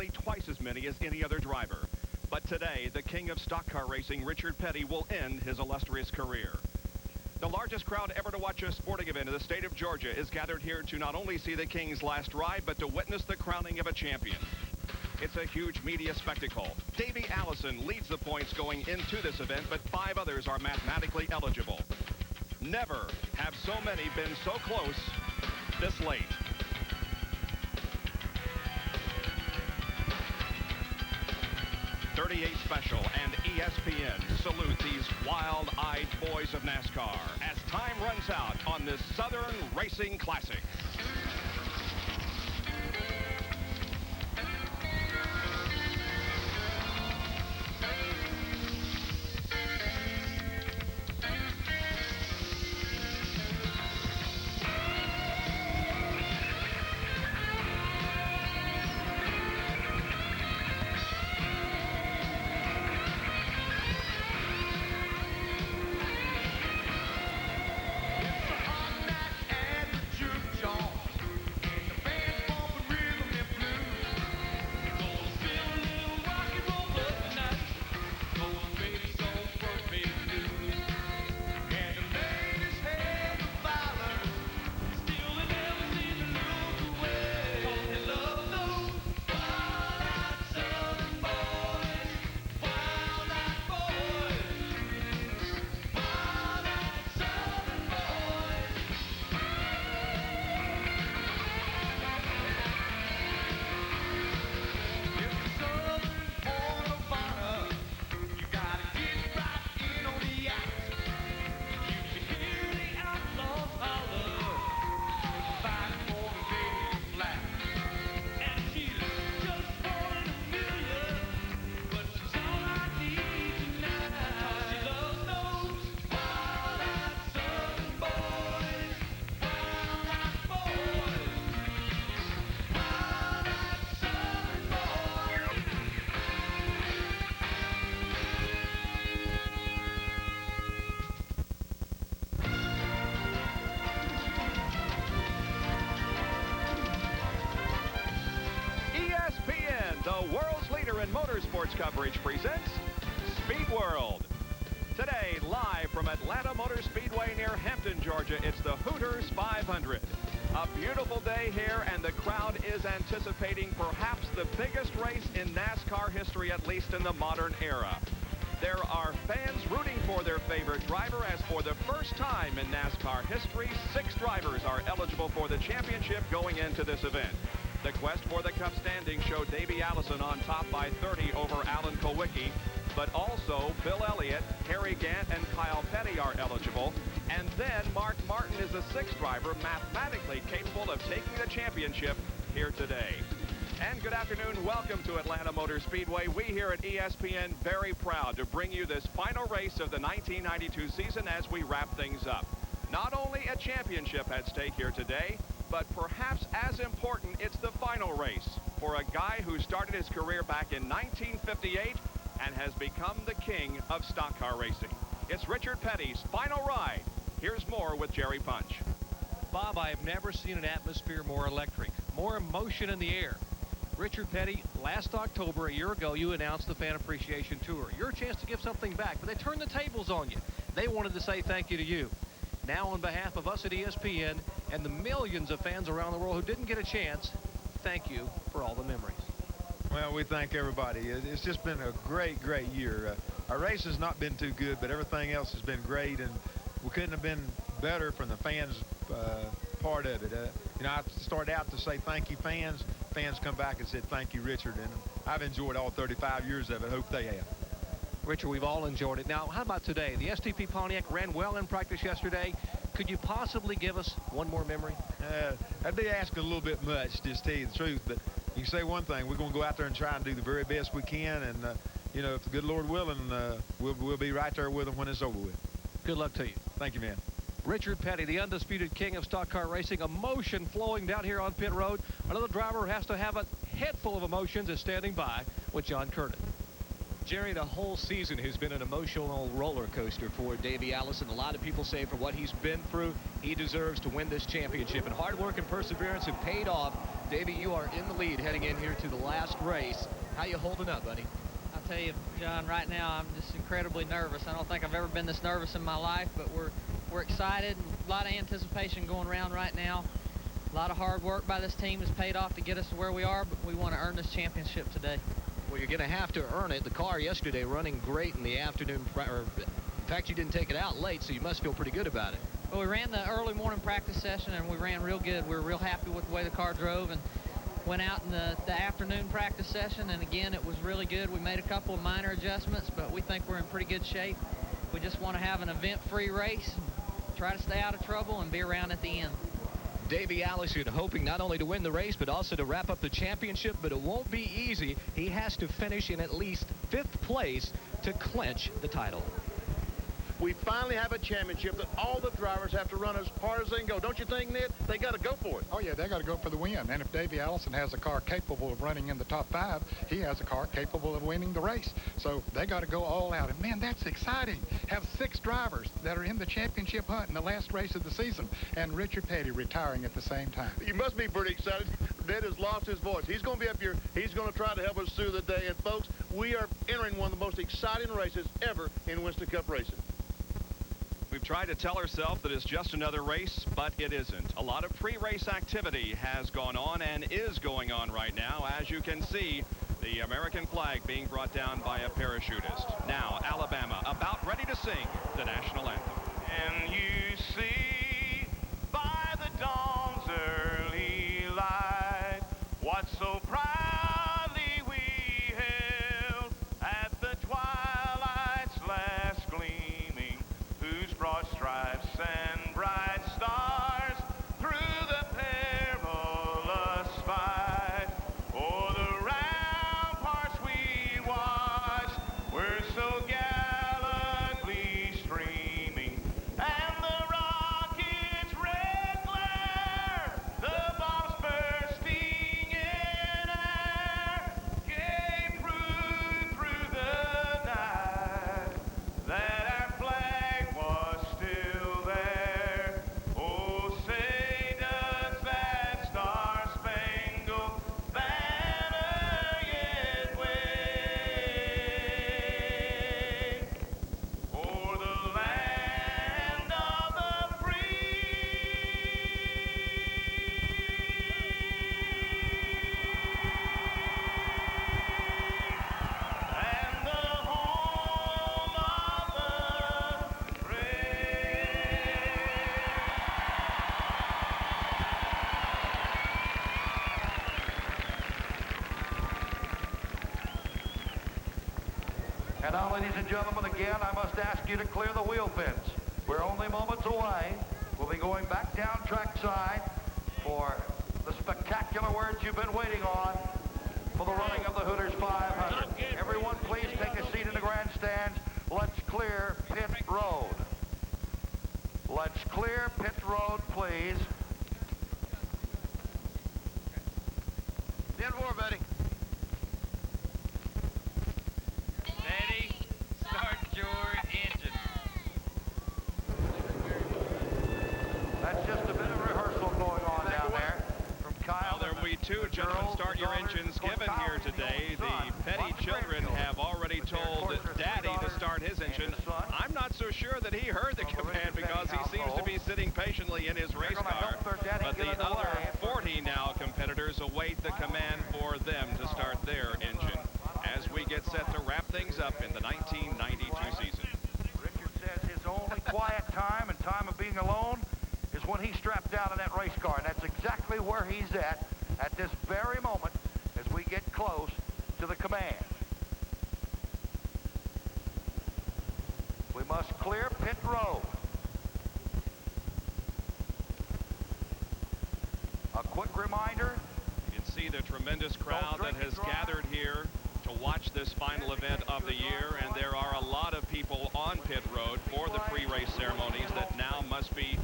nearly twice as many as any other driver. But today, the king of stock car racing, Richard Petty, will end his illustrious career. The largest crowd ever to watch a sporting event in the state of Georgia is gathered here to not only see the king's last ride, but to witness the crowning of a champion. It's a huge media spectacle. Davey Allison leads the points going into this event, but 5 others are mathematically eligible. Never have so many been so close this late. .38 Special and ESPN salute these wild-eyed boys of NASCAR as time runs out on this Southern Racing Classic. ESPN, the world's leader in motorsports coverage, presents Speed World. Today, live from Atlanta Motor Speedway near Hampton, Georgia, it's the Hooters 500. A beautiful day here, and the crowd is anticipating perhaps the biggest race in NASCAR history, at least in the modern era. There are fans rooting for their favorite driver, as for the first time in NASCAR history, 6 drivers are eligible for the championship going into this event. The quest for the Cup standings showed Davey Allison on top by 30 over Alan Kulwicki, but also Bill Elliott, Harry Gant, and Kyle Petty are eligible. And then Mark Martin is the 6th driver mathematically capable of taking the championship here today. And good afternoon. Welcome to Atlanta Motor Speedway. We here at ESPN very proud to bring you this final race of the 1992 season as we wrap things up. Not only a championship at stake here today, but perhaps as important, it's the final race for a guy who started his career back in 1958 and has become the king of stock car racing. It's Richard Petty's final ride. Here's more with Jerry Punch. Bob, I have never seen an atmosphere more electric, more emotion in the air. Richard Petty, last October, a year ago, you announced the Fan Appreciation Tour. Your chance to give something back, but they turned the tables on you. They wanted to say thank you to you. Now, on behalf of us at ESPN and the millions of fans around the world who didn't get a chance, thank you for all the memories. Well, we thank everybody. It's just been a great year. Our race has not been too good, but everything else has been great, and we couldn't have been better from the fans' part of it. You know, I started out to say thank you, fans. Fans come back and said thank you, Richard, and I've enjoyed all 35 years of it. Hope they have. Richard, we've all enjoyed it. Now, how about today? The STP Pontiac ran well in practice yesterday. Could you possibly give us one more memory? I'd be asking a little bit much, just to tell you the truth, but you can say one thing. We're going to go out there and try and do the very best we can, and, you know, if the good Lord willing, we'll be right there with them when it's over with. Good luck to you. Thank you, man. Richard Petty, the undisputed king of stock car racing, emotion flowing down here on pit road. Another driver who has to have a head full of emotions is standing by with John Curtin. Jerry, the whole season has been an emotional roller coaster for Davey Allison. A lot of people say for what he's been through, he deserves to win this championship. And hard work and perseverance have paid off Davey, you are in the lead heading in here to the last race. How you holding up, buddy? I'll tell you, John, right now I'm just incredibly nervous. I don't think I've ever been this nervous in my life, but we're excited. A lot of anticipation going around right now. A lot of hard work by this team has paid off to get us to where we are, but we want to earn this championship today. Well, you're going to have to earn it. The car yesterday running great in the afternoon. In fact, you didn't take it out late, so you must feel pretty good about it. Well, we ran the early morning practice session, and we ran real good. We were real happy with the way the car drove, and went out in the afternoon practice session, and again, it was really good. We made a couple of minor adjustments, but we think we're in pretty good shape. We just want to have an event-free race, try to stay out of trouble, and be around at the end. Davey Allison hoping not only to win the race, but also to wrap up the championship, but it won't be easy. He has to finish in at least 5th place to clinch the title. We finally have a championship that all the drivers have to run as hard as they can go. Don't you think, Ned? They got to go for it. Oh, yeah, they got to go for the win. And if Davey Allison has a car capable of running in the top 5, he has a car capable of winning the race. So they got to go all out. And, man, that's exciting. Have 6 drivers that are in the championship hunt in the last race of the season. And Richard Petty retiring at the same time. You must be pretty excited. Ned has lost his voice. He's going to be up here. He's going to try to help us through the day. And, folks, we are entering one of the most exciting races ever in Winston Cup racing. We've tried to tell ourselves that it's just another race, but it isn't. A lot of pre-race activity has gone on and is going on right now. As you can see, the American flag being brought down by a parachutist. Now, Alabama about ready to sing the national anthem. And you see by the dawn's early light what so proudly we held at the twilight's last gleaming, whose broad stripes and bright stars through the perilous fight o'er the ramparts we watched were so gallantly streaming, and the rocket's red glare, the bombs bursting in air, gave proof through the night that our flag was still there. Oh, say does that star-spangled banner yet wave o'er the land of the free and the home of the brave. And now, ladies and gentlemen, again, I must ask you to clear the wheel pits. We're only moments away. We'll be going back down trackside for the spectacular words you've been waiting on for the running of the Hooters 500. Everyone, please take a seat in the grandstands. Let's clear pit road. Let's clear pit road, please. Stand for, Betty. Ready? Start your engine. That's just a bit of rehearsal going on down there from Kyle. Well, there will be 2 gentlemen start your engines given here today. The Petty children have already told Daddy to start his engine. I'm not so sure that he heard the command because he seems to be sitting patiently in his race car. But the other 40 now competitors await the command for them to start their engine as we get set to wrap things up in the 1992 season. Richard says his only quiet time and time of being alone is when he's strapped down in that race car, and that's exactly where he's at this very moment as we get close to the command. We must clear pit road. A quick reminder. You can see the tremendous crowd that has gathered here to watch this final event of the year, and there are a lot of people on pit road for the pre-race ceremonies that now must be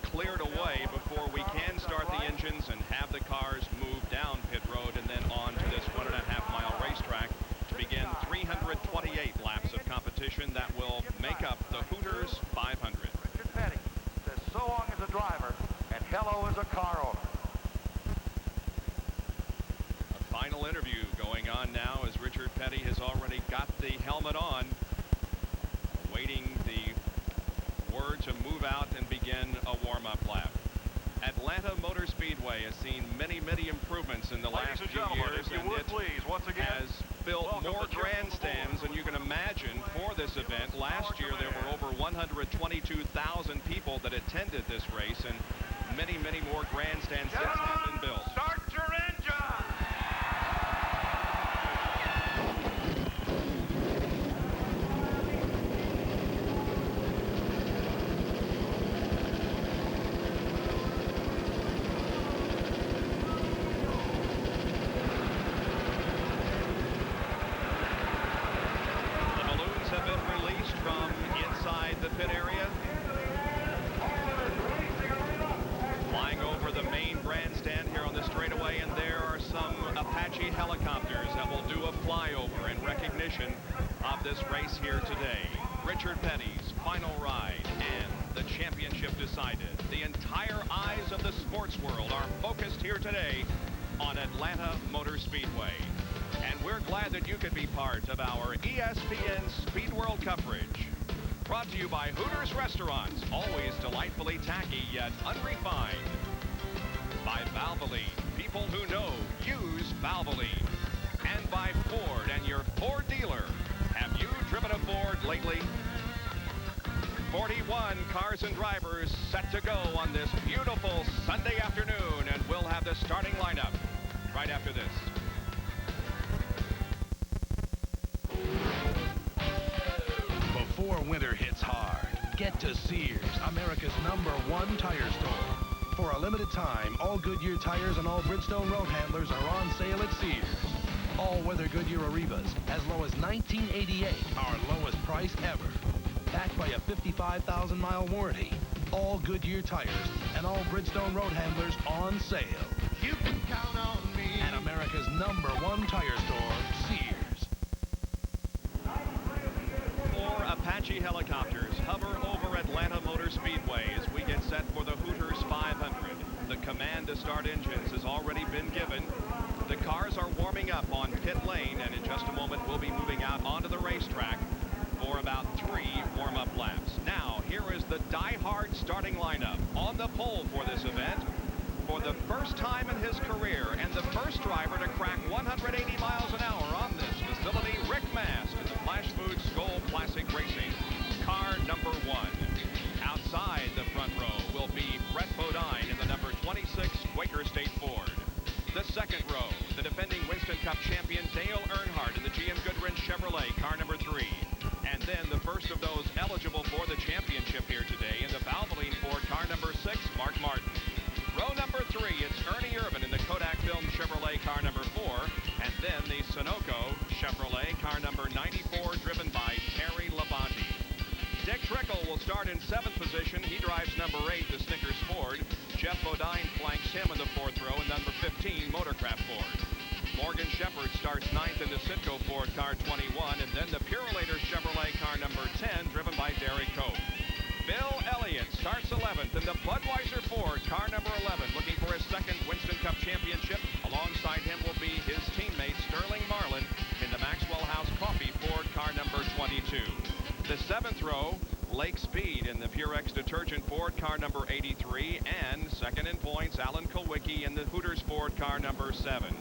cleared away before we can start the engines and have the cars move down pit road and then on to this 1.5-mile racetrack to begin 328 laps of competition that will make up the Hooters 500. Richard Petty says so long as a driver and hello as a car owner. on now as Richard Petty has already got the helmet on, awaiting the word to move out and begin a warm-up lap. Atlanta Motor Speedway has seen many improvements in the last few years, and it has built more grandstands than you can imagine for this event. Last year there were over 122,000 people that attended this race, and many more grandstand sets have been built. Start your engine! The balloons have been released from inside the pit area, flying over the main grandstand here on the straightaway, and there are some Apache helicopters that will do a flyover in recognition of this race here today. Richard Petty's final ride and the championship decided. The entire eyes of the sports world are focused here today on Atlanta Motor Speedway. And we're glad that you could be part of our ESPN Speed World coverage. Brought to you by Hooters Restaurants, always delightfully tacky yet unrefined. By Valvoline, people who know use Valvoline. And by Ford and your Ford dealer. Have you driven a Ford lately? 41 cars and drivers set to go on this beautiful Sunday afternoon, and we'll have the starting lineup right after this. Before winter hits hard, get to Sears, America's #1 tire store. For a limited time, all Goodyear tires and all Bridgestone road handlers are on sale at Sears. All-weather Goodyear Arrivas, as low as $19.88, our lowest price ever. Backed by a 55,000-mile warranty. All Goodyear tires and all Bridgestone road handlers on sale. You can count on me. And America's #1 tire store, Sears. 4 Apache helicopters hover over Atlanta Motor Speedway as we get set for the Hooters 500. The command to start engines has already been given. The cars are warming up on pit lane, and in just a moment we'll be moving out onto the racetrack for about 3 warm-up laps. Now, here is the die-hard starting lineup. On the pole for this event, for the first time in his career, and the first driver to crack 180 miles an hour on this facility, Rick Mast in the Flash Food Skoal Classic Racing, car number 1. Outside the front row will be Brett Bodine in the number 26 Quaker State Ford. The second row, the defending Winston Cup champion Dale Earnhardt in the GM Goodwrench Chevrolet, car number 3. And then the first of those eligible for the championship here today in the Valvoline Ford, car number 6, Mark Martin. Row number 3, it's Ernie Irvin in the Kodak Film Chevrolet, car number 4. And then the Sunoco Chevrolet, car number 94, driven by Terry Labonte. Dick Trickle will start in 7th position. He drives number 8, the Snickers Ford. Jeff Bodine flanks him in the 4th row, and number 15, Motorcraft Ford. Morgan Shepherd starts 9th in the Citgo Ford, car 21, and then the Purolator Chevrolet, car number 10, driven by Derek Cope. Bill Elliott starts 11th in the Budweiser Ford, car number 11, looking for his second Winston Cup championship. Alongside him will be his teammate Sterling Marlin in the Maxwell House Coffee Ford, car number 22. The 7th row, Lake Speed in the Purex Detergent Ford, car number 83, and second in points, Alan Kulwicki in the Hooters Ford, car number 7.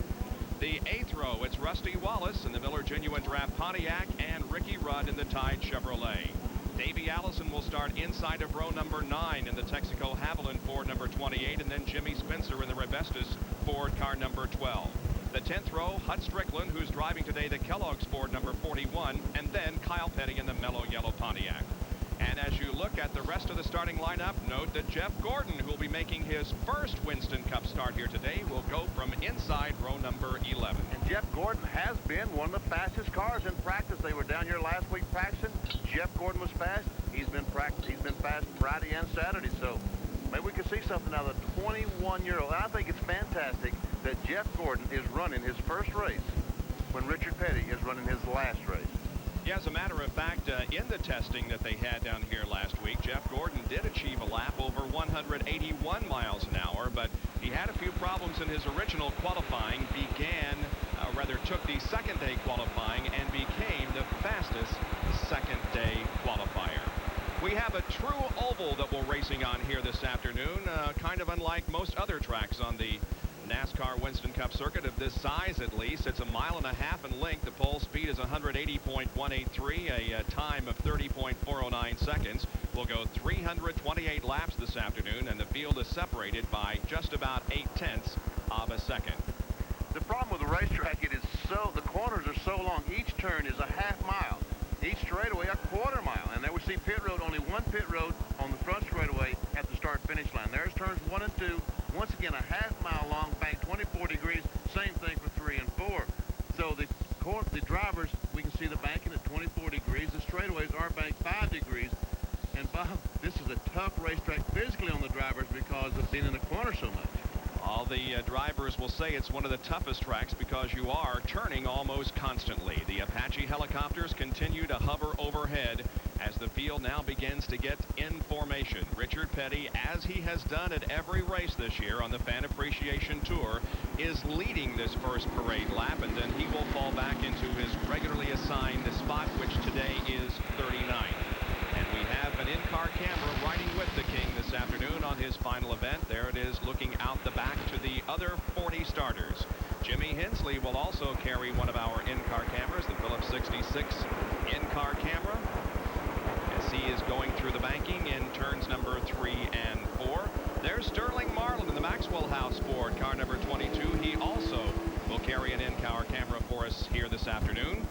The 8th row, it's Rusty Wallace in the Miller Genuine Draft Pontiac and Ricky Rudd in the Tide Chevrolet. Davey Allison will start inside of row number 9 in the Texaco Haviland Ford number 28, and then Jimmy Spencer in the Rebestis Ford, car number 12. The 10th row, Hut Strickland, who's driving today the Kellogg's Ford number 41, and then Kyle Petty in the Mellow Yellow Pontiac. And as you look at the rest of the starting lineup, note that Jeff Gordon, who will be making his first Winston Cup start here today, will go from inside row number 11. And Jeff Gordon has been one of the fastest cars in practice. They were down here last week practicing. Jeff Gordon was fast. He's been fast Friday and Saturday. So maybe we could see something out of the 21-year-old. And I think it's fantastic that Jeff Gordon is running his first race when Richard Petty is running his last race. Yeah, as a matter of fact, in the testing that they had down here last week, Jeff Gordon did achieve a lap over 181 miles an hour, but he had a few problems in his original qualifying, took the second racing on here this afternoon, kind of unlike most other tracks on the NASCAR Winston Cup circuit of this size. At least it's a 1.5 miles in length. The pole speed is 180.183, a time of 30.409 seconds. We'll go 328 laps this afternoon, and the field is separated by just about 0.8 of a second. The problem with the racetrack, the corners are so long. Each turn is a half mile. Each straightaway a quarter mile. And there we see pit road, only one pit road on the front straightaway at the start-finish line. There's turns 1 and 2. Once again, a half mile long, bank 24 degrees. Same thing for 3 and 4. So the drivers, we can see the banking at 24 degrees. The straightaways are banked 5 degrees. And Bob, this is a tough racetrack physically on the drivers because of being in the corner so much. All the drivers will say it's one of the toughest tracks because you are turning almost constantly. The Apache helicopters continue to hover overhead as the field now begins to get in formation. Richard Petty, as he has done at every race this year on the Fan Appreciation Tour, is leading this first parade lap, and then he will fall back into his regularly assigned spot, which today is 39. And we have an in-car camera riding with the King this afternoon on his final event. There it is, looking out the back to the other 40 starters. Jimmy Hensley will also carry one of our in-car cameras, the Phillips 66 in-car camera, as he is going through the banking in turns number 3 and 4. There's Sterling Marlin in the Maxwell House Ford, car number 22. He also will carry an in-car camera for us here this afternoon.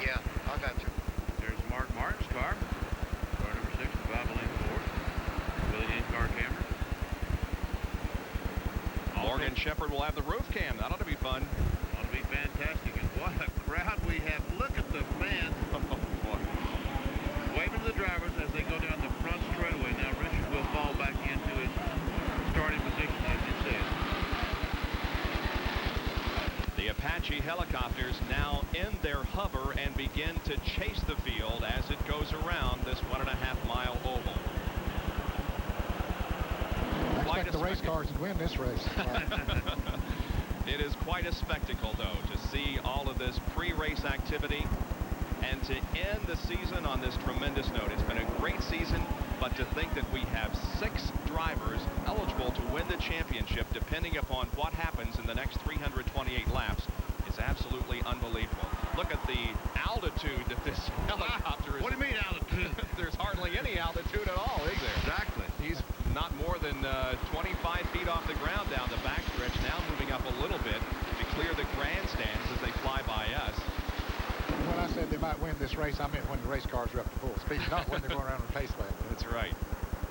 Yeah, I got you. There's Mark Martin's car number 6, the Valvoline Ford, with an in-car camera. Morgan Shepherd will have the roof cam. That ought to be fun. Ought to be fantastic. And what a crowd we have. Look at the fans. Waving to the drivers as they go down the front straightaway. Now Richard will fall back into his starting position, as you said. The Apache helicopters now in their hover and begin to chase the field as it goes around this 1.5 mile oval. I expect the race cars to win this race. It is quite a spectacle, though, to see all of this pre-race activity and to end the season on this tremendous note. It's been a great season, but to think that we have 6 drivers eligible to win the championship depending upon what happens in the next 328 laps is absolutely unbelievable. Look at the altitude that this helicopter is. What do you mean altitude? There's hardly any altitude at all, is there? Exactly. He's not more than 25 feet off the ground down the backstretch, now moving up a little bit to clear the grandstands as they fly by us. When I said they might win this race, I meant when the race cars are up to full speed, not when they're going around the pace lap. That's right.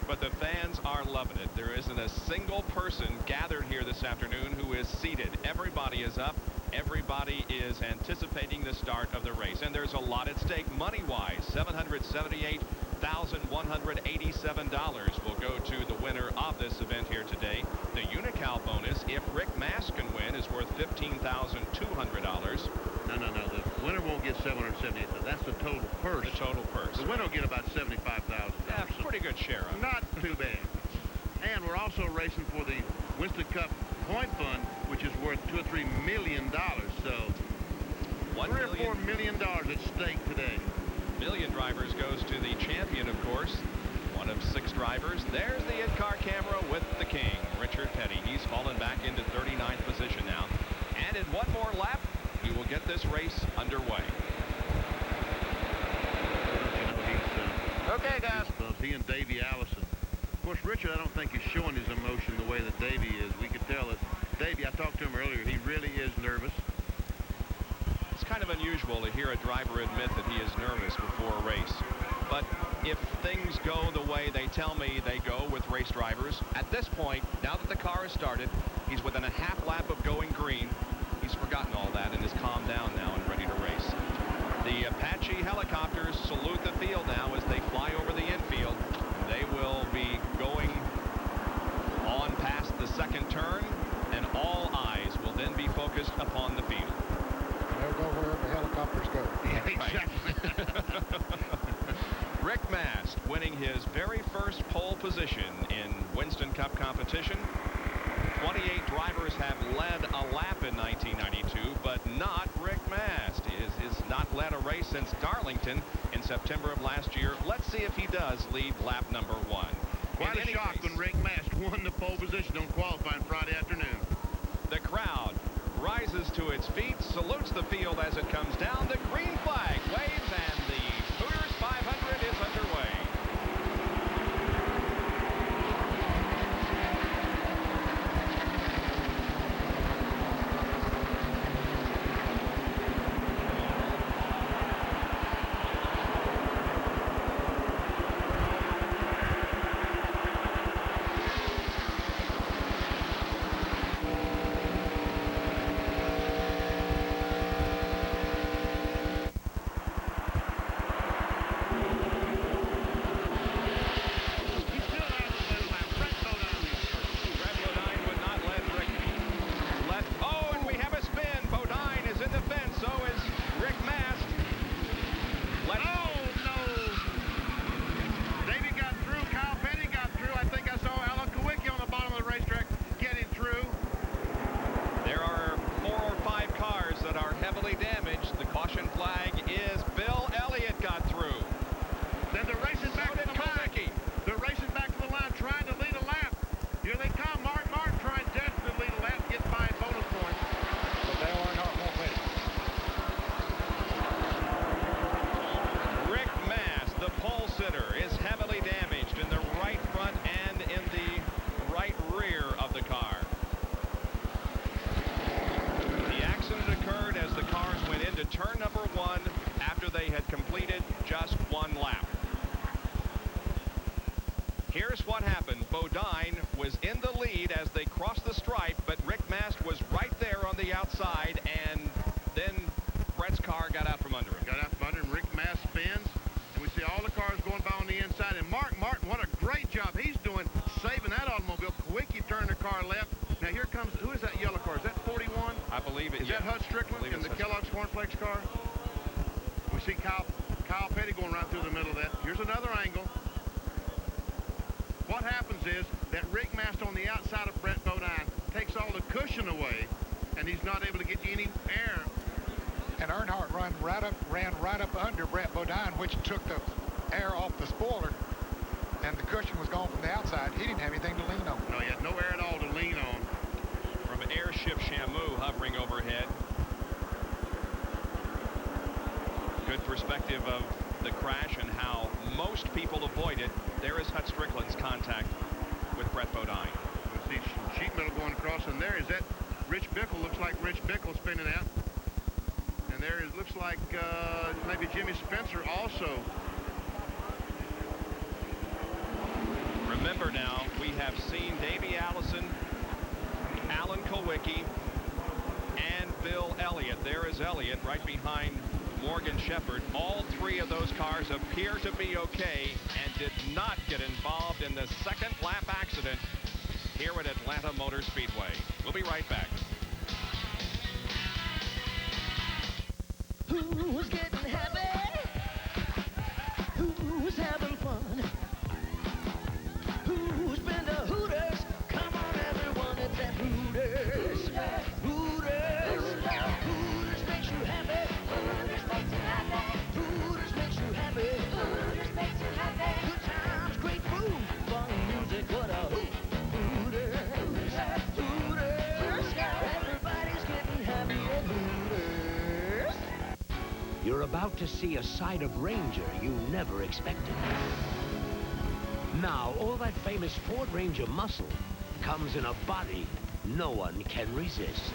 But the fans are loving it. There isn't a single person gathered here this afternoon who is seated. Everybody is up. Everybody is anticipating the start of the race. And there's a lot at stake money-wise. $778,187 will go to the winner of this event here today. The Unical bonus, if Rick Mast can win, is worth $15,200. No. The winner won't get $778,000. That's the total purse. The total purse. The winner will get about $75,000. Yeah, pretty good share of it. Not too bad. And we're also racing for the Winston Cup Point Fund, which is worth $2 or $3 million. So $3 or $4 million at stake today. Million drivers goes to the champion, of course. One of 6 drivers. There's the in-car camera with the King, Richard Petty. He's fallen back into 39th position now. And in one more lap, we will get this race underway. Okay, guys. He and Davey Allison. Of course, Richard, I don't think is showing his emotion the way that Davey is. We could tell that Davey, I talked to him earlier, he really is nervous. It's kind of unusual to hear a driver admit that he is nervous before a race. But if things go the way they tell me they go with race drivers, at this point, now that the car has started, he's within a half lap of going green. He's forgotten all that and is calmed down now and ready to race. The Apache helicopters salute the field now as they fly over the infield. They will be going on past the second turn, and all eyes will then be focused upon the field. They'll go wherever helicopters go. Yeah, exactly. Rick Mast winning his very first pole position in Winston Cup competition. 28 drivers have led a lap in 1992, but not Rick Mast. Is not led a race since Darlington in September of last year. Let's see if he does lead lap number 1. Quite a shock when Rick Mast won the pole position on qualifying Friday afternoon. The crowd rises to its feet, salutes the field as it comes down. The green flag waves, and the Hooters 500 is underway. Turn number 1 after they had completed just 1 lap. Here's what happened. Bodine was in the lead as they crossed the stripe, but Rick Mast was right there on the outside, and then Brett's car got out from under him. Got out from under him. Rick Mast spins, and we see all the cars going by on the inside. And Mark Martin, what a great job he's doing saving that automobile. Quickie turned the car left. Now here comes, who is that yellow car? Is that 41? I believe it. Is that Hud Strickland in the Kellogg's Cornflakes car? We see Kyle Petty going right through the middle of that. Here's another angle. What happens is that Rick Mast on the outside of Brett Bodine takes all the cushion away, and he's not able to get any air. And Earnhardt ran right up under Brett Bodine, which took the air off the spoiler, and the cushion was gone from the outside. He didn't have anything to lean on. No, he had no air at all to lean on. From Airship Shamu hovering overhead. Good perspective of the crash and how most people avoid it. There is Hut Strickland's contact with Brett Bodine. We see sheet metal going across, and there is that Rich Bickle. Looks like Rich Bickle spinning out. And there is, looks like maybe Jimmy Spencer also. Remember now, we have seen Davey Allison, Alan Kulwicki, and Bill Elliott. There is Elliott right behind Morgan Shepherd. All 3 of those cars appear to be okay and did not get involved in the second lap accident here at Atlanta Motor Speedway. We'll be right back. Who's getting happy? Who's having fun? Who's been to Hooters? Come on, everyone, it's at Hooters. Hooters. Hooters makes you happy. Hooters makes you happy. Hooters makes you happy. Hooters makes you happy. Good times, great food, fun music, what a hoot. Hooters. Hooters. Everybody's getting happy at Hooters. You're about to see a side of Ranger you never expected. Now, all that famous Ford Ranger muscle comes in a body no one can resist.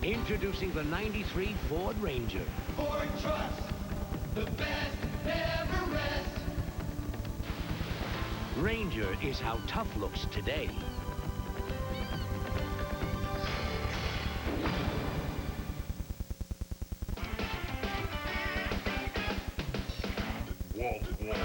Introducing the '93 Ford Ranger. Ford Trust, the best never rest. Ranger is how tough looks today. Wall to wall.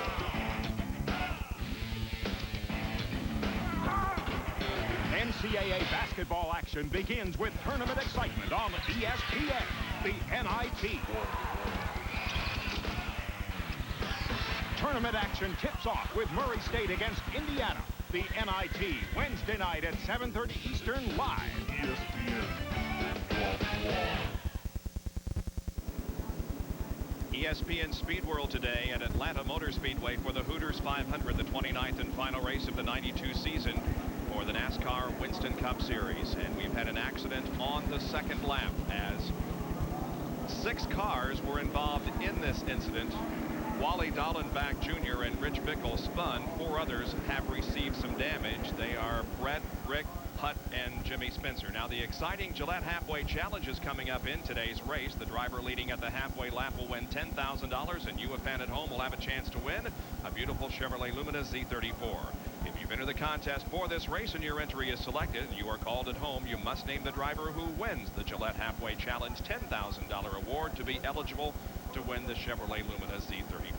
NCAA basketball action begins with tournament excitement on ESPN, the NIT. Tournament action tips off with Murray State against Indiana. The NIT, Wednesday night at 7:30 Eastern, live. ESPN. Wall to wall. ESPN Speed World today at Atlanta Motor Speedway for the Hooters 500, the 29th and final race of the 92 season for the Nascar Winston Cup Series. And we've had an accident on the second lap as 6 cars were involved in this incident. Wally Dallenbach Jr. and Rich Bickle spun. 4 others have received some damage. They are Brett, Rick, Hutt, and Jimmy Spencer. Now, the exciting Gillette Halfway Challenge is coming up in today's race. The driver leading at the halfway lap will win $10,000, and you, a fan at home, will have a chance to win a beautiful Chevrolet Lumina Z34. If you've entered the contest for this race and your entry is selected, you are called at home. You must name the driver who wins the Gillette Halfway Challenge $10,000 award to be eligible to win the Chevrolet Lumina Z34.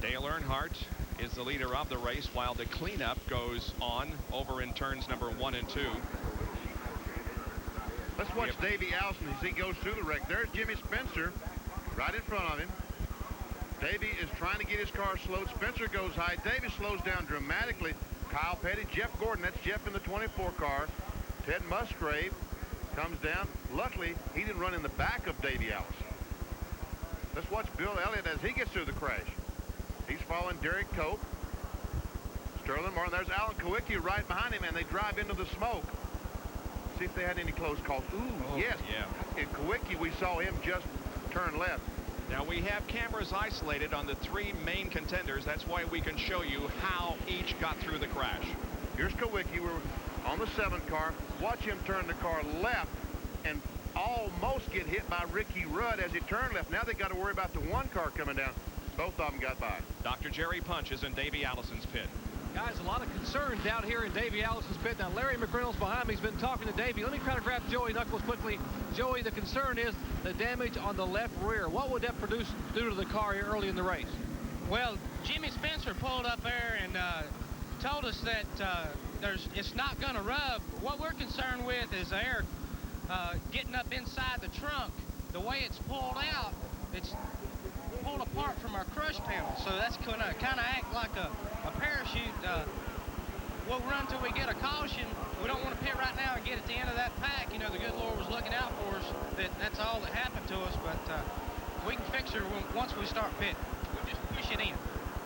Dale Earnhardt is the leader of the race while the cleanup goes on over in turns number 1 and 2. Let's watch Davey Allison as he goes through the wreck. There's Jimmy Spencer right in front of him. Davey is trying to get his car slowed. Spencer goes high. Davey slows down dramatically. Kyle Petty, Jeff Gordon, that's Jeff in the 24 car. Ted Musgrave comes down. Luckily, he didn't run in the back of Davey Allison. Let's watch Bill Elliott as he gets through the crash. He's following Derek Cope. Sterling Martin. There's Alan Kowicki right behind him, and they drive into the smoke. See if they had any close calls. Ooh, yes. Yeah. In Kowicki, we saw him just turn left. Now, we have cameras isolated on the 3 main contenders. That's why we can show you how each got through the crash. Here's Kowicki. We're on the 7 car. Watch him turn the car left and almost get hit by Ricky Rudd as he turned left. Now they got to worry about the 1 car coming down. Both of them got by. Dr. Jerry Punch is in Davey Allison's pit. Guys, a lot of concern down here in Davey Allison's pit. Now, Larry McReynolds behind me has been talking to Davey. Let me try to grab Joey Knuckles quickly. Joey, the concern is the damage on the left rear. What would that do to the car here early in the race? Well, Jimmy Spencer pulled up there and told us that it's not going to rub. What we're concerned with is the air getting up inside the trunk. The way it's pulled out, it's pulled apart from our crush panel, so that's going to kind of act like a parachute. We'll run till we get a caution. We don't want to pit right now and get at the end of that pack. You know, the good Lord was looking out for us. That's all that happened to us, but we can fix it once we start pitting. We just push it in.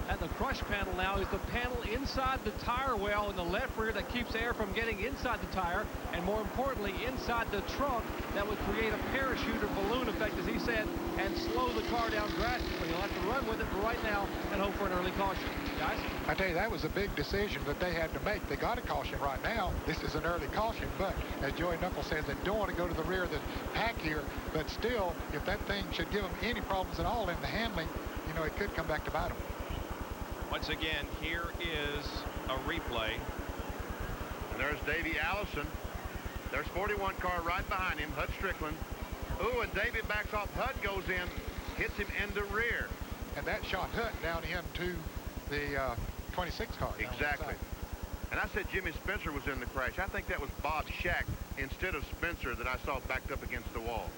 And the crush panel now is the panel inside the tire well in the left rear that keeps air from getting inside the tire, and more importantly, inside the trunk that would create a parachute or balloon effect, as he said, and slow the car down drastically. You'll have to run with it for right now and hope for an early caution. Guys? I tell you, that was a big decision that they had to make. They got a caution right now. This is an early caution, but as Joey Knuckles says, they don't want to go to the rear of the pack here, but still, if that thing should give them any problems at all in the handling, you know, it could come back to bite them. Once again, here is a replay. And there's Davey Allison. There's 41 car right behind him, Hud Strickland. Ooh, and Davey backs off. Hud goes in, hits him in the rear. And that shot Hud down into the 26 car. Exactly. And I said Jimmy Spencer was in the crash. I think that was Bob Shack instead of Spencer that I saw backed up against the wall.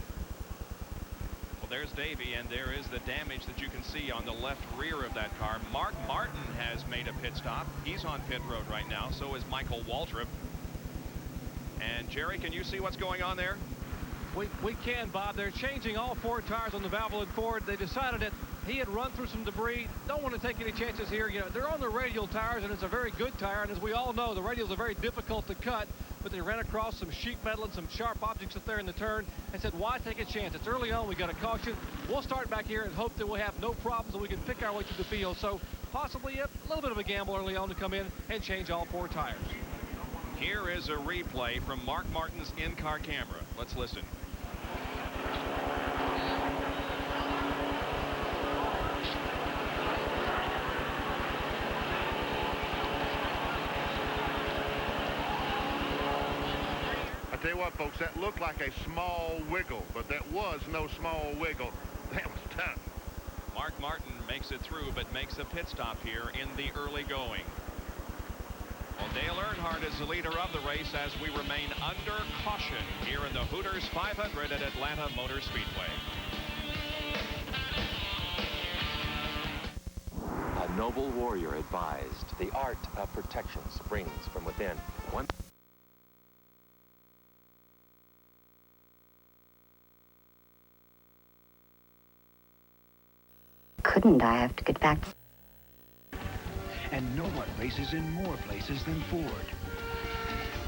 Well, there's Davey, and there is the damage that you can see on the left rear of that car. Mark Martin has made a pit stop. He's on pit road right now. So is Michael Waltrip. And Jerry, can you see what's going on there? We can, Bob. They're changing all 4 tires on the Valvoline Ford. They decided that he had run through some debris. Don't want to take any chances here. You know, they're on the radial tires, and it's a very good tire. And as we all know, the radials are very difficult to cut. But they ran across some sheet metal and some sharp objects up there in the turn and said, why take a chance? It's early on. We got a caution. We'll start back here and hope that we'll have no problems and we can pick our way through the field. So possibly a little bit of a gamble early on to come in and change all 4 tires. Here is a replay from Mark Martin's in-car camera. Let's listen. Tell you what, folks, that looked like a small wiggle, but that was no small wiggle. That was tough. Mark Martin makes it through, but makes a pit stop here in the early going. Well, Dale Earnhardt is the leader of the race as we remain under caution here in the Hooters 500 at Atlanta Motor Speedway. A noble warrior advised, the art of protection springs from within. shouldn't I have to get back? And no one races in more places than Ford.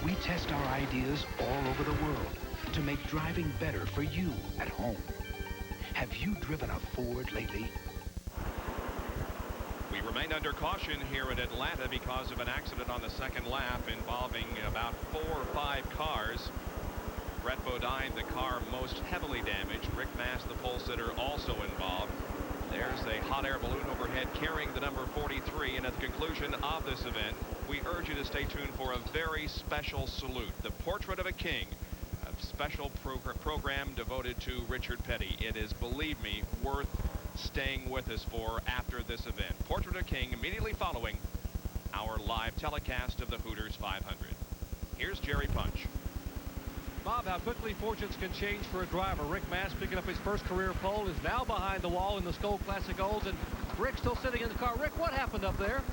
We test our ideas all over the world to make driving better for you at home. Have you driven a Ford lately? We remain under caution here in Atlanta because of an accident on the second lap involving about 4 or 5 cars. Brett Bodine, the car most heavily damaged. Rick Mast, the pole sitter, also involved. There's a hot air balloon overhead carrying the number 43. And at the conclusion of this event, we urge you to stay tuned for a very special salute. The Portrait of a King, a special program devoted to Richard Petty. It is, believe me, worth staying with us for after this event. Portrait of a King immediately following our live telecast of the Hooters 500. Here's Jerry Punch. Bob, how quickly fortunes can change for a driver. Rick Mast, picking up his first career pole, is now behind the wall in the Skoal Classic Olds, and Rick still sitting in the car. Rick, what happened up there?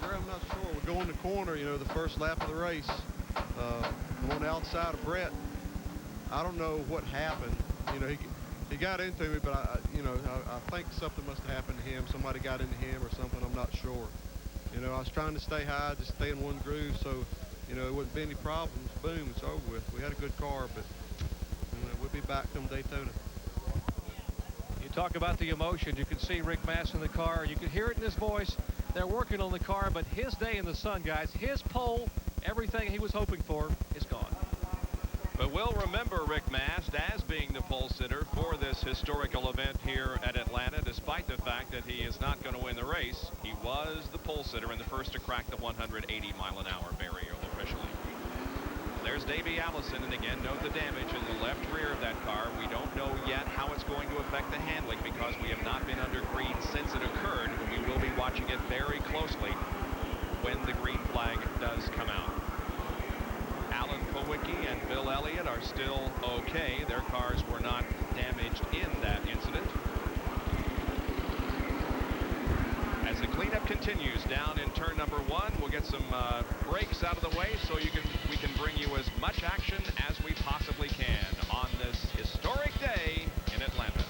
Sure, I'm not sure. We're going the corner, you know, the first lap of the race. Going outside of Brett. I don't know what happened. You know, he got into me, but I think something must have happened to him. Somebody got into him or something. I'm not sure. You know, I was trying to stay high, just stay in one groove, so you know, it wouldn't be any problems. Boom, it's over with. We had a good car, but you know, we'll be back come Daytona. You talk about the emotion. You can see Rick Mast in the car. You can hear it in his voice. They're working on the car, but his day in the sun, guys, his pole, everything he was hoping for is gone. But we'll remember Rick Mast as being the pole sitter for this historical event here at Atlanta, despite the fact that he is not going to win the race. He was the pole sitter and the first to crack the 180-mile-an-hour barrier officially. There's Davey Allison, and again, note the damage in the left rear of that car. We don't know yet how it's going to affect the handling because we have not been under green since it occurred. We will be watching it very closely when the green flag does come out. Alan Powicki and Bill Elliott are still okay. Their cars were not damaged in that incident. As the cleanup continues down in turn number 1, we'll get some brakes out of the way so we can bring you as much action as we possibly can on this historic day in Atlanta.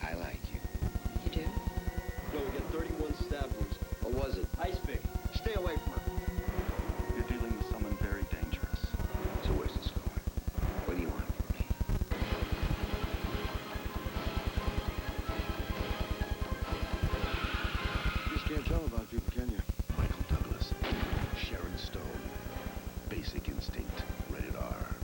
I like you. You do? No, we got 31 stab wounds. What was it? Ice pick. Stay away from her. You're dealing with someone very dangerous. So where's this going? What do you want from me? You just can't tell about people, can you? Michael Douglas, Sharon Stone, Basic Instinct, rated R.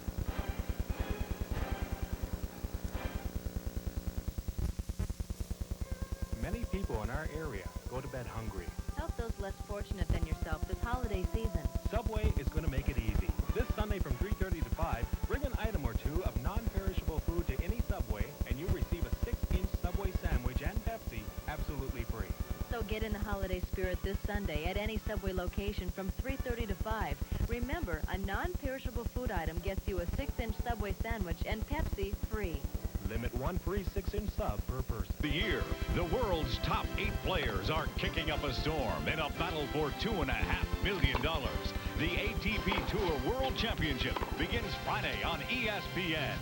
Many people in our area go to bed hungry. Help those less fortunate than yourself this holiday season. Subway is going to make it easy. This Sunday from 3:30 to 5, bring an item or two of non-perishable food to any Subway, and you'll receive a 6-inch Subway sandwich and Pepsi absolutely free. So get in the holiday spirit this Sunday at any Subway location from 3:30 to 5. Remember, a non-perishable food item gets you a 6-inch Subway sandwich and Pepsi free. Limit one free 6-inch sub per person. The year, the world's top 8 players are kicking up a storm in a battle for $2.5 million. The ATP Tour World Championship begins Friday on ESPN.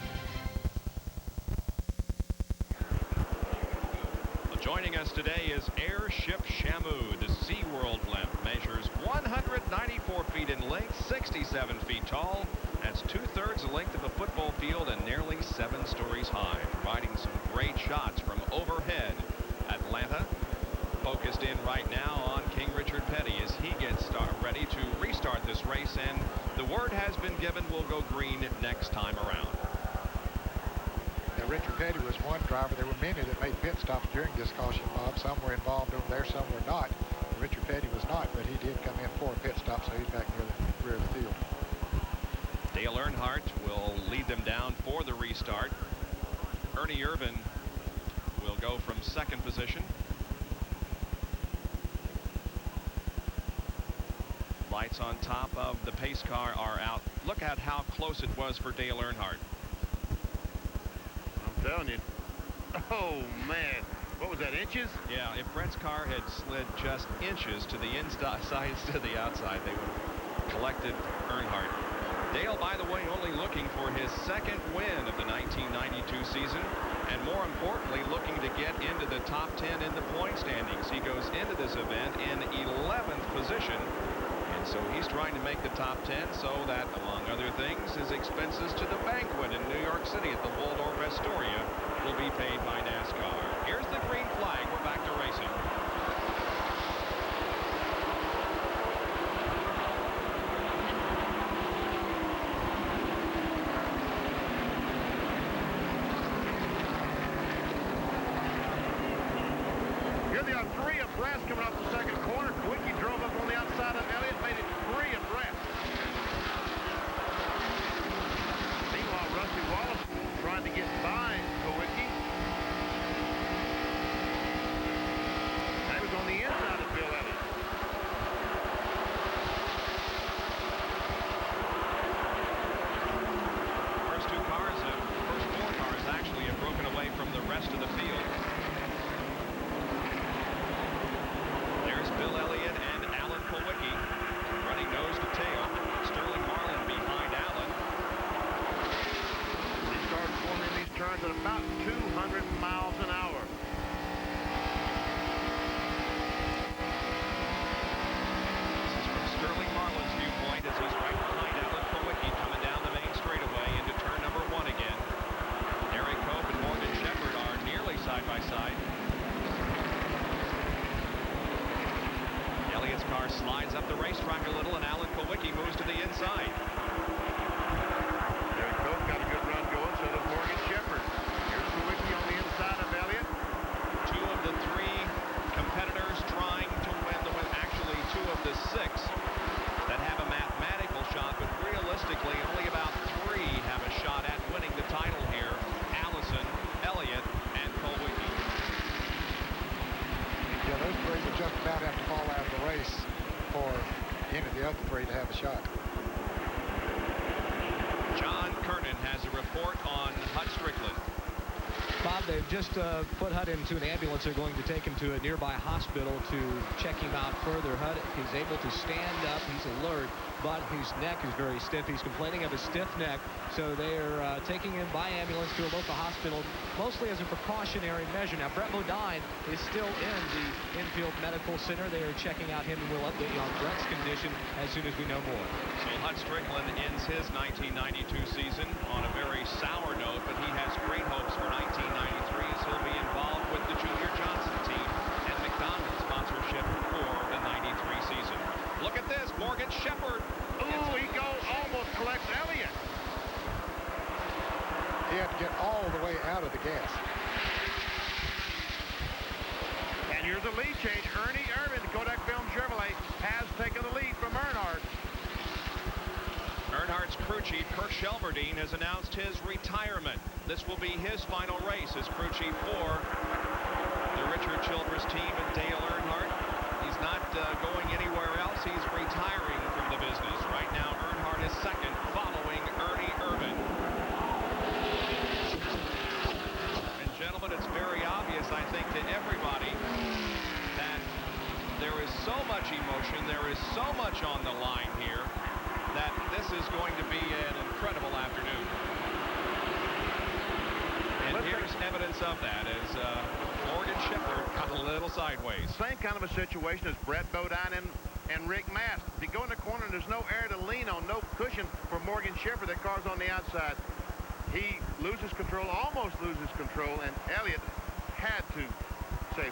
Joining us today is Airship Shamu. The SeaWorld blimp measures 194 feet in length, 67 feet tall. That's 2/3 the length of a football field and nearly 7 stories high, providing some great shots from overhead. Atlanta focused in right now on King Richard Petty as he gets ready to restart this race, and the word has been given we'll go green next time around. Now, Richard Petty was one driver. There were many that made pit stops during this caution, Bob. Some were involved over there, some were not. Richard Petty was not, but he did come in for a pit stop, so he's back near the rear of the field. Dale Earnhardt will lead them down for the restart. Ernie Irvan will go from second position. Lights on top of the pace car are out. Look at how close it was for Dale Earnhardt. I'm telling you. Oh, man. What was that, inches? Yeah, if Brett's car had slid just inches to the inside to the outside, they would have collected Earnhardt. Dale, by the way, only looking for his second win of the 1992 season, and more importantly, looking to get into the top 10 in the point standings. He goes into this event in 11th position, and so he's trying to make the top 10 so that, among other things, his expenses to the banquet in New York City at the Waldorf Astoria will be paid by NASCAR. Here's the green flag. We're back to racing. Three abreast coming off the second corner. Quickie drove up on the outside of Elliott, made it 3 abreast. Meanwhile, Rusty Wallace trying to get by Quickie. That was on the inside of Bill Elliott. First four cars actually have broken away from the rest of the field. Bill Elliott and Alan Kulwicki running nose to tail. Sterling Marlin behind Alan. They started forming these turns at about 200 miles an hour. This is from Sterling Marlin's viewpoint as he's right behind Alan Kulwicki coming down the main straightaway into turn number 1 again. Eric Cope and Morgan Shepherd are nearly side by side. Elliott's car slides up the racetrack a little, and Alan Kulwicki moves to the inside. Eric Cope got a good run going, so does Morgan Shepherd. Here's Kulwicki on the inside of Elliott. 2 of the 3 competitors trying to win the win. Actually, 2 of the 6 that have a mathematical shot, but realistically, only about 3 have a shot at winning the title here. Allison, Elliott, and Kulwicki. Yeah, those 3 would just about have to fall out of the race for any of the other 3 to have a shot. John Kernan has a report on Hut Strickland. Bob, they've just put Hut into an ambulance. They're going to take him to a nearby hospital to check him out further. Hut is able to stand up. He's alert, but his neck is very stiff. He's complaining of a stiff neck, so they're taking him by ambulance to a local hospital, mostly as a precautionary measure. Now, Brett Bodine is still in the infield medical center. They are checking out him, and we'll update you on Brett's condition as soon as we know more. So Hut Strickland ends his 1992 season on a very sour note, but he has great hopes for 1993 as he'll be involved with the Junior Johnson team and McDonald's sponsorship for the 93 season. Look at this, Morgan Shepherd. Ooh, he goes, almost collects Elliott. He had to get all the way out of the gas. And here's a lead change. Ernie Irvin, Kodak Film Chevrolet, has taken the lead from Earnhardt. Earnhardt's crew chief, Kirk Shelverdine, has announced his retirement. This will be his final race as crew chief for the Richard Childress team and Dale Earnhardt. He's not going anywhere else. He's retiring from the business. Right now, Earnhardt is second, following Ernie Irvin. And gentlemen, it's very obvious, I think, to everybody that there is so much emotion, there is so much on the line here, that this is going to be an incredible afternoon. And here's evidence of that as Morgan Shepherd got a little sideways. Same kind of a situation as Brett Bodine and Rick Mast. If you go in the corner and there's no air to lean on, no cushion for Morgan Shepherd, that car's on the outside. He loses control, almost loses control, and Elliott had to say,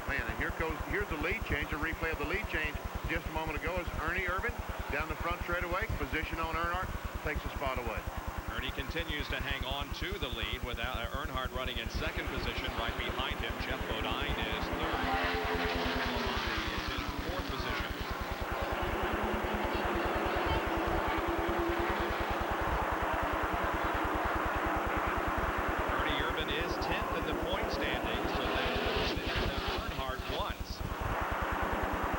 man, and here's the lead change, a replay of the lead change just a moment ago as Ernie Irvin down the front straightaway, position on Earnhardt, takes the spot away. Ernie continues to hang on to the lead with Earnhardt running in second position. Right behind him, Jeff Bodine is third. Is in fourth position. Ernie Irvin is 10th in the point standings, so that Earnhardt once.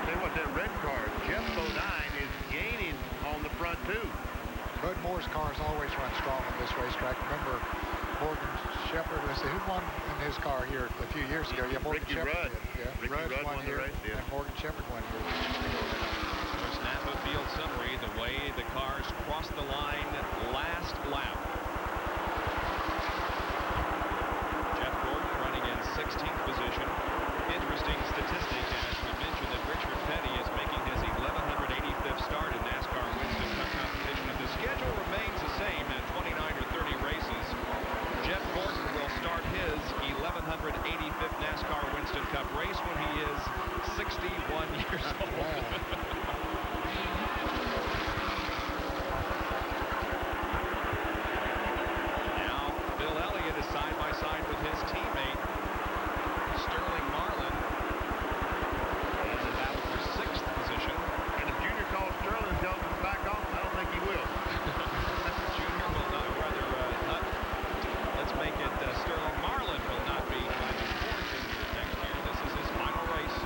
Tell you what, that red car, Jeff Bodine is gaining on the front too. Bud Moore's cars always run strong on this racetrack. Remember Morgan Shepherd, let's see, who won in his car here a few years ago? Yeah, Morgan Shepherd did. Yeah, Ricky Rudd won the here, race, yeah. and Morgan Shepherd won here. So snap of field summary, the way the cars crossed the line last lap. Jeff Gordon running in 16th position. Interesting statistic, as we mentioned, that Richard Petty is making his 1185th start in NASCAR Winston Cup competition. If the schedule remains the same at 29 or 30 races, Jeff Gordon will start his 1185th NASCAR Winston Cup race when he is 61 years old. Now, Bill Elliott is side by side with his teammate, Sterling Marlin, in the battle for 6th position. And if Junior calls Sterling and tells him to back off, I don't think he will. Junior will not, rather, let's make it Sterling Marlin will not be driving for Junior next year. This is his final race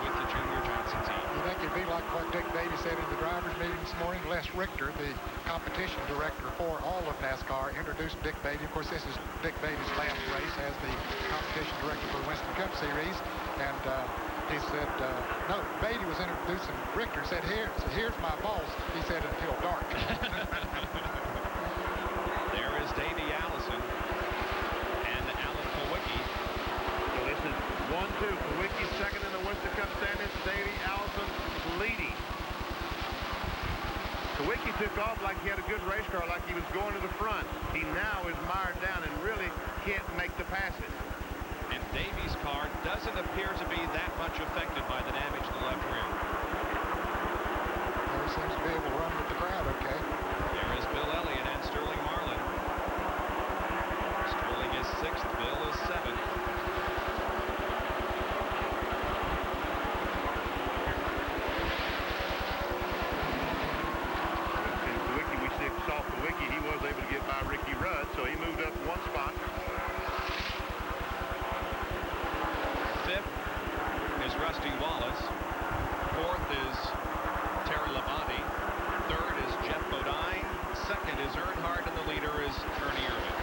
with the Junior Johnson team. You think it'd be like what Dick Beatty said in the drivers' meeting this morning? Les Richter, the competition director for all of NASCAR, introduced Dick Beatty. Of course, this is Dick Beatty's last race as the competition director for the Winston Cup Series. And he said, no, Beatty was introducing Richter and said, here's my boss. He said, until dark. There is Davey Allison and Alan Kowicki. So this is 1-2. Kowicki second in the Winston Cup standings. Davey Allison leading. Kowicki took off like he had a good race car, like he was going to the front. He now is mired down and really can't make the passes. And Davey's car doesn't appear to be that much affected by the damage to the left rear. He seems to be able to run with the crowd okay. There is Bill Elliott and Sterling Marlin. Sterling is 6th, Bill is 7th. And Kowicki, we saw Kowicki, he was able to get by Ricky Rudd, so he moved up one spot. 5th is Rusty Wallace. 4th is Terry Labonte. 3rd is Jeff Bodine. 2nd is Earnhardt, and the leader is Ernie Irvin.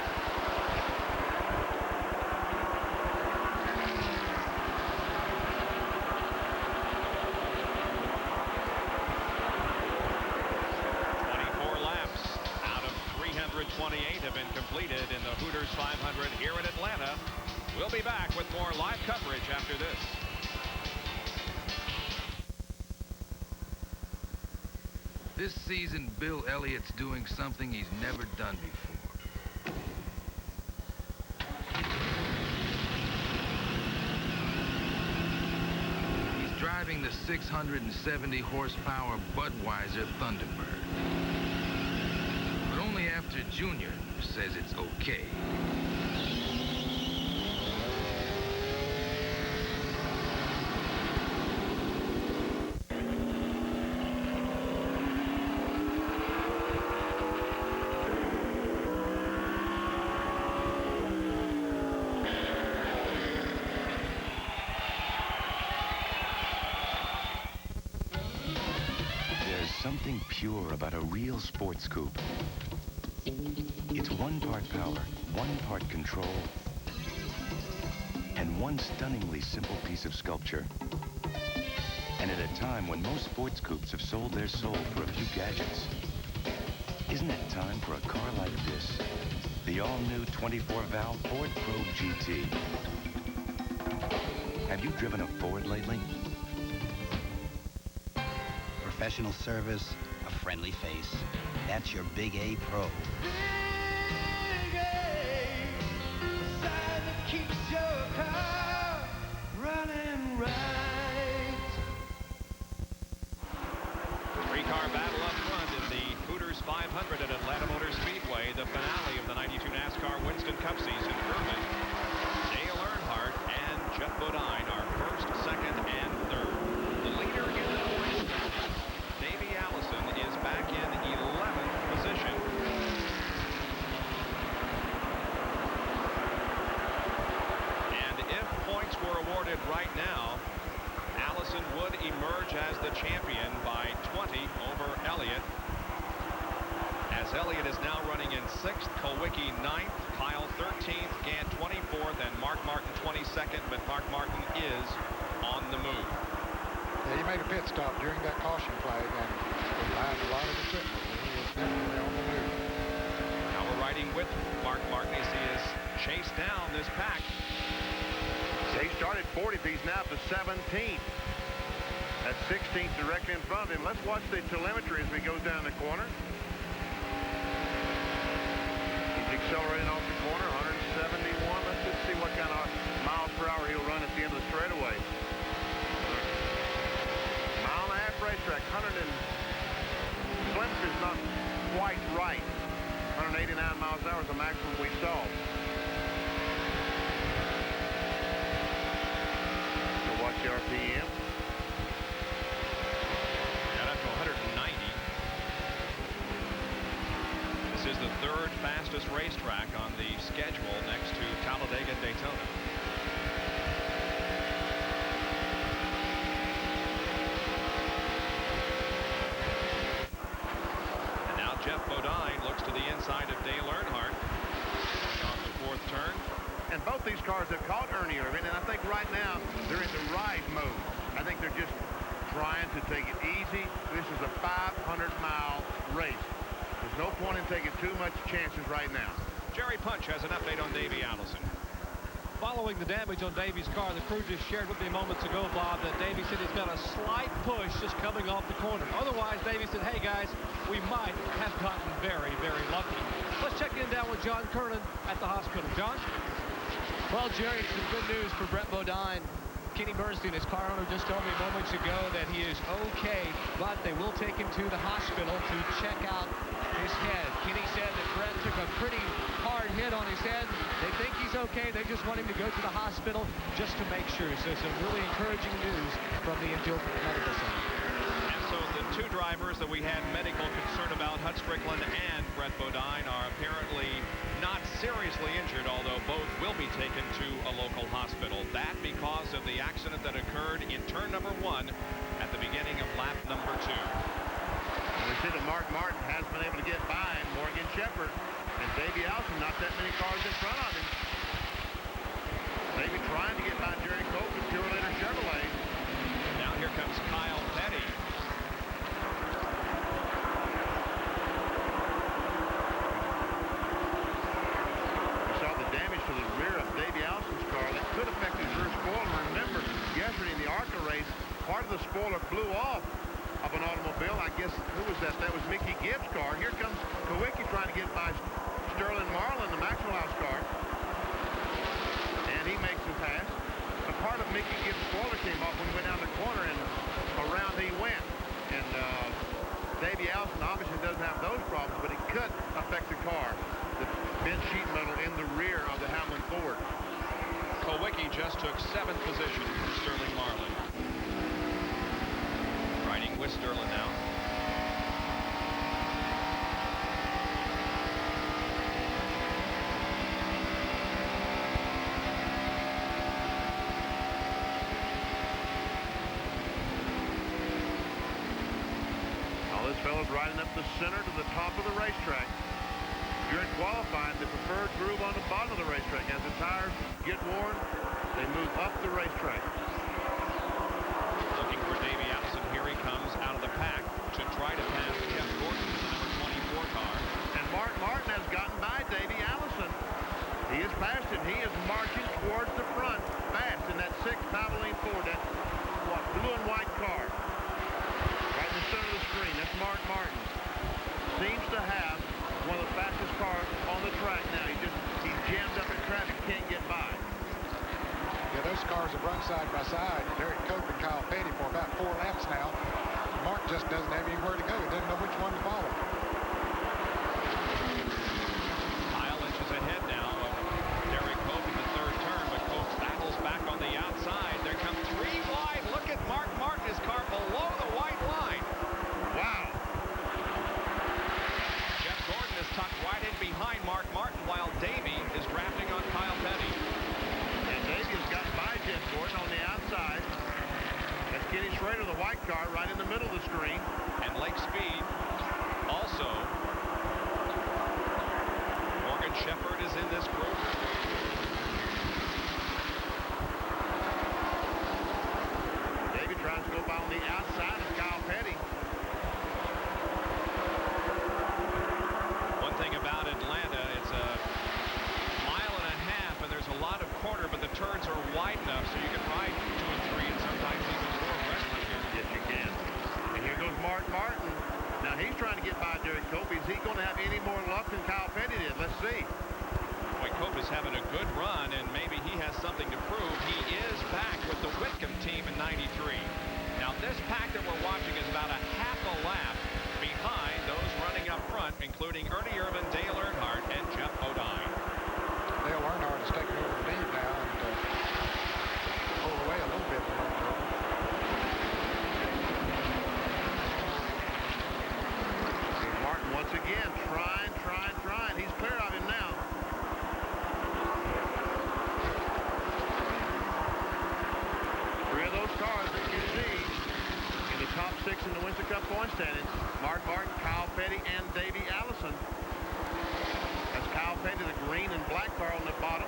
Out of 328 have been completed in the Hooters 500 here in Atlanta. We'll be back with more live coverage after this. This season, Bill Elliott's doing something he's never done before. He's driving the 670 horsepower Budweiser Thunderbird. But only after Junior says it's okay. Something pure about a real sports coupe. It's 1 part power, 1 part control, and 1 stunningly simple piece of sculpture. And at a time when most sports coupes have sold their soul for a few gadgets, isn't it time for a car like this? The all-new 24-valve Ford Probe GT. Have you driven a Ford lately? Professional service, a friendly face. That's your Big A Pro. Big A, the side that keeps your car running right. 3-car battle up front in the Hooters 500 at Atlanta Motor Speedway, the finale of the 92 NASCAR Winston Cup season. Irvin, Dale Earnhardt, and Jeff Bodine are 1st, 2nd, and 3rd. The leader in the points, Davey Allison, is back in 11th position. And if points were awarded right now, Allison would emerge as the champion by 20 over Elliott. As Elliott is now running in 6th, Kowicki 9th, Kyle 13th, Gant 24th, and Mark Martin 22nd, but Mark Martin is on the move. Yeah, he made a pit stop during that caution flag and was behind a lot of equipment. He was definitely on the move. Now we're riding with Mark Martin as he has chased down this pack. He started 40th. He's now to 17th. At 16th directly in front of him. Let's watch the telemetry as he goes down the corner. He's accelerating off the corner, 171. Let's just see what kind of miles per hour he'll run at the end of the straightaway. Mile and a half racetrack, 100 and telemetry's not quite right. 189 miles an hour is the maximum we saw. We'll watch the RPM. Got up to 190. This is the third fastest racetrack on the schedule next to Talladega and Daytona. And now Jeff Bodine looks to the inside of Dale Earnhardt off the fourth turn. And both these cars have caught Ernie Irvin, and I think right now they're in the ride mode. I think they're just trying to take it easy. This is a 500-mile race. There's no point in taking too much chances right now. Jerry Punch has an update on Davey Allison. Following the damage on Davey's car, the crew just shared with me moments ago, Bob, that Davey said he's got a slight push just coming off the corner. Otherwise, Davey said, hey, guys, we might have gotten very, very lucky. Let's check in down with John Kernan at the hospital. John? Well, Jerry, some good news for Brett Bodine. Kenny Bernstein, his car owner, just told me moments ago that he is okay, but they will take him to the hospital to check out his head. Kenny said that Brett took a pretty hard hit on his head. They think he's okay. They just want him to go to the hospital just to make sure. So some really encouraging news from the Infield Medical Center. And so the two drivers that we had medical concern about, Hut Strickland and Brett Bodine, are apparently not seriously injured, although both will be taken to a local hospital. That because of the accident that occurred in turn number 1 at the beginning of lap number 2. We see that Mark Martin has been able to get by Morgan Shepherd and Davey Allison, not that many cars in front of him. Davey trying to get by Jerry Cope with Purelator Chevrolet. Now here comes Kyle Petty. We saw the damage to the rear of Davey Allison's car that could affect his rear spoiler. Remember, yesterday in the ARCA race, part of the spoiler blew off of an automobile. I guess, who was that? That was Mickey Gibbs' car. Here comes Kowicki trying to get by Sterling Marlin, the Maxwell House car. And he makes the pass. A part of Mickey Gibbs' spoiler came off when he went down the corner, and around he went. And Davey Allison obviously doesn't have those problems, but it could affect the car. The bent sheet metal in the rear of the Hamlin Ford. Kowicki just took 7th position from Sterling Marlin. Riding with Sterling now. All this fellow's riding up the center to the top of the racetrack. During qualifying, the preferred groove on the bottom of the racetrack. As the tires get worn, they move up the racetrack. Looking for Davey Allison. Here he comes out of the pack to try to pass Jeff Gordon, the number 24 car. And Mark Martin has gotten by Davey Allison. He has passed him. He is marching towards the front fast in that 6 Valvoline Ford, that blue and white car. Right in the center of the screen. That's Mark Martin. Seems to have one of the fastest cars on the track now. He's jammed up in traffic, can't get by. Yeah, those cars have run side by side. Derek Cope and Kyle Petty for about 4 laps now. Mark just doesn't have anywhere to go. He doesn't know which one to follow. Kyle inches ahead now of Derek Cope in the 3rd turn, but Cope battles back on the outside. There come 3 wide. Look at Mark Martin, his car below the white line. Wow. Jeff Gordon is tucked right in behind Mark Martin, while Davey is drafting on Kyle Petty. And Davey has gotten by Jeff Gordon on the outside. That's Kenny Schrader, the white car, right in the middle of the screen. And Lake Speed also. Morgan Shepherd is in this group. Davey tries to go by on the outside of Kyle Petty. One thing about Atlanta, it's a mile and a half, and there's a lot of corner, but the turns are wide enough so you can ride 2 and 3 and sometimes even 4 wrestlers here. Yes, you can. And here goes Mark Martin. Now he's trying to get by Derek Cope. Is he going to have any more luck than Kyle Petty did? Let's see. Boy, Cope is having a good run, and maybe he has something to prove. He is back with the Whitcomb team in '93. Now this pack that we're watching is about a half a lap behind those running up front, including Ernie Irvin, Dale Earnhardt, and Jeff Bodine. Dale Earnhardt is taking over the lead now and pulled away a little bit from Earnhardt. Martin once again trying. He's clear of him now. Three of those cars that you see in the top 6 in the Winston Cup point standings: Mark Martin, Kyle Petty, and Davey Allison. That's Kyle Petty, the green and black car on the bottom.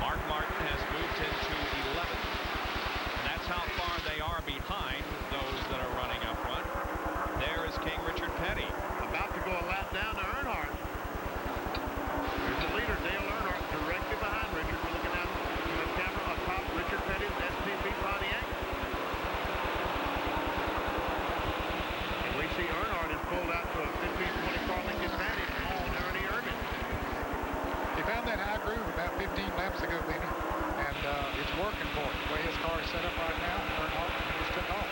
Mark Martin has moved into 11th. And that's how far they are behind those that are running up front. There is King Richard Petty. About to go a lap down to Earnhardt. Here's the leader, Dale Earnhardt, directly behind Richard. We're looking out from the camera atop Richard Petty's STP Pontiac. And we see Earnhardt has pulled out to a 15-20 car length advantage on Ernie Irvin. He found that high groove about 15 laps ago, Benny, and it's working for him. The way his car is set up right now, Earnhardt just took off.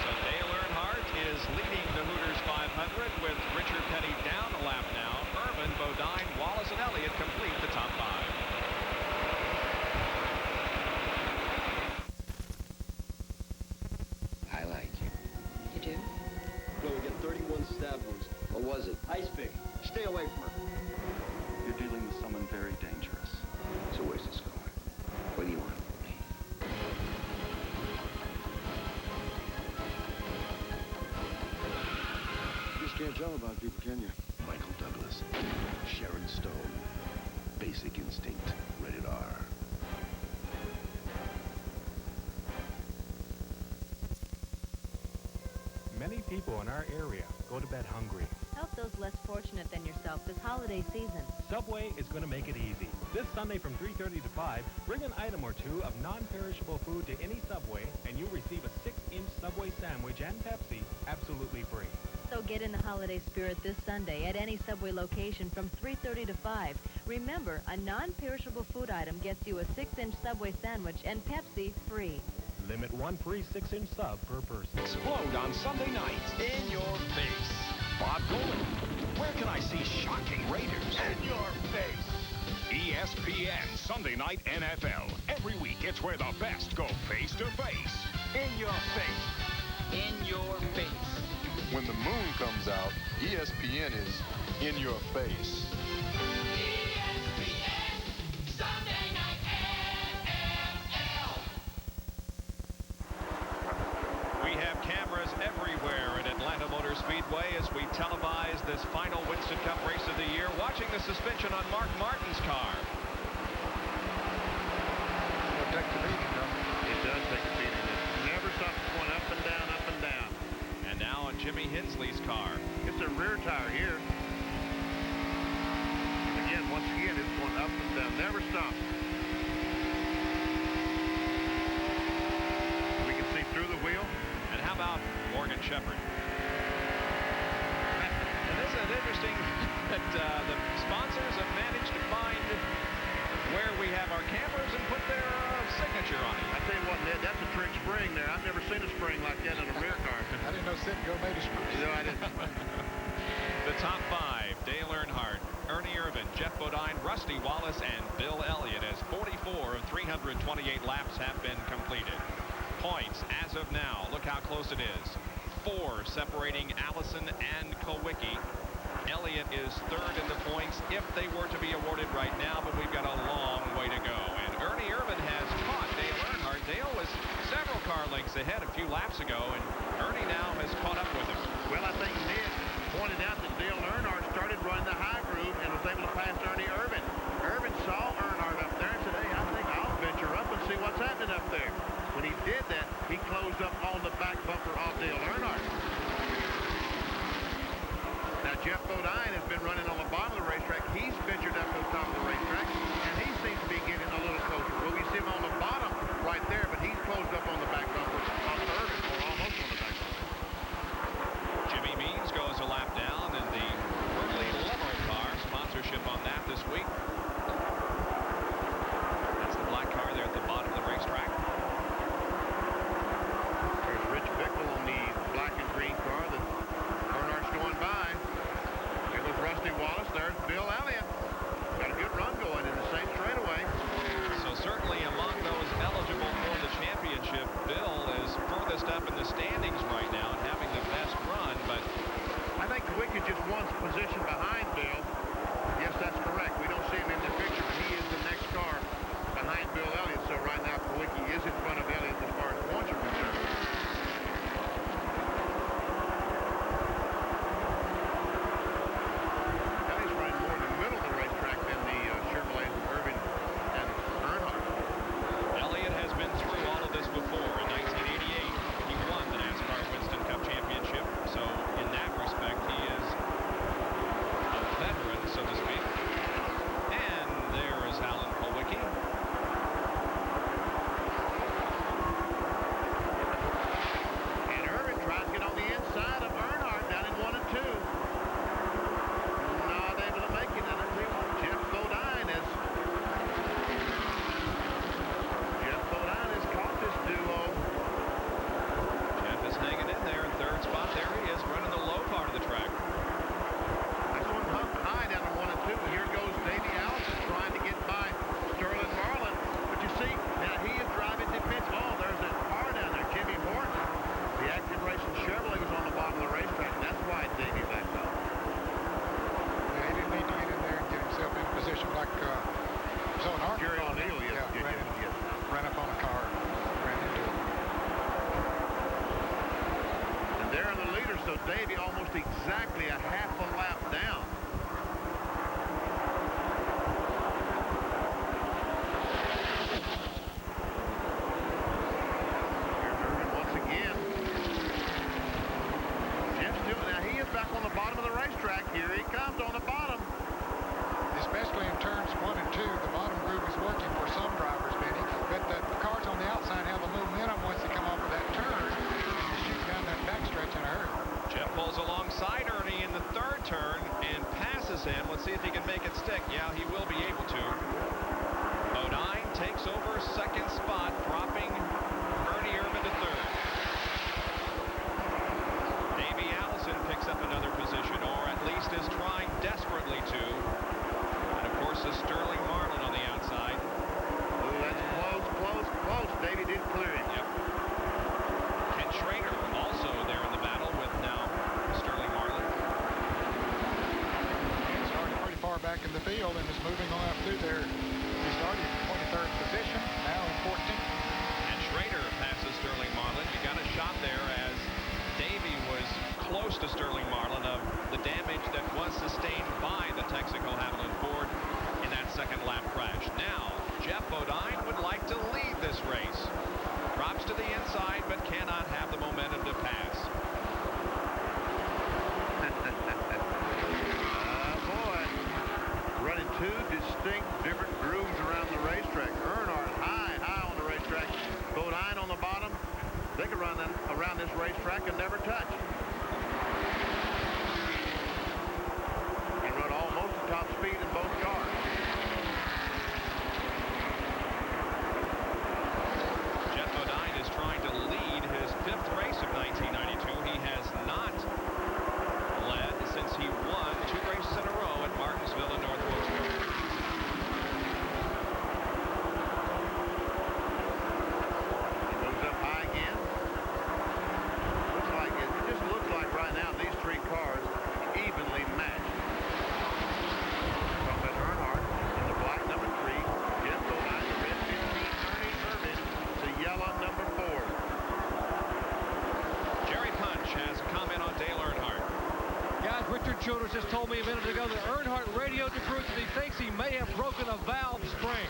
So Dale Earnhardt is leading the Hooters 500 with Richard Petty down a lap now. Irvin, Bodine, Wallace, and Elliott complete the top 5. I like you. You do? No, we got 31 stab wounds. What was it? Ice pick. Stay away from her. You're dealing with someone very dangerous. So where's this going? What do you want from me? You just can't tell about people, can you? Michael Douglas, Sharon Stone, Basic Instinct, rated R. Many people in our area go to bed hungry. Help those less fortunate than yourself this holiday season. Subway is going to make it easy. This Sunday from 3:30 to 5, bring an item or two of non-perishable food to any Subway, and you'll receive a 6-inch Subway sandwich and Pepsi absolutely free. So get in the holiday spirit this Sunday at any Subway location from 3:30 to 5. Remember, a non-perishable food item gets you a 6-inch Subway sandwich and Pepsi free. Limit one free 6-inch sub per person. Explode on Sunday nights. In your face. Bob Golan. Where can I see shocking Raiders? In your face. ESPN Sunday Night NFL. Every week, it's where the best go face to face. In your face. In your face. When the moon comes out, ESPN is in your face. ESPN Sunday Night NFL. We have cameras everywhere at Atlanta Motor Speedway as we televise this final Winston Cup race of the year, watching the suspension on Mark Martin's car. It'll take the beating, though. It does take a beating. It never stops going up and down, up and down. And now on Jimmy Hensley's car. It's a rear tire here. And again, once again, it's going up and down. Never stops. We can see through the wheel. And how about Morgan Shepherd? And isn't it interesting that the sponsors have managed to find where we have our cameras and put their signature on it? I tell you what, Ned, that's a trick spring there. I've never seen a spring like that in a rear car. I didn't know Citgo made a spring. No, I didn't. The top 5, Dale Earnhardt, Ernie Irvin, Jeff Bodine, Rusty Wallace, and Bill Elliott, as 44 of 328 laps have been completed. Points as of now, look how close it is. 4 separating Allison and Kowicki. Elliott is 3rd in the points if they were to be awarded right now, but we've got a long way to go. And Ernie Irvin has caught Dale Earnhardt. Dale was several car lengths ahead a few laps ago, and Ernie now has caught up with him. Well, I think Ned pointed out that Dale Earnhardt started running the high groove and was able to pass Ernie Irvin. Irvin saw Earnhardt up there and said, hey, I think I'll venture up and see what's happening up there. So Davey almost exactly a half a lap down. Here's Irvin once again. Jeff's doing now. He is back on the bottom of the racetrack. Here he comes on the bottom. Especially in turns 1 and 2, the bottom groove is working for some drivers, Benny. But the cars on the outside have the momentum once they come off of that turn and shoot down that backstretch in a hurry. Jeff pulls alongside Ernie in the third turn and passes him. Let's see if he can make it stick. Yeah, he will be able to. Bodine takes over second spot, dropping Ernie Irvin to third. Davey Allison picks up another position, or at least is trying desperately to. And of course, is Sterling Marlin on the outside. Oh, that's close, close, close. Davey did clear him. Yep. Ken Schrader also there in the battle with now Sterling Marlin. He started pretty far back in the field and is moving on up through there. He started in 23rd position, now in 14th. And Schrader passes Sterling Marlin. You got a shot there as Davey was close to Sterling Marlin of the damage that was sustained by the Texaco Havoline Ford in that second lap crash. Now, Jeff Bodine would like to lead this race. Drops to the inside, but cannot have the momentum to pass. Boy, running two distinct different grooves around the racetrack. Earnhardt high on the racetrack. Bodine on the bottom. They could run around this racetrack and never touch. And run almost the top speed in both cars. Jeff Bodine is trying to lead his fifth race of 1992. He has not led since he won 2 races in a row at Martinsville and North Wilkesboro. He moves up high again. Looks like it just looks like right now these three cars evenly matched. From Earnhardt in the black number 3, Jeff Bodine, the red 15, Ernie Irvin, the yellow number 4. Jerry Punch has a comment on Dale Earnhardt. Guys, Richard Childress just told me a minute ago that Earnhardt radioed to crew that he thinks he may have broken a valve spring.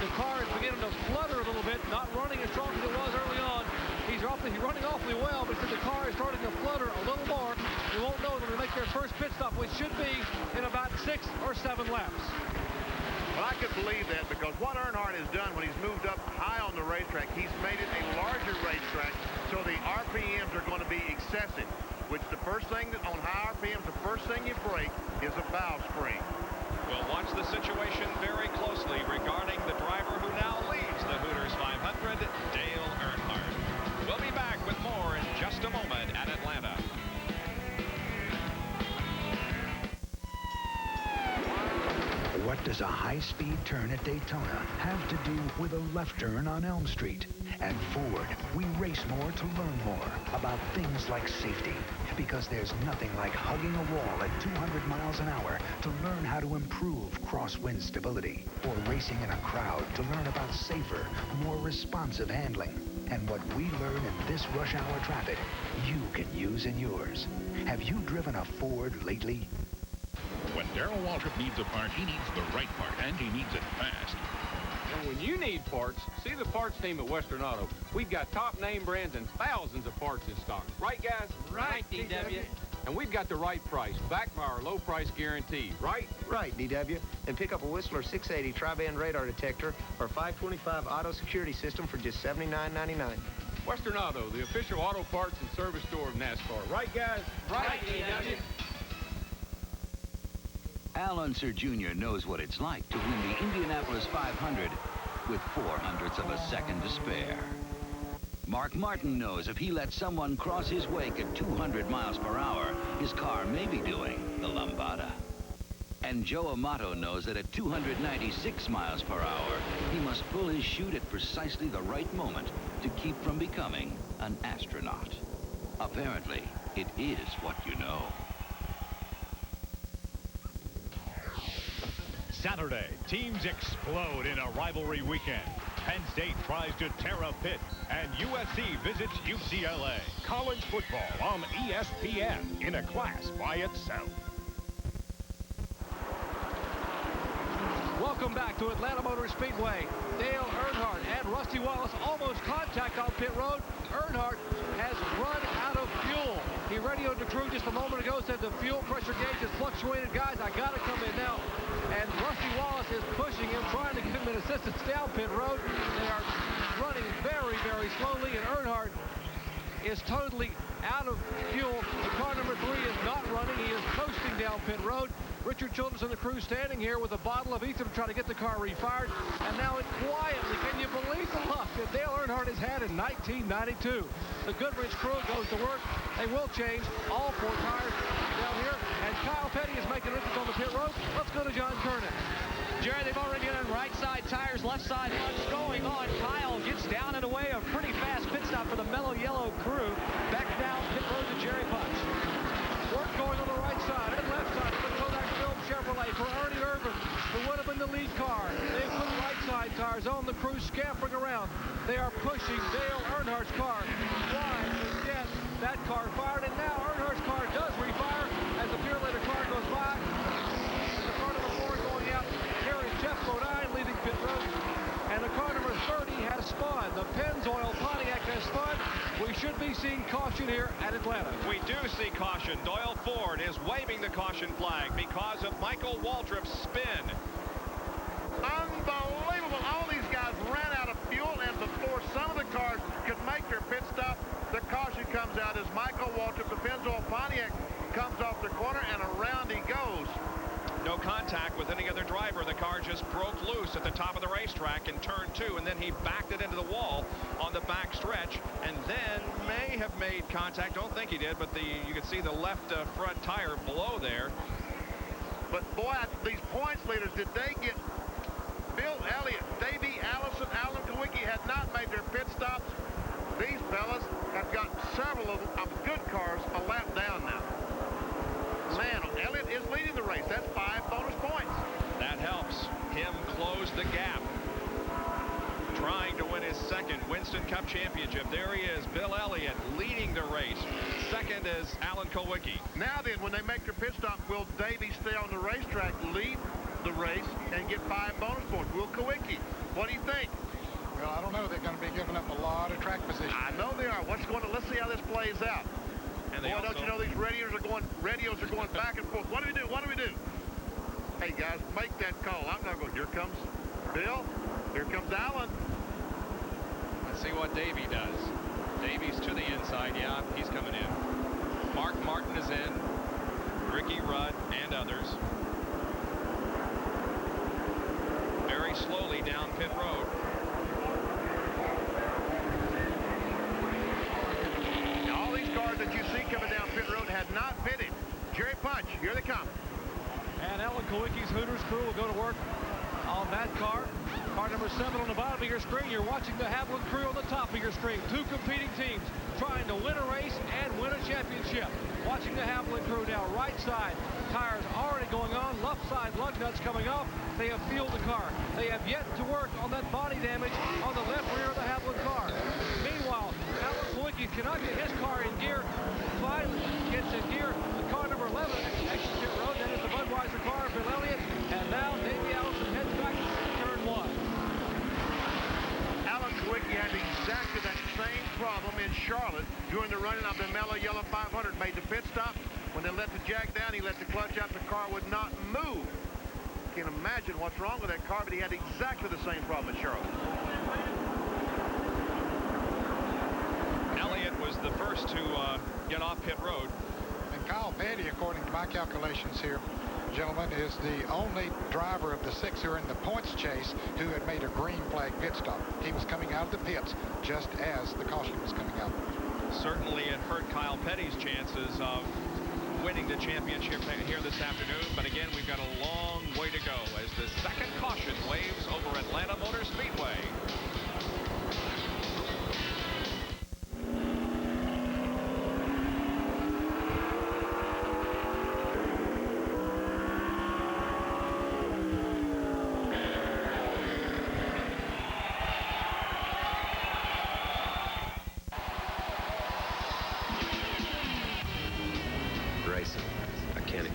The car is beginning to flutter a little bit, not running as strong as it was early on. He's running awfully well, but the car is starting to flutter a little more. You won't know when they make their first pit stop, which should be in about 6 or 7 laps. Well, I could believe that because what Earnhardt has done when he's moved up high on the racetrack, he's made it a larger racetrack, so the RPMs are going to be excessive, which the first thing on high RPMs, the first thing you break is a valve spring. We'll watch the situation very closely regarding the driver who now leads the Hooters 500, Dale Earnhardt. We'll be back with more in just a moment at Atlanta. What does a high-speed turn at Daytona have to do with a left turn on Elm Street? At Ford, we race more to learn more about things like safety, because there's nothing like hugging a wall at 200 miles an hour to learn how to improve crosswind stability, or racing in a crowd to learn about safer, more responsive handling. And what we learn in this rush hour traffic, you can use in yours. Have you driven a Ford lately? When Darrell Waltrip needs a part, he needs the right part, and he needs it fast. And when you need parts, see the parts team at Western Auto. We've got top name brands and thousands of parts in stock. Right, guys? Right, DW. And we've got the right price, backed by our low price guarantee, right? Right, DW. And pick up a Whistler 680 tri-band radar detector or 525 auto security system for just $79.99. Western Auto, the official auto parts and service store of NASCAR. Right, guys? Right, DW. Al Unser Jr. knows what it's like to win the Indianapolis 500 with 0.04 of a second to spare. Mark Martin knows if he lets someone cross his wake at 200 miles per hour, his car may be doing the lambada. And Joe Amato knows that at 296 miles per hour, he must pull his chute at precisely the right moment to keep from becoming an astronaut. Apparently, it is what you know. Saturday, teams explode in a rivalry weekend. Penn State tries to tear a pit, and USC visits UCLA. College football on ESPN in a class by itself. Welcome back to Atlanta Motor Speedway. Dale Earnhardt and Rusty Wallace almost contact on pit road. Earnhardt has run out of fuel. He radioed the crew just a moment ago, said the fuel pressure gauge has fluctuated. Guys, I got to come in now. And Rusty Wallace is pushing him, trying to give him an assistance down pit road. They are running very, very slowly, and Earnhardt is totally out of fuel. The car number 3 is not running. He is coasting down pit road. Richard Childress and the crew standing here with a bottle of ether to try to get the car refired. And now it quietly, can you believe the luck that Dale Earnhardt has had in 1992? The Goodrich crew goes to work. They will change all 4 tires down here. And Kyle Petty is making an entrance on the pit road. Let's go to John Kernan. Jerry, they've already done right side tires, left side. What's going on? Kyle gets down and away. A pretty fast pit stop for the Mellow Yellow crew. Back down pit road to Jerry Punch. Work going on the right side and left side of the Kodak Film Chevrolet for Ernie Irvin, who would have been the lead car. They put right side tires on. The crew scampering around. They are pushing Dale Earnhardt's car. Trying to get that car fired. And now Earnhardt's car does refire as the Purelator car goes by. And the car number 4 going out. Here is Jeff Bodine leaving pit road. And the car number 30 has spun. The Pennzoil Pontiac has spun. We should be seeing caution here at Atlanta. We do see caution. Doyle Ford is waving the caution flag because of Michael Waltrip's spin. Unbelievable. All these guys ran out of fuel, and before some of the cars could make their pit stop, the caution comes out as Michael Waltrip, the Pennzoil Pontiac, comes off the corner, and around he goes. No contact with any other driver. The car just broke loose at the top of the racetrack in turn 2, and then he backed it into the wall on the back stretch, and then may have made contact. Don't think he did, but you can see the left front tire below there. But boy, these points leaders, did they get Bill Elliott, Davey Allison, Alan Kawicki had not made their pit stops. These fellas have got several of good cars a lap down now. Man, Elliott is leading the race. That's 5 bonus points. That helps him close the gap. Trying to win his second Winston Cup championship. There he is, Bill Elliott leading the race. Second is Alan Kawicki. Now then, when they make their pit stop, will Davey stay on the racetrack, lead the race, and get 5 bonus points? Will Kawicki? What do you think? Well, I don't know. They're going to be giving up a lot of track position. I know they are. Let's see how this plays out. And boy, don't you know these radios are going back and forth. What do we do? What do we do? Hey, guys, make that call. I'm not going. Here comes Bill. Here comes Alan. Let's see what Davey does. Davey's to the inside. Yeah, he's coming in. Mark Martin is in. Ricky Rudd and others. Very slowly down pit road. All these cars that you see coming down pit road had not pitted. Jerry Punch, here they come. And Alan Kawicki's Hooters crew will go to work on that car. Car number 7 on the bottom of your screen. You're watching the Haviland crew on the top of your screen. 2 competing teams trying to win a race and win a championship. Watching the Haviland crew now. Right side tires already going on. Left side lug nuts coming off. They have fueled the car. They have yet to work on that body damage on the left rear of the Haviland car. Meanwhile, Alan Kawicki cannot get his car in gear. Finally gets in gear. The car number 11 exits pit road. That is the Budweiser car of Bill Elliott. And now Davey Allison heads back to turn 1. Alan Kawicki had exactly that same problem in Charlotte during the running of the Mellow Yellow 500. Made the pit stop. When they let the jack down, he let the clutch out. The car would not move. You can imagine what's wrong with that car, but he had exactly the same problem in Charlotte. Elliott was the first to get off pit road. And Kyle Petty, according to my calculations here, gentlemen, is the only driver of the 6 who are in the points chase who had made a green flag pit stop. He was coming out of the pits just as the caution was coming out. Certainly it hurt Kyle Petty's chances of winning the championship here this afternoon. But again, we've got a long way to go as the second caution waves over Atlanta Motor Speedway.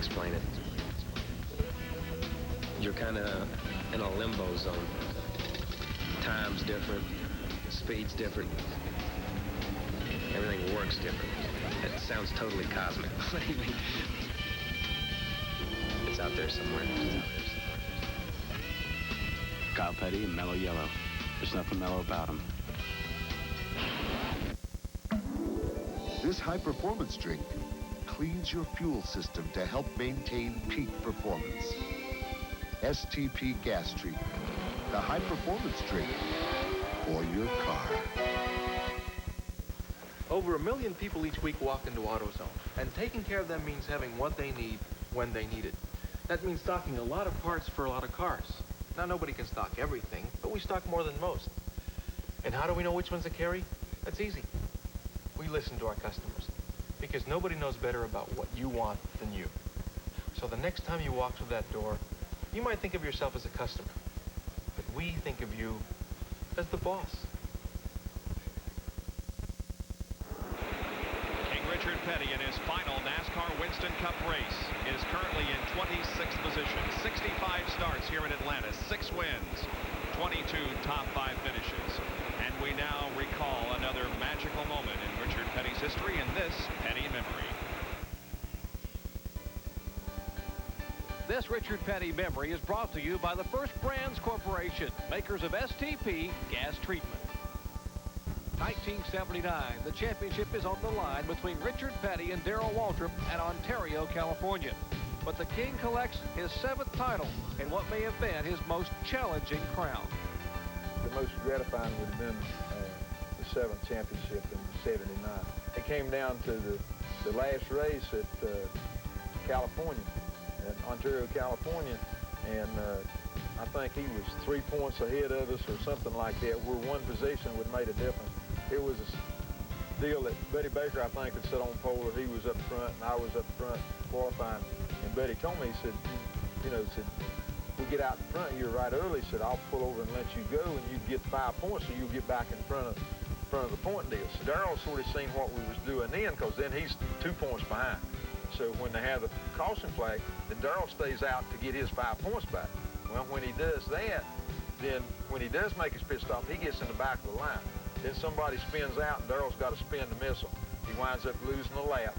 explain it. You're kind of in a limbo zone. Time's different, speed's different, everything works different. It sounds totally cosmic. What do you mean? It's out there somewhere. Kyle Petty and Mellow Yellow. There's nothing mellow about him. This high-performance drink cleans your fuel system to help maintain peak performance. STP gas treatment, the high-performance drink for your car. Over 1 million people each week walk into AutoZone, and taking care of them means having what they need when they need it. That means stocking a lot of parts for a lot of cars. Now, nobody can stock everything, but we stock more than most. And how do we know which ones to carry? That's easy. We listen to our customers, because nobody knows better about what you want than you. So the next time you walk through that door, you might think of yourself as a customer, but we think of you as the boss. Richard Petty in his final NASCAR Winston Cup race is currently in 26th position. 65 starts here in Atlanta, 6 wins, 22 top 5 finishes. And we now recall another magical moment in Richard Petty's history in this Petty memory. This Richard Petty memory is brought to you by the First Brands Corporation, makers of STP gas treatment. 1979, the championship is on the line between Richard Petty and Darrell Waltrip at Ontario, California. But the King collects his 7th title in what may have been his most challenging crown. The most gratifying would have been the 7th championship in '79. It came down to the last race at California, at Ontario, California, and I think he was 3 points ahead of us or something like that. Where one position would have made a difference. It was a deal that Buddy Baker, I think, had set on pole, that he was up front and I was up front qualifying. And Buddy told me, he said, you know, said, we get out in front here right early. He said, I'll pull over and let you go, and you get 5 points, so you'll get back in front of the point deal. So Darrell sort of seen what we was doing then, because then he's 2 points behind. So when they have the caution flag, then Darrell stays out to get his 5 points back. Well, when he does that, then when he does make his pit stop, he gets in the back of the line. Then somebody spins out, and Darrell's got to spin the missile. He winds up losing a lap,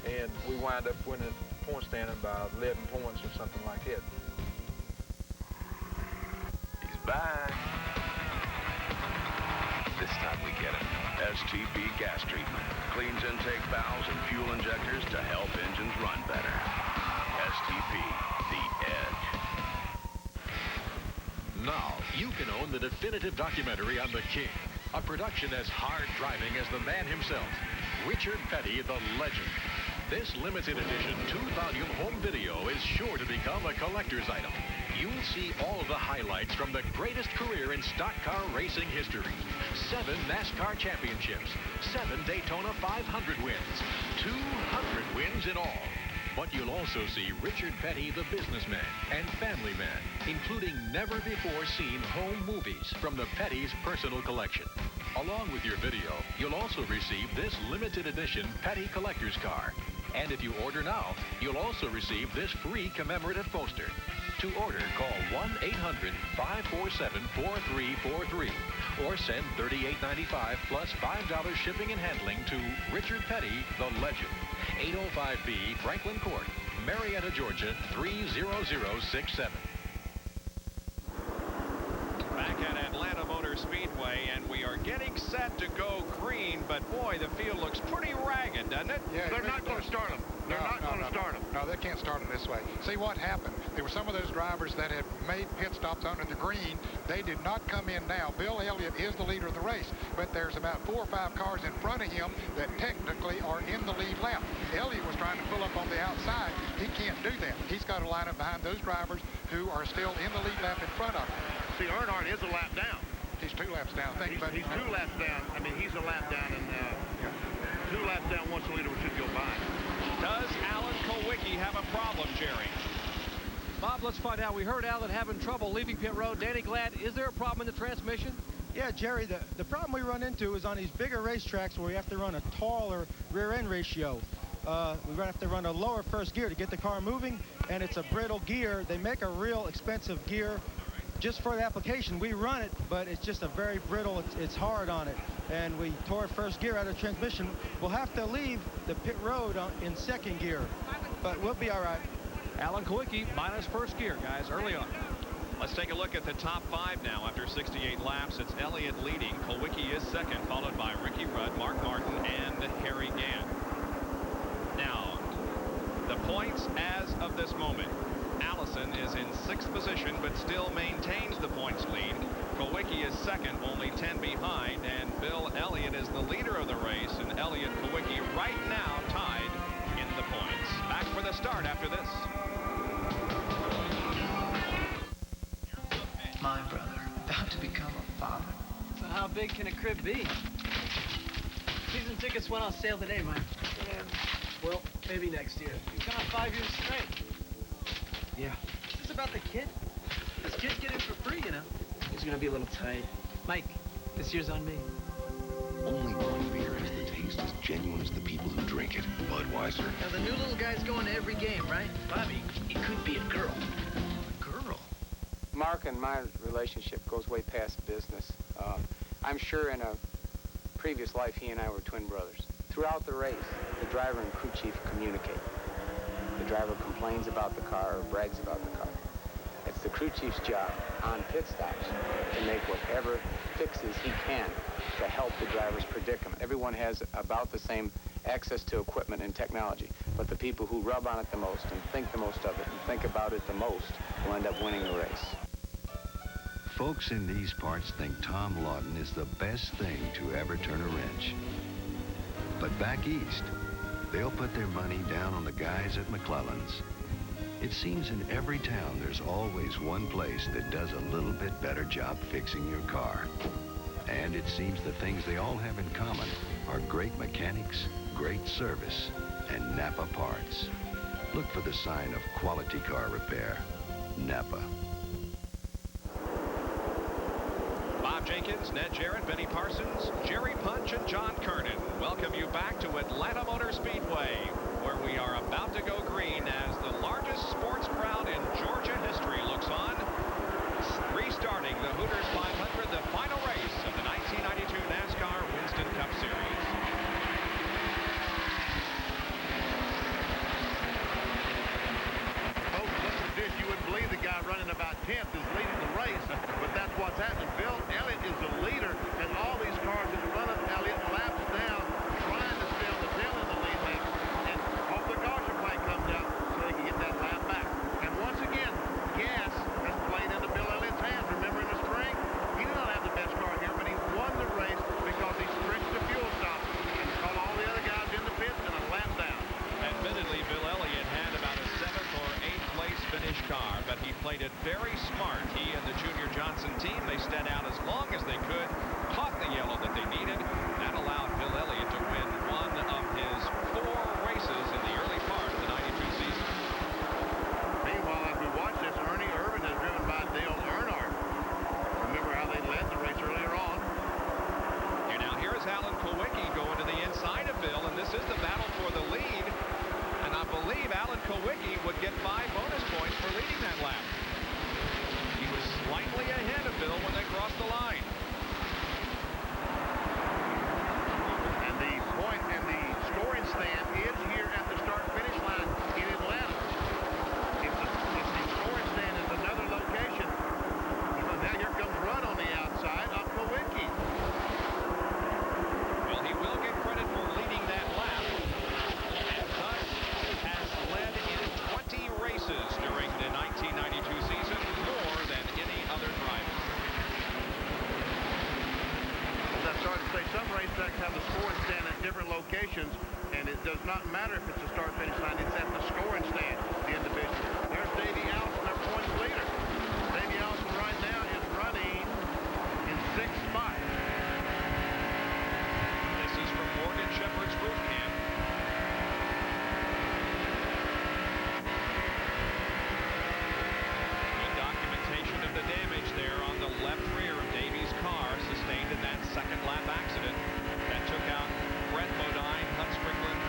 and we wind up winning the point standing by 11 points or something like that. He's back. This time we get it. STP gas treatment cleans intake valves and fuel injectors to help engines run better. STP, the edge. Now you can own the definitive documentary on the King, a production as hard-driving as the man himself, Richard Petty, the legend. This limited edition 2-volume home video is sure to become a collector's item. You'll see all the highlights from the greatest career in stock car racing history. 7 NASCAR championships, 7 Daytona 500 wins, 200 wins in all. But you'll also see Richard Petty, the businessman and family man, including never-before-seen home movies from the Petty's personal collection. Along with your video, you'll also receive this limited edition Petty collector's car. And if you order now, you'll also receive this free commemorative poster. To order, call 1-800-547-4343 or send $38.95 plus $5 shipping and handling to Richard Petty, the legend. 805B Franklin Court, Marietta, Georgia, 30067. Back at Atlanta Motor Speedway, and we are getting set to go green, but boy, the field looks pretty ragged, doesn't it? Yeah, They're not going to start them. They're not going to start them. No, they can't start them this way. See what happened? There were some of those drivers that had made pit stops under the green. They did not come in now. Bill Elliott is the leader of the race, but there's about 4 or 5 cars in front of him that technically are in the lead lap. Elliott was trying to pull up on the outside. He can't do that. He's got to line up behind those drivers who are still in the lead lap in front of him. See, Earnhardt is a lap down. He's 2 laps down. He's 2 laps down. I mean, he's a lap down, and 2 laps down once the leader should go by. Does Alan Kulwicki have a problem, Jerry? Bob, let's find out. We heard Alan having trouble leaving pit road. Danny Glad, is there a problem in the transmission? Yeah, Jerry, the problem we run into is on these bigger racetracks where we have to run a taller rear end ratio. we have to run a lower first gear to get the car moving, and it's a brittle gear. They make a real expensive gear just for the application. We run it, but it's just a very brittle, it's hard on it. And we tore first gear out of the transmission. We'll have to leave the pit road in second gear, but we'll be all right. Alan Kawicki minus first gear, guys, early on. Let's take a look at the top 5 now. After 68 laps, it's Elliott leading. Kawicki is second, followed by Ricky Rudd, Mark Martin, and Harry Gant. Now, the points as of this moment. Allison is in 6th position, but still maintains the points lead. Kawicki is second, only 10 behind, and Bill Elliott is the leader of the race, and Elliott Kawicki right now tied in the points. Back for the start after this. My brother, about to become a father. So how big can a crib be? Season tickets went on sale today, Mike. Well, maybe next year. You've gone 5 years straight. Yeah. Is this about the kid? This kid's getting for free, you know. He's gonna be a little tight. Mike, this year's on me. Only one beer has the taste as genuine as the people who drink it. Budweiser. Now, the new little guy's going to every game, right? Bobby, it could be a girl. Mark and my relationship goes way past business. I'm sure in a previous life, he and I were twin brothers. Throughout the race, the driver and crew chief communicate. The driver complains about the car or brags about the car. It's the crew chief's job on pit stops to make whatever fixes he can to help the driver's predicament. Everyone has about the same access to equipment and technology, but the people who rub on it the most and think the most of it and think about it the most will end up winning the race. Folks in these parts think Tom Lawton is the best thing to ever turn a wrench. But back east, they'll put their money down on the guys at McClellan's. It seems in every town there's always one place that does a little bit better job fixing your car. And it seems the things they all have in common are great mechanics, great service, and Napa parts. Look for the sign of quality car repair. Napa. Bob Jenkins, Ned Jarrett, Benny Parsons, Jerry Punch, and John Kernan welcome you back to Atlanta Motor Speedway, where we are about to go green as the largest sports crowd in Georgia history looks on. Restarting the Hooters 500, the final race of the 1992 NASCAR Winston Cup Series. Folks, listen to this. You would believe the guy running about 10th is leading the race, but that's what's happening. Bill Elliott is the leader, and all these cars in front of Elliott laps down, trying to stay on the tail of the lead lane, and hope the caution flag comes out so they can get that lap back. And once again, gas has played into Bill Elliott's hands. Remember in the spring, he did not have the best car here, but he won the race because he stretched the fuel stop and caught all the other guys in the pits and a lap down. Admittedly, Bill Elliott had about a 7th or 8th place finish car, but he played it very smart. He and the Junior Johnson team, they stayed out as long as they could, caught the yellow that they needed. That allowed Bill Elliott to win one of his 4 races in the early part of the 92 season. Meanwhile, as we watch this, Ernie Irvin is driven by Dale Earnhardt. Remember how they led the race earlier on? And now here is Alan Kawicki going to the inside of Bill, and this is the battle for the lead. And I believe Alan Kawicki would get 5 bonus points for leading that lap. He was slightly ahead of Bill when they crossed the line. And the point and the scoring stand is here at the start-finish line in Atlanta. If the scoring stand is another location, well, now here comes Rudd on the outside of Kawicki. Well, he will get credit for leading that lap. And thus has led in 20 races during the 1992 season, more than any other driver. As I started to say, some racetracks have the scoring stand at different locations, and it does not matter if it's a start-finish line. It's at the scoring stand, the individual. There's Davey Allison, their points leader. Davey Allison right now is running in 6th spot. This is from Morgan Shepherd's boot camp. Good documentation of the damage there on the left rear of Davey's car, sustained in that second lap accident that took out Brett Modine, Hunt Strickland,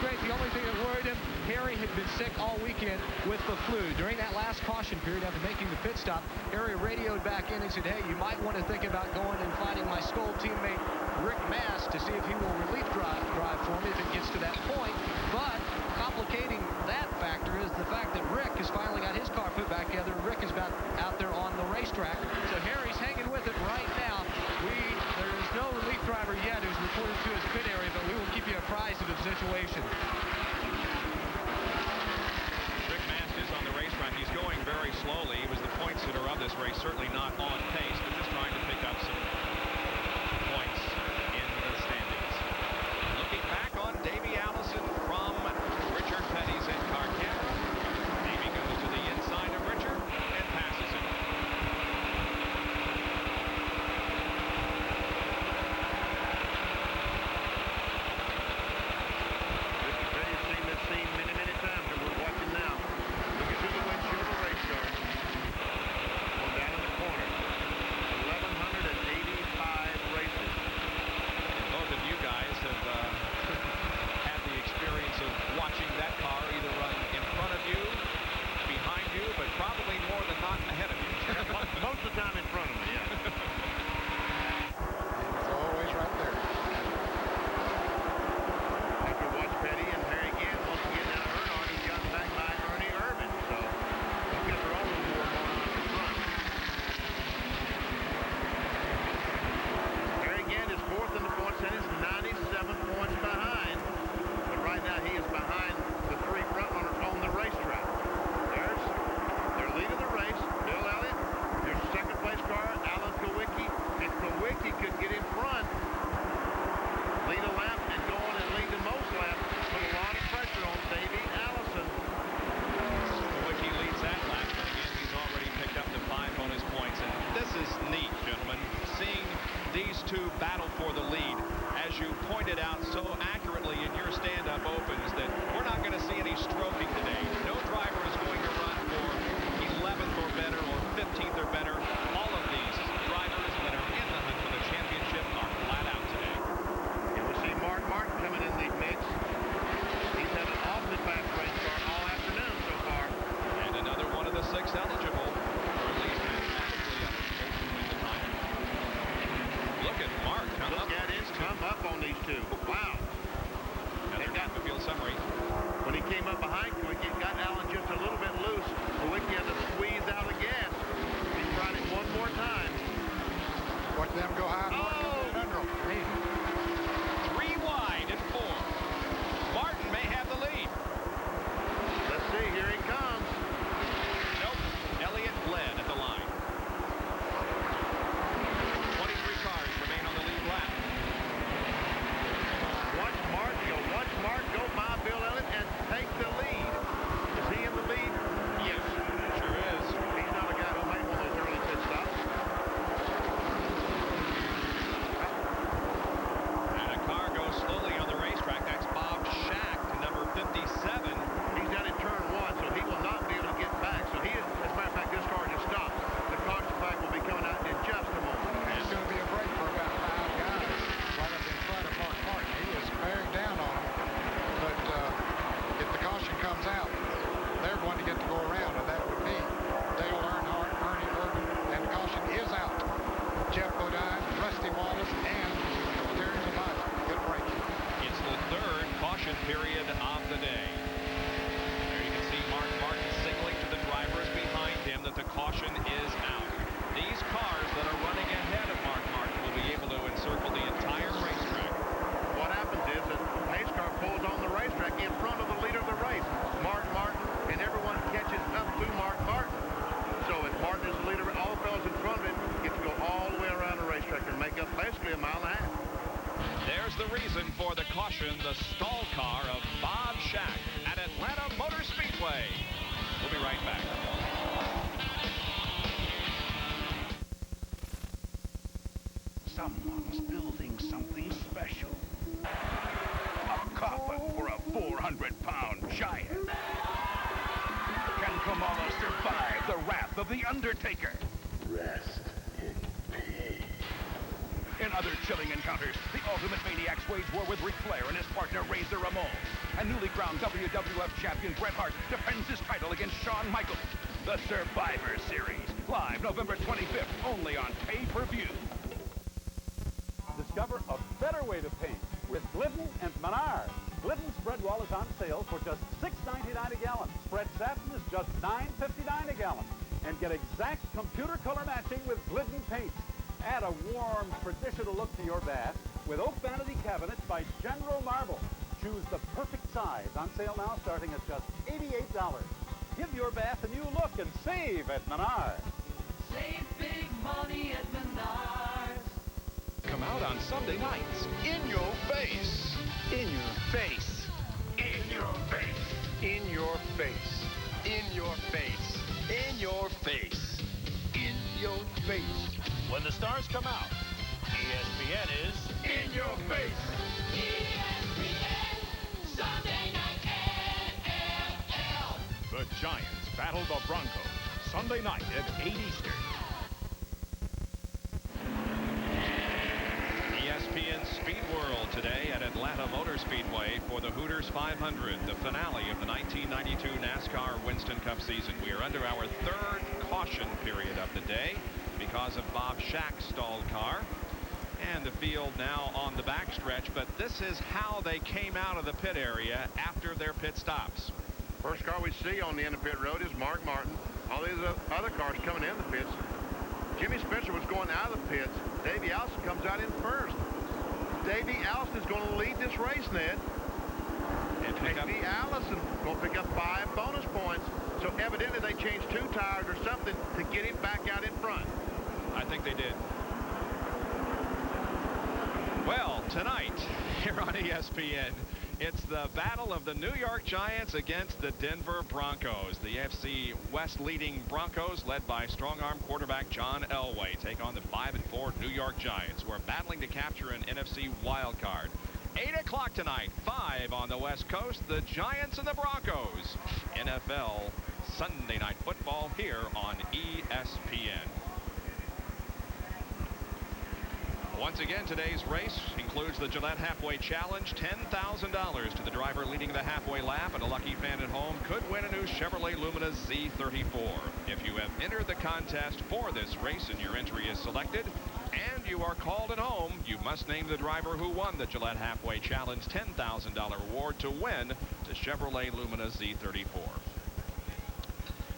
great. The only thing that worried him, Harry had been sick all weekend with the flu. During that last caution period, after making the pit stop, Harry radioed back in and said, hey, you might want to think about going and finding my Skoll teammate Rick Mast to see if he will relief drive for me if it gets to that point. But complicating that factor is the fact that Rick has finally got his car put back together. Rick is about out there on the racetrack. So Harry's hanging with it right now. There is no relief driver yet who's reported to his pit area, but we will keep you apprised of the situation. Rick Mast is on the racetrack. He's going very slowly. He was the point sitter of this race, certainly not on pace, but just trying to pick up some points in the standings. Looking back on Davey Allison from Richard Petty's in-car camera. Davey goes to the inside of Richard and passes him. Period of the day. There you can see Mark Martin signaling to the drivers behind him that the caution is out. These cars that are running ahead of Mark Martin will be able to encircle the entire racetrack. What happens is that the pace car pulls on the racetrack in front of the leader of the race, Mark Martin, and everyone catches up to Mark Martin. So if Martin is the leader, all the fellows in front of him get to go all the way around the racetrack and make up basically a mile and a half. There's the reason for the caution, the stall car of Bob Shack at Atlanta Motor Speedway. We'll be right back. Someone's building something special. A coffin for a 400-pound giant. Can Kamala survive the wrath of the Undertaker? Rest in peace. In other chilling encounters, the Ultimate Maniacs wage war with Ric Flair and his partner Razor Ramon. And newly crowned WWF champion Bret Hart defends his title against Shawn Michaels. The Survivor Series, live November 25th, only on pay-per-view. Discover a better way to paint with Glidden and Menard. Glidden spread wall is on sale for just $6.99 a gallon. Spread satin is just $9.59 a gallon. And get exact computer color matching with Glidden paint. Add a warm, traditional look to your bath with oak vanity cabinets by General Marble. Choose the perfect size. On sale now starting at just $88. Give your bath a new look and save at Menards. Save big money at Menards. Come out on Sunday nights. In your face. In your face. In your face. In your face. In your face. In your face. In your face. When the stars come out, ESPN is in your face. ESPN, Sunday night NFL. The Giants battle the Broncos, Sunday night at 8 Eastern. ESPN Speed World today at Atlanta Motor Speedway for the Hooters 500, the finale of the 1992 NASCAR Winston Cup season. We are under our third caution period of the day because of Bob Shack's stalled car. And the field now on the backstretch, but this is how they came out of the pit area after their pit stops. First car we see on the end of pit road is Mark Martin. All these other cars coming in the pits. Jimmy Spencer was going out of the pits. Davey Allison comes out in first. Davey Allison is going to lead this race, Ned. And Davey Allison going to pick up 5 bonus points. So evidently they changed 2 tires or something to get him back out in front. I think they did. Well, tonight here on ESPN, it's the battle of the New York Giants against the Denver Broncos. The NFC West leading Broncos, led by strong-arm quarterback John Elway, take on the 5-4 New York Giants, who are battling to capture an NFC wild card. 8 o'clock tonight, 5 on the West Coast, the Giants and the Broncos. NFL Sunday Night Football here on ESPN. Once again, today's race includes the Gillette Halfway Challenge. $10,000 to the driver leading the halfway lap, and a lucky fan at home could win a new Chevrolet Lumina Z34. If you have entered the contest for this race and your entry is selected, and you are called at home, you must name the driver who won the Gillette Halfway Challenge $10,000 award to win the Chevrolet Lumina Z34.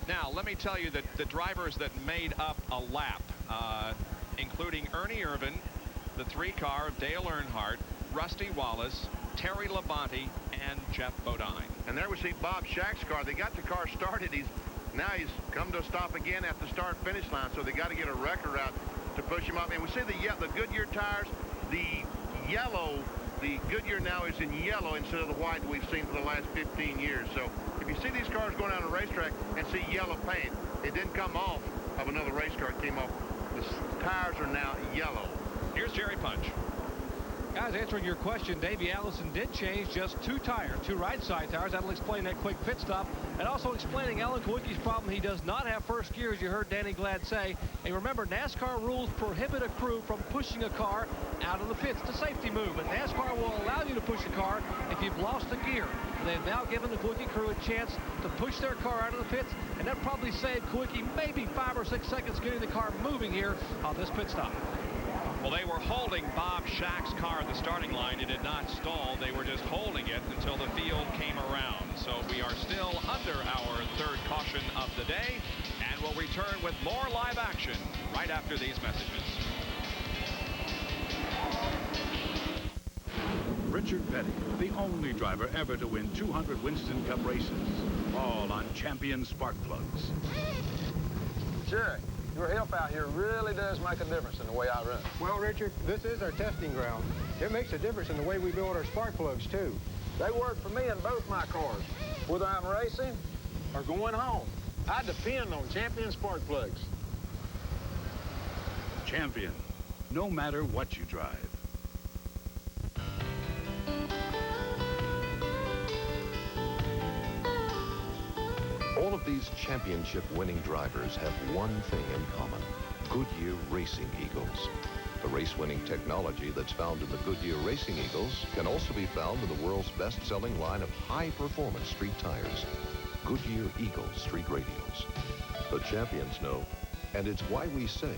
Now, let me tell you that the drivers that made up a lap, including Ernie Irvin, the 3-car of Dale Earnhardt, Rusty Wallace, Terry Labonte, and Jeff Bodine. And there we see Bob Shack's car. They got the car started. Now he's come to a stop again at the start-finish line, so they got to get a wrecker out to push him up. And we see the Goodyear tires, the yellow, the Goodyear now is in yellow instead of the white we've seen for the last 15 years. So if you see these cars going down the racetrack and see yellow paint, it didn't come off of another race car. It came off. The tires are now yellow. Here's Jerry Punch. Guys, answering your question, Davey Allison did change just 2 tires, 2 right-side tires. That'll explain that quick pit stop. And also explaining Alan Kawicki's problem. He does not have first gear, as you heard Danny Glad say. And remember, NASCAR rules prohibit a crew from pushing a car out of the pits. It's a safety move, but NASCAR will allow you to push a car if you've lost a gear. And they've now given the Kawicki crew a chance to push their car out of the pits, and that probably saved Kawicki maybe 5 or 6 seconds getting the car moving here on this pit stop. Well, they were holding Bob Shack's car at the starting line. It did not stall. They were just holding it until the field came around. So we are still under our third caution of the day, and we'll return with more live action right after these messages. Richard Petty, the only driver ever to win 200 Winston Cup races, all on champion spark plugs. Jerry, your help out here really does make a difference in the way I run. Well, Richard, this is our testing ground. It makes a difference in the way we build our spark plugs, too. They work for me in both my cars, whether I'm racing or going home. I depend on Champion spark plugs. Champion, no matter what you drive. All of these championship-winning drivers have one thing in common: Goodyear Racing Eagles. The race-winning technology that's found in the Goodyear Racing Eagles can also be found in the world's best-selling line of high-performance street tires, Goodyear Eagle Street Radials. The champions know, and it's why we say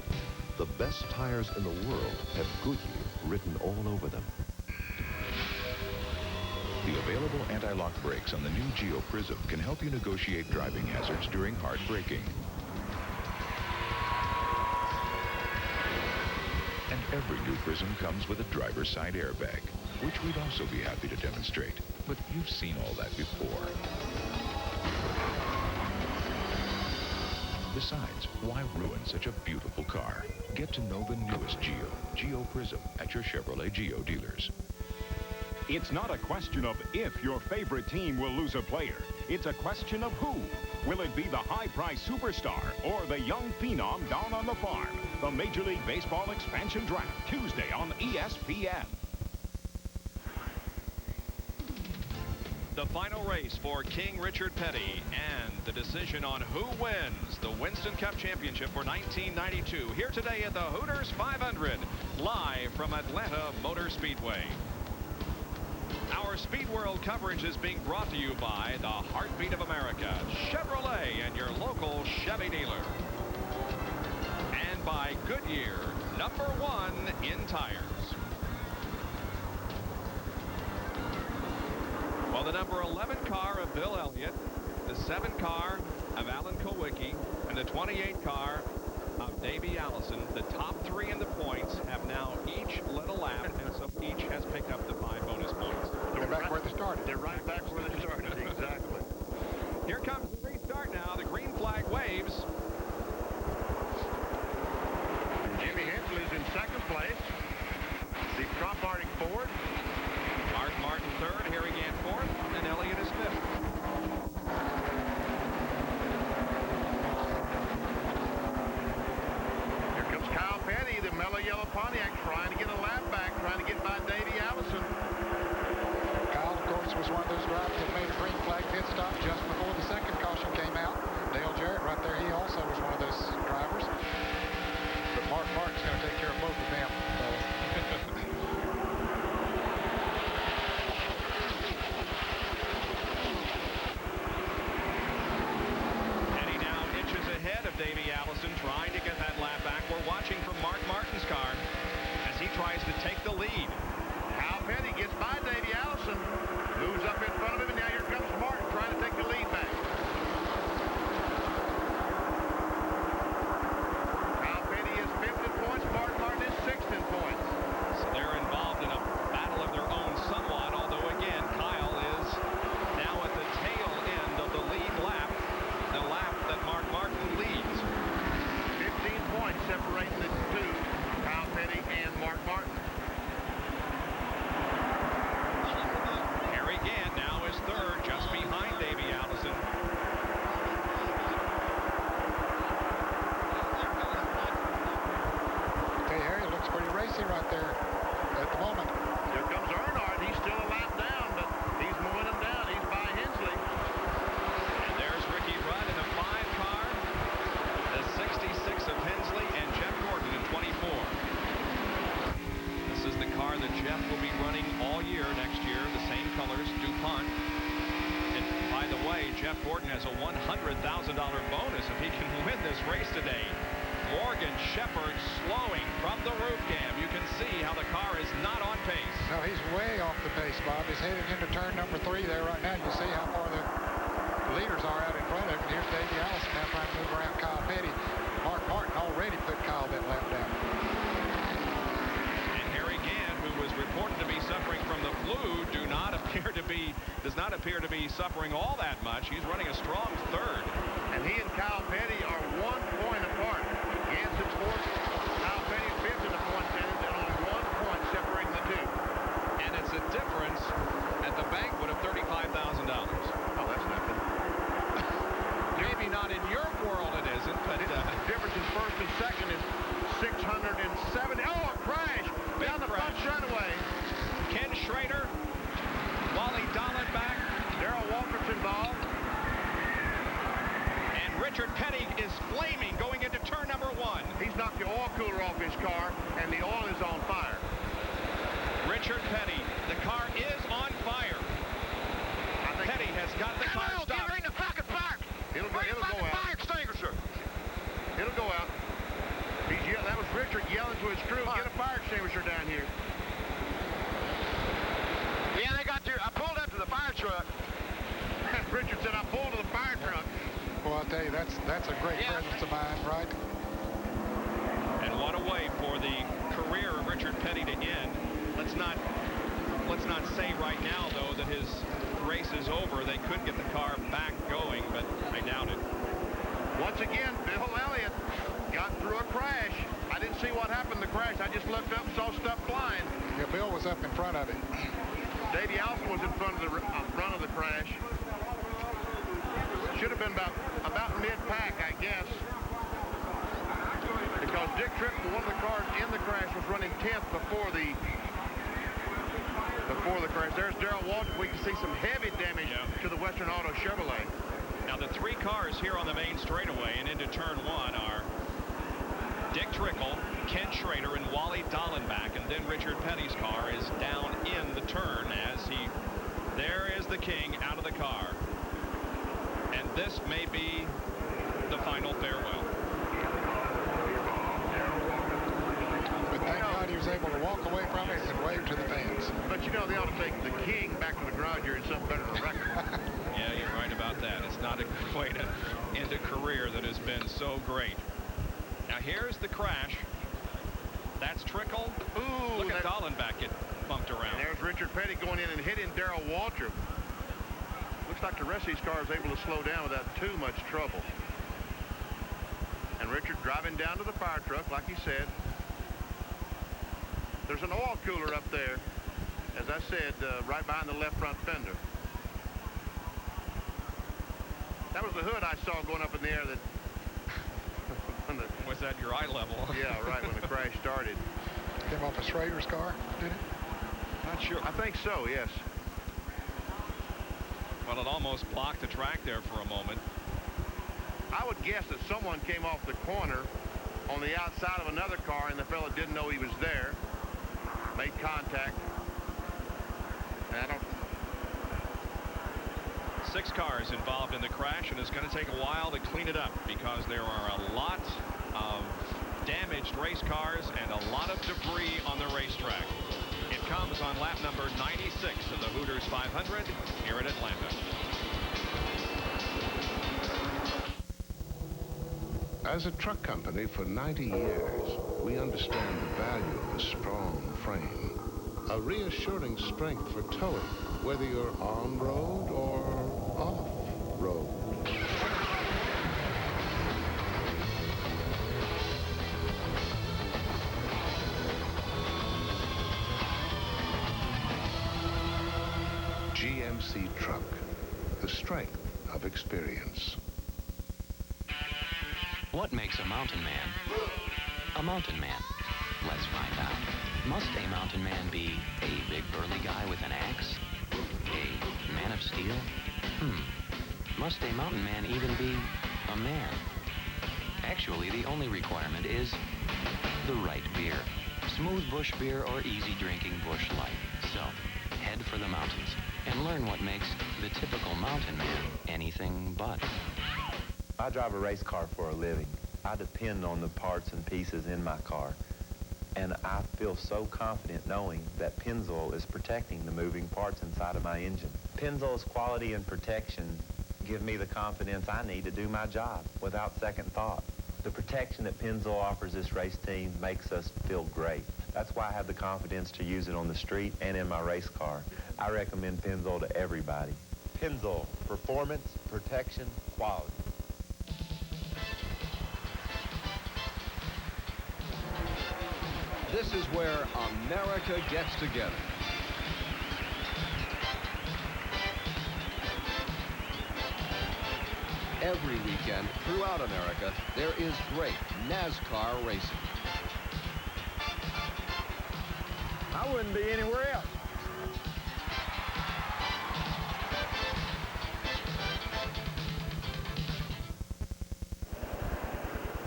the best tires in the world have Goodyear written all over them. The available anti-lock brakes on the new Geo Prism can help you negotiate driving hazards during hard braking. And every new Prism comes with a driver's side airbag, which we'd also be happy to demonstrate. But you've seen all that before. Besides, why ruin such a beautiful car? Get to know the newest Geo Prism, at your Chevrolet Geo dealers. It's not a question of if your favorite team will lose a player. It's a question of who. Will it be the high-priced superstar or the young phenom down on the farm? The Major League Baseball Expansion Draft, Tuesday on ESPN. The final race for King Richard Petty and the decision on who wins the Winston Cup Championship for 1992. Here today at the Hooters 500, live from Atlanta Motor Speedway. Our Speed World coverage is being brought to you by the Heartbeat of America, Chevrolet, and your local Chevy dealer. And by Goodyear, #1 in tires. Well, the number 11 car of Bill Elliott, the 7 car of Alan Kulwicki, and the 28 car of Davey Allison, the top 3 in the points, have now each led a lap, and so each has picked up the 5 bonus points. They're back where they started. They're right back where they started, exactly. Here comes the restart now. The green flag waves. Jimmy Hensley is in second place. Steve Tromp-Arting fourth. Mark Martin third, Harry Gant fourth, and Elliott is fifth. Here comes Kyle Petty, the mellow yellow Pontiac, trying to get a lap back, trying to get by Davey Allison. Kyle, of course, was one of those drivers that made a green flag pit stop just before the second caution came out. Dale Jarrett right there, he also was one of those drivers. But Mark Martin's going to take care of both of them. Petty now inches ahead of Davey Allison, trying to get that lap back. We're watching from Mark Martin's car as he tries to take the lead. Kyle Petty gets by Davey Allison, moves up in front of him, and now here comes Martin trying to take the lead back. Kyle Petty is 5th in points, Mark Martin is 6th in points. So they're involved in a battle of their own somewhat, although again, Kyle is now at the tail end of the lead lap, the lap that Mark Martin leads. 15 points separating the two, Kyle Petty and Mark Martin. Harry Gant now is third, just behind Davey Allison. Okay, Harry, looks pretty racy right there at the moment. Here comes Earnhardt. He's still a lap down, but he's moving him down. He's by Hensley. And there's Ricky Rudd in the 5 car, the 66 of Hensley, and Jeff Gordon in 24. This is the car that Jeff will be running all year next year, the same colors, DuPont. And by the way, Jeff Gordon has a $100,000 bonus if he can win this race today. Morgan Shepherd slowing from the roof cam. You can see how the car is not on pace. No, he's way off the pace, Bob. He's heading into turn number 3 there right now. You see how far the leaders are out in front of him. Here's Davey Allison now trying to move around Kyle Petty. Mark Martin already put Kyle that lap down. And Harry Gant, who was reported to be suffering from the flu, does not appear to be suffering all that much. He's running a strong third. And he and Kyle Petty are 1 point apart. Ganson's fourth, Kyle Petty 5th in the point standings, and only 1 point separating the two. And it's a difference at the banquet of $35,000. Oh, that's nothing. Maybe not in your world it isn't, but the difference in first and second is 670. Oh, a crash down the front straightaway. Ken Schrader, Wally Dallenbach, Darrell Waltrip's involved. And Richard Petty is flaming going into turn number 1. He's knocked the oil cooler off his car. and the oil is on fire. Richard Petty, the car is on fire. Petty has got the car stopped. It'll go out. Fire extinguisher. It'll go out. That was Richard yelling to his crew, get a fire extinguisher down here. Yeah, I pulled up to the fire truck. Richard said, I pulled to the fire truck. Well, I'll tell you, that's a great presence of mind, right? And what a way for the career of Richard Petty to end. Let's not say right now, though, that his race is over. They could get the car back going, but I doubt it. Once again, Bill Elliott got through a crash. I didn't see what happened in the crash. I just looked up and saw stuff flying. Yeah, Bill was up in front of it. Davey Allison was in front of the crash. Should have been about mid-pack, I guess. Because Dick Trickle, one of the cars in the crash, was running 10th before the crash. There's Darrell Waltrip. We can see some heavy damage to the Western Auto Chevrolet. Now the three cars here on the main straightaway and into turn one are Dick Trickle, Ken Schrader, and Wally Dallenbach. And then Richard Petty's car is down in the turn as there is the king out of the car. And this may be the final farewell. But thank God he was able to walk away from it and wave to the fans. But you know, they ought to take the king back to the garage here and something better than a record. Yeah, you're right about that. It's not a way to end a career that has been so great. Now here's the crash. That's Trickle. Ooh, look at Dallenbach get bumped around. There's Richard Petty going in and hitting Darrell Waltrip. Looks like the rest of these cars are able to slow down without too much trouble. And Richard driving down to the fire truck, like he said. There's an oil cooler up there, as I said, right behind the left front fender. That was the hood I saw going up in the air that... Was that your eye level? Yeah, right, when the crash started. Came off of Schrader's car, did it? Not sure. I think so, yes. Well, it almost blocked the track there for a moment. I would guess that someone came off the corner on the outside of another car, and the fella didn't know he was there. Made contact. And I don't... 6 cars involved in the crash, and it's going to take a while to clean it up because there are a lot of damaged race cars and a lot of debris on the racetrack. It comes on lap number 96 of the Hooters 500 here in Atlanta. As a truck company for 90 years, we understand the value of a strong frame. A reassuring strength for towing, whether you're on road or off road. GMC Truck, the strength of experience. What makes a mountain man a mountain man? Let's find out. Must a mountain man be a big burly guy with an axe? A man of steel? Must a mountain man even be a man? Actually, the only requirement is the right beer. Smooth bush beer or easy drinking bush light. So, head for the mountains and learn what makes the typical mountain man anything but. I drive a race car for a living. I depend on the parts and pieces in my car. And I feel so confident knowing that Pennzoil is protecting the moving parts inside of my engine. Pennzoil's quality and protection give me the confidence I need to do my job without second thought. The protection that Pennzoil offers this race team makes us feel great. That's why I have the confidence to use it on the street and in my race car. I recommend Pennzoil to everybody. Pennzoil, performance, protection, quality. This is where America gets together. Every weekend throughout America, there is great NASCAR racing. I wouldn't be anywhere else.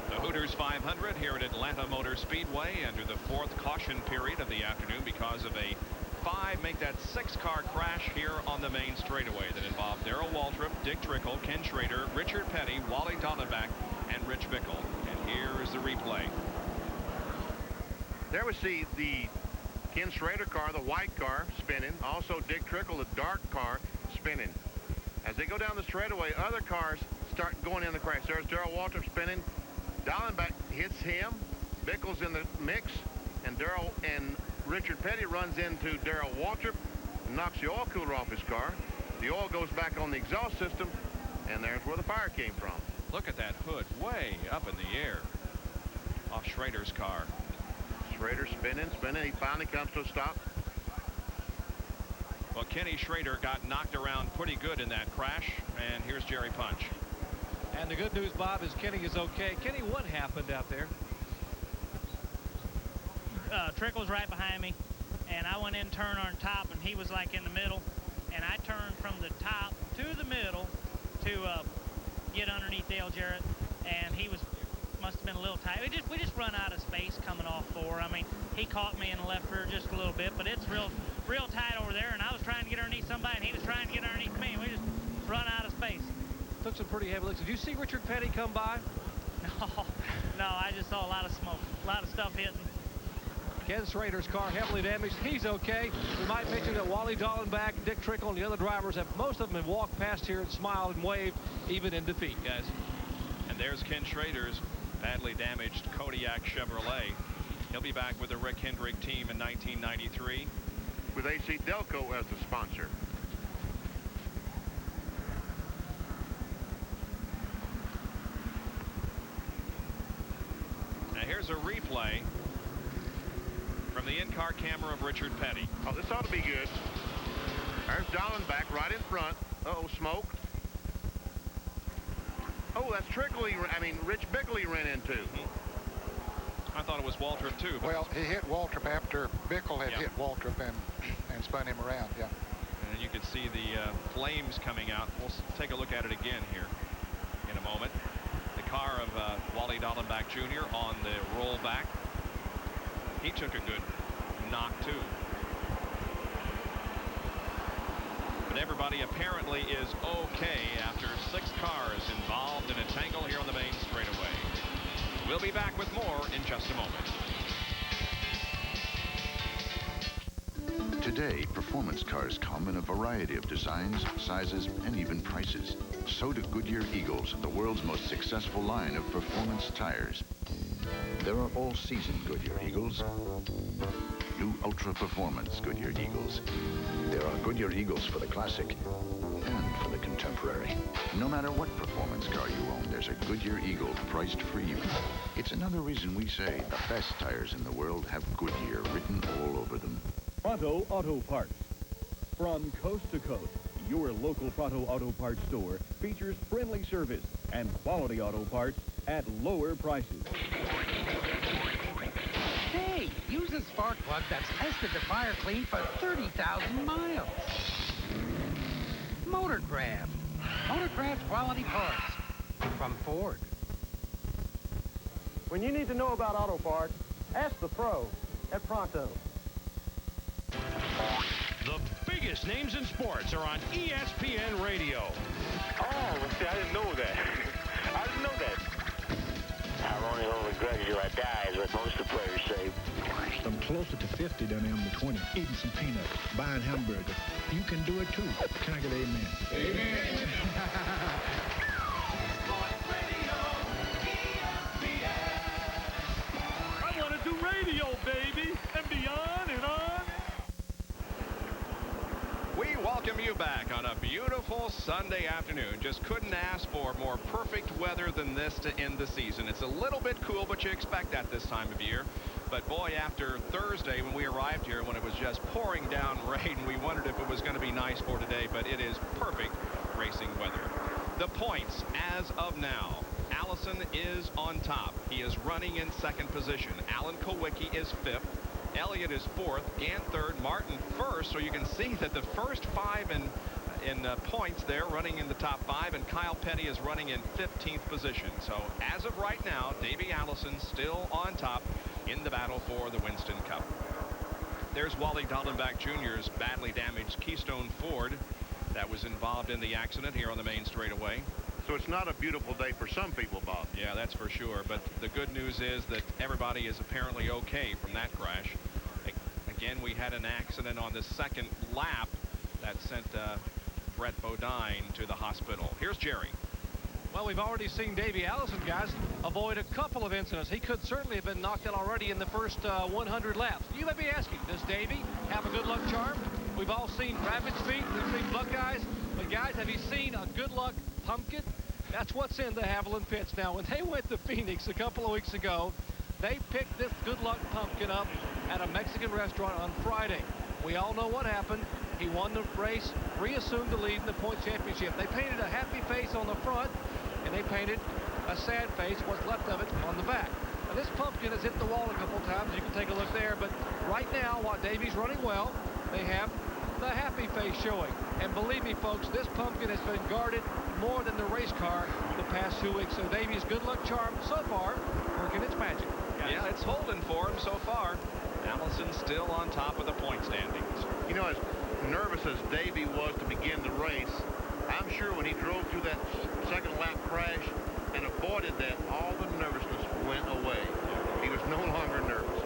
The Hooters 500 here at Atlanta Motor Speedway under the 4th caution period of the afternoon because of a 6-car crash here on the main straightaway that involved Darrell Waltrip, Dick Trickle, Ken Schrader, Richard Petty, Wally Dallenbach, and Rich Bickle. And here is the replay. There we see the Ken Schrader car, the white car, spinning. Also Dick Trickle, the dark car, spinning. As they go down the straightaway, other cars start going in the crash. There's Darrell Waltrip spinning. Dallenbach hits him. Bickle's in the mix. And Darrell and Richard Petty runs into Darrell Waltrip and knocks the oil cooler off his car. The oil goes back on the exhaust system, and there's where the fire came from. Look at that hood way up in the air off Schrader's car. Schrader spinning. He finally comes to a stop. Well, Kenny Schrader got knocked around pretty good in that crash, and here's Jerry Punch. And the good news, Bob, is Kenny is okay. Kenny, what happened out there? Trickle was right behind me, and I went in turn on top, and he was like in the middle, and I turned from the top to the middle to get underneath Dale Jarrett, and he must have been a little tight. We just run out of space coming off 4. I mean, he caught me in the left rear just a little bit, but it's real tight over there, and I was trying to get underneath somebody, and he was trying to get underneath me, and we just run out of space. Took some pretty heavy looks. Did you see Richard Petty come by? No, I just saw a lot of smoke, a lot of stuff hitting. Ken Schrader's car heavily damaged. He's okay. We might mention that Wally Dallenbach, Dick Trickle, and the other drivers, most of them have walked past here and smiled and waved, even in defeat, guys. And there's Ken Schrader's badly damaged Kodiak Chevrolet. He'll be back with the Rick Hendrick team in 1993. With AC Delco as the sponsor. Now here's a replay from the in-car camera of Richard Petty. Oh, this ought to be good. There's Dallenbach right in front. Uh-oh, smoke. Oh, that's Rich Bickle he ran into. I thought it was Waltrip, too. Well, he hit Waltrip after Bickle had hit Waltrip and spun him around, yeah. And you can see the flames coming out. We'll take a look at it again here in a moment. The car of Wally Dallenbach Jr. on the rollback. He took a good knock, too. But everybody apparently is okay after 6 cars involved in a tangle here on the main straightaway. We'll be back with more in just a moment. Today, performance cars come in a variety of designs, sizes, and even prices. So do Goodyear Eagles, the world's most successful line of performance tires. There are all-season Goodyear Eagles, new ultra-performance Goodyear Eagles. There are Goodyear Eagles for the classic and for the contemporary. No matter what performance car you own, there's a Goodyear Eagle priced for you. It's another reason we say the best tires in the world have Goodyear written all over them. Pronto Auto Parts. From coast to coast, your local Pronto Auto Parts store features friendly service and quality auto parts at lower prices. Hey, use a spark plug that's tested to fire clean for 30,000 miles. Motorcraft. Motorcraft quality parts from Ford. When you need to know about auto parts, ask the pro at Pronto. The biggest names in sports are on ESPN Radio. Oh, see, I didn't know that. I didn't know that. I've only hold a grudge till I die, is what most of the players say. I'm closer to 50 than I am to 20. Eating some peanuts, buying hamburgers. You can do it too. Can I get an amen? Amen. I want to do radio, baby, and beyond and on. We welcome you back on a beautiful Sunday afternoon. Just couldn't ask for more perfect weather than this to end the season. It's a little bit cool, but you expect that this time of year. But boy, after Thursday when we arrived here, when it was just pouring down rain, we wondered if it was going to be nice for today, but it is perfect racing weather. The points as of now. Allison is on top. He is running in second position. Alan Kulwicki is 5th. Elliott is 4th, Gant 3rd, Martin 1st. So you can see that the first 5 in points there, running in the top 5, and Kyle Petty is running in 15th position. So as of right now, Davey Allison still on top in the battle for the Winston Cup. There's Wally Dallenbach Jr.'s badly damaged Keystone Ford that was involved in the accident here on the main straightaway. So it's not a beautiful day for some people, Bob. Yeah, that's for sure. But the good news is that everybody is apparently okay from that crash. Again, we had an accident on the second lap that sent Brett Bodine to the hospital. Here's Jerry. Well, we've already seen Davey Allison, guys, avoid a couple of incidents. He could certainly have been knocked out already in the first 100 laps. You may be asking, does Davey have a good luck charm? We've all seen rabbit feet, we've seen Buckeyes, but guys, have you seen a good luck pumpkin? That's what's in the Haviland pits now. When they went to Phoenix a couple of weeks ago, they picked this good luck pumpkin up at a Mexican restaurant on Friday. We all know what happened. He won the race, reassumed the lead in the point championship. They painted a happy face on the front, and they painted a sad face, what's left of it, on the back. Now, this pumpkin has hit the wall a couple times. You can take a look there. But right now, while Davey's running well, they have the happy face showing. And believe me, folks, this pumpkin has been guarded more than the race car the past 2 weeks. So Davey's good luck charm so far working its magic. Yeah, it's holding for him so far. Allison still on top of the point standings. You know, as nervous as Davey was to begin the race, I'm sure when he drove through that second lap crash and avoided that, all the nervousness went away. He was no longer nervous.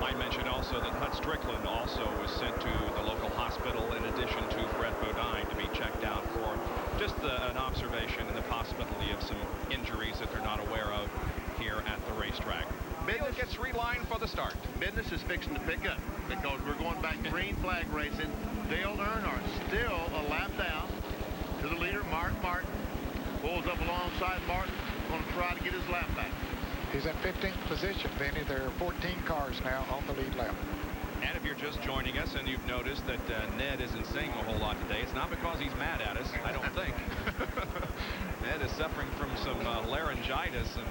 I mentioned also that Hut Strickland also was sent to the local hospital in addition to Brett Bodine to be checked out for just an observation and the possibility of some injuries that they're not aware of here at the racetrack. Bill gets relined for the start. Business is fixing to pick up because we're going back green flag racing. Dale Earnhardt still a lap down to the leader, Mark Martin. Pulls up alongside Martin, going to try to get his lap back. He's in 15th position, Vinny. There are 14 cars now on the lead lap. And if you're just joining us and you've noticed that Ned isn't saying a whole lot today, it's not because he's mad at us, I don't think. Ned is suffering from some laryngitis and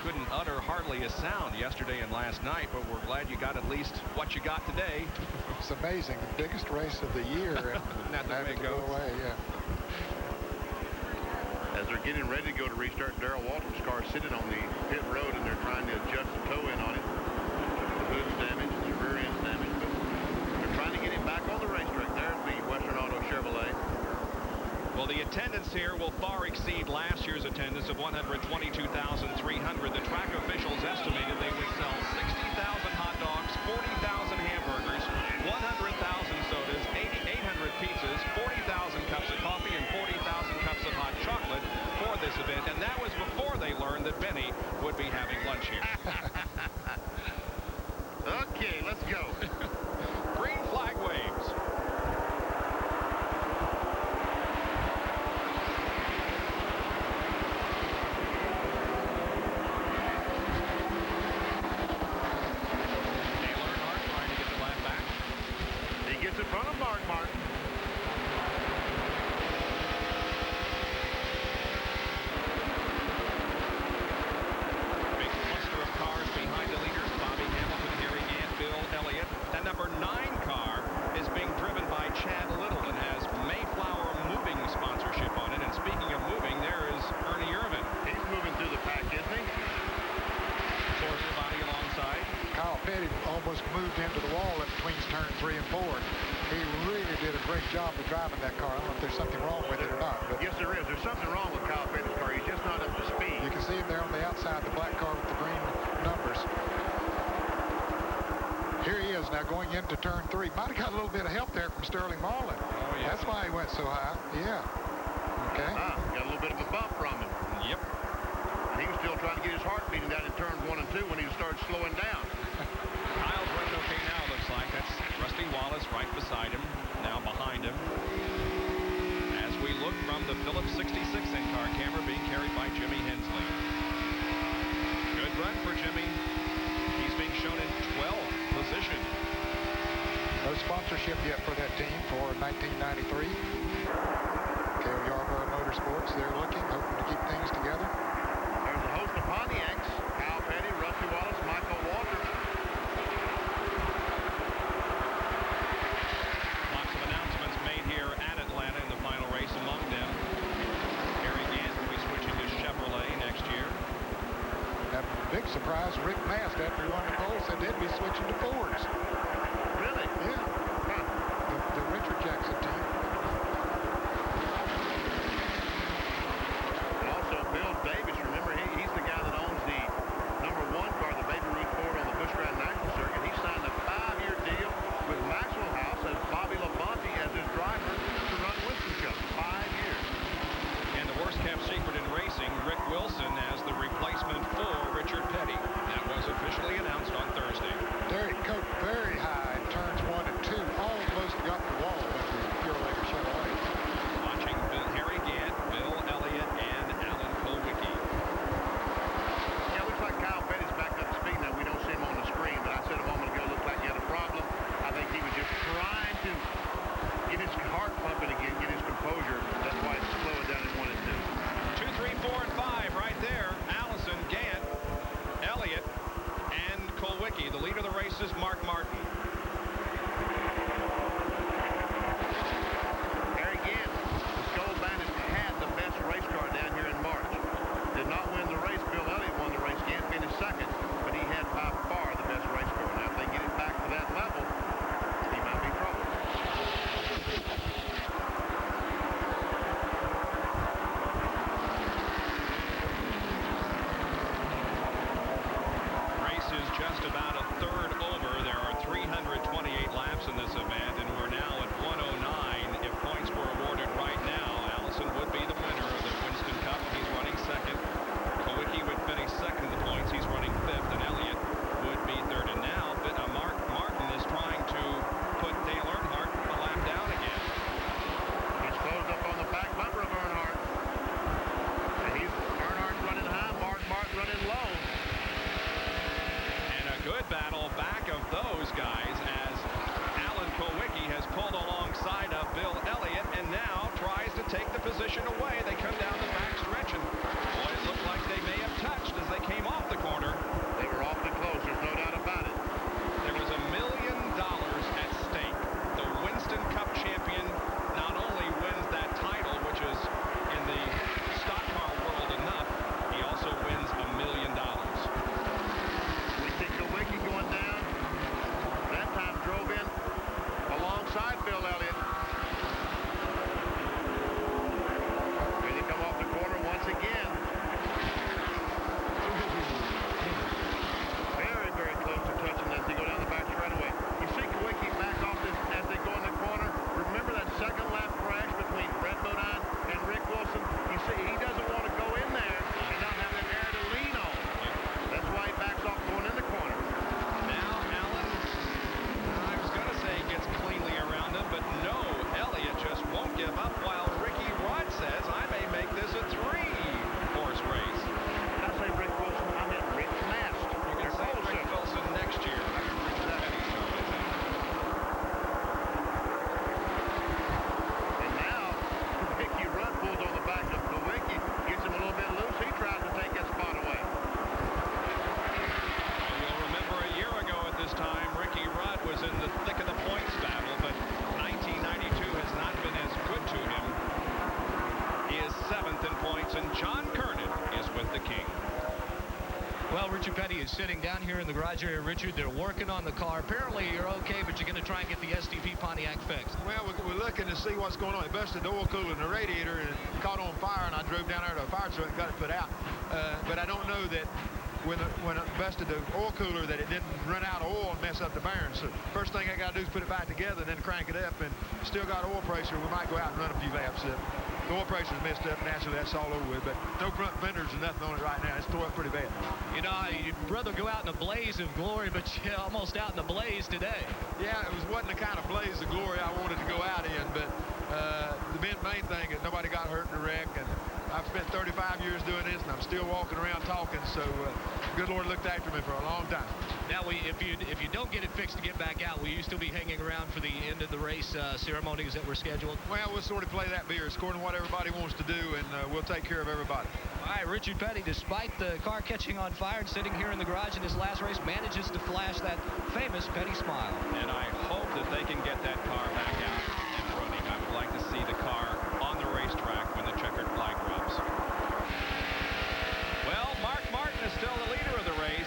couldn't utter hardly a sound yesterday and last night, but we're glad you got at least what you got today. It's amazing. The biggest race of the year. And not the way it goes. Away, yeah. As they're getting ready to go to restart, Darrell Waltrip's car sitting on the pit road, and they're trying to adjust the toe in on it. The hood's damaged, the rear end's damaged, but they're trying to get him back on the racetrack. There's the Western Auto Chevrolet. Well, the attendance here will far exceed last year's attendance of 122,300. The track officials estimated they would sell 60,000 hot dogs, 40,000 hamburgers, 100,000 sodas, 800 pizzas, 40,000 cups of coffee, and 40,000 cups of hot chocolate for this event. And that was before they learned that Benny would be having lunch here. Okay, let's go. Green flag waves. Gets in front of Mark Martin. Big cluster of cars behind the leaders. Bobby Hamilton, Harry Gant, Bill Elliott. That number 9 car is being driven by Chad Little and has Mayflower Moving sponsorship on it. And speaking of moving, there is Ernie Irvin. He's moving through the pack, isn't he? Force the body alongside. Kyle Petty almost moved into the wall in between turn 3 and 4. He really did a great job of driving that car. I don't know if there's something wrong with it or not. But yes, there is. There's something wrong with Kyle Petty's car. He's just not up to speed. You can see him there on the outside, the black car with the green numbers. Here he is now going into turn 3. Might have got a little bit of help there from Sterling Marlin. Oh, yeah. That's why he went so high. Yeah. Okay. Got a little bit of a bump from him. Yep. And he was still trying to get his heart beating down in turns 1 and 2 when he started slowing down. Kyle's running okay now, looks like. That's Rusty Wallace right beside him, now behind him. As we look from the Phillips 66 in-car camera being carried by Jimmy Hensley. Good run for Jimmy. He's being shown in 12th position. No sponsorship yet for that team for 1993. Cale Yarborough Motorsports, they're looking, hoping to keep things together. There's a host of Pontiacs. Kyle Petty, Rusty Wallace, Michael Waltrip. Lots of announcements made here at Atlanta in the Surprised Rick Mast after he won the pole said they'd be switching to Fords. Really? Yeah. The Richard Jackson team. And also Bill Davis, remember he's the guy that owns the #1 car, the Baby Ruth Ford on the Busch Grand National Circuit. He signed a 5-year deal with Maxwell House as Bobby Labonte as his driver to run Winston Cup. 5 years. And the worst-kept secret in racing, Rick Wilson as the replacement for Richard Petty. That was officially announced on Thursday. Derek Cope very high in turns 1 and 2. Almost got the wall with the Purelator Chevrolet. Watching Harry Gant, Bill Elliott, and Alan Kulwicki. Yeah, looks like Kyle Petty's back up to speed now. We don't see him on the screen, but I said a moment ago, looked like he had a problem. I think he was just trying to get his heart pumping again, get his composure. That's why it's slowing down in 1 and 2. 2, 3, 4, and 5 right there. Allison, Gant, Elliott, and Kulwicki. The leader of the race is Mark Martin. Harry Gant, the Skull Bandit, had the best race car down here in March. Did not win the race. Bill Elliott won the race. Gant finished second, but he had by far the best race car. Now, if they get it back to that level, he might be in trouble. Race is just about a third over. There are 328 laps in this event, and we're now at 109. If points were awarded right now, Allison would be the winner of the Winston Cup. He's running second. Kulwicki would finish second in the points. He's running fifth, and Elliott would be third. And now, Mark Martin is trying to put Dale Earnhardt a lap down again. He's closed up on the back bumper of Earnhardt. And Earnhardt's running high, Martin running low. And a good battle back of those guys as Alan Kulwicki has pulled alongside of Bill Elliott and now tries to take the position away. They come down the back stretch, and boy, it looked like they may have touched as they came off the corner. They were awfully close, there's no doubt about it. There was $1 million at stake. The Winston Cup champion not only wins that title, which is in the stock car world enough, he also wins $1 million. We see Kulwicki going down. That time drove in alongside Bill Elliott. Here they come off the corner once again. Very, very close to touching as they go down the back straightaway. You see Kulwicki back off this as they go in the corner. Remember that second lap crash between Brett Bodine and Rick Wilson? You see, he doesn't want to go in there and not have that air to lean on. That's why he backs off going in the corner. Now, Allen, I was going to say gets cleanly around him, but no, Elliott just won't give up while Ricky Rudd says, I may make this a 3-horse race. Did I say Rick Wilson? I meant Rick Mast. You can say Rick Wilson next year. And now, Ricky Rudd pulls on the back of Kulwicki, gets him a little bit loose. He tries to take that spot away. And you'll remember a year ago at this time, Ricky Rudd was in the thick of the points battle, but 1992 has not been as good to him. He is 7th in points, and John Kernan is with the King. Well, Richard Petty is sitting down here in the garage area. Richard, they're working on the car. Apparently, you're okay, but you're going to try and get the STP Pontiac fixed. Well, we're looking to see what's going on. It busted the oil cooler in the radiator and it caught on fire, and I drove down there to a fire truck and got it put out. But I don't know that when it busted the oil cooler that it didn't run out of oil and mess up the bearings. So first thing I got to do is put it back together and then crank it up, and still got oil pressure. We might go out and run a few laps. The oil pressure's messed up. Naturally, that's all over with, but no front fenders or nothing on it right now. It's tore up pretty bad. You know, you'd rather go out in a blaze of glory, but you're almost out in a blaze today. Yeah, it wasn't the kind of blaze of glory I wanted to go out in, but the main thing is nobody got hurt in the wreck, and I've spent 35 years doing this, and I'm still walking around talking, so good Lord looked after me for a long time. Now, if you don't get it fixed to get back out, will you still be hanging around for the end of the race ceremonies that were scheduled? Well, we'll sort of play that beer according to what everybody wants to do, and we'll take care of everybody. All right, Richard Petty, despite the car catching on fire and sitting here in the garage in his last race, manages to flash that famous Petty smile. And I hope that they can get that car back out and running. I would like to see the car on the racetrack when the checkered flag drops. Well, Mark Martin is still the leader of the race.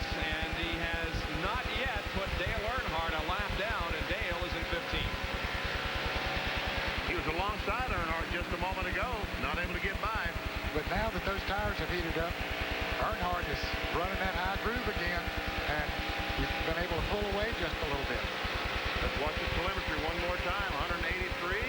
now that those tires have heated up, Earnhardt is running that high groove again, and he's been able to pull away just a little bit. Let's watch the telemetry one more time. 183.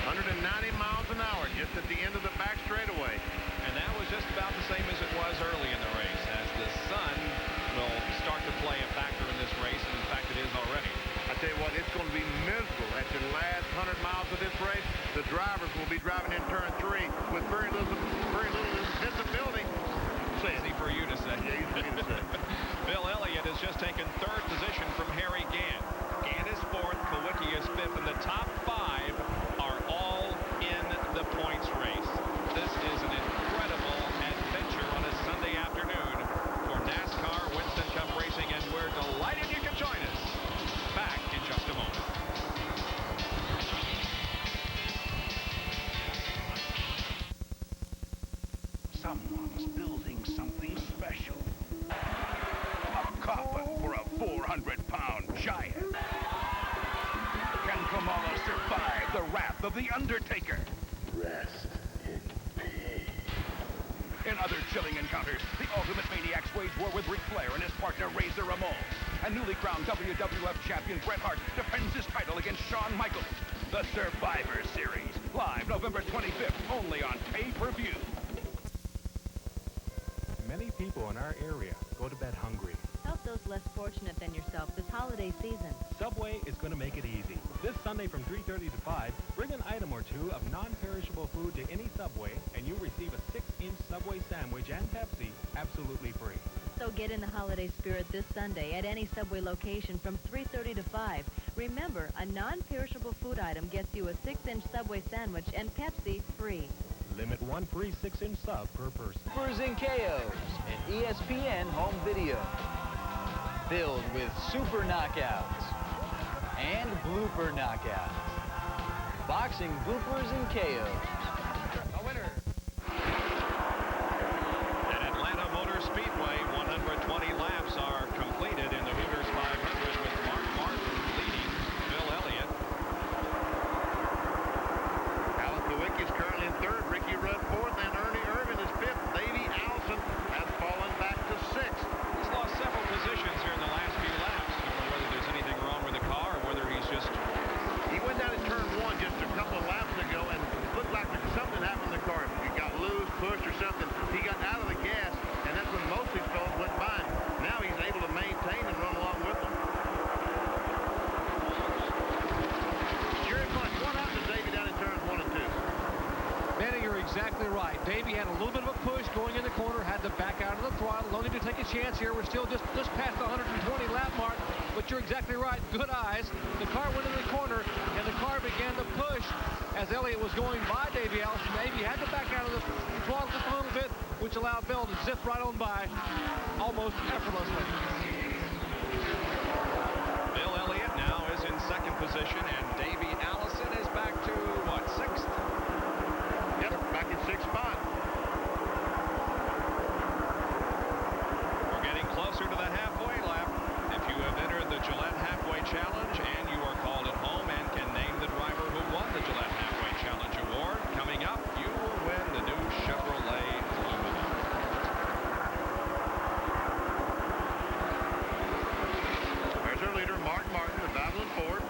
190 miles an hour just at the end of the back straightaway. And that was just about the same as it was early in the race, as the sun will start to play a factor in this race, and in fact it is already. I tell you what, it's going to be miserable at the last 100 miles of this race. The drivers will be driving in turn 3 with very little visibility. Easy for you to say. Yeah, easy for me to say. Bill Elliott has just taken 3rd position from Harry Gant. Gant is 4th, Kawicki is 5th, and the top 5 are all in the points race. This is an incredible adventure on a Sunday afternoon for NASCAR Winston Cup Racing, and we're delighted you can join us. Back in just a moment. Someone's building something special. A coffin for a 400-pound giant. Can Kamala survive the wrath of the Undertaker? Rest in peace. In other chilling encounters, the Ultimate Maniacs wage war with Ric Flair and his partner Razor Ramon. And newly crowned WWF champion Bret Hart defends his title against Shawn Michaels. The Survivor Series, live November 25th, only on pay-per-view. Many people in our area go to bed hungry. Help those less fortunate than yourself this holiday season. Subway is going to make it easy. This Sunday from 3:30 to 5, bring an item or two of non-perishable food to any Subway, and you'll receive a 6-inch Subway sandwich and Pepsi absolutely free. So get in the holiday spirit this Sunday at any Subway location from 3:30 to 5. Remember, a non-perishable food item gets you a 6-inch Subway sandwich and Pepsi free. Limit one free 6-inch sub per person. Hooters and KOs, an ESPN home video. Filled with super knockouts and blooper knockouts. Boxing bloopers and KOs. A winner. At Atlanta Motor Speedway, 120 laps are completed in the Hooters 500 with Mark Martin leading Bill Elliott. Alan Kawicki is currently in 3rd. Ricky Rudd 4th, and Ernie Irvin is 5th. Davey Allison has fallen back to 6th. He's lost several positions here in the last few laps. I don't know whether there's anything wrong with the car or whether he's just... He went down in turn 1 just a couple of laps ago and looked like something happened in the car. He got loose, pushed or something. He got out of the gas, and that's when most of these fellas went by. Now he's able to maintain and run along with them. Jerry Clutch, what happened to Davey down in turns 1 and 2? Manny, you're exactly right. Davey had a little bit of a push going in the corner, had to back out of the throttle. No need to take a chance here. We're still just past the 120 lap mark, but you're exactly right. Good eyes. The car went in the corner, and the car began to push as Elliott was going by Davey Allison. Davey had to back out of the throttle just a little bit, which allowed Bill to zip right on by almost effortlessly. Bill Elliott now is in 2nd position, and Davey Allison is back to, what, 6th? Yep, back in 6th spot. We're getting closer to the halfway lap. If you have entered the Gillette Halfway Challenge and you are called at home and can name the driver who won the Gillette Halfway Challenge Award, coming up, you will win the new Chevrolet Lumina. There's our leader, Mark Martin of Babylon Ford.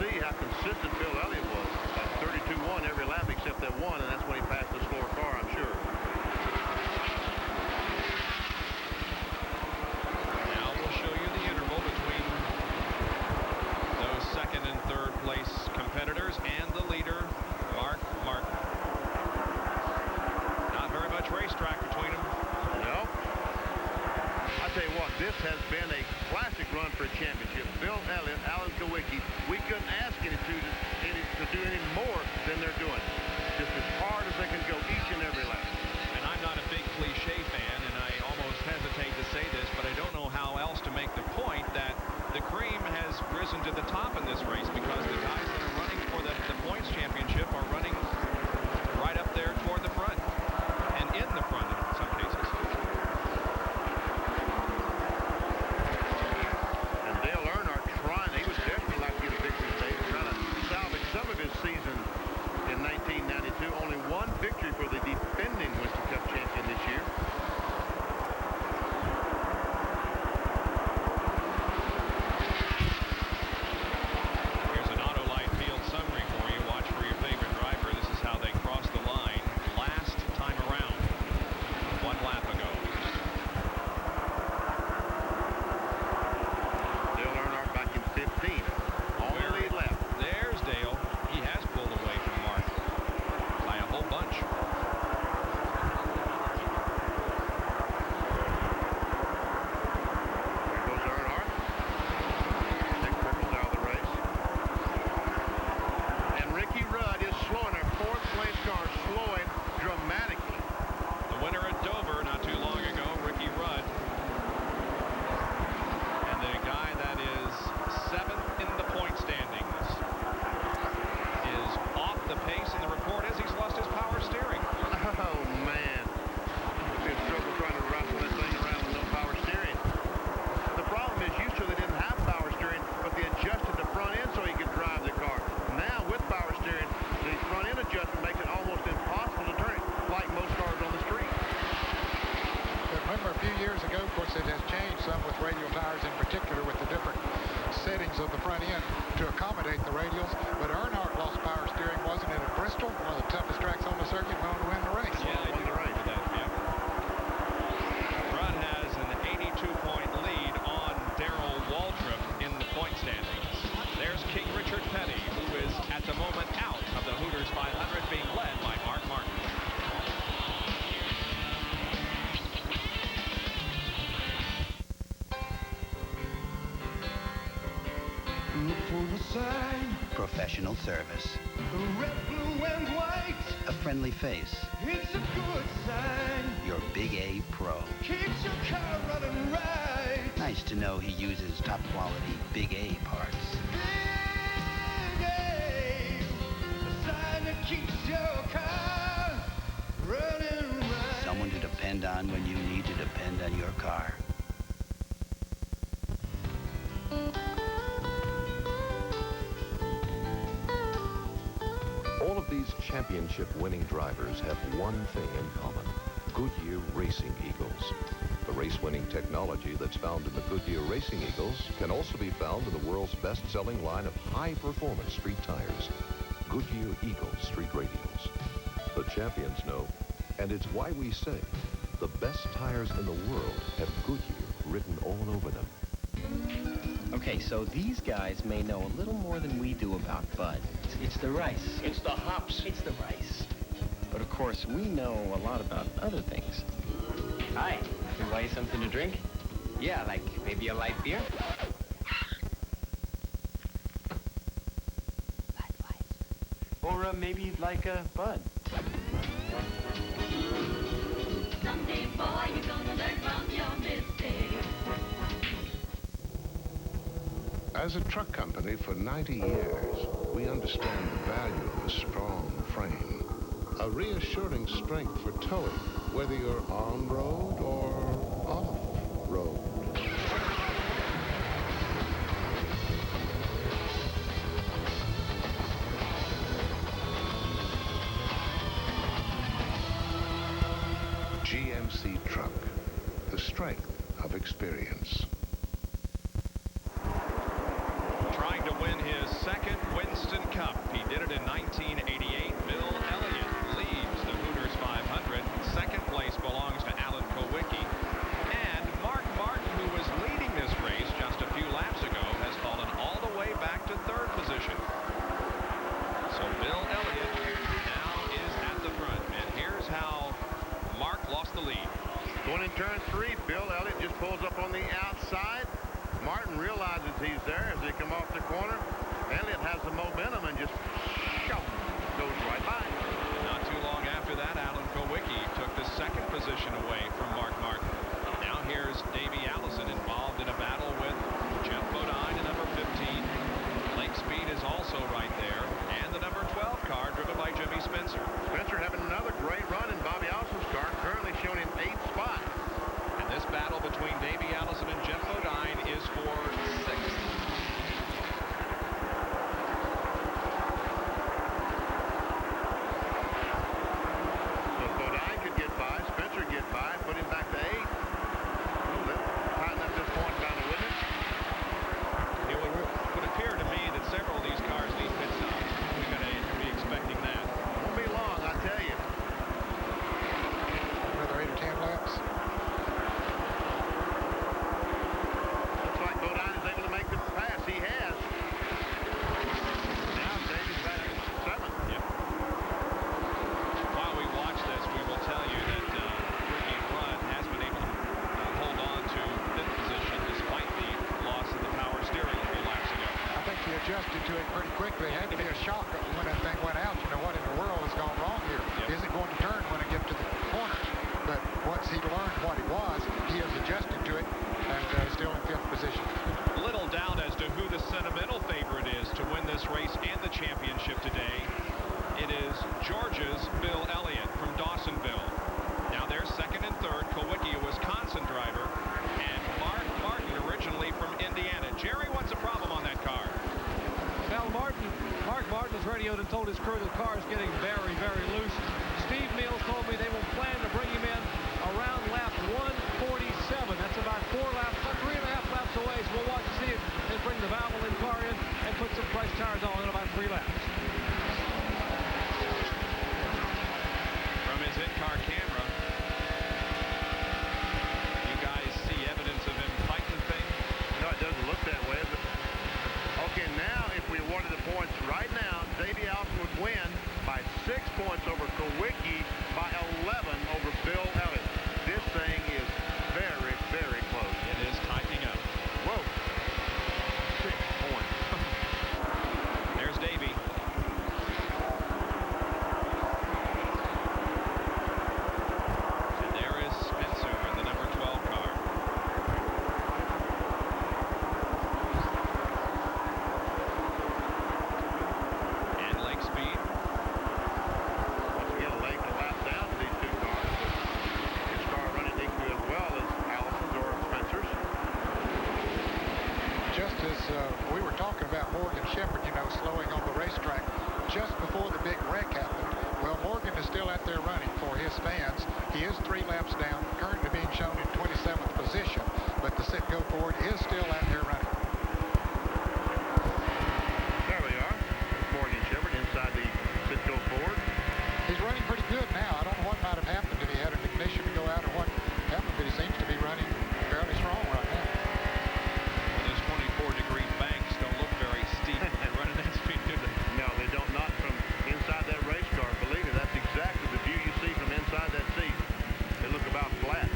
see how consistent Bill Elliott was. 32-1 every lap except that one, and that's when he passed the slower car, I'm sure. Now we'll show you the interval between those second and third place competitors and the leader, Mark Martin. Not very much racetrack between them. No. I tell you what, this has been a classic run for a championship. Bill Elliott, Alan Kawicki, we couldn't ask any to do any more than they're doing. Just as hard as they can go each and every lap. And I'm not a big cliche fan, and I almost hesitate to say this, but I don't know how else to make the point that the cream has risen to the top in this race, because the guys that are running for the points championship are running right up there toward the front and in the front in some cases. And Dale Earnhardt trying, he would definitely like to get a victory today, trying to salvage some of his season in 1992. Only one victory for the defending Winston Cup champion this year. Here's an Autolite field summary for you. Watch for your favorite driver. This is how they crossed the line last time around, 1 lap ago. Dale Earnhardt back in 15. On the lead lap. There's Dale. He has pulled away from Mark by a whole bunch. There goes Earnhardt. Nick Perkins out of the race. And Ricky Rudd is slowing. Our fourth place car slowing dramatically. The winner at Dover not too long ago, Ricky Rudd. And the guy that is 7th in the point standings is off the pace, and the report is he's lost his power steering. Oh, man. It'd be a struggle trying to wrestle that thing around with no power steering. The problem is used to they didn't have power steering, but they adjusted the front end so he could drive the car. Now, with power steering, the front end adjustment makes it almost impossible to turn it, like most cars on the street. But remember, a few years ago, of course, it has changed some with radial tires in particular, with the different settings of the front end to accommodate the radials. But Earnhardt lost power steering, wasn't it, at Bristol, one of the toughest tracks on the circuit, and went on to win the race. Yeah, I do remember that, yeah. Rudd has an 82-point lead on Darrell Waltrip in the point standings. There's King Richard Petty, who is at the moment out of the Hooters 500, being led by Mark Martin. Look for the sign. Professional service. The red, blue, and white. A friendly face. It's a good sign. Your Big A Pro. Keeps your car running right. Nice to know he uses top quality Big A parts. Big A. The sign that keeps your car running right. Someone to depend on when you need to depend on your car. All of these championship-winning drivers have one thing in common: Goodyear Racing Eagles. The race-winning technology that's found in the Goodyear Racing Eagles can also be found in the world's best-selling line of high-performance street tires, Goodyear Eagle Street Radials. The champions know, and it's why we say the best tires in the world have Goodyear written all over them. Okay, so these guys may know a little more than we do about Bud. It's the rice. It's the hops. It's the rice. But of course, we know a lot about other things. Hi, can I buy you something to drink? Yeah, like maybe a light beer? Or maybe you'd like a Bud. Someday, boy, you're gonna learn from your mistakes. As a truck company for 90 years, we understand the value of a strong frame. A reassuring strength for towing, whether you're on road or off road. GMC Truck, the strength of experience. Trying to win his second win Cup. He did it in 1988. Bill Elliott leads the Hooters 500. Second place belongs to Alan Kowicki. And Mark Martin, who was leading this race just a few laps ago, has fallen all the way back to third position. So Bill Elliott now is at the front. And here's how Mark lost the lead. Going in turn 3, Bill Elliott just pulls up on the outside. Martin realizes he's there as they come off the corner. Elliott has the momentum and just goes right by. Not too long after that, Alan Kowicki took the second position away from Mark Martin. Now here's Davey Allison involved in a battle with Jeff Bodine in number 15. Lake Speed is also right there. And the number 12 car driven by Jimmy Spencer. Spencer having another great run in Bobby Allison's car, currently shown in 8th spot. And this battle between Davey Allison and Jeff Bodine is for 6th. So Bodine could get by, Spencer get by, put him back to 8th. Tighten up this point down, wouldn't it? It would appear to me that several of these cars need pit stops. We're going to be expecting that. Won't be long, I tell you. Another 8 or 10 laps. Looks like Bodine is able to make the pass. He has. Now Davey's back in 7th. Yep. While we watch this, we will tell you that Ricky Rudd has been able to hold on to 5th position despite the loss of the power steering a few laps ago. I think he adjusted to it pretty quickly. It had to be a shock when that thing went out. You know, what in the world has gone wrong here? Yep. Is it going to turn when it gets to the corners? But once he learned what it was, he has adjusted to it and still in 5th position. Little doubt as to who the sentimental favorite is to win this race and the championship today. It is Georgia's Bill Elliott from Dawsonville. Now there's 2nd and 3rd. Kowicki, a Wisconsin driver, and Mark Martin, originally from Indiana. Jerry, what's the problem on that car? Well, Mark Martin has radioed and told his crew the car is getting very, very loose. Steve Mills told me they will plan to bring him in around lap 147. That's about 4 laps, about 3.5 laps away. So we'll watch and see if they bring the Valvoline car in and put some fresh tires on in about 3 laps. From his in-car camera, you guys see evidence of him fighting things? No, it doesn't look that way. But okay, now if we awarded the points right now, Davey Allison would win by 6 points over Kowicki, by 11 over Bill Elliott. This thing is very, very close. It is tightening up. Whoa. 6 points. There's Davey. And there is Spencer in the number 12 car. And Lake Speed. Once again, Lake a lap down to these 2 cars. His car running equally as well as Allison's or Spencer's. Just as we were talking about Morgan Shepherd, you know, slowing on the racetrack just before the big wreck happened. Well, Morgan is still out there running for his fans. He is 3 laps down, currently being shown in 27th position, but the Citgo Ford is still out there running. There we are. Morgan Shepherd inside the Citgo Ford. He's running pretty good now. I don't know what might have happened, if he had an ignition to go out or what happened, but he seems to be running fairly strong right now. Well, those 24-degree banks don't look very steep when they're running that speed, do they? No, they don't, not from inside that race car. Believe me, that's exactly the view you see from inside that seat. They look about flat.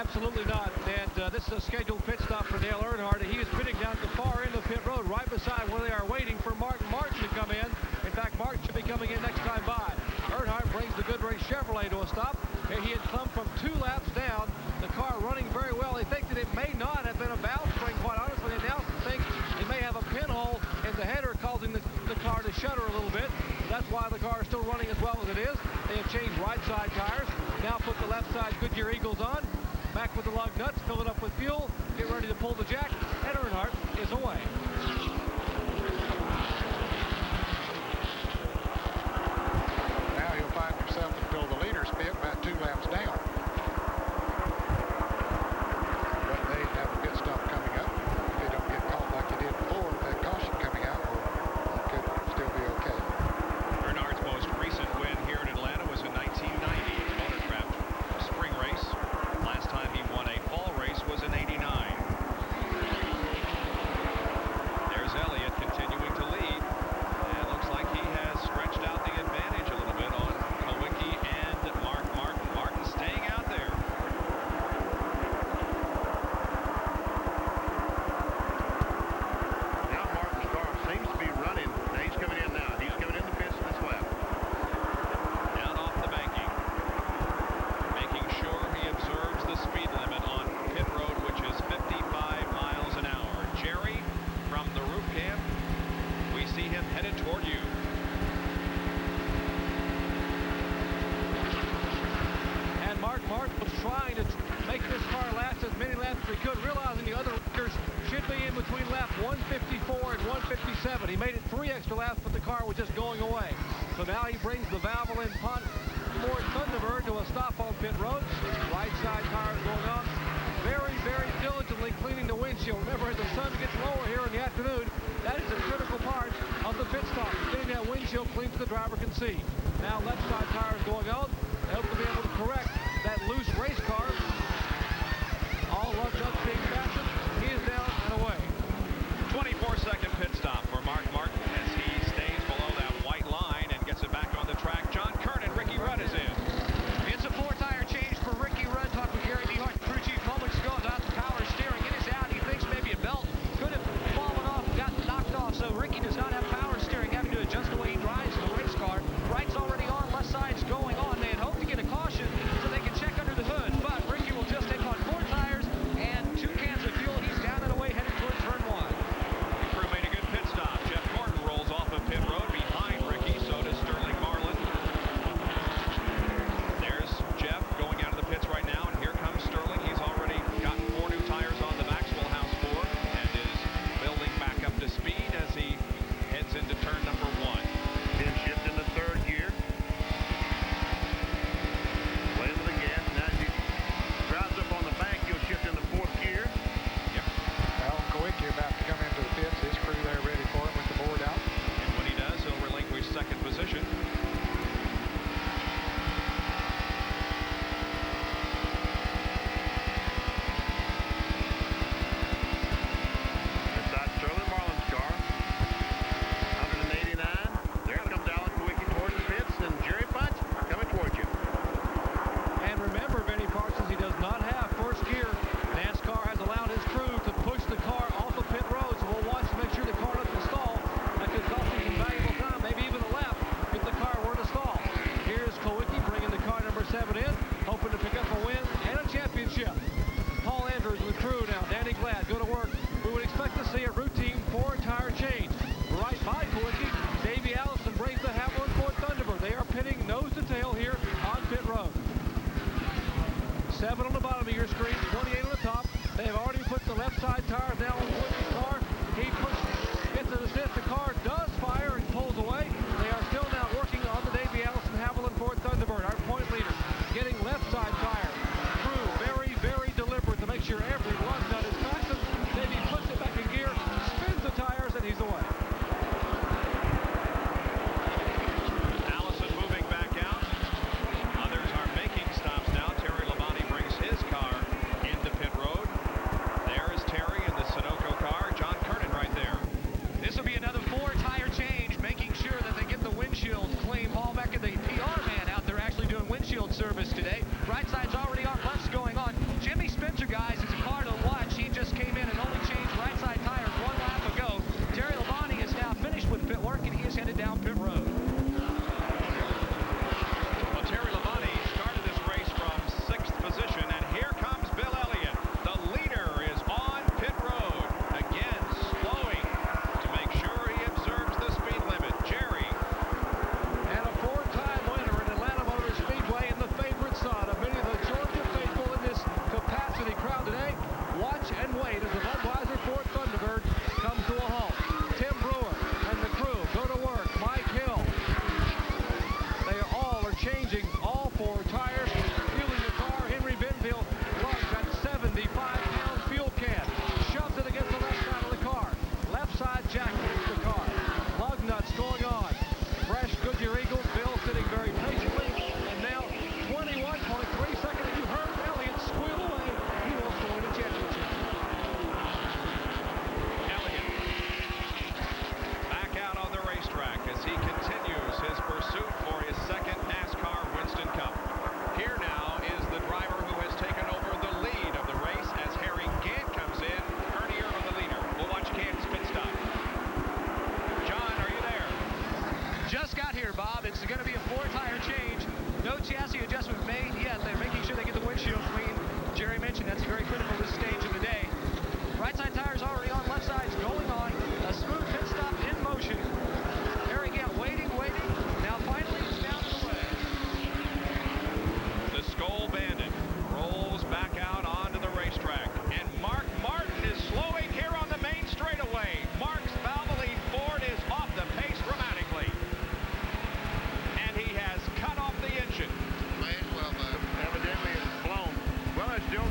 Absolutely not. And this is a scheduled pit stop for Dale Earnhardt. He is pitting down at the far end of pit road, right beside where they are waiting for Martin to come in. In fact, Martin should be coming in next time by. Earnhardt brings the Goodrich Chevrolet to a stop. He had come from 2 laps down. The car running very well. They think that it may not have been a valve spring, quite honestly. They now think it may have a pinhole in the header causing the car to shudder a little bit. That's why the car is still running as well as it is. They have changed right side tires. Now put the left side Goodyear Eagles on. Back with the lug nuts, fill it up with fuel, get ready to pull the jack, and Earnhardt is away. Now he'll find himself until the leader's pit about 2 laps down. But they have a pit stop coming up. If they don't get caught like they did before, that caution coming out, it could still be okay. Earnhardt's most recent win here in Atlanta was in 1990 in the Motorcraft Spring Race. Last time he won a fall race was in '89. There's Elliott continuing to lead. And it looks like he has stretched out the advantage a little bit on Kowicki and Martin. Martin staying out there. Now Martin's car seems to be running. Now he's coming in now. He's coming in the pits this lap. Down off the banking. Making sure he observes the speed limit on pit road, which is 55 miles an hour. Jerry, from the roof cam, we see him headed toward you. And Mark Martin was trying to make this car last as many laps as he could, realizing the other leaders should be in between lap 154 and 157. He made it 3 extra laps, but the car was just going away. So now he brings the Valvoline Ford Thunderbird to a stop on pit road. Right side tires going on. Very, very diligently cleaning the windshield. Remember, as the sun gets lower here in the afternoon, that is a critical part of the pit stop. Getting that windshield clean so the driver can see. Now left side tires going on. They hope to be able to correct that loose race car. All lugged up, being fastened. He is down and away. 24-second pit stop for Mark Martin as he stays below that white line and gets it back on the track. John Kernan, Ricky Rudd is in. It's a 4-tire change for Ricky Rudd. Talked with Gary Dehart, crew chief, moments ago about the power steering. It is out. He thinks maybe a belt could have fallen off, gotten knocked off. So Ricky does not have power steering, having to adjust the way he drives the race car. Right's already on, left side's going on. They had hoped to get a caution so they can check under the hood, but Ricky will just take on 4 tires and 2 cans of fuel. He's down and away, headed towards turn 1. The crew made a good pit stop. Jeff Gordon rolls off of pit road behind Ricky. So does Sterling Marlin. There's Jeff going out of the pits right now, and here comes Sterling. He's already gotten 4 new tires on the Maxwell House Ford and is building back up to speed as he heads into turn number 1. Then shift into 3rd gear. Playing with the gas. Now as he drives up on the bank, he'll shift into 4th gear. Alan Kowicki about to come into the pits. His crew there ready for him with the board out. And when he does, he'll relinquish 2nd position. Inside Sterling Marlin's car. 189. There comes Alan Kowicki towards the pits, and Jerry Bunch coming towards you. And remember, Benny Parsons, he does not have 1st gear. NASCAR has allowed his crew to push the car off of pit road, so we'll watch to make sure the car doesn't stall. That could cost him some valuable time, maybe even a lap, if the car were to stall. Here's Kowicki bringing the car number 7 in, hoping to pick up a win and a championship. Paul Andrews and the crew now. Danny Glad, go to work. We would expect to see a routine 4-tire change. Right by Kowicki, Davey Allison brings the Haviland Ford Thunderbird. They are pitting nose to tail here on pit road. 7 on the bottom of your screen, 28 on the top. They have already put the left side tires down on Kowicki's car. He gets an assist. The car does fire and pulls away. They are still now working on the Davey Allison Haviland Ford Thunderbird. Our point leader getting left side tire. Crew very, very deliberate to make sure every lug nut is fastened. Davey puts it back in gear, spins the tires, and he's away. Allison moving back out. Others are making stops now. Terry Labonte brings his car into pit road. There is Terry in the Sunoco car. John Kernan right there. This will be another 4-tire change, making sure that they get the windshields clean. Paul Beckett, the PR man out there, actually doing windshield service today. Right side's already on, left's going on. Jimmy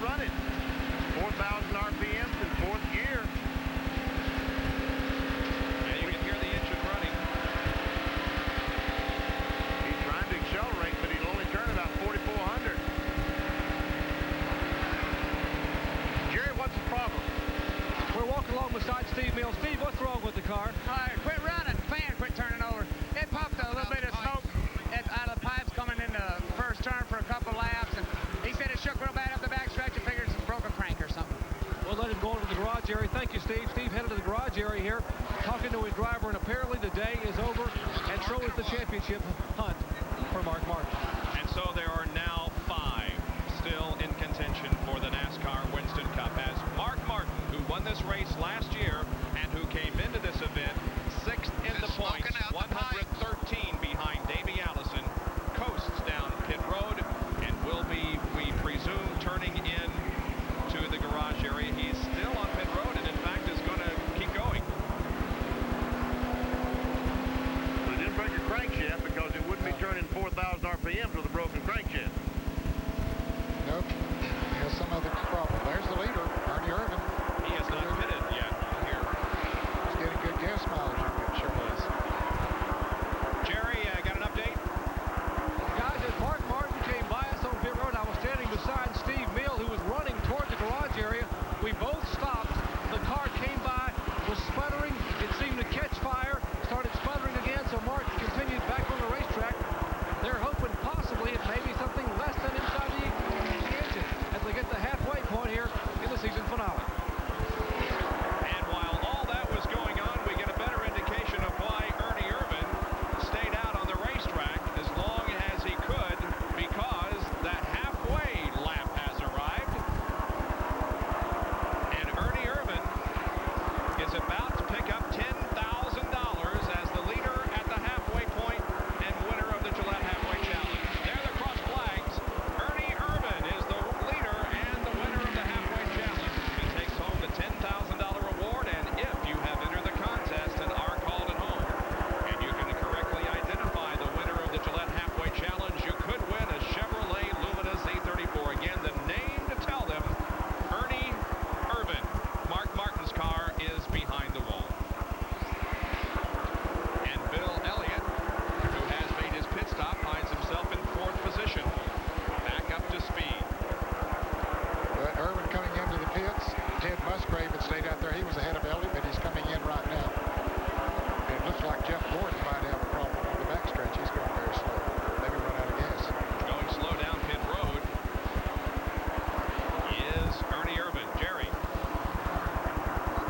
running. 4,000 RPMs in fourth gear. And you can hear the engine running. He's trying to accelerate, but he'll only turn about 4,400. Jerry, what's the problem? We're walking along beside Steve Mills. Steve, what's wrong with the car? All right, quit running. Fan quit turning over. It popped a little bit of smoke out of the pipes coming in the first turn for a couple laps, and he said it shook real bad up the backstretch and figures it broke a crank or something. We'll let him go into the garage area. Thank you, Steve. Steve headed to the garage area here, talking to his driver, and apparently the day is over, and so is the championship hunt for Mark Martin. And so there are now 5 still in contention for the NASCAR Winston Cup, as Mark Martin, who won this race last year and who came into this event 6th in the points, 113 behind Davey Allison, coasts down pit road and will be, we presume, turning in to the garage area. He's still on pit road and in fact is going to keep going. Well, he didn't break a crankshaft because it wouldn't be turning 4,000 RPMs with a broken crankshaft. Nope. He has some other problem. There's the leader, Ernie Irvin. He has not pitted yet here. He's getting good gas mileage. It sure is. Jerry, got an update? Guys, as Mark Martin came by us on pit road, I was standing beside Steve Mills, who was running toward the garage area. We both stopped. The car came by, was sputtering. It seemed to catch fire, started sputtering again, so Mark continued back on the racetrack. They're hoping possibly it may be something less than inside the engine as they get the halfway point here in the season finale. And while all that was going on, we get a better indication of why Ernie Irvin stayed out on the racetrack as long as he could, because that halfway lap has arrived. And Ernie Irvin is about to pick up $10,000 as the leader at the halfway point and winner of the Gillette Halfway Challenge. There the cross flags. Ernie Irvin is the leader and the winner of the Halfway Challenge. He takes home the $10,000 reward, and if you have entered the contest and are called at home, and you can correctly identify the winner of the Gillette Halfway Challenge, you could win a Chevrolet Lumina Z34. Again, the name to tell them, Ernie Irvin. Mark Martin's car is behind the wall. And Bill Elliott, who has made his pit stop, finds himself in 4th position. Back up to speed. But Irvin coming into the pits. Ted Musgrave had stayed out there. He was ahead of Elliott, but he's coming in right now. And it looks like Jeff Gordon might have a problem on the backstretch. He's going very slow. Maybe run out of gas. Going slow down pit road is Ernie Irvin. Jerry.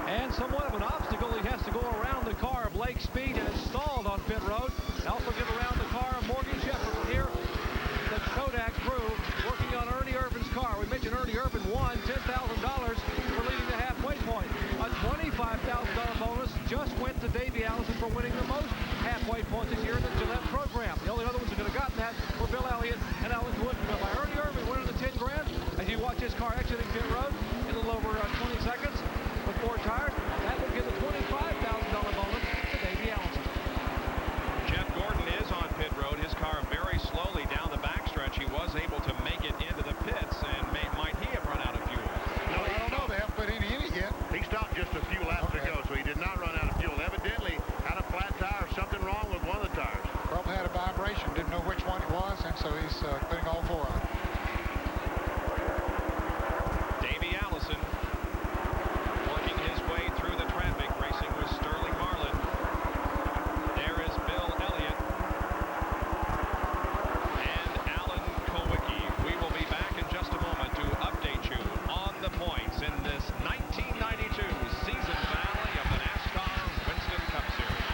And somewhat of an obstacle, he has to go around the car of Lake Speed, and it's stalled on pit road. Also get around the car of Morgan Shepherd here. The Kodak crew working on Ernie Irvin's car. We mentioned Ernie Irvin won $10,000 for leading the halfway point. A $25,000 bonus just went to Davey Allison for winning the most halfway points this year in the Gillette program. The only other ones who could have gotten that were Bill Elliott and Alan Woodman. But by Ernie Irvin winning the 10 grand, as you watch his car exiting pit road in a little over 20 seconds with 4 tires, that would give a $25,000 bonus to Davey Allison. Jeff Gordon is on pit road. His car very slowly down the backstretch. He was able to make it into the pits, and might he have run out of fuel? No, I don't know. They haven't put any in it yet. He stopped just a few laps ago, so he did not run out of fuel. Evidently, had a flat tire or something wrong with one of the tires. Probably had a vibration. Didn't know which one it was, and so he's putting all 4 on. Davey Allison working his way through the traffic, racing with Sterling Marlin. There is Bill Elliott and Alan Kowicki. We will be back in just a moment to update you on the points in this 1992 season finale of the NASCAR Winston Cup Series.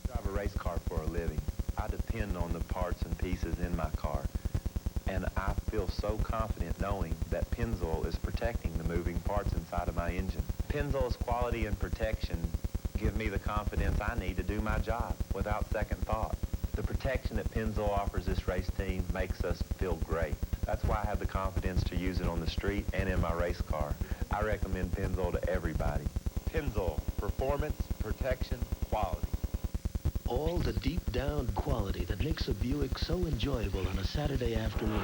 I drive a race car for a living. I depend on the parts and pieces in my car. And I feel so confident knowing that Pennzoil is protecting the moving parts inside of my engine. Pennzoil's quality and protection give me the confidence I need to do my job without second thought. The protection that Pennzoil offers this race team makes us feel great. That's why I have the confidence to use it on the street and in my race car. I recommend Pennzoil to everybody. Pennzoil, performance, protection, quality. All the deep-down quality that makes a Buick so enjoyable on a Saturday afternoon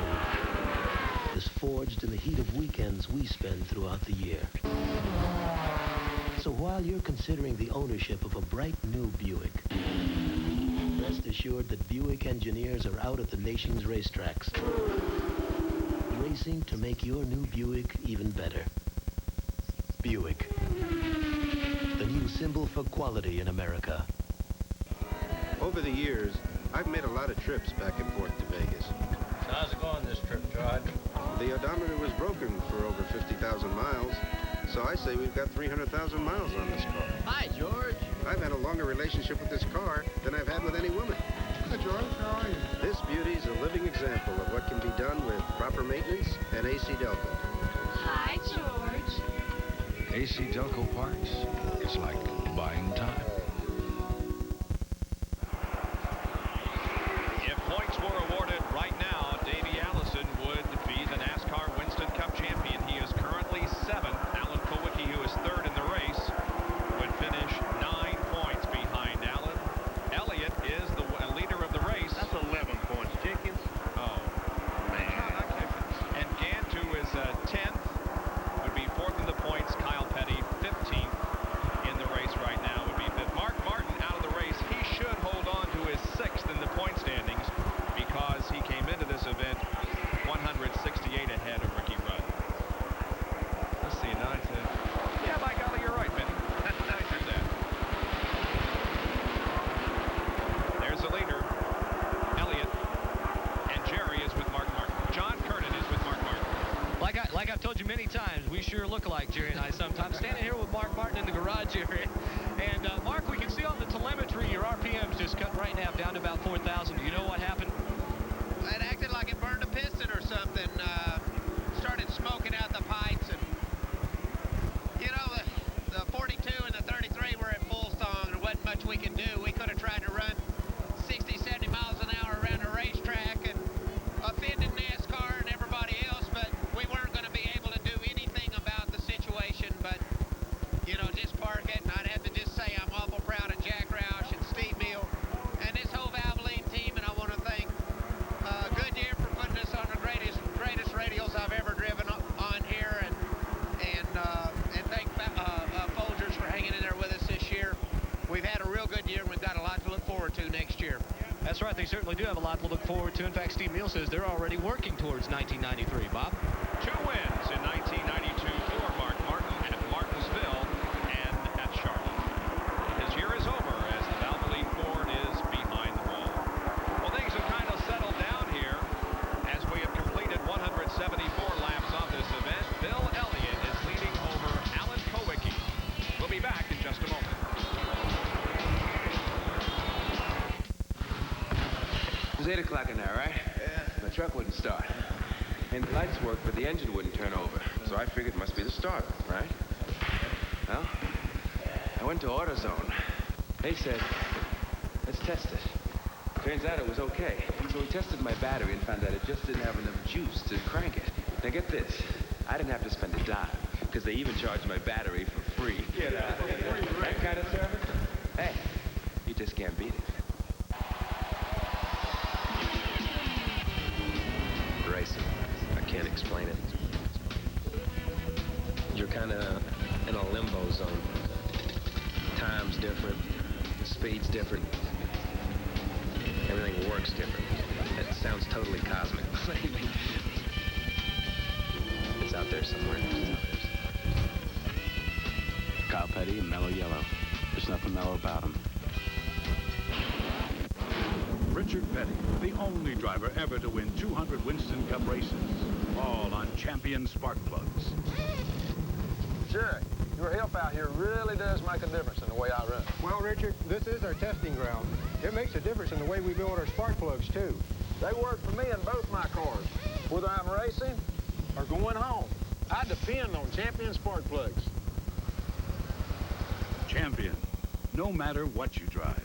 is forged in the heat of weekends we spend throughout the year. So while you're considering the ownership of a bright new Buick, rest assured that Buick engineers are out at the nation's racetracks, racing to make your new Buick even better. Buick, the new symbol for quality in America. Over the years, I've made a lot of trips back and forth to Vegas. So how's it going this trip, George? The odometer was broken for over 50,000 miles, so I say we've got 300,000 miles on this car. Hi, George. I've had a longer relationship with this car than I've had with any woman. Hi, George. How are you? This beauty's a living example of what can be done with proper maintenance and AC Delco. Hi, George. AC Delco parts. It's like buying time. If points were awarded right now, Davey Allison would be the NASCAR Winston Cup champion. He is currently 7th. Alan Kowicki, who is 3rd in the race, would finish 9 points behind Alan. Elliott is the leader of the race. That's 11 points. Jenkins. Oh, man. And Gantu is 10th. Would be 4th in the points. Kyle Petty, 15th in the race right now. Would be 5th. Mark Martin out of the race. He should hold on to his 6th in the point standings because he came into this event 168 ahead of Ricky Rudd. Let's see, 9, 10. Yeah, by golly, you're right, Benny. Nice as that. There's the leader, Elliott, and Jerry is with Mark Martin. John Kernan is with Mark Martin. Like I've told you many times, we sure look alike, Jerry and I sometimes. Standing here with Mark Martin in the garage area. And, Mark, we can see on the telemetry your RPM's just cut right now down to about 4,000. Do you know what happened? It acted like it burned a piston or something. Started smoking out the pipes. And, you know, the 42 and the 33 were at full song. There wasn't much we could do. We could have tried to run 60, 70 miles an hour around the racetrack and offended NASCAR and everybody else, but we weren't going to be able to do anything about the situation. But, you know, just park it. And I'd have to just say I'm awful proud of Jack Roush and Steve Meal and this whole Valvoline team. And I want to thank Goodyear for putting us on the greatest radials I've ever driven on here, and thank Folgers for hanging in there with us this year. We've had a real good year, and we've got a lot to look forward to next year. That's right. They certainly do have a lot to look forward to. In fact, Steve Meal says they're already working towards 1993. Bob? 2 wins in 1992 for Mark Martin at Martinsville and at Charlotte. His year is over as the Valvoline Ford is behind the wall. Well, things have kind of settled down here as we have completed 174 laps of this event. Bill Elliott is leading over Alan Kowicki. We'll be back in just a moment. It was 8 o'clock in there, right? Yeah. The truck wouldn't start. And the lights worked, but the engine wouldn't turn over. So I figured it must be the starter, right? Well, I went to AutoZone. They said, let's test it. Turns out it was okay. So we tested my battery and found that it just didn't have enough juice to crank it. Now get this. I didn't have to spend a dime, because they even charged my battery for free. Get out of here. That kind of service? Hey, you just can't beat it. Racing. I can't explain it. You're kind of in a limbo zone. Time's different. The speed's different. Everything works different. It sounds totally cosmic. It's out there somewhere. Kyle Petty and mellow yellow. There's nothing mellow about him. Richard Petty, the only driver ever to win 200 Winston Cup races, all on champion spark plugs. Jerry, your help out here really does make a difference in the way I run. Well, Richard, this is our testing ground. It makes a difference in the way we build our spark plugs, too. They work for me in both my cars. Whether I'm racing or going home, I depend on champion spark plugs. Champion, no matter what you drive.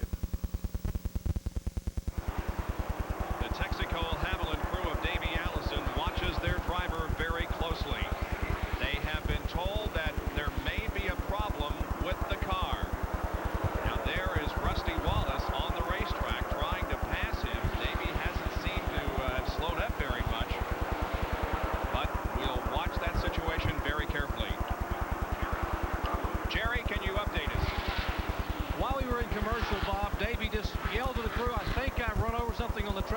The Texaco Haviland crew of Davey Allison watches their driver very closely. They have been told that there may be a problem with the car. Now there is Rusty Wallace on the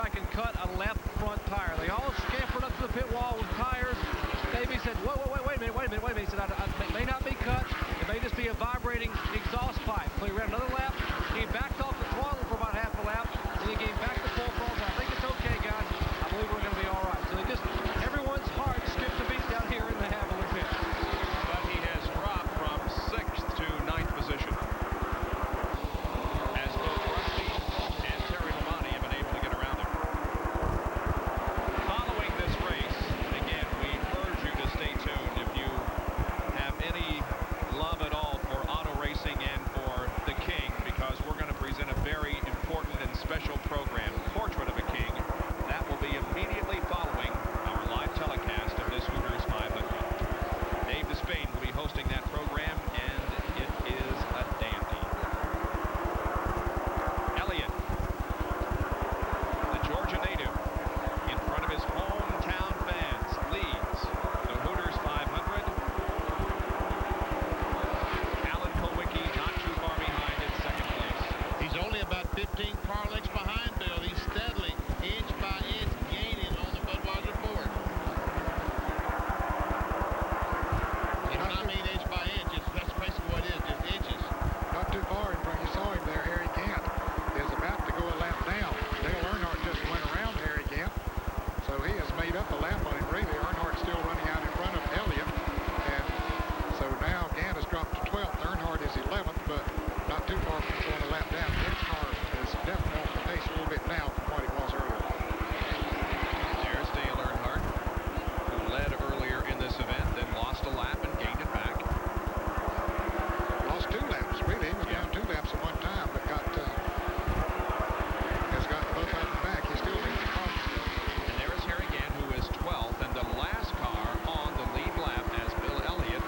track and cut a left front tire. They all scampered up to the pit wall with tires. Davey said, wait a minute. He said, it may not be cut. It may just be a vibrating exhaust pipe. So he ran another lap. He backed off the throttle for about half a lap. And he came back to full throttle. I think it's okay, guys. I believe we're going to be all right. So everyone's heart skipped a beat down here in the Haviland pit. But he has dropped from 6th to 9th position. As both Rusty and Terry Labonte have been able to get around him. Following this race, again, we urge you to stay tuned if you have any love at all for auto racing and for the King, because we're going to present a very important and special program, Portrait of a King. That will be immediately following our live telecast of this Hooters 500. Dave Despain will be hosting that program, and it is a dandy. Elliott, the Georgia native, in front of his hometown fans, leads the Hooters 500. Alan Kulwicki not too far behind in second place. He's only about 15 car lengths behind Bill. He's steadily, inch by inch, gaining on the Budweiser board. And when I mean inch by inch, that's basically what it is, just inches. Not too far in front. You saw him there. Harry Gant is about to go a lap down. Dale Earnhardt just went around Harry Gant, so he has made up a lap on him. Really, Earnhart's still running out in front of Elliott, and so now Gant has dropped to 12th. Earnhardt is 11th, but not too far from going a lap down. Gant's car is definitely off the pace a little bit now from what it was earlier. There's Dale Earnhardt, who led earlier in this event, then lost a lap and gained it back. Lost 2 laps, really. He was down 2 laps at one time, but has got both of them back. He still leads the car. And there is Harry Gant, who is 12th, and the last car on the lead lap as Bill Elliott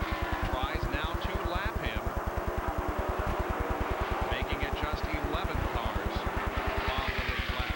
tries now to lap him, making it just 11 cars on the lead lap.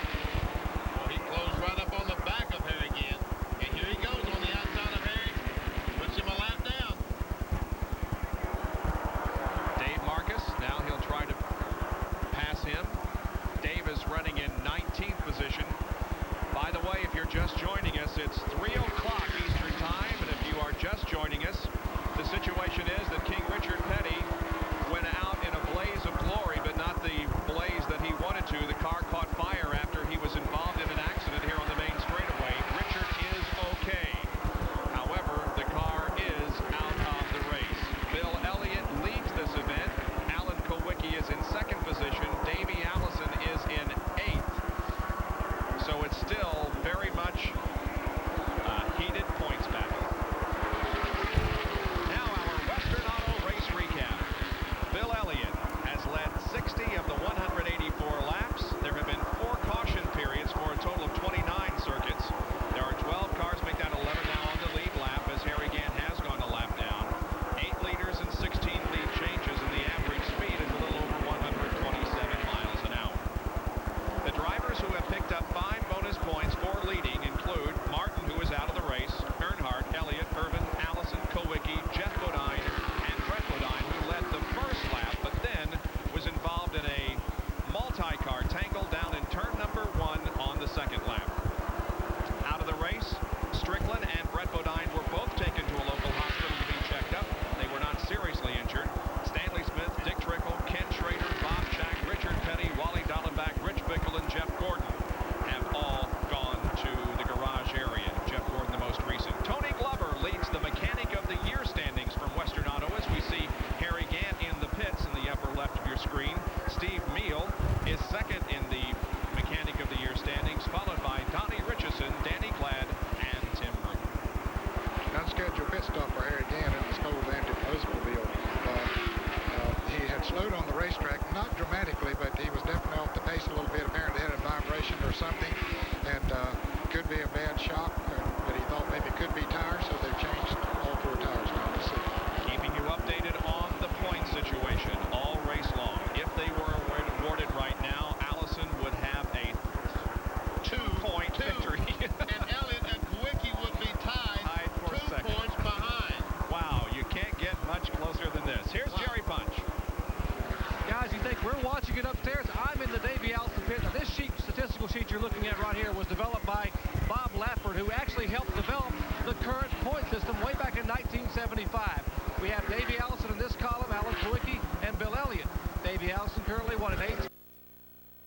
was developed by Bob Lappert, who actually helped develop the current point system way back in 1975. We have Davey Allison in this column, Alan Kwiecki, and Bill Elliott. Davey Allison currently won at 8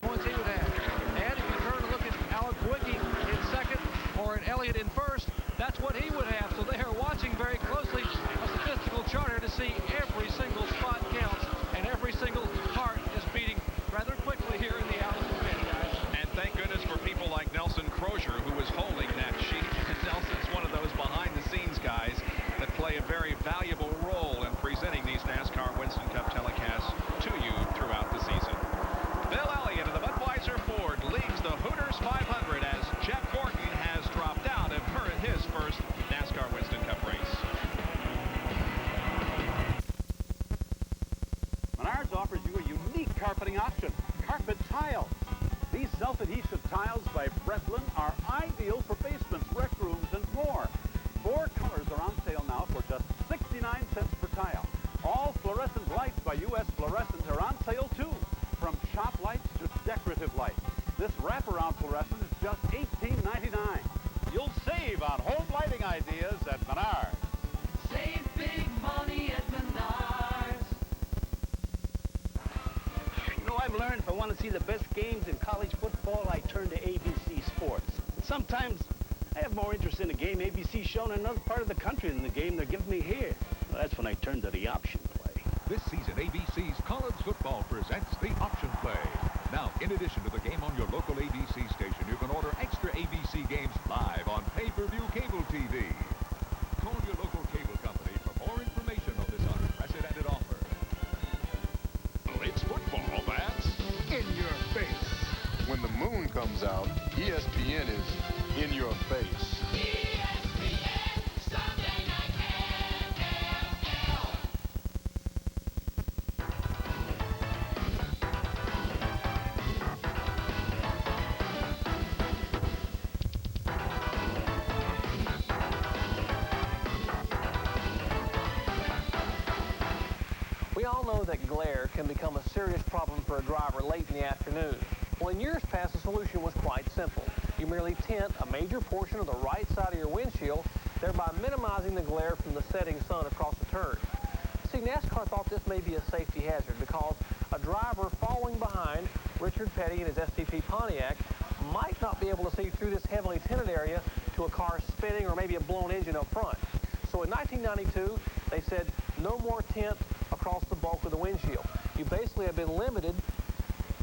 points he would have. And if you turn and look at Alan Kwiecki in second or at Elliott in first, that's what he would have. So they are watching very closely a statistical charter to see every single spot counts, and every single heart is beating rather quickly here in the Allison pit, guys. And thank goodness for people like Nelson Crozier, who was holding that sheet. And Nelson's one of those behind-the-scenes guys that play a very valuable role in presenting these NASCAR Winston Cup telecasts to you throughout the season. Bill Elliott of the Budweiser Ford leads the Hooters 500 as Jeff Gordon has dropped out of his first NASCAR Winston Cup race. Menards offers you a unique carpeting option, carpet tiles. These self-adhesive tiles by Breslin are ideal for basements, rec rooms, and more. 4 colors are on sale now for just 69 cents per tile. All fluorescent lights by U.S. Fluorescent are on sale too, from shop lights to decorative lights. This wraparound fluorescent is just $18.99. You'll save on home lighting ideas at Menards. Save big money at Menards. You know, I've learned if I want to see the best games in college football, I turn to ABC Sports. And sometimes I have more interest in the game ABC's shown in another part of the country than the game they're giving me here. Well, that's when I turn to the option play. This season, ABC's College Football presents the Option Play. Now, in addition to the game on your local ABC station, you can order extra ABC games live on pay-per-view cable TV. Call your local cable company for more information on this unprecedented offer. It's football that's in your face. When the moon comes out, ESPN is in your face. ESPN, Sunday Night NFL. We all know that glare can become a serious problem for a driver late in the afternoon. Well, in years past, the solution was quite simple. You merely tint a major portion of the right side of your windshield, thereby minimizing the glare from the setting sun across the turn. See, NASCAR thought this may be a safety hazard because a driver following behind Richard Petty in his STP Pontiac might not be able to see through this heavily tinted area to a car spinning or maybe a blown engine up front. So in 1992, they said no more tint across the bulk of the windshield. You basically have been limited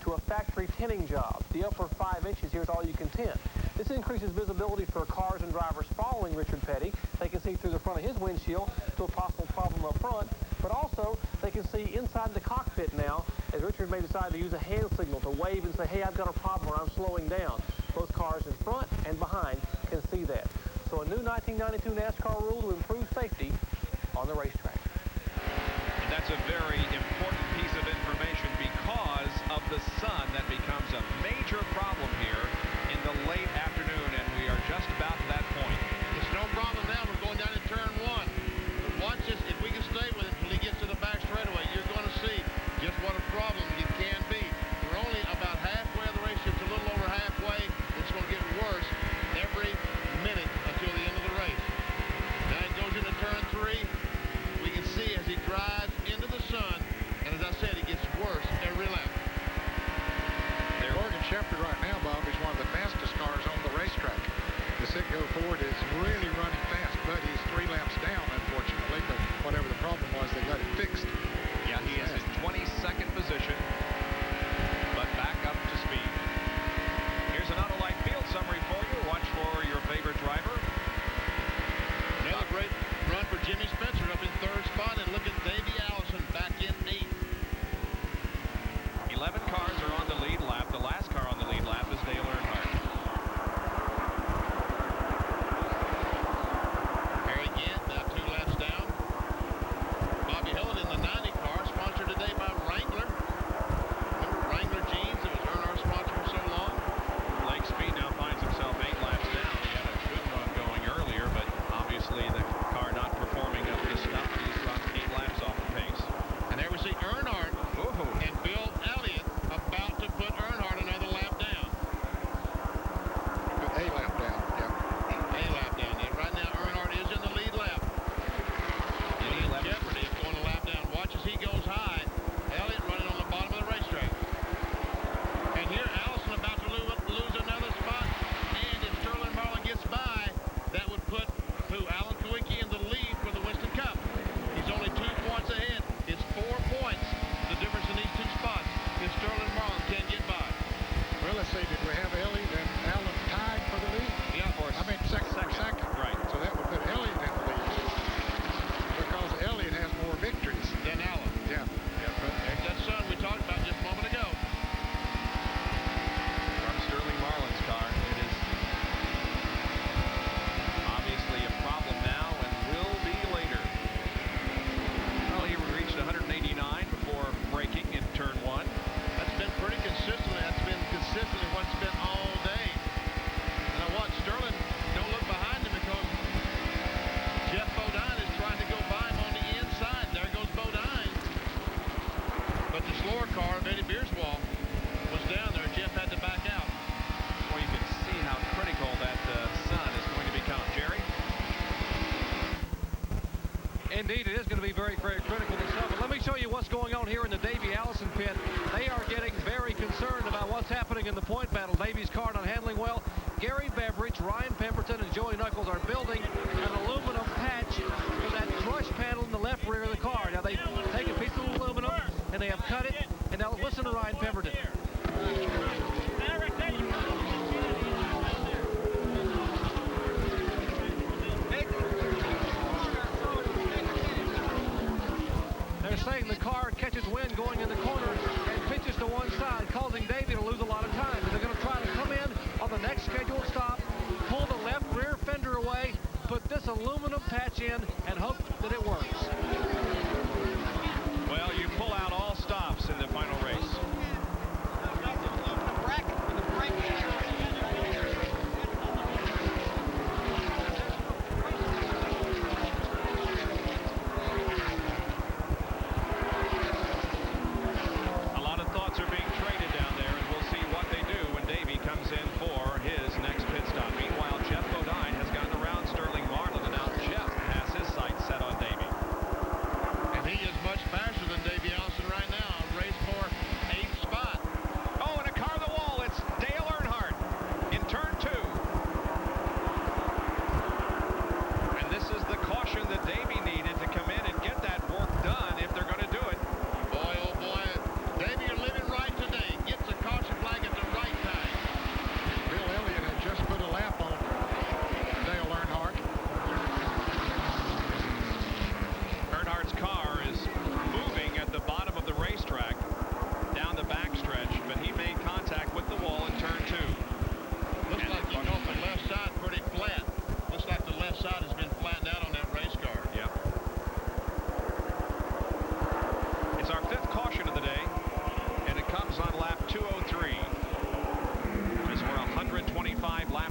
to a factory tinting job. The upper 5 inches here is all you can tint. This increases visibility for cars and drivers following Richard Petty. They can see through the front of his windshield to a possible problem up front, but also they can see inside the cockpit now, as Richard may decide to use a hand signal to wave and say, hey, I've got a problem or I'm slowing down. Both cars in front and behind can see that. So a new 1992 NASCAR rule to improve safety on the racetrack. And that's a very important piece of information because of the sun that becomes a major problem here in the late afternoon, and we are just about to that point. It's no problem now. We're going down to turn 1. But watch this. If we can stay with it until he gets to the back straightaway, you're going to see just what a problem it can be. We're only about halfway of the race. It's a little over halfway. It's going to get worse every minute until the end of the race. Now it goes into turn 3. We can see as he drives into the sun, and as I said, it gets worse every lap. Morgan Shepherd right now, Bob, is one of the fastest cars on the racetrack. The Citgo Ford is really running fast, but he's 3 laps down, unfortunately. But whatever the problem was, they got it fixed. Yeah, he is in 22nd position, but back up to speed. Here's an Autolite field summary for you. Watch for your favorite driver. Another great run for Jimmy Spencer up in 3rd spot, and look at Davey Allison back in 8th. 11 cars are on the lead lap. The last car on the lead lap is Dale Earnhardt. Here again, now 2 laps down. Bobby Hillin in the 90 Indeed, it is going to be very, very critical this summer. Let me show you what's going on here in the Davey Allison pit. They are getting very concerned about what's happening in the point battle. Davey's car not handling well. Gary Beveridge, Ryan Pemberton, and Joey Knuckles are building an aluminum patch for that brush panel in the left rear of the car. Now, they take a piece of aluminum, and they have cut it. And now listen to Ryan Pemberton. They're saying the car catches wind going in the corner and pitches to one side, causing Davey to lose a lot of time. And they're going to try to come in on the next scheduled stop, pull the left rear fender away, put this aluminum patch in, and hope that it works. Well, you pull out all stops in the final race.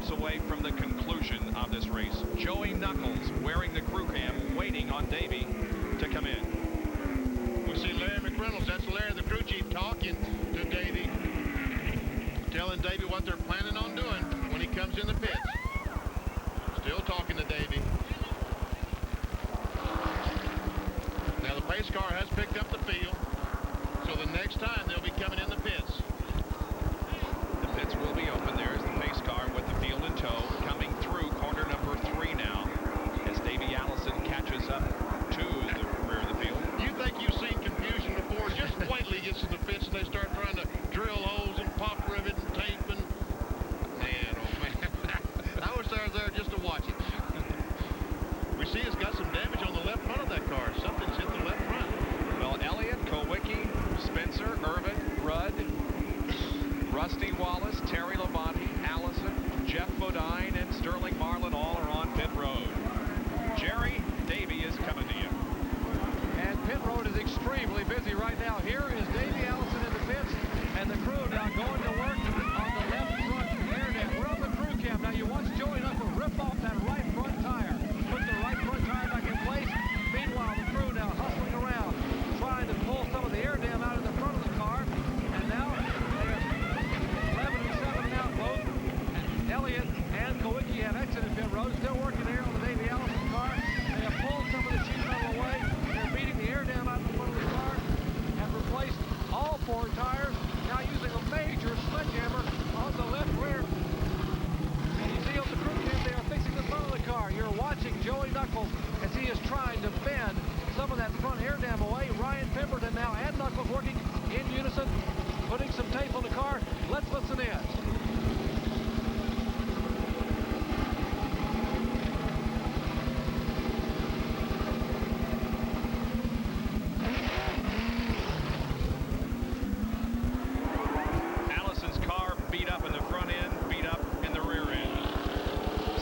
Away from the conclusion of this race. Joey Knuckles wearing the crew cam, waiting on Davey to come in. We see Larry McReynolds, that's Larry, the crew chief, talking to Davey, telling Davey what they're planning on doing when he comes in the pits. Still talking to Davey. Now the pace car has picked up the field, so the next time they'll be coming in the pits. The pits will be open. There's the pace car with the field in tow, coming through corner number 3 now as Davey Allison catches up to the rear of the field. You think you've seen confusion before? Just wait till he gets to the pits and they start trying to drill holes and pop rivet and tape and... Man, oh man. I wish I was there just to watch it. We see it's got some damage on the left front of that car. Something's hit the left front. Well, Elliott, Kowicki, Spencer, Irvin, Rudd, Rusty Wallace, Terry Labonte, Allison, Jeff Bodine, and Sterling Marlin all are on pit road. Jerry, Davey is coming to you. And pit road is extremely busy right now. Here is Davey Allison in the pits, and the crew now going to work on the left front air dam. We're on the crew cam. Now you watch Joey Knuckles rip off that right front tire. Put the right front tire back in place. Meanwhile, the crew now hustling around, trying to pull some of the air dam out of the front of the car. And now they are 11 and 7 now both. And Elliott and Kowicki have exited pit road. Still working there on the Davey Allison car. They have pulled some of the sheet metal away. They're beating the air dam out of the front of the car and replaced all 4 tires. Now using a major sledgehammer on the left rear. And you see on the crew cam they are fixing the front of the car. You're watching Joey Knuckles as he is trying to bend some of that front air dam away. Ryan Pemberton now and Knuckles working in unison, putting some tape on the car. Let's listen in. Allison's car beat up in the front end, beat up in the rear end.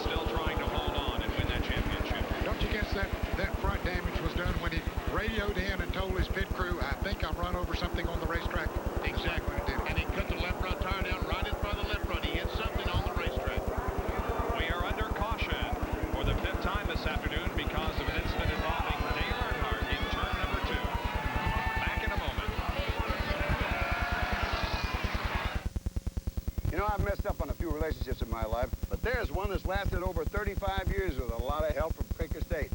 Still trying to hold on and win that championship. Don't you guess that front damage was done when he radioed in and told his pit crew, I think I've run over something on the racetrack? Exactly. And he cut the left front tire down right in front of the left front. He hit something on the racetrack. We are under caution for the 5th time this afternoon because of an incident involving Dale Earnhardt in turn number 2. Back in a moment. You know, I've messed up on a few relationships in my life, but there's one that's lasted over 35 years with a lot of help from Quaker State.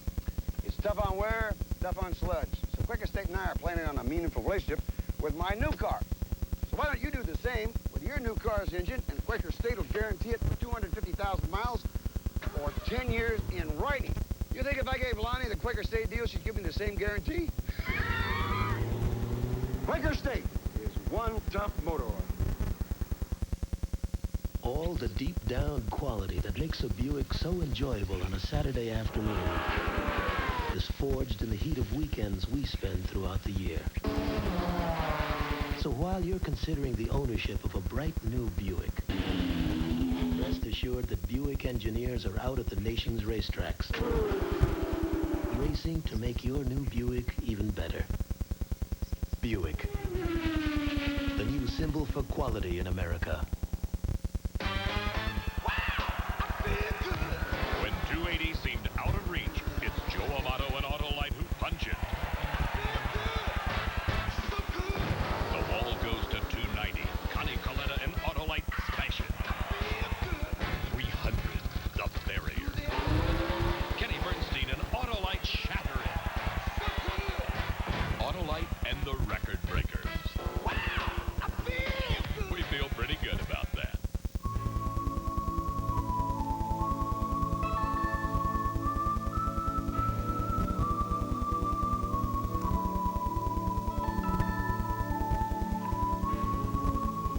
It's tough on wear, tough on sludge. So Quaker State and I are planning on a meaningful relationship with my new car. So why don't you do the same with your new car's engine, and Quaker State will guarantee it for 250,000 miles or 10 years in writing. You think if I gave Lonnie the Quaker State deal, she'd give me the same guarantee? Quaker State is one tough motor oil. All the deep-down quality that makes a Buick so enjoyable on a Saturday afternoon is forged in the heat of weekends we spend throughout the year. So while you're considering the ownership of a bright new Buick, rest assured that Buick engineers are out at the nation's racetracks, racing to make your new Buick even better. Buick, the new symbol for quality in America. When 280 seemed out of reach, it's Joe Amato and Autolite who punch it. The ball goes to 290. Connie Coletta and Autolite smash it. 300, the barrier. Kenny Bernstein and Autolite shatter it. Autolite and the record breakers. We feel pretty good about that.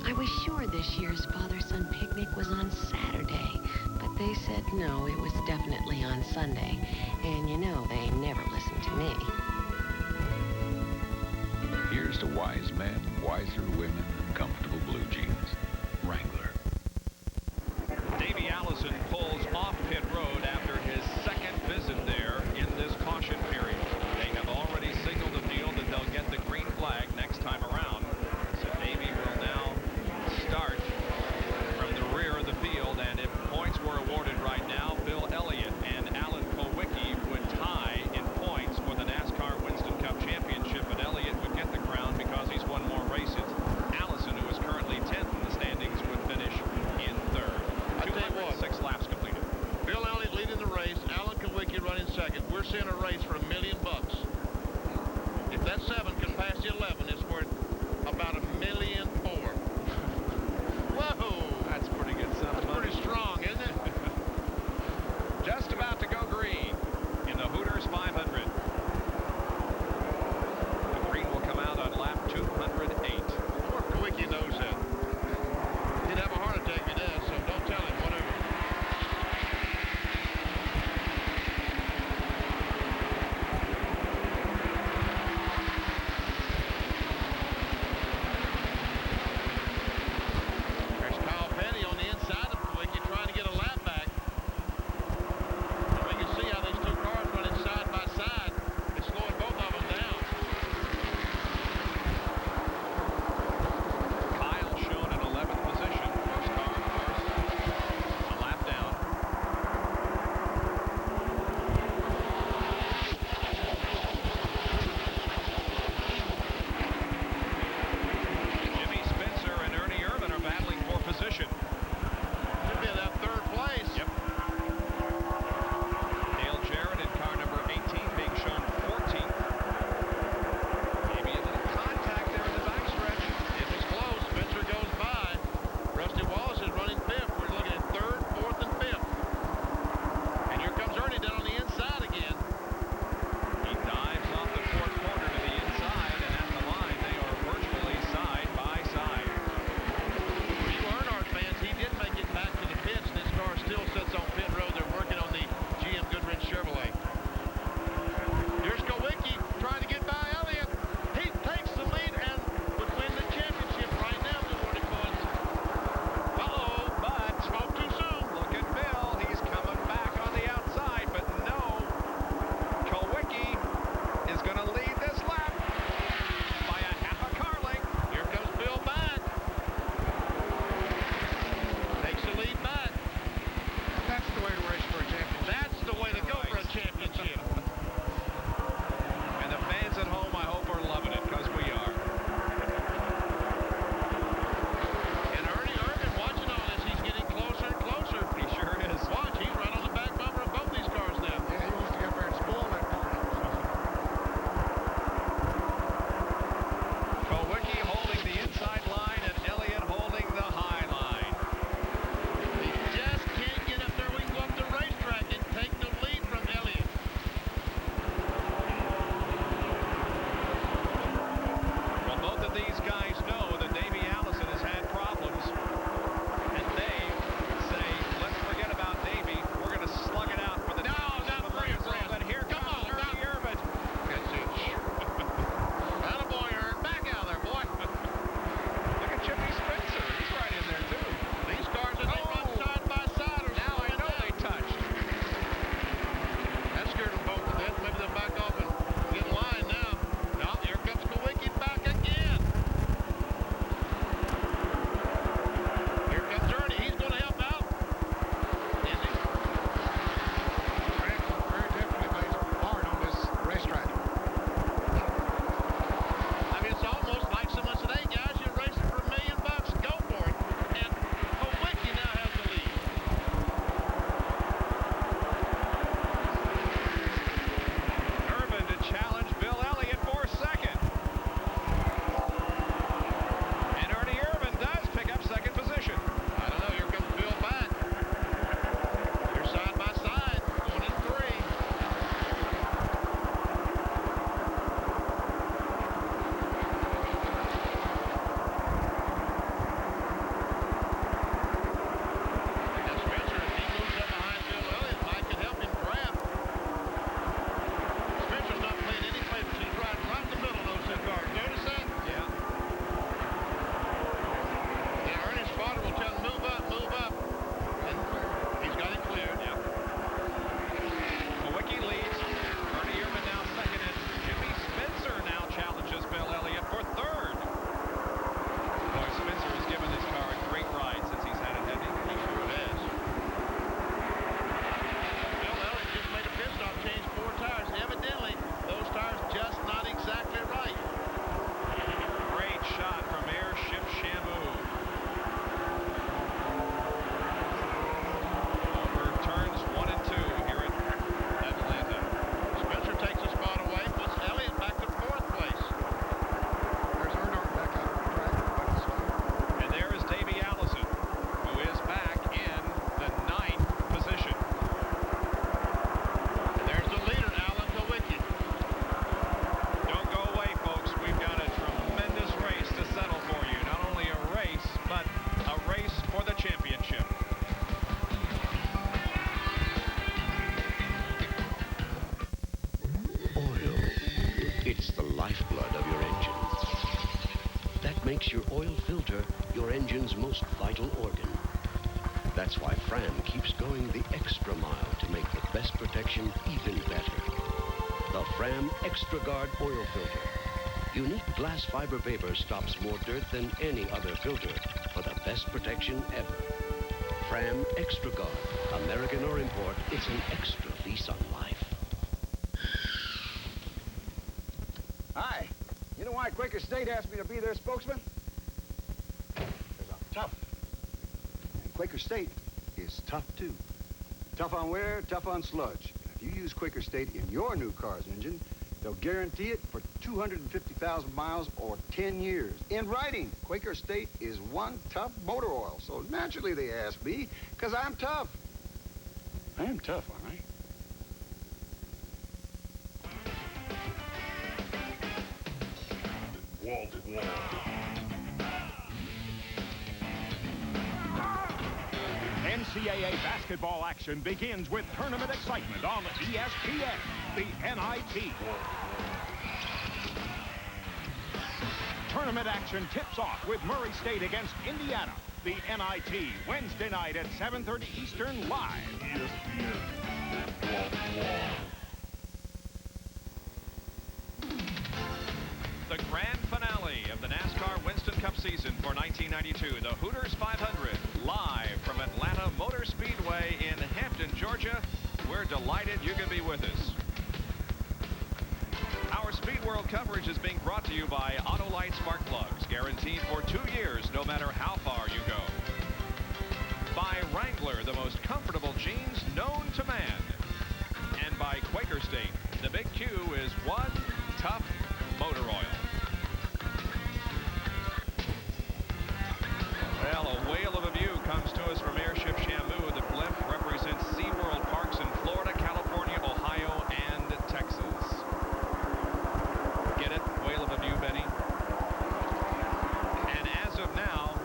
I was sure this year's father-son picnic was on Saturday, but they said no, it was definitely on Sunday. And you know, they never listen to me. Here's to wise men, wiser women, and comfortable blue jeans. Wrangler. Davey Allison pulls off pit road after his second visit there in this caution period. They have already signaled the field that they'll get the green flag next time around. So Davey will now start from the rear of the field, and if points were awarded right now, Bill Elliott and Alan Kowicki would tie in points for the NASCAR Winston Cup Championship, and Elliott would get the crown because he's won more races. Allison, who is currently 10th in the standings, would finish in third. I tell you what, 6 laps completed. Bill Elliott leading the race, Alan Kowicki running second. We're seeing a race for $1 million. If that 7 can pass the 11, it's worth about $1.4 million. Whoa! That's pretty good sum of That's money. pretty strong, isn't it? Just about to go green in the Hooters 500. The green will come out on lap 208. Poor Kowicki knows that. He'd have a heart attack if he does, so don't tell him, whatever. makes your oil filter your engine's most vital organ. That's why Fram keeps going the extra mile to make the best protection even better. The Fram Extra Guard oil filter. Unique glass fiber paper stops more dirt than any other filter for the best protection ever. Fram Extra Guard. American or import, it's an extra lease on life. Hi. You know why Quaker State asked me to be their spokesman? Because I'm tough. And Quaker State is tough, too. Tough on wear, tough on sludge. If you use Quaker State in your new car's engine, they'll guarantee it for 250,000 miles or 10 years. In writing, Quaker State is one tough motor oil. So naturally they ask me, because I'm tough. I am tough, aren't I? Wall to wall. NCAA basketball action begins with tournament excitement on ESPN, the NIT. Tournament action tips off with Murray State against Indiana. The NIT, Wednesday night at 7:30 Eastern, live. ESPN, wall to wall. The grand finale of the NASCAR Winston Cup season for 1992, the Hooters 500, live from Atlanta Motor Speedway in Hampton, Georgia. We're delighted you can be with us. Our Speed World coverage is being brought to you by Autolite Spark Plugs, guaranteed for 2 years, no matter how far you go. By Wrangler, the most comfortable jeans known to man. And by Quaker State, the big Q is one tough motor oil. Well, a whale of a view comes to us from Airship Shamu. The blimp represents SeaWorld parks in Florida, California, Ohio, and Texas. Get it? Whale of a view, Benny? And as of now,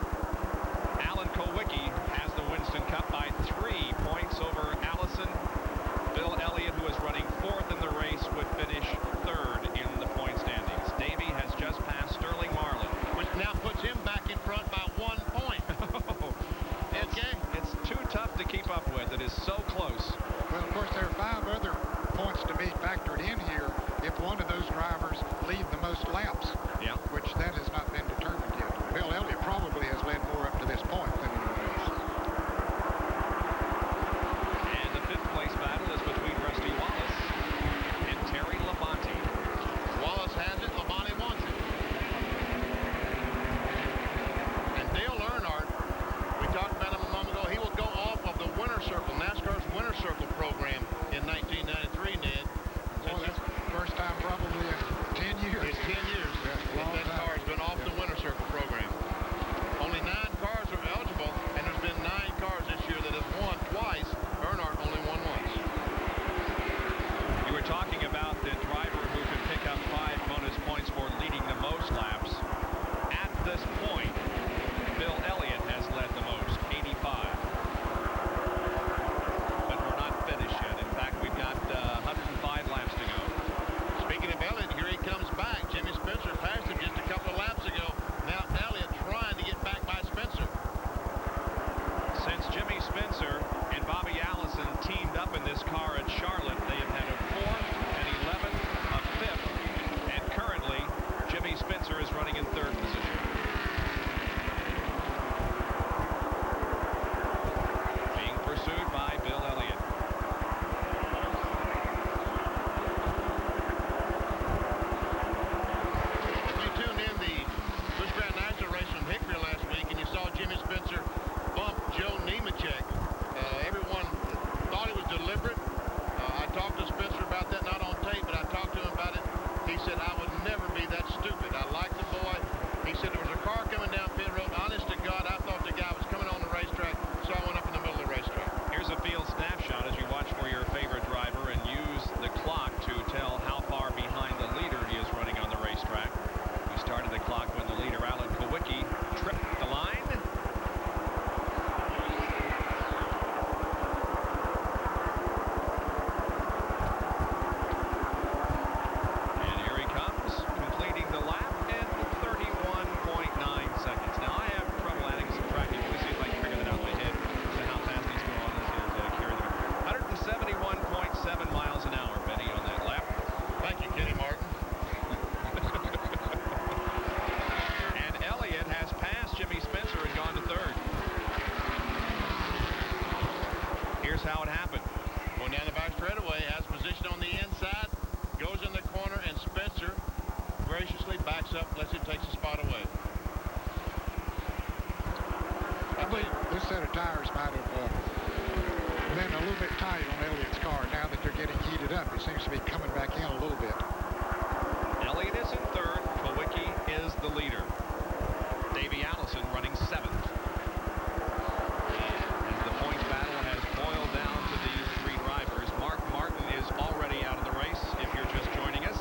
Alan Kowicki has the Winston Cup by 3 points over Allison. Bill Elliott, who is running 4th in the race, would finish 3rd in the point standings. Davey has just passed Sterling Marlin, which now puts him back in front by 1 point. It's too tough to keep up with. It is so close. Well, of course, there are 5 other points to be factored in here if one of those drivers lead the most laps. Yeah. Which that has not been determined yet. Bill Elliott probably has led more up to this point than in the race. And the 5th place battle is between Rusty Wallace and Terry Labonte. Wallace has it, Labonte wants it. And Dale Earnhardt, we talked about him a moment ago, he will go off of the Winner Circle, NASCAR's Winner Circle program in 1993, Ned. Well, that's the first time probably in 10 years. It's 10 years that car has been off the Winner Circle program. Only 9 cars are eligible, and there's been 9 cars this year that have won twice. Earnhardt only won once. You were talking about the driver who could pick up 5 bonus points for leading the most laps. At this point, Bill Elliott has led the most, 85. But we're not finished yet. In fact, we've got 105 laps to go. Speaking of Elliott, here he comes back. Jimmy Spencer passed him just a couple of laps ago. Now up unless it takes a spot away. I believe this set of tires might have been a little bit tight on Elliott's car. Now that they're getting heated up, it seems to be coming back in a little bit. Elliott is in third. Kowicki is the leader. Davey Allison running seventh. As the points battle has boiled down to these three drivers, Mark Martin is already out of the race, if you're just joining us.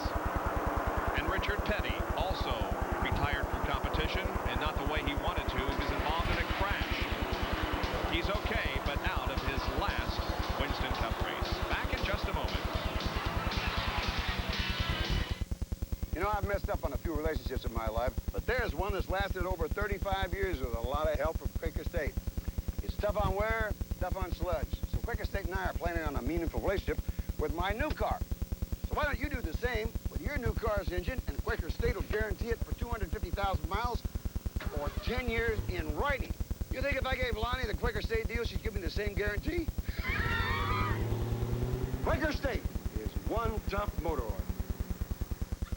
And Richard Petty also retired from competition, and not the way he wanted to. He was involved in a crash. He's okay, but out of his last Winston Cup race. Back in just a moment. You know, I've messed up on a few relationships in my life, but there's one that's lasted over 35 years with a lot of help from Quaker State. It's tough on wear, tough on sludge. So Quaker State and I are planning on a meaningful relationship with my new car. So why don't you do the same with your new car's engine, and Quaker State will guarantee it for 250,000 miles or 10 years in writing. You think if I gave Lonnie the Quaker State deal, she'd give me the same guarantee? Quaker State is one tough motor oil.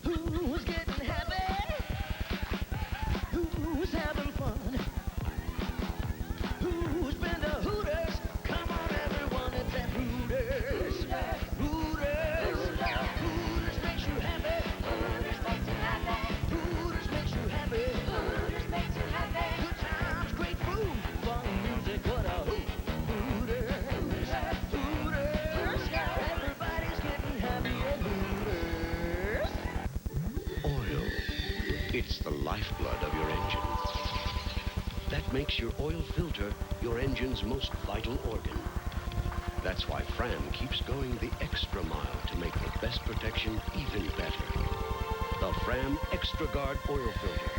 Who's getting happy? Who's having fun? Who's been to Hooters? Come on, everyone, it's at Hooters. Hooters. Hooters makes you happy. Hooters makes you happy. Hooters makes you happy. Hooters makes you happy. Good times, great food, fun music, what a hoot. Hooters. Hooters. Everybody's getting happy at Hooters. Oil. It's the lifeblood of your engine. That makes your oil filter your engine's most vital organ. That's why Fram keeps going the extra mile to make the best protection even better. The Fram Extra Guard oil filter.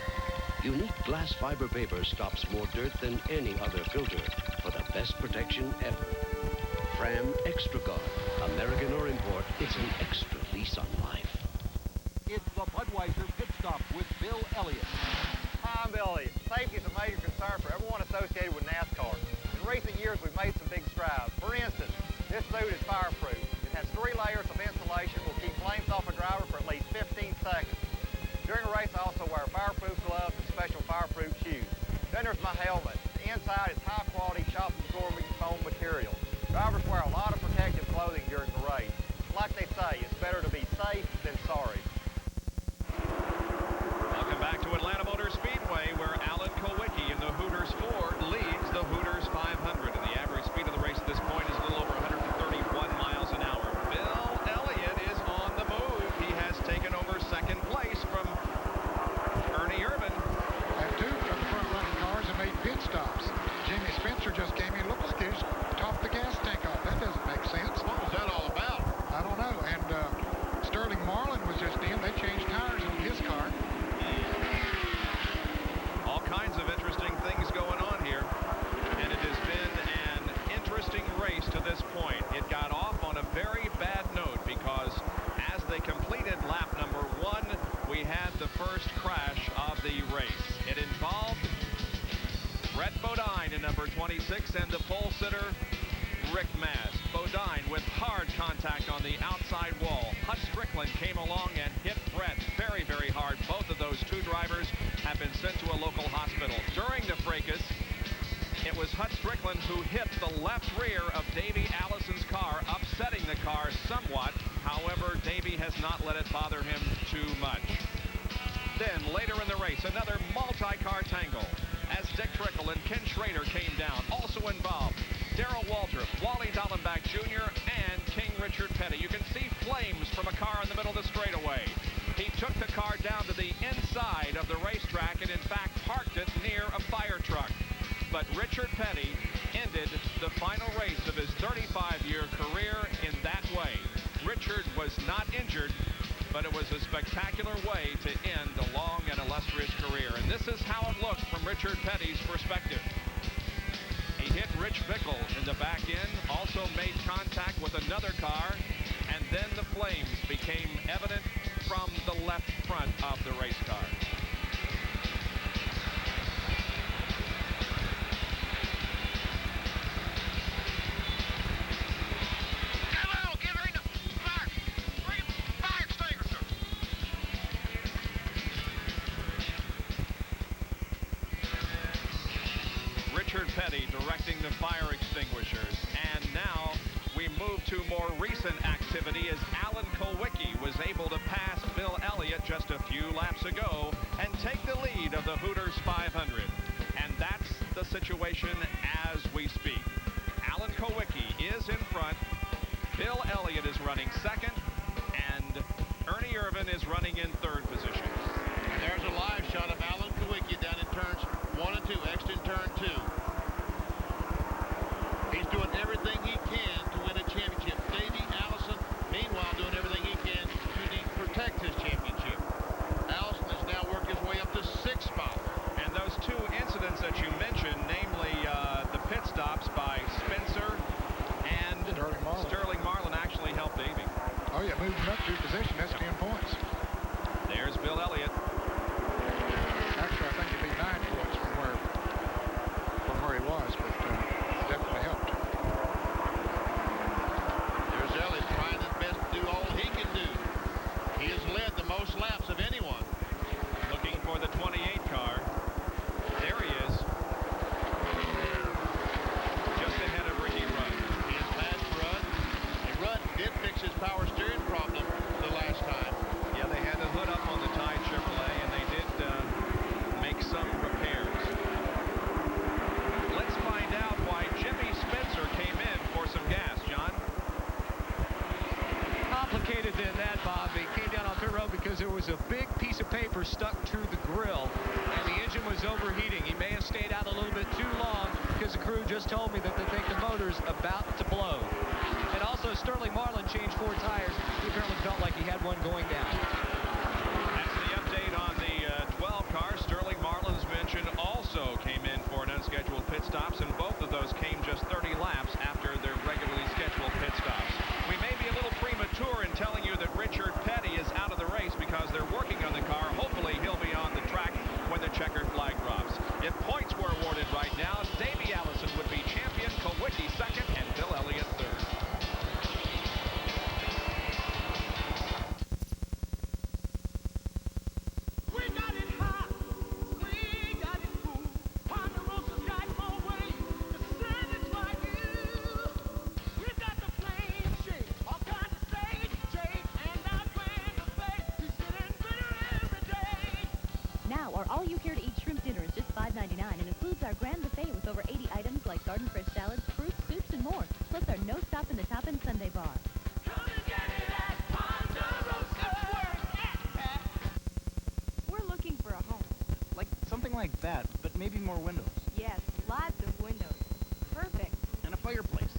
Unique glass fiber paper stops more dirt than any other filter for the best protection ever. Fram Extra Guard. American or import, it's an extra lease on life. It's the Budweiser Pit Stop with Bill Elliott. Hi, I'm Bill Elliott. Safety is a major concern for everyone associated with NASCAR. In recent years, we've made some big strides. For instance, this suit is fireproof. It has 3 layers of insulation, will keep flames off a driver for at least 15 seconds. During a race, I also wear fireproof gloves and special fireproof shoes. Then there's my helmet. The inside is high-quality, shock-absorbing foam material. Drivers wear a lot of protective clothing during the race. Like they say, it's better to be safe than sorry. Welcome back to Atlanta Motor Speedway, where Alan Kowicki in the Hooters Ford leads the Hooters 500. And the average speed of the race at this point is a little over 131 miles an hour. Bill Elliott is on the move. He has taken over second place from Ernie Irvin. And 2 from the front-running cars and made pit stops. Jimmy Spencer just came in. Looked like he just topped the gas tank off. That doesn't make sense. What was that all about? I don't know. And Sterling Marlin was just in. They changed tires on his car. All kinds of interesting things going on here. And it has been an interesting race to this point. It got off on a very bad note because as they completed lap number 1, we had the first crash of the race. It involved Brett Bodine in number 26 and the pole sitter Rick Mast. Bodine with hard contact on the outside wall. Hut Strickland came along and hit Brett very, very hard. Both of those 2 drivers have been sent to a local hospital. During the fracas, it was Hut Strickland who hit the left rear of Davey Allison's car, upsetting the car somewhat. However, Davey has not let it bother him too much. Then, later in the race, another multi-car tangle as Dick Trickle and Ken Schrader came down. Also involved, Darrell Waltrip, Wally Dallenbach Jr., and King Richard Petty. You can see flames from a car in the middle of the straightaway. He took the car down to the inside of the racetrack and, in fact, parked it near a fire truck. But Richard Petty ended the final race of his 35-year career in that way. Richard was not injured, but it was a spectacular way to end a long and illustrious career. And this is how it looked from Richard Petty's perspective. He hit Rich Bickle in the back end, also made contact with another car, and then the flames became evident from the left front of the race car. Petty directing the fire extinguishers. And now we move to more recent activity as Alan Kulwicki was able to pass Bill Elliott just a few laps ago and take the lead of the Hooters 500. And that's the situation as we speak. Alan Kulwicki is in front. Bill Elliott is running second, and Ernie Irvin is running in third position. And there's a live shot of Alan Kulwicki down in turns 1 and 2, exit in turn 2. He's doing everything he can to win a championship. Davey Allison, meanwhile, doing everything he can to protect his championship. Allison is now working his way up to 6th spot. And those two incidents that you mentioned, namely the pit stops by Spencer and Sterling Marlin, actually helped Davey. Oh, yeah, moving up to position. That's 10 points. There's Bill Elliott. Actually, I think it'd be 9 points from where he was, but definitely helped. There's Elliott trying his best to do all he can do. He has led the most laps of anyone. Looking for the 28 car. There he is. Just ahead of Ricky Rudd. He has passed Rudd. And Rudd did fix his power steering problem the last time. Yeah, they had the hood up on the Tide Chevrolet, and they did make some repairs. Let's find out why Jimmy Spencer came in for some gas, John. Complicated than that, Bob. He came down on pit road because there was a big piece of paper stuck to the grill, and the engine was overheating. He may have stayed out a little bit too long because the crew just told me that they think the motor's about to blow. And also, Sterling Marlin changed 4 tires. He apparently felt like he had one going down. That's the update on the 12 car. Sterling Marlin, as mentioned, also came in for an unscheduled pit stops, and both of those came just 30 laps after their regularly scheduled pit stops. We may be a little premature in telling you that Richard Petty is out of the race because they're working on the car. Hopefully he'll be on the track when the checkered flag drops. If points were awarded right now, Davey Allison would be champion, Kulwicki second, and Bill Elliott third. Now, our all-you-care-to-eat shrimp dinner is just $5.99 and includes our grand buffet with over 80 items like garden fresh salads, fruits, soups, and more, plus our no-stop in the top-end Sunday bar. We're looking for a home. Like something like that, but maybe more windows. Yes, lots of windows. Perfect. And a fireplace.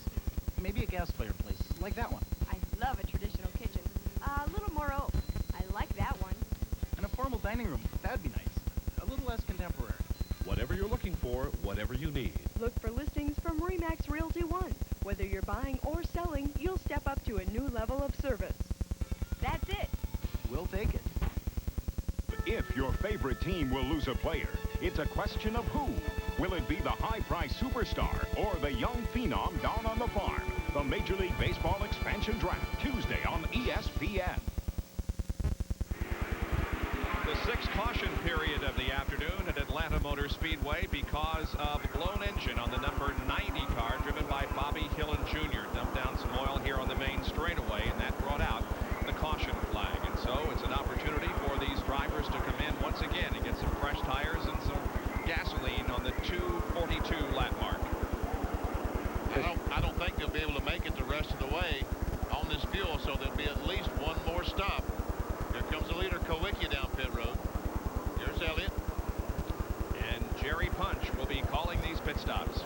Maybe a gas fireplace, like that one. I love a traditional kitchen. A little more oak. I like that one. And a formal dining room. That'd be nice. A little less contemporary. Whatever you're looking for, whatever you need. Look for listings from Remax Realty One. Whether you're buying or selling, you'll step up to a new level of service. That's it. We'll take it. If your favorite team will lose a player, it's a question of who. Will it be the high-priced superstar or the young phenom down on the farm? The Major League Baseball expansion draft, Tuesday on ESPN. The 6th caution period of the afternoon at Atlanta Motor Speedway because of blown engine on the number 90 car driven by Bobby Hillen Jr. Dumped down some oil here on the main straightaway, and that brought out the caution flag. And so it's an opportunity for these drivers to come in once again and get some fresh tires and some gasoline on the 2:42 lap mark. I don't think they'll be able to make it the rest of the way on this fuel, so there'll be at least one more stop. Here comes the leader, Kulwicki, down pit road. Here's Elliott. And Jerry Punch will be calling these pit stops.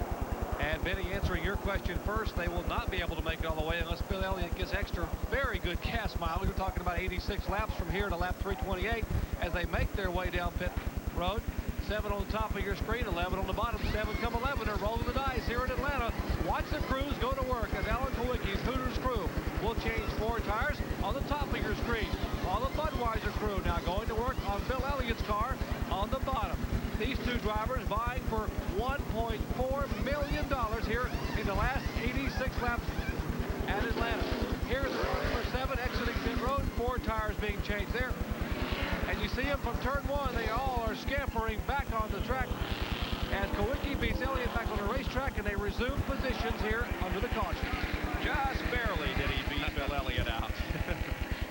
And Benny, answering your question first, they will not be able to make it all the way unless Bill Elliott gets extra very good gas mileage. We're talking about 86 laps from here to lap 328 as they make their way down pit road. 7 on the top of your screen, 11 on the bottom, 7 come 11. They're rolling the dice here in Atlanta. Watch the crews go to work as Alan Kulwicki's Hooters crew will change 4 tires on the top of your screen. All the Budweiser crew now going to work on Bill Elliott's car on the bottom. These two drivers vying for $1.4 million here in the last 86 laps at Atlanta. Here's number 7 exiting pit road, 4 tires being changed there. And you see them from turn 1, they all are scampering back on the track. as Kowicki beats Elliott back on the racetrack, and they resume positions here under the caution. Just barely did he beat Bill Elliott out.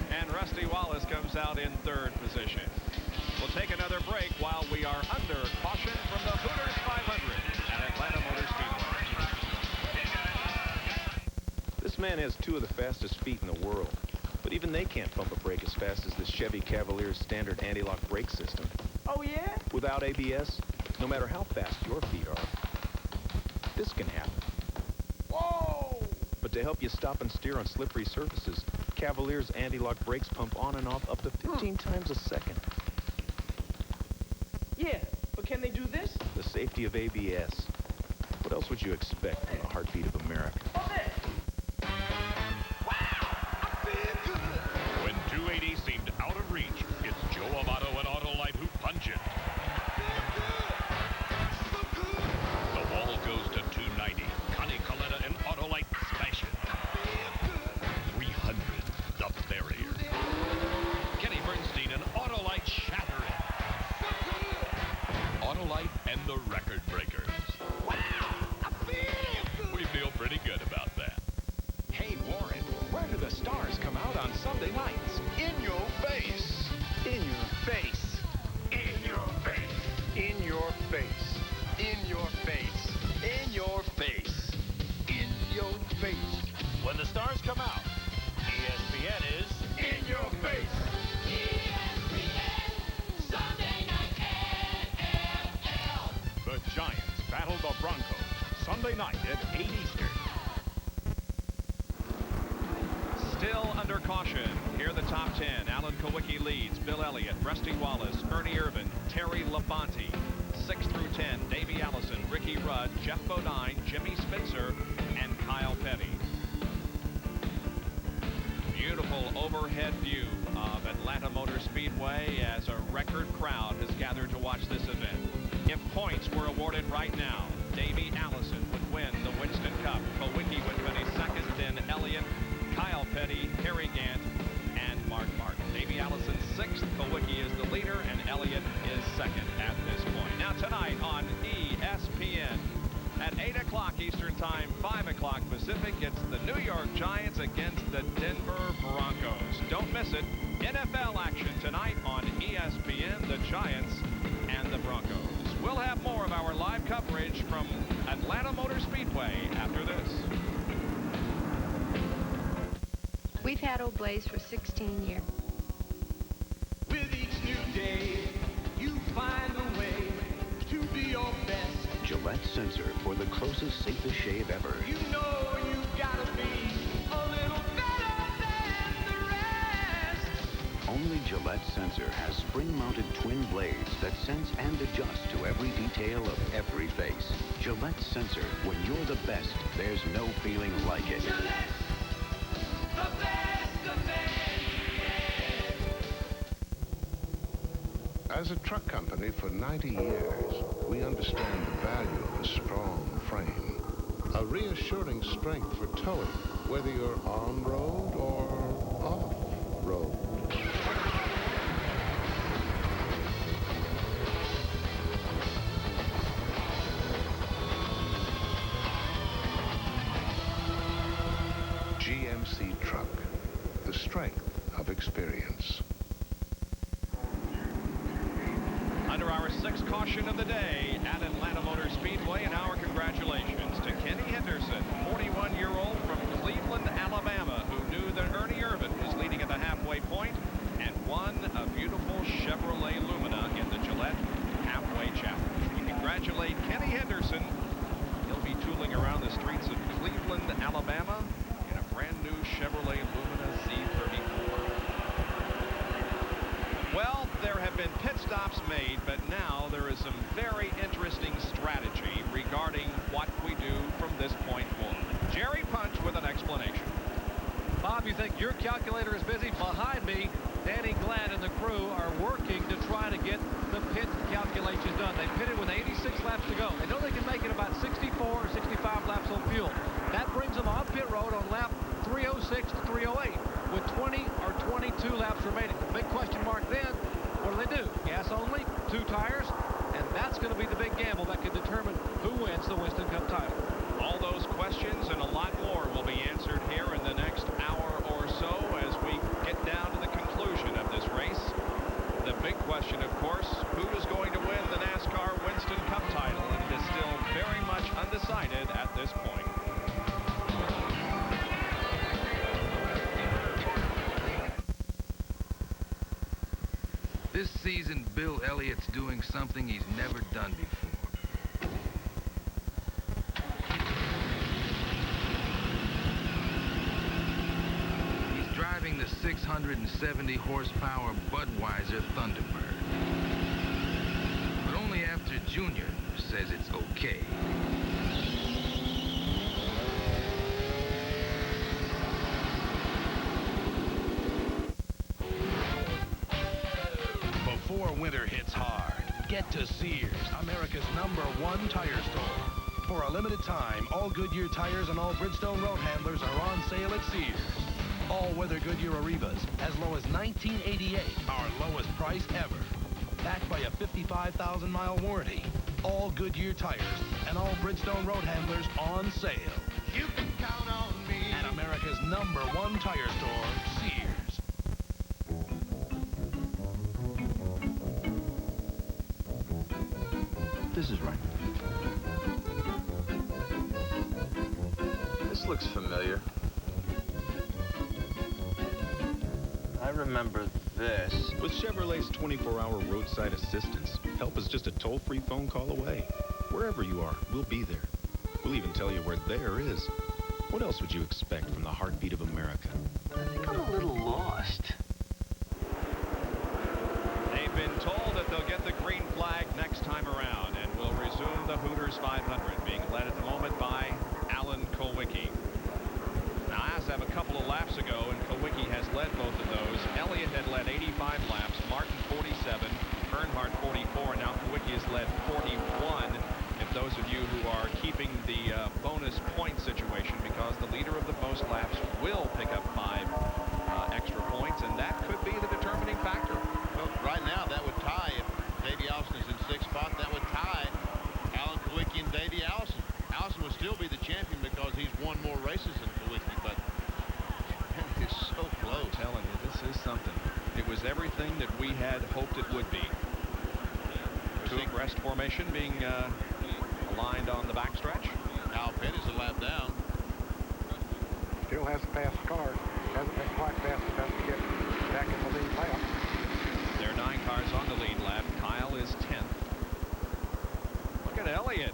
And Rusty Wallace comes out in third position. We'll take another break while we are under caution from the Hooters 500 at Atlanta Motor Speedway. This man has two of the fastest feet in the world, but even they can't pump a brake as fast as the Chevy Cavalier's standard anti-lock brake system. Oh, yeah? Without ABS, no matter how fast your feet are, this can happen. Whoa! But to help you stop and steer on slippery surfaces, Cavalier's anti-lock brakes pump on and off up to 15 times a second. Yeah, but can they do this? The safety of ABS. What else would you expect from the heartbeat of America? When 280 seemed out of reach, it's Joe Amato and Autolite who punch it. The wall goes to 290. Connie Coletta and Autolite smash it. 300, the barrier. Kenny Bernstein and Autolite shatter it. Autolite and the record breakers. We feel pretty good about that. Hey, Warren, where do the stars come out on Sunday nights? In your face. In your face. In your face. In your face. In your face. In your face. In your face. When the stars come out, ESPN is in your face. ESPN, Sunday night NFL. The Giants battle the Broncos Sunday night at 8 Eastern. Still under caution. Here are the top 10. Alan Kowicki leads. Bill Elliott, Rusty Wallace, Ernie Irvin, Terry Labonte. 6 through 10, Davey Allison, Ricky Rudd, Jeff Bodine, Jimmy Spitzer, and Kyle Petty. Beautiful overhead view of Atlanta Motor Speedway as a record crowd has gathered to watch this event. If points were awarded right now, Davey Allison would win the Winston Cup. Kowicki would finish second, then Elliott, Kyle Petty, Harry Gant, and Mark Martin. Davey Allison sixth, Kowicki is the leader, and Elliott is second at this point. Now tonight on ESPN at 8 o'clock Eastern Time, 5 o'clock Pacific, it's the New York Giants against the Denver Broncos. Don't miss it. NFL action tonight on ESPN, the Giants and the Broncos. We'll have more of our live coverage from Atlanta Motor Speedway after this. We've had Old Blaze for 16 years. With each new day, you find a way to be your best. Gillette Sensor for the closest, safest shave ever. You know you gotta be a little better than the rest. Only Gillette Sensor has spring-mounted twin blades that sense and adjust to every detail of every face. Gillette Sensor, when you're the best, there's no feeling like it. Gillette, the best of men. As a truck company for 90 years, we understand the value of a strong frame. A reassuring strength for towing, whether you're on-road or off-road. GMC Truck, the strength of experience. Under our sixth caution of the day at Atlanta Motor Speedway, and our congratulations to Kenny Henderson, 41-year-old from Cleveland, Alabama, who knew that Ernie Irvin was leading at the halfway point and won a beautiful Chevrolet Lumina in the Gillette Halfway Challenge. We congratulate Kenny Henderson. He'll be tooling around the streets of Cleveland, Alabama in a brand new Chevrolet Lumina Z34. Well, there have been pit stops made, but now there is some very interesting strategy regarding what we do from this point forward. Jerry Punch with an explanation. Bob, you think your calculator is busy? Behind me, Danny Glad and the crew are working to try to get the pit calculations done. They pitted with 86 laps to go. They know they can make it about 64 or 65 laps on fuel. That brings them on pit road on lap 306 to 308 with 20 or 22 laps remaining. The big question mark then, what do? Gas only, 2 tires, and that's going to be the big gamble that could determine This season, Bill Elliott's doing something he's never done before. He's driving the 670 horsepower Budweiser Thunderbird. But only after Junior says it's okay. Before winter hits hard, get to Sears, America's #1 tire store. For a limited time, all Goodyear tires and all Bridgestone road handlers are on sale at Sears. All-weather Goodyear Arrivas, as low as $19.88, our lowest price ever. Backed by a 55,000-mile warranty. All Goodyear tires and all Bridgestone road handlers on sale. You can count on me. At America's #1 tire store, Sears. This is right. This looks familiar. I remember this. With Chevrolet's 24-hour roadside assistance, help is just a toll-free phone call away. Wherever you are, we'll be there. We'll even tell you where there is. What else would you expect from the heartbeat of America? I think I'm a little lost. They've been told that they'll get the green flag next time around and will resume the Hooters 500, being led at the moment by Alan Kulwicki. Now, as of a couple of laps ago, and Kulwicki has led both of those. Elliott had led 85 laps, Martin 47, Earnhardt 44, and now Kulwicki has led 41. If those of you who are keeping the bonus point situation, because the leader of the most laps will pick up 5 extra points, and that could be the determining factor. Well, right now, that would tie, if Davey Allison is in 6th spot, that would tie Alan Kulwicki and Davey Allison. Allison would still be the champion because he's won more races than Kulwicki, but it's so close. I'm telling you, this is something. It was everything that we had hoped it would be. Two-abreast formation being aligned on the backstretch. Al Petty's a lap down. Still has to pass the cars. Hasn't been quite fast enough to get back in the lead lap. There are 9 cars on the lead lap. Kyle is 10th. Look at Elliott.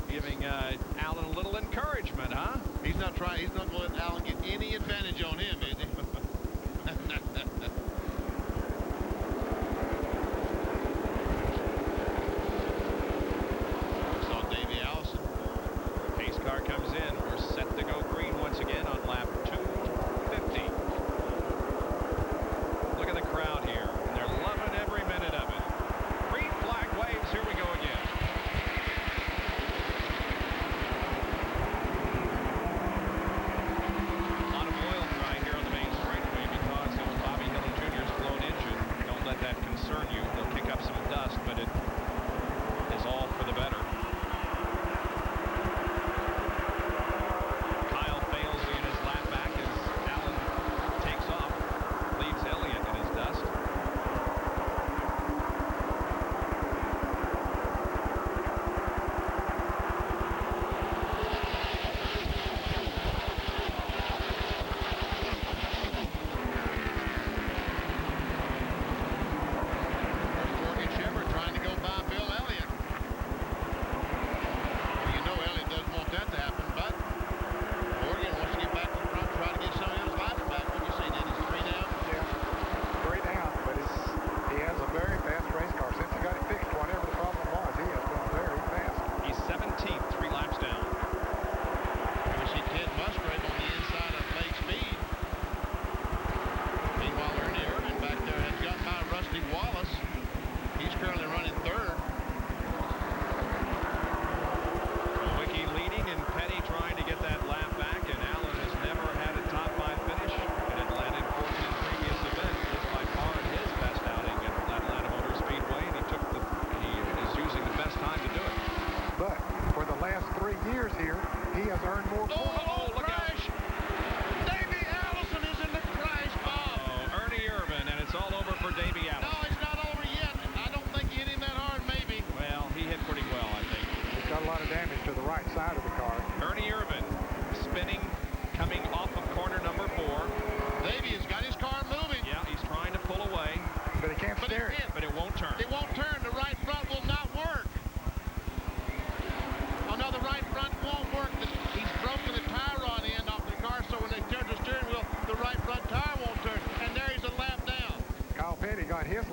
Giving Alan a little encouragement, huh? He's not trying. He's not going to let Alan get any advantage on him, is he? Saw Davey Allison. Pace car comes in. We're set to go green once again on lap 250. Look at the crowd here, and they're loving every minute of it. Green flag waves. Here we go again. A lot of oil dry here on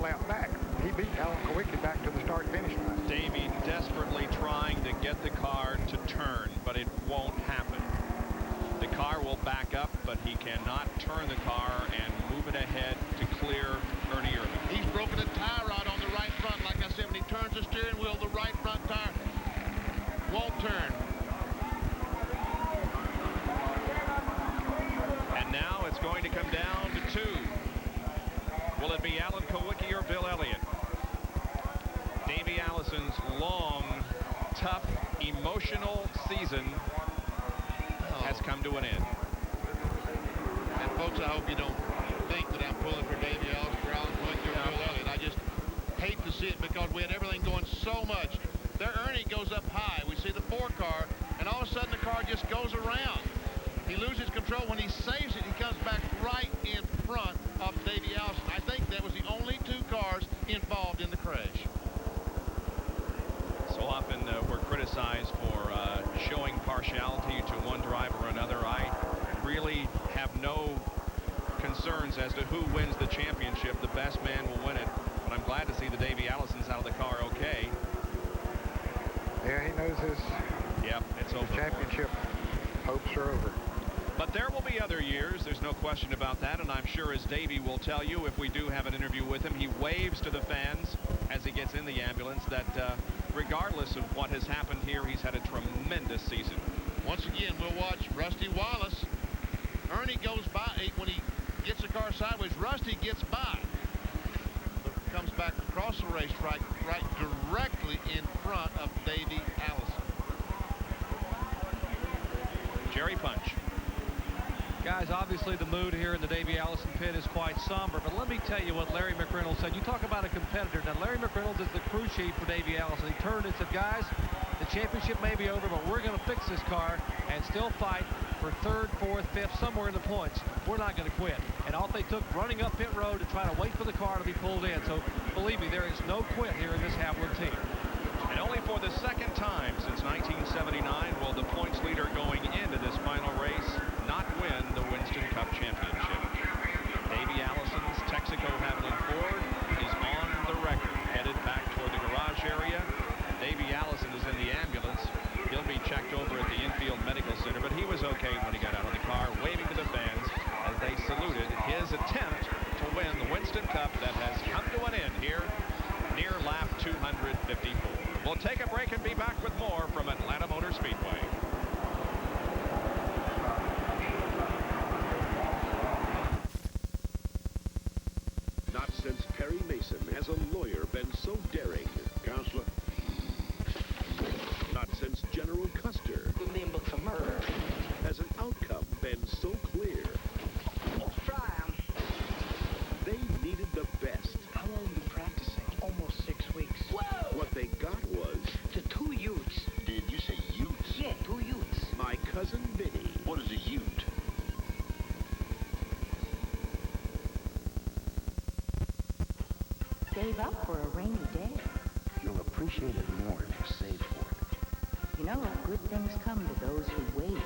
lap back. He beat Alan Kowicki back to the start-finish line. Davey desperately trying to get the car to turn, but it won't happen. The car will back up, but he cannot turn the car and move it ahead to clear Ernie Irvin. He's broken a tie rod on the right front. Like I said, when he turns the steering wheel, the right front tire won't turn. And now it's going to come down to 2. Will it be Alan Kowicki or Bill Elliott? Davey Allison's long, tough, emotional season has come to an end. And folks, I hope you don't think that I'm pulling for Davey Allison or Alan Kowicki or Bill Elliott. I just hate to see it because we had everything going so much. Their Ernie goes up high. We see the 4 car, and all of a sudden the car just goes around. He loses control. When he saves it, he comes back right in front of Davey Allison. I think that was the only 2 cars involved in the crash. So often we're criticized for showing partiality to one driver or another. I really have no concerns as to who wins the championship. The best man will win it. But I'm glad to see the Davey Allison's out of the car okay. Yeah, he knows his it's over. Championship hopes are over. But there will be other years. There's no question about that. And I'm sure, as Davey will tell you, if we do have an interview with him, he waves to the fans as he gets in the ambulance that regardless of what has happened here, he's had a tremendous season. Once again, we'll watch Rusty Wallace. Ernie goes by. When he gets the car sideways, Rusty gets by. But comes back across the racetrack right directly in front of Davey Allison. Jerry Punch. Guys, obviously the mood here in the Davey Allison pit is quite somber, but let me tell you what Larry McReynolds said. You talk about a competitor. Now, Larry McReynolds is the crew chief for Davey Allison. He turned and said, guys, the championship may be over, but we're going to fix this car and still fight for 3rd, 4th, 5th, somewhere in the points. We're not going to quit. And all they took running up pit road to try to wait for the car to be pulled in. So, believe me, there is no quit here in this Havoline team. And only for the 2nd time since 1979 will the points leader going into this final race not win the Winston Cup Championship. Davey Allison's Texaco Havoline Ford is on the record, headed back toward the garage area. Davey Allison is in the ambulance. He'll be checked over at the infield medical center, but he was okay when he got out of the car, waving to the fans as they saluted his attempt to win the Winston Cup that has come to an end here near lap 254. We'll take a break and be back with more from Atlanta Motor Speedway. Not since Perry Mason has a lawyer been so daring. Counselor. Not since General Custer. We're being booked for murder. Has an outcome been so clear. Try 'em. They needed the best. How long have you been practicing? Almost 6 weeks. Whoa! What they got was... The 2 Utes. Did you say Utes? Yeah, 2 Utes. My cousin Vinny. What is a Ute? Save up for a rainy day. You'll appreciate it more if you save for it. You know, good things come to those who wait.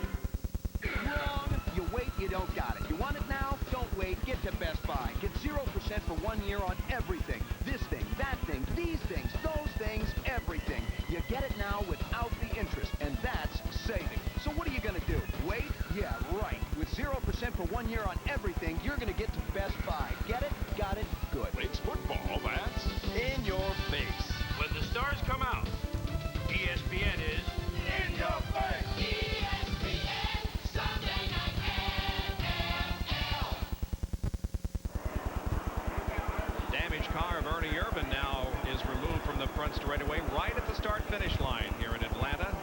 Wrong! You wait, you don't got it. You want it now? Don't wait. Get to Best Buy. Get 0% for 1 year on everything. This thing, that thing, these things, those things, everything. You get it now without the interest, and that's saving. So what are you going to do? Wait? Yeah, right. With 0% for 1 year on everything, you're going to get to Best Buy. Get it? Got it? Good. It's football, that's in your face. When the stars come out, ESPN is in your face. ESPN Sunday Night NFL. Damaged car of Ernie Irvin now is removed from the front straightaway right at the start-finish line here in Atlanta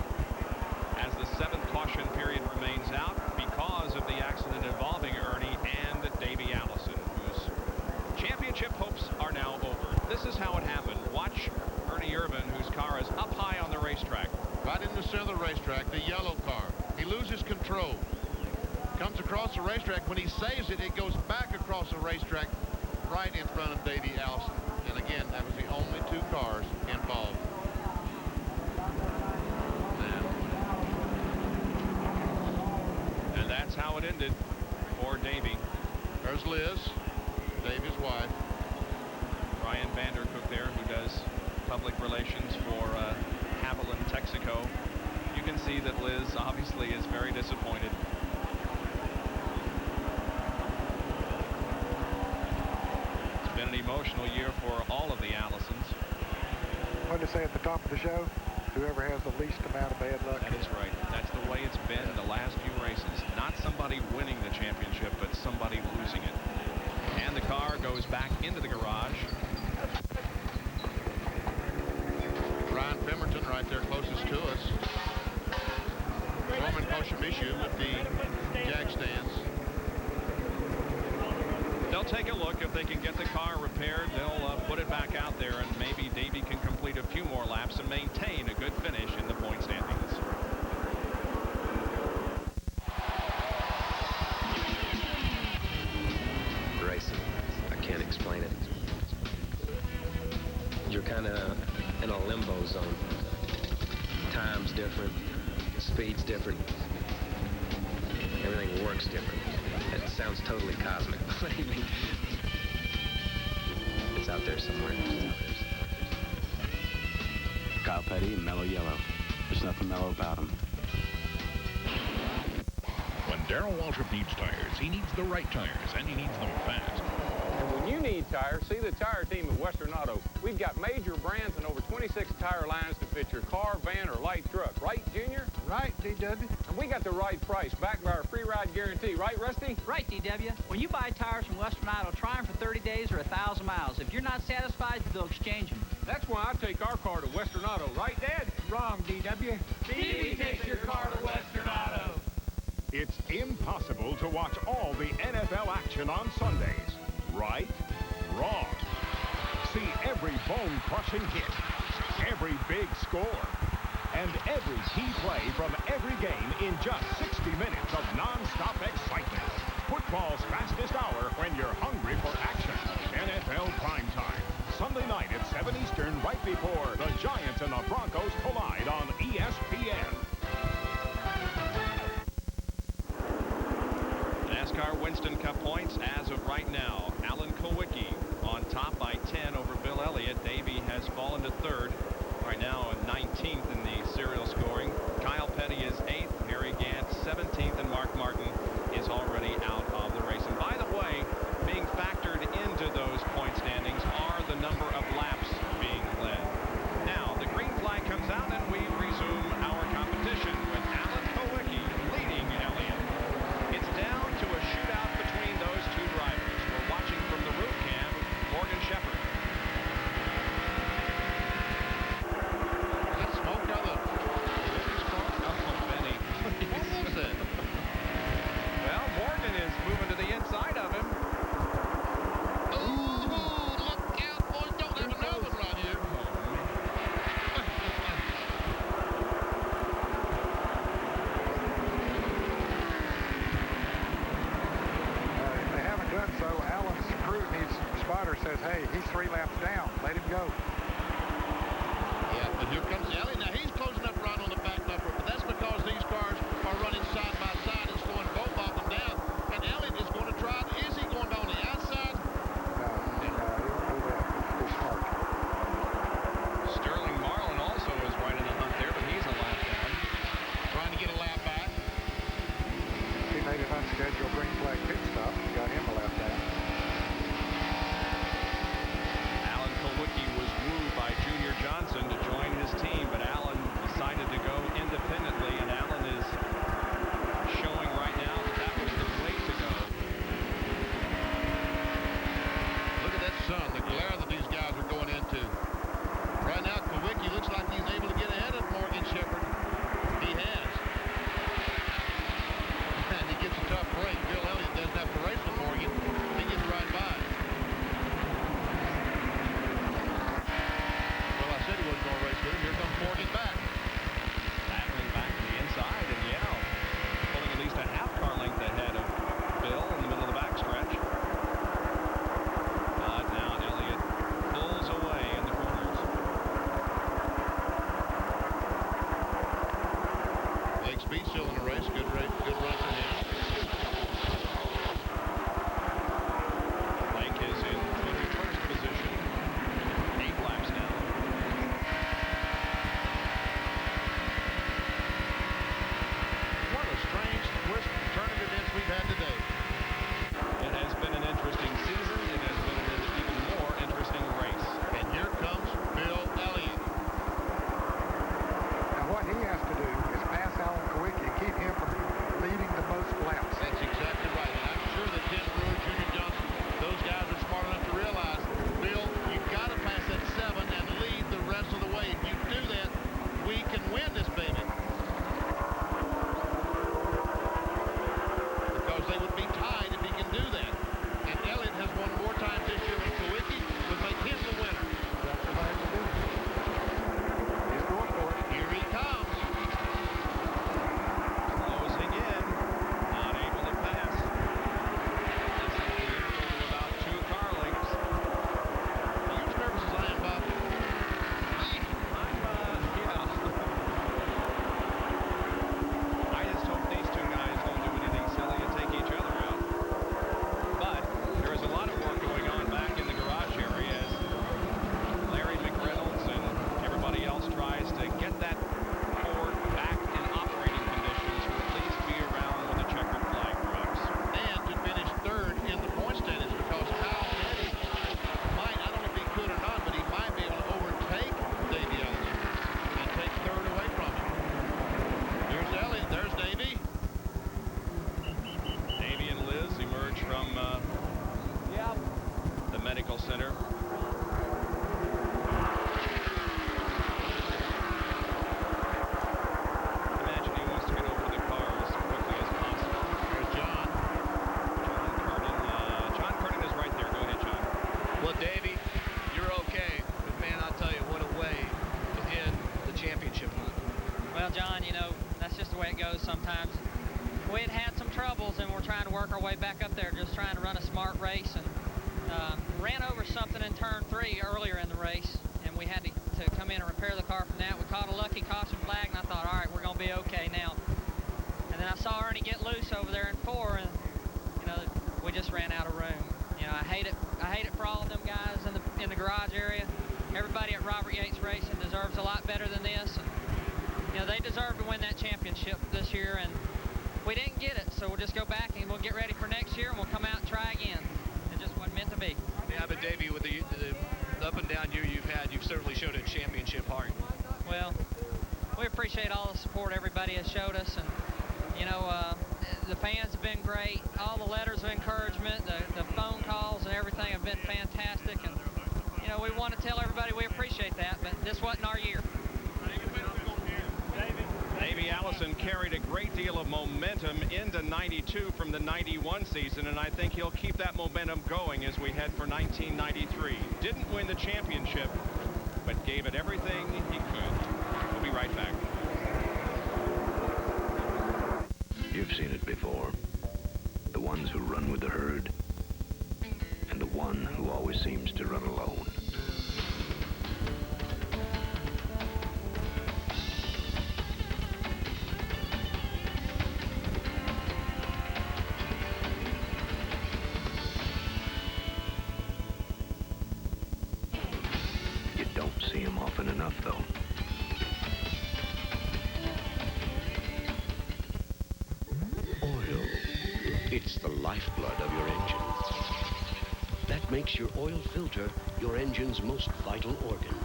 as the 7th caution period remains out because of the accident involving Ernie and Davey Allison, whose championship hopes are now over. This is how it happened. Watch Ernie Irvin, whose car is up high on the racetrack. Right in the center of the racetrack, the yellow car. He loses control. Comes across the racetrack. When he saves it, it goes back across the racetrack right in front of Davey Allison. And again, that was the only 2 cars involved. And that's how it ended for Davey. There's Liz, Davey's wife. Brian Vandercook there, who does public relations for Haviland, Texaco. You can see that Liz obviously is very disappointed. It's been an emotional year for all of the Allisons. What did I say at the top of the show? Whoever has the least amount of bad luck. That is right. That's the way it's been in the last few races. Not somebody winning the championship, but somebody losing it. And the car goes back into the garage. Ryan Pemberton right there closest to us. Norman Koshimishu with the jack stands. They'll take a look. If they can get the car repaired, they'll put it back out there, and maybe Davey can complete a few more laps and maintain a good finish in the point standings. Racing. I can't explain it. You're kind of in a limbo zone. Time's different. Speed's different. Everything works different. It sounds totally cosmic. Believe me. It's out there somewhere. Kyle Petty in mellow yellow. There's nothing mellow about him. When Darrell Waltrip needs tires, he needs the right tires, and he needs them fast. And when you need tires, see the tire team at Western Auto. We've got major brands and over 26 tire lines to fit your car, van, or light truck. Right, Junior? Right, DW. And we got the right price, backed by our free ride guarantee. Right, Rusty? Right, DW. When you buy tires from Western Auto, try them for 30 days or 1,000 miles. If you're not satisfied, they'll exchange them. That's why I take our car to Western Auto. Right, Dad? Wrong, DW. Stevie takes your car to Western Auto. It's impossible to watch all the NFL action on Sundays. Right? Wrong. See every bone-crushing hit, every big score, and every key play from every game in just 60 minutes of non-stop excitement. Football's fastest hour when you're hungry for action. NFL Primetime. Sunday night at 7 Eastern, right before the Giants and the Broncos collide on ESPN. NASCAR Winston Cup points as of right now. Alan Kulwicki on top by 10 over Bill Elliott. Davey has fallen to third. Right now 19th in the serial scoring. Kyle Petty is 8th. Harry Gant 17th. And Mark Martin is already out of the race. And by the way, being factored into those point standings are the number of laps being led. Now, the green flag comes out and we resume our competition with Alan Kulwicki leading Elliott. It's down to a shootout between those two drivers. We're watching from the roof cam, Morgan Shepherd. That smoke out of Oh, Benny. What was that? Well, Morgan is moving to the inside of him. Ooh, look out, boys. Don't have another one right here. If they haven't done so, Allen's crew needs, spotter says, hey, he's 3 laps down. Let him go. Yeah, but here comes Ellie. Now, he's closing up right on the back bumper, but that's because these cars are running side by side and slowing both of them down. And Elliott is going to try. Is he going on the outside? No, he won't do that. Be smart. Sterling Marlin also is right in the hunt there, but he's a lap down. Trying to get a lap back. He made an unscheduled green flag pit stop. Got him a lap down. Alan Kulwicki was wooed by Junior Johnson to join his team, but Alan decided to go independently, and Alan is Medical Center. Imagine he wants to get over to the car as quickly as possible. There's John. John Curtin is right there. Go ahead, John. Well, Davey, you're okay. But, man, I'll tell you, what a way to end the championship hunt. Well, John, you know, that's just the way it goes sometimes. We had some troubles, and we're trying to work our way back up there, just trying to run a smart race, and ran over something in turn 3 earlier in the race, and we had to come in and repair the car from that. We caught a lucky caution flag, and I thought, all right, we're going to be okay now. And then I saw Ernie get loose over there in 4, and, you know, we just ran out of room. You know, I hate it for all of them guys in the garage area. Everybody at Robert Yates Racing deserves a lot better than this. And, you know, they deserve to win that championship this year, and we didn't get it, so we'll just go back and we'll get ready for next year, and we'll come out and try again. It just wasn't meant to be. Yeah, but Davey, with the up and down year you've had, you've certainly showed a championship heart. Well, we appreciate all the support everybody has showed us, and you know, the fans have been great. All the letters of encouragement, the phone calls and everything have been fantastic, and you know, we want to tell everybody we appreciate that, but this wasn't our year. Davey Allison carried a great deal of momentum into 92 from the 91 season, and I think he'll keep that momentum going as we head for 1993. Didn't win the championship, but gave it everything he could. We'll be right back. You've seen it before. The ones who run with the herd, and the one who always seems to run alone. You don't see him often enough, though. Oil. It's the lifeblood of your engine. That makes your oil filter your engine's most vital organ.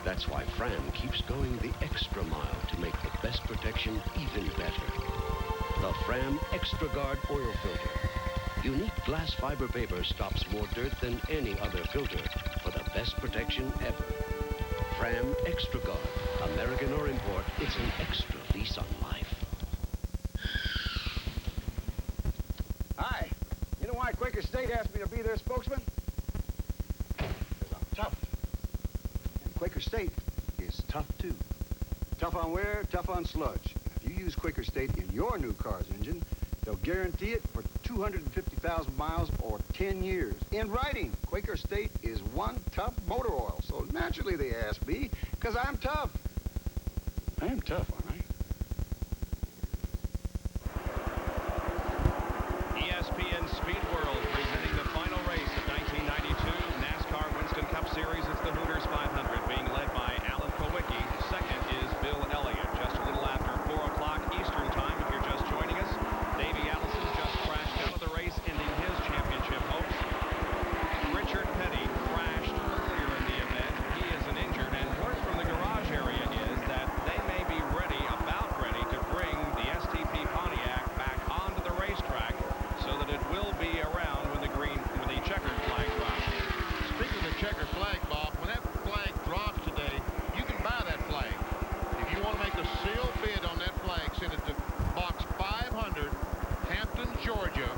That's why Fram keeps going the extra mile to make the best protection even better. The Fram Extra Guard Oil Filter. Unique glass fiber paper stops more dirt than any other filter for the best protection ever. Fram Extra Guard. American or import, it's an extra lease on life. Hi. You know why Quaker State asked me to be their spokesman? Because I'm tough. And Quaker State is tough, too. Tough on wear, tough on sludge. If you use Quaker State in your new car's engine, they'll guarantee it for 250,000 miles or 10 years. In writing, Quaker State is one tough motor oil. So naturally they asked me, because I'm tough. I am tough, aren't I? ESPN Speed World presenting the final race of 1992 NASCAR Winston Cup Series. It's the Hooters 500 being led by Alan Kowicki. Second is Bill Elliott. Just a little after 4 o'clock Eastern time if you're just joining us. Davey Allison just crashed out of the race, ending his championship hopes. Richard Petty crashed earlier in the event. He is an injured, and word from the garage area is that they may be about ready to bring the STP Pontiac back onto the racetrack so that it will be around when the checkered flag drops. Speaking of the checkered flag, Bob, when that flag drops today, you can buy that flag. If you want to make a sealed bid on that flag, send it to Box 500, Hampton, Georgia,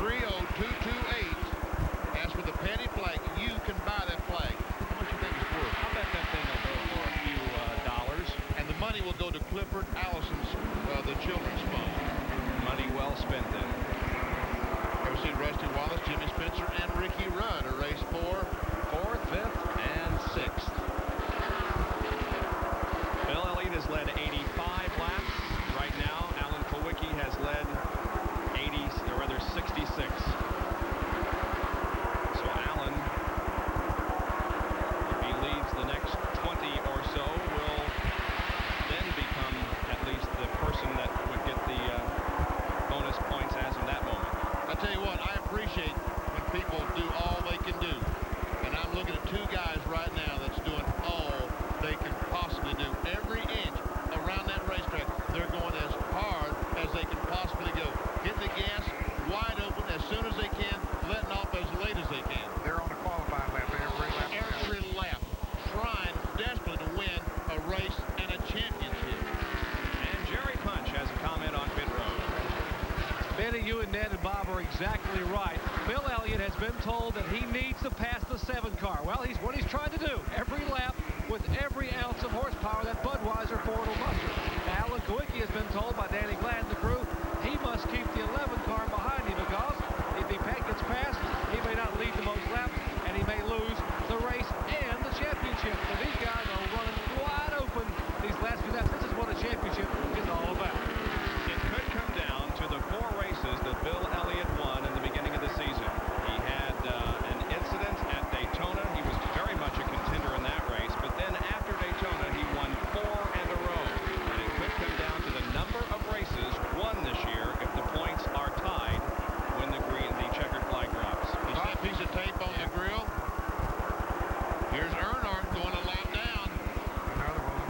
30228. Ask for the Petty flag. You can buy that flag. How much do you think it's worth? I'll bet that thing will go for a few dollars. And the money will go to Clifford Allison's, the children's fund. Money well spent then. Ever seen Rusty Wallace, Jimmy Spencer, and Ricky Rudd a race for 4th, 5th, and 6th. Bill Elliott has led 85 laps. Right now, Alan Kowicki has led 66. So Alan, if he leads the next 20 or so, will then become at least the person that would get the bonus points as of that moment. I tell you what, I appreciate when people do all they can do. And I'm looking at 2 guys right now that's doing all they can possibly do. Every inch around that racetrack, they're going as hard as they can possibly go. Hitting the gas wide open as soon as they can, letting off as late as they can. They're exactly right. Bill Elliott has been told that he needs to pass the 7 car. Well, what he's trying to do every lap with every ounce of horsepower that Budweiser Ford will muster. Alan Kawicki has been told by Danny Glad and the crew he must keep the 11 car behind him because if he gets past, he may not lead the most laps and he may lose the race and the championship. So these guys are running wide open these last few laps. This is what a championship is all about. It could come down to the 4 races that Bill Elliott won in the beginning of the season. He had an incident at Daytona. He was very much a contender in that race, but then after Daytona, he won 4 in a row. And it could come down to the number of races won this year if the points are tied when the checkered flag drops. You see a piece of tape on the grill? Here's Earnhardt going a lap down. Another one.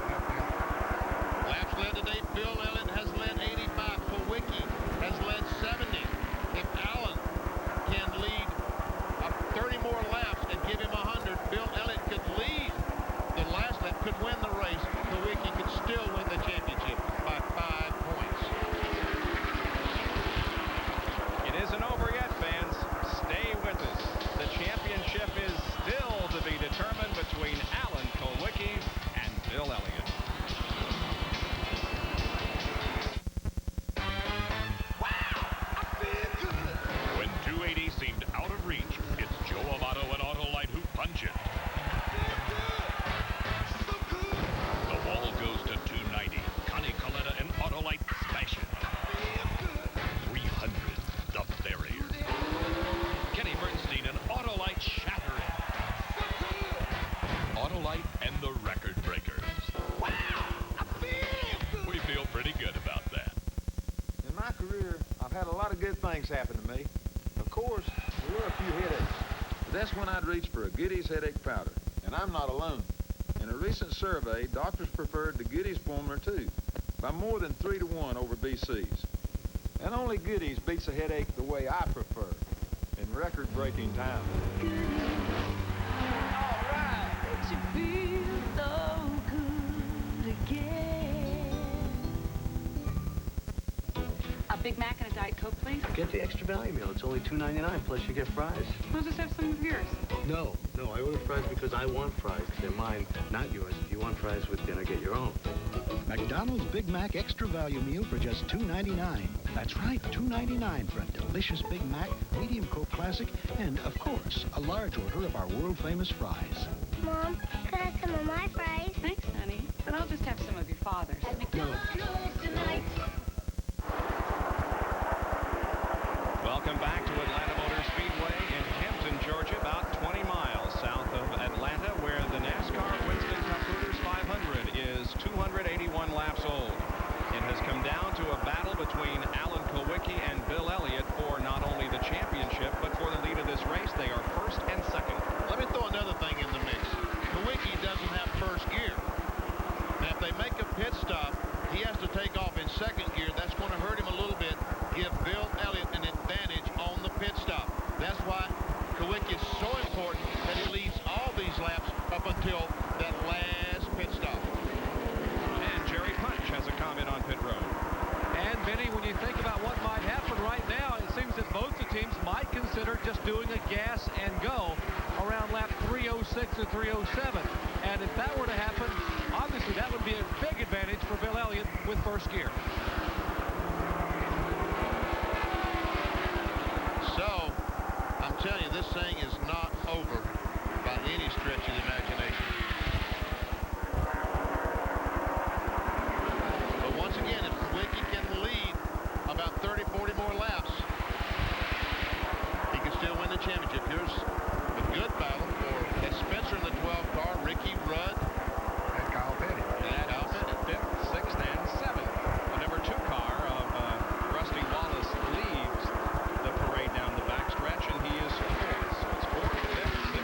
Laps led today. Bill Elliott has led 85. Kawicki has led 70. If Allen can lead 30 more laps and give him 100, Bill Elliott could lead the last lap, could win the race. Kawicki could still win the championship by 5 points. It isn't over yet, fans. Stay with us. The championship is still to be determined between Alan Kawicki and Bill Elliott. When 280 seemed out of reach, it's Joe Amato and Autolite who punch it. The ball goes to 290. Connie Coletta and Autolite smash it. 300, the barrier. Kenny Bernstein and Autolite shatter it. Autolite and the record breakers. We feel pretty good about that. In my career, I've had a lot of good things happen to me. Of course, there were a few headaches. But that's when I'd reach for a Goody's headache powder. And I'm not alone. In a recent survey, doctors preferred the Goody's Formula 2 by more than 3 to 1 over BC's. And only Goody's beats a headache the way I prefer, in record-breaking time. All right. Makes you feel so good again. A Big Mac and a Diet Coke, please. Get the extra value meal. It's only $2.99, plus you get fries. We'll just have some of yours. No, I order fries because I want fries. They're mine, not yours. If you want fries with dinner, get your own. McDonald's Big Mac Extra Value Meal for just $2.99. That's right, $2.99 for a delicious Big Mac, medium Coke Classic, and, of course, a large order of our world-famous fries. Mom, could I have some of my fries? Thanks, honey. But I'll just have some of your father's. At McDonald's tonight. Welcome back to Atlanta Motor Speedway in Hampton, Georgia, about 20 miles south of Atlanta, where the Nascar Winston Cup Hooters 500 is 281 laps old. It has come down to a battle between Alan Kawicki and Bill Elliott for not only the championship, but for the lead of this race. They are first and second. Let me throw another thing in the mix. Kawicki doesn't have first gear. Now, if they make a pit stop, he has to take off in second gear. That's going to hurt him a little bit. Give Bill Elliott an advantage on the pit stop. That's why Kawicki is so important that he leads all these laps up until that last pit stop. And Jerry Punch has a comment on pit road. And, Benny, when you think about what might happen right now, it seems that both the teams might consider just doing a gas and go around lap 306 or 307. And if that were to happen, obviously that would be a big advantage for Bill Elliott with first gear. So, I'm telling you, this thing is not over by any stretch of the imagination. But once again, if Kawicki can lead about 30, 40 more laps, he can still win the championship. Here's a good battle for Ed Spencer in the 12 car, Ricky Rudd, And Kyle Petty. and Kyle Petty. 5th, 6th, and 7th. The number 2 car of Rusty Wallace leads the parade down the backstretch, and he is 4th. So it's 4th, 5th,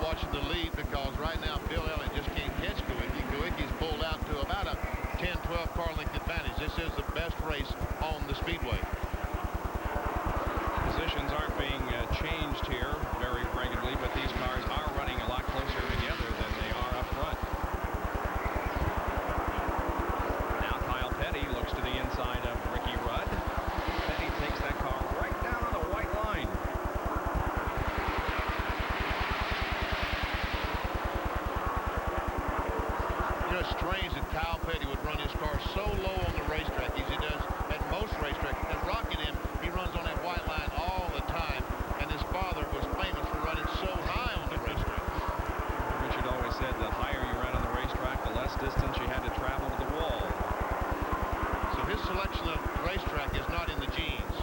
watching the lead because right now Bill Elliott just can't catch Kawicki. Kawicki's pulled out to about a 10-12 car length advantage. This is the best race on the Speedway. Positions aren't being changed here very regularly, but these cars are running a lot closer together than they are up front. Now Kyle Petty looks to the inside of Ricky Rudd. Petty takes that car right down on the white line. You know, it's strange that Kyle Petty would run his car so low on the racetrack as he does at most racetracks. At Rockingham, he runs on that white line all the time, and his father was famous for running so high on the racetrack. Richard always said the higher you ran on the racetrack, the less distance you had to travel to the wall. So his selection of racetrack is not in the genes.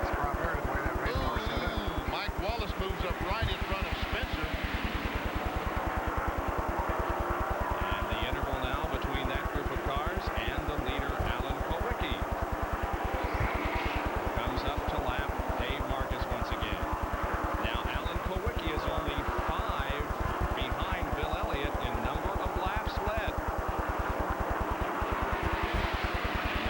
It's primarily the way that race car is set up. Mike Wallace moves up right in front of Spencer. And the interval now between that group of cars and the leader, Alan Kawicki. Comes up to lap Dave Marcus once again. Now Alan Kawicki is only 5 behind Bill Elliott in number of laps led.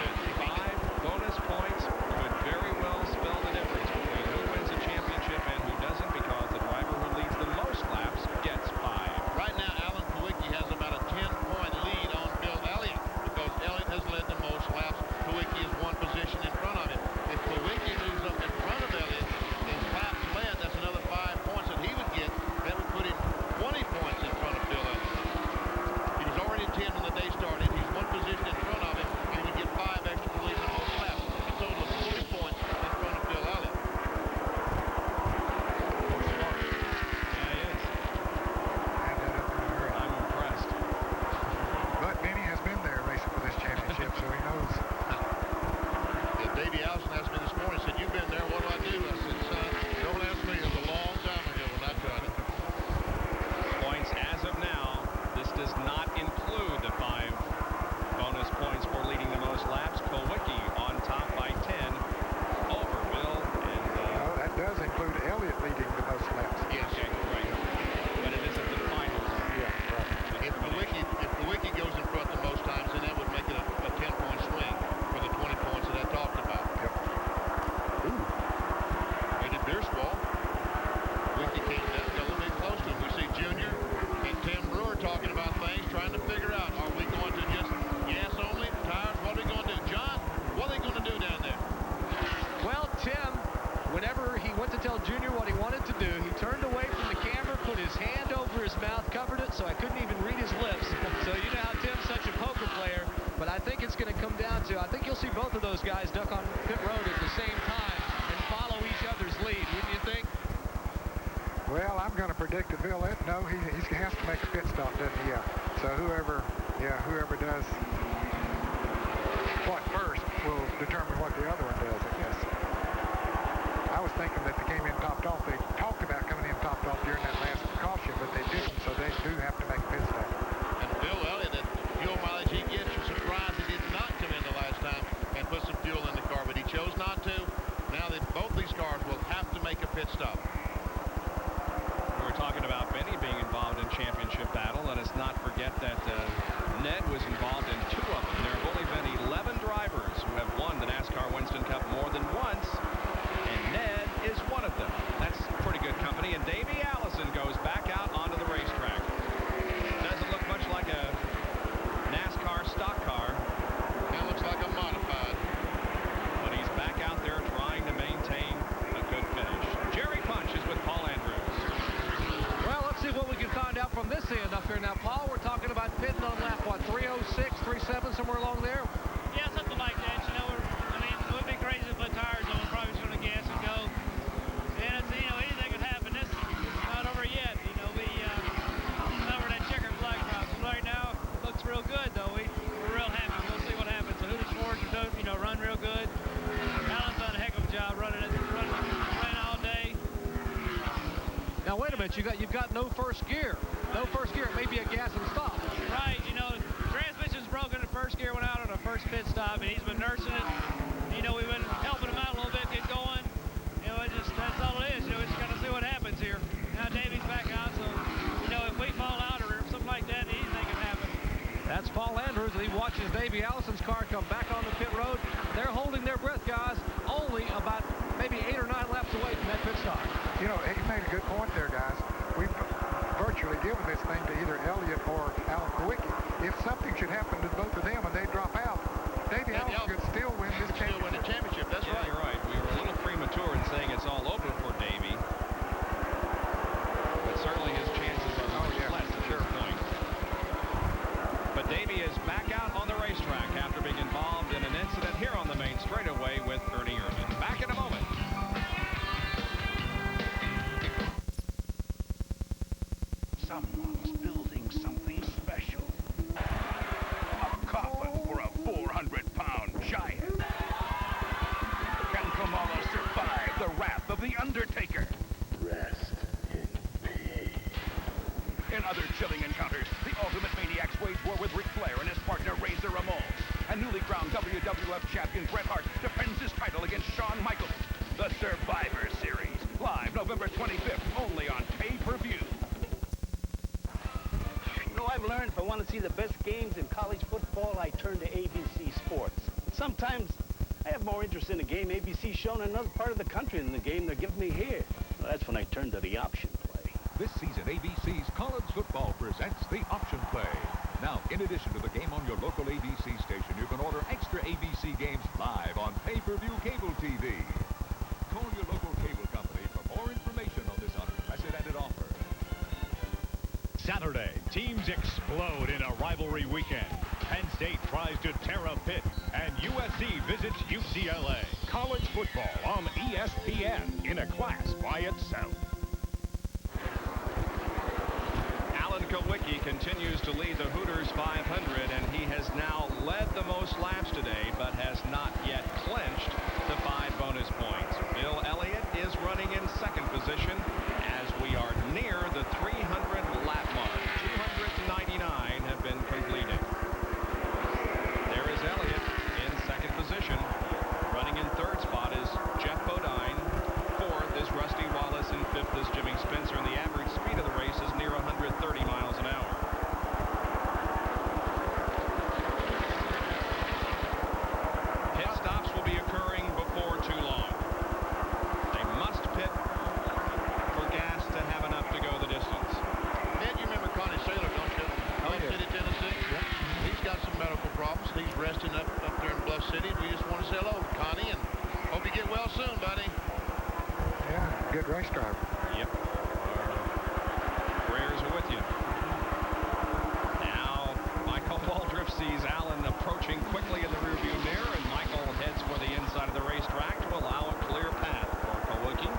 And 5 bonus points could very well spell the difference between who wins a championship and who doesn't, because the driver who leads the most laps gets 5. Right now, Alan Kawicki has about a 10-point lead on Bill Elliott because Elliott has led the most laps. Kawicki is one position in front of him. If Kawicki moves up in front of Elliott in laps led, that's another 5 points that he would get. That would put him 20 points in front of Bill Elliott. He was already at 10 when the day started. He's one position in front of him, and he would get 5 extra for leading the most laps. A total of 40 points in front of Bill Elliott. Yeah, he is. I'm impressed. But Benny has been there racing for this championship, so he knows. Yeah, Davey Allison asked me this morning, said, "You've been there, what do I do?" I said, "Son, don't ask me. It was a long time ago when I tried it." Points as of now. This does not include the 5 bonus points for leading the most laps. Kawicki on top by 10 over Bill. And No, that does include Elliott leading the most laps. Yes. okay, right. But it isn't the final. Yeah, right. If Kawicki goes in front the most times, then that would make it a 10-point swing for the 20 points that I talked about. Yep. Eddie Bierswald. Kawicki came down, got a little bit close to him. We see Junior and Tim Brewer talking about things, trying to figure out, are we going to just gas only, tires, what are we going to do? John, what are they going to do down there? Well, Tim, whenever he went to tell Junior what he wanted to do, he turned away from the camera, put his hand over his mouth, covered it so I couldn't even read his lips. So you know how Tim's such a poker player, but I think it's going to come down to, I think you'll see both of those guys duck on pit road at the same time and follow each other's lead, wouldn't you think? Well, I'm going to predict that Bill Elliott, no, he has to make a pit stop, doesn't he? Yeah. So whoever does what first will determine what the other one does, I guess. I was thinking that they came in topped off. They talked about coming in topped off during that last caution, but they didn't, so they do have to make a pit stop. And Bill Elliott, that fuel mileage he gets, you're surprised he did not come in the last time and put some fuel in the car, but he chose not to. Now that both these cars will have to make a pit stop. We were talking about Benny being involved in championship battle. Let us not forget that Ned was involved in 2 of them. There have only been 11 drivers who have won the NASCAR Winston Cup more than once, and Ned is one of them. That's pretty good company, and Davey Allison goes back out onto the racetrack. Doesn't look much like a NASCAR stock car. That looks like a modified. But he's back out there trying to maintain a good finish. Jerry Punch is with Paul Andrews. Well, let's see what we can find out from this end up here. Now, Paul, we're talking about pitting on lap, what, 306, 37, somewhere along there? Yeah, something like that. You know, it would be crazy to put tires on. We're probably just going to gas and go. And it's, anything could happen. This is not over yet. We over that checkered flag drop. So right now, it looks real good, though. We're real happy. We'll see what happens. The Hooters Fords are doing, run real good. Alan's done a heck of a job running all day. Now, wait a minute. You've got no first gear. No first gear. It may be a gas and stop. Right. Transmission's broken. The first gear went out on the first pit stop, and he's been nursing it. We've been helping him out a little bit, get going. That's all it is. Davey Allison's car come back on the pit road. They're holding their breath, guys, only about maybe 8 or 9 laps away from that pit stop. You know, he made a good point there, guys. We've virtually given this thing to either Elliott or Alan Kowicki. If something should happen to both of them and they drop out, Davey Allison could still win this championship. Still win the championship, that's right. You're right. We were a little premature in saying it's all over for Davey. But certainly his chances are much less at this point. But Davey is back out on the racetrack after being involved in an incident here on the main straightaway with Ernie Irvan. Back in a moment. Someone's building something special. A coffin for a 400-pound giant. Can Kamala survive the wrath of the Undertaker? Rest in peace. In other chilling encounters, the Ultimate Maniacs wage war with Ric Flair and his partner Razor Ramon. And newly crowned WWF champion Bret Hart defends his title against Shawn Michaels. The Survivor Series, live November 25th, only on pay-per-view. You know, I've learned if I want to see the best games in college football, I turn to ABC Sports. Sometimes I have more interest in a game ABC shown in another part of the country than the game they're giving me here. Well, that's when I turn to the option play. This season, ABC's College Football presents the Option Play. Now, in addition to the game on your local ABC station, you can order extra ABC games live on pay-per-view cable TV. Call your local cable company for more information on this unprecedented offer. Saturday, teams explode in a rivalry weekend. Penn State tries to tear up Pitt, and USC visits UCLA. College football on ESPN in a class by itself. Alan Kowicki continues to lead the Hooters 500, and he has now led the most laps today, but has not yet clinched the 5 bonus points. Bill Elliott is running in second position as we are near the 300 lap mark. 299 have been completed. There is Elliott in second position. Running in third spot is Jeff Bodine. Fourth is Rusty Wallace, and fifth is Jimmy Spencer, and the average speed of the race is near 130 miles an hour. Pit stops will be occurring before too long. They must pit for gas to have enough to go the distance. Ed, you remember Connie Saylor, don't you? Bluff City, Tennessee? Yeah. He's got some medical problems. He's resting up there in Bluff City. We just want to say hello to Connie and hope you get well soon, buddy. Yeah, good race driver. Yep. Prayers are with you. Now, Michael Waldrop sees Allen approaching quickly in the rearview mirror, and Michael heads for the inside of the racetrack to allow a clear path for Kowicki.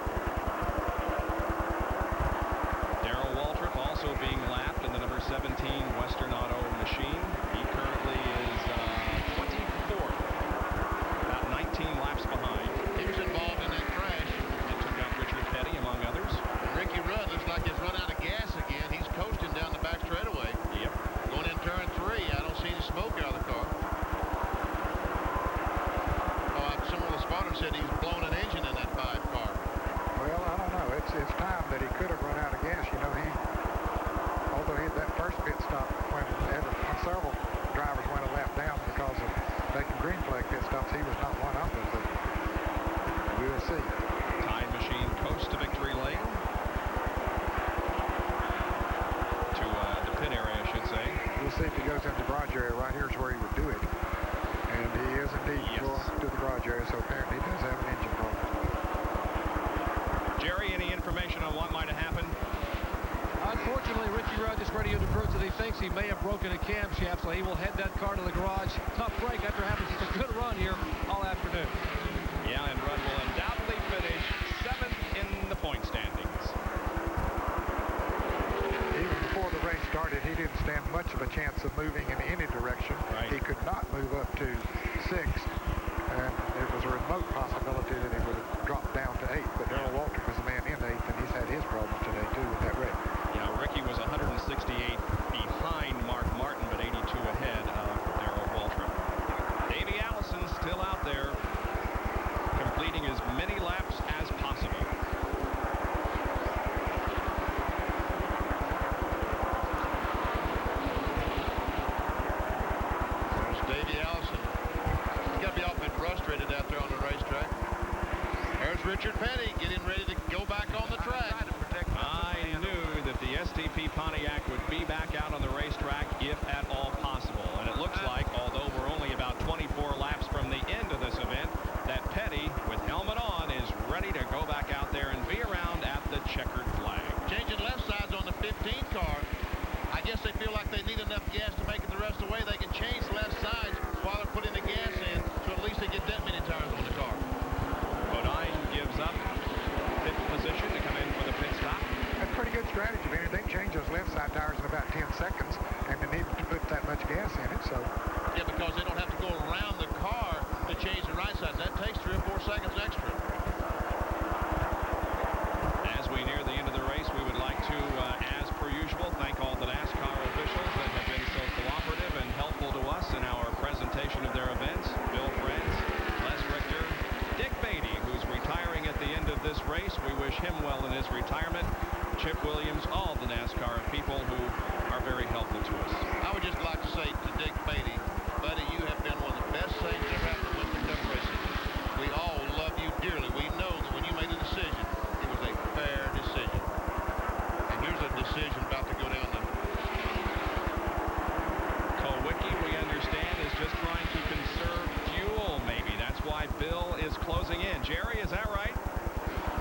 Darrell Waltrip also being lapped in the number 17 Western Auto machine. He currently is 24th, about 19 laps behind. He was involved in that crash. It took out Richard Petty, among others. Ricky Rudd looks like he's run out of gas again. He's coasting down the back straightaway. Yep. Going in turn 3. I don't see any smoke out of the car. Oh, some of the spotters said he's blown an engine in that 5 car. Well, I don't know. It's time that he could have run out of gas. You know, although that first pit stop when several drivers went a lap down because of making green flag pit stops, he was not one of them. But we'll see. Time machine coast to victory lane. To the pit area, I should say. We'll see if he goes into the garage area. Right here is where he would do it. And he is indeed going to the garage area, so apparently he does have an engine problem. Jerry, any information on what might have happened? Unfortunately, Ricky Rudd just radioed the crew that he thinks he may have broken a camshaft, so he will head that car to the garage. Tough break after having such a good run here all afternoon. Yeah, and Rudd will undoubtedly finish 7th in the point standings. Even before the race started, he didn't stand much of a chance of moving in any direction. Right. He could not move up to 6th, and it was a remote possibility that he would have dropped down to 8th. But Darrell Waltrip was the man in 8th, and he's had his problems today, too, with that wreck. Yeah, Ricky was 168 behind Mark Martin, but 82 ahead of Darrell Waltrip. Davey Allison still out there, completing as many laps as possible. There's Davey Allison. Richard Petty getting ready to go back on the track. I knew that the STP Pontiac would be back out on the racetrack if at all possible. And it looks like, although we're only about 24 laps from the end of this event, that Petty, with helmet on, is ready to go back out there and be around at the checkered flag. Changing left sides on the 15 car. I guess they feel like they need enough gas to make it the rest of the way. They can change left sides while they're putting the gas in, so at least they get that many tires on the car. Bodine gives up fifth position to come in for the pit stop. That's pretty good strategy, man. They can change those left side tires in about 10 seconds, and they need to put that much gas in it, so. Yeah, because they don't have to go around the car to change the right side. That takes 3 or 4 seconds extra. As we near the end of the race, we would like to, as per usual, thank all the NASCAR officials that have been so cooperative and helpful to us in our presentation of their events. Bill Friends, Les Richter, Dick Beatty, who's retiring at the end of this race. We wish him well in his retirement. Chip Williams, all the NASCAR people who are very helpful to us. I would just like to say to Dick Beatty, buddy, you have been one of the best things that ever happened to Winston Cup racing. We all love you dearly. We know that when you made a decision, it was a fair decision. And here's a decision about to go down the... Kowicki, we understand, is just trying to conserve fuel, maybe. That's why Bill is closing in. Jerry, is that right?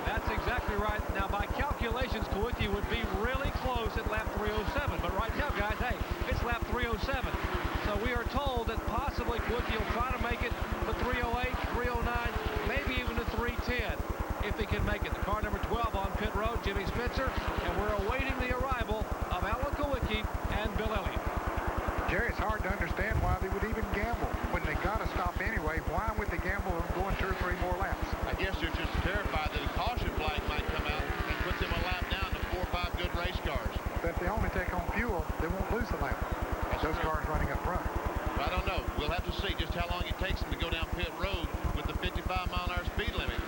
That's exactly right. Now, by calculations, Kowicki would be really close at lap 307. But right now, guys, hey, it's lap 307. So we are told that possibly Kowicki will try to make it to 308, 309, maybe even to 310 if he can make it. The car number 12 on pit road, Jimmy Spencer, and we're awaiting the arrival of Alan Kowicki and Bill Elliott. Jerry, it's hard to understand why they would even gamble. When they got to stop anyway, why would they gamble on going 2 or 3 more laps? I guess they're just terrified that a caution flag might come out and put them a lap down to 4 or 5 good race cars. But if they only take on fuel, they won't lose the lap. Those cars running up front. I don't know. We'll have to see just how long it takes them to go down pit road with the 55-mile-an-hour speed limit.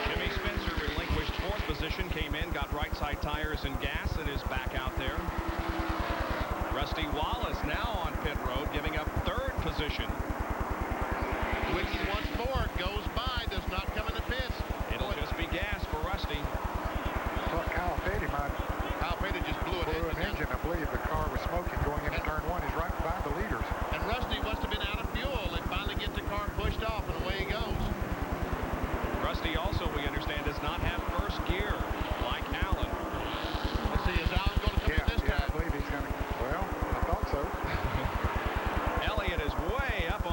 Jimmy Spencer relinquished 4th position, came in, got right side tires and gas, and is back out there. Rusty Wallace now on pit road, giving up 3rd position. Wiki once more goes by, does not come in the pits. It'll just be gas for Rusty. Well, Kyle Petty might. Kyle Petty just blew an engine. I believe the car was smoking going into turn 1. He's right by the leaders. And Rusty must have been out of fuel. They finally get the car pushed off, and away he goes. Rusty also, we understand, does not have 1st gear like Allen. Let's see, is Allen going to come in this time? I believe he's going to. Well, I thought so. Elliott is way up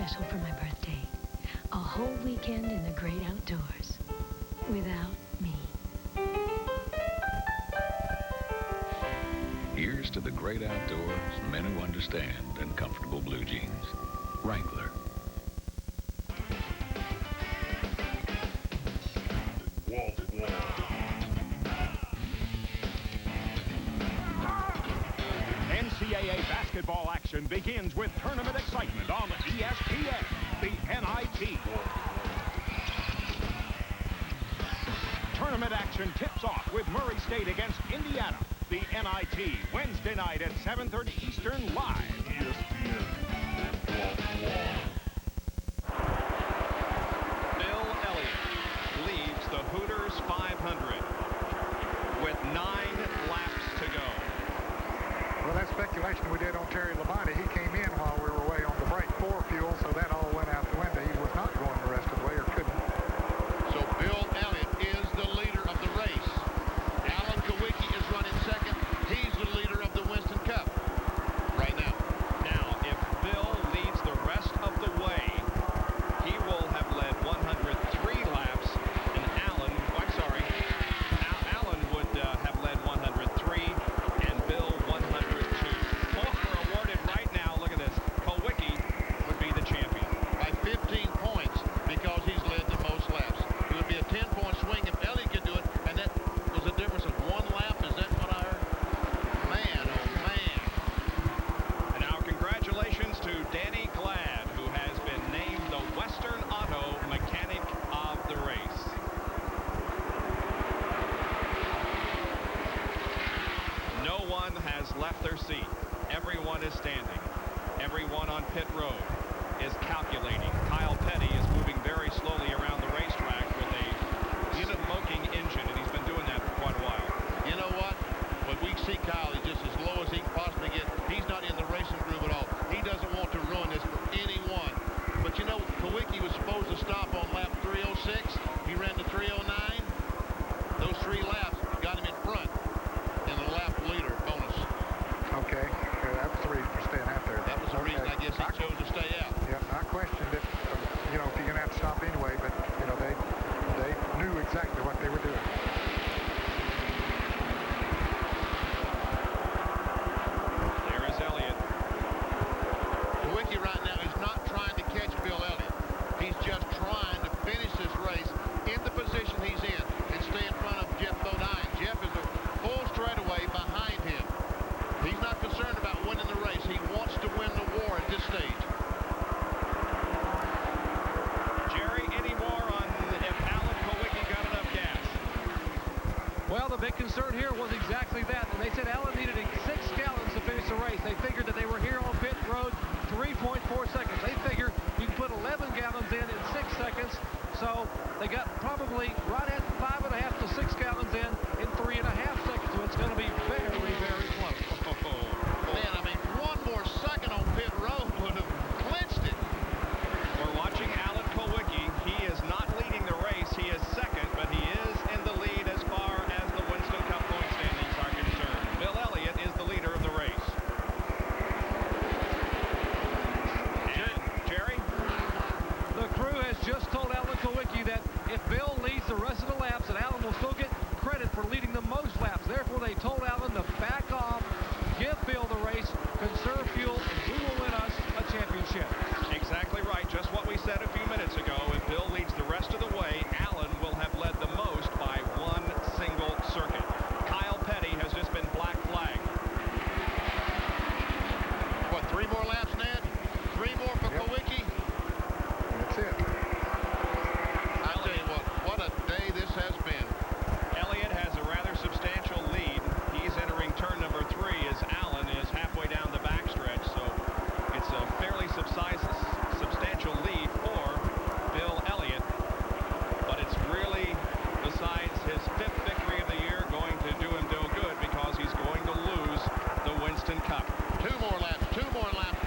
special for my birthday. A whole weekend in the great outdoors. Without me. Here's to the great outdoors, men who understand, and comfortable blue jeans. Wrangler. Wall to wall. NCAA basketball action begins with tournament excitement on ESPN, the NIT. Tournament action tips off with Murray State against Indiana. The NIT, Wednesday night at 7:30 Eastern, live. ESPN. Bill Elliott leads the Hooters 500 with 9 laps to go. Well, that speculation we did on Terry Labonte, he came in while we were away on the break for fuel, so that all went out the window. He was not going the rest of the way, or couldn't. So Bill Elliott is the leader of the race. Alan Kawicki is running second. He's the leader of the Winston Cup right now. Now, if Bill leads the rest of the way, he will have led 103 laps, and Alan would have led 103, and Bill 102. Points are awarded right now. Look at this. Kawicki would be the champion. By 15 points because he's led the most laps. It would be a 10-point swing if Elliott could do it, and that was a difference of 1 lap. Is that what I heard? Man, oh man. And now congratulations to Danny Glad, who has been named the Western Auto Mechanic of the race. No one has left their seat. Everyone is standing. Everyone on pit road is calculating. Kyle Petty is moving very slowly around the racetrack with a smoking engine, and he's been doing that for quite a while. You know what? When we see Kyle, he's just as low as he can possibly get. He's not in the racing group at all. He doesn't want to ruin this for anyone. But you know, Kawicki was supposed to stop on lap 306. He ran to 309. Those 3 laps got him in front in the lap leader bonus. Okay, that was the reason for staying out there. That was the reason, I guess, he chose to stay out. Yeah, I questioned it. You know, if you're going to have to stop anyway, but, you know, they knew exactly what they were doing. There is Elliott. Kawicki right now is not trying to catch Bill Elliott. He's just trying to finish this race in the position he's in and stay in front of Jeff Bodine. Jeff is a full straightaway behind him. He's not concerned about winning the race. He wants to win the war at this stage. Jerry, any more on if Alan Kawicki got enough gas? Well, the big concern here was exactly that. They said Allen needed 6 gallons to finish the race. They figured that they were here on pit road 3.4 seconds. They figure you can put 11 gallons in 6 seconds. So they got probably right at 5.5 to 6 gallons in 3.5 seconds. So it's going to be very, very close. Man, I mean, 1 more second on pit road would have clinched it. We're watching Alan Kawicki. He is not leading the race. He is second, but he is in the lead as far as the Winston Cup point standings are concerned. Bill Elliott is the leader of the race. And Jerry? The crew has just told Alan Kawicki that if Bill leads the rest of the laps, that Alan will still get credit for leading the most laps. Therefore, they told Alan to back off, give Bill the race, conserve fuel, and we will win us a championship. Exactly right. Just what we said a few minutes ago. If Bill leads the rest of the way, Alan will have led the most by 1 single circuit. Kyle Petty has just been black flagged. What, 3 more laps, Ned? 3 more for Kawicki? That's it. I'll tell you what a day this has been. Elliott has a rather substantial lead. He's entering turn number 3 as Allen is halfway down the backstretch. So it's a fairly substantial lead for Bill Elliott. But it's really, besides his 5th victory of the year, going to do him no good because he's going to lose the Winston Cup. 2 more laps, 2 more laps.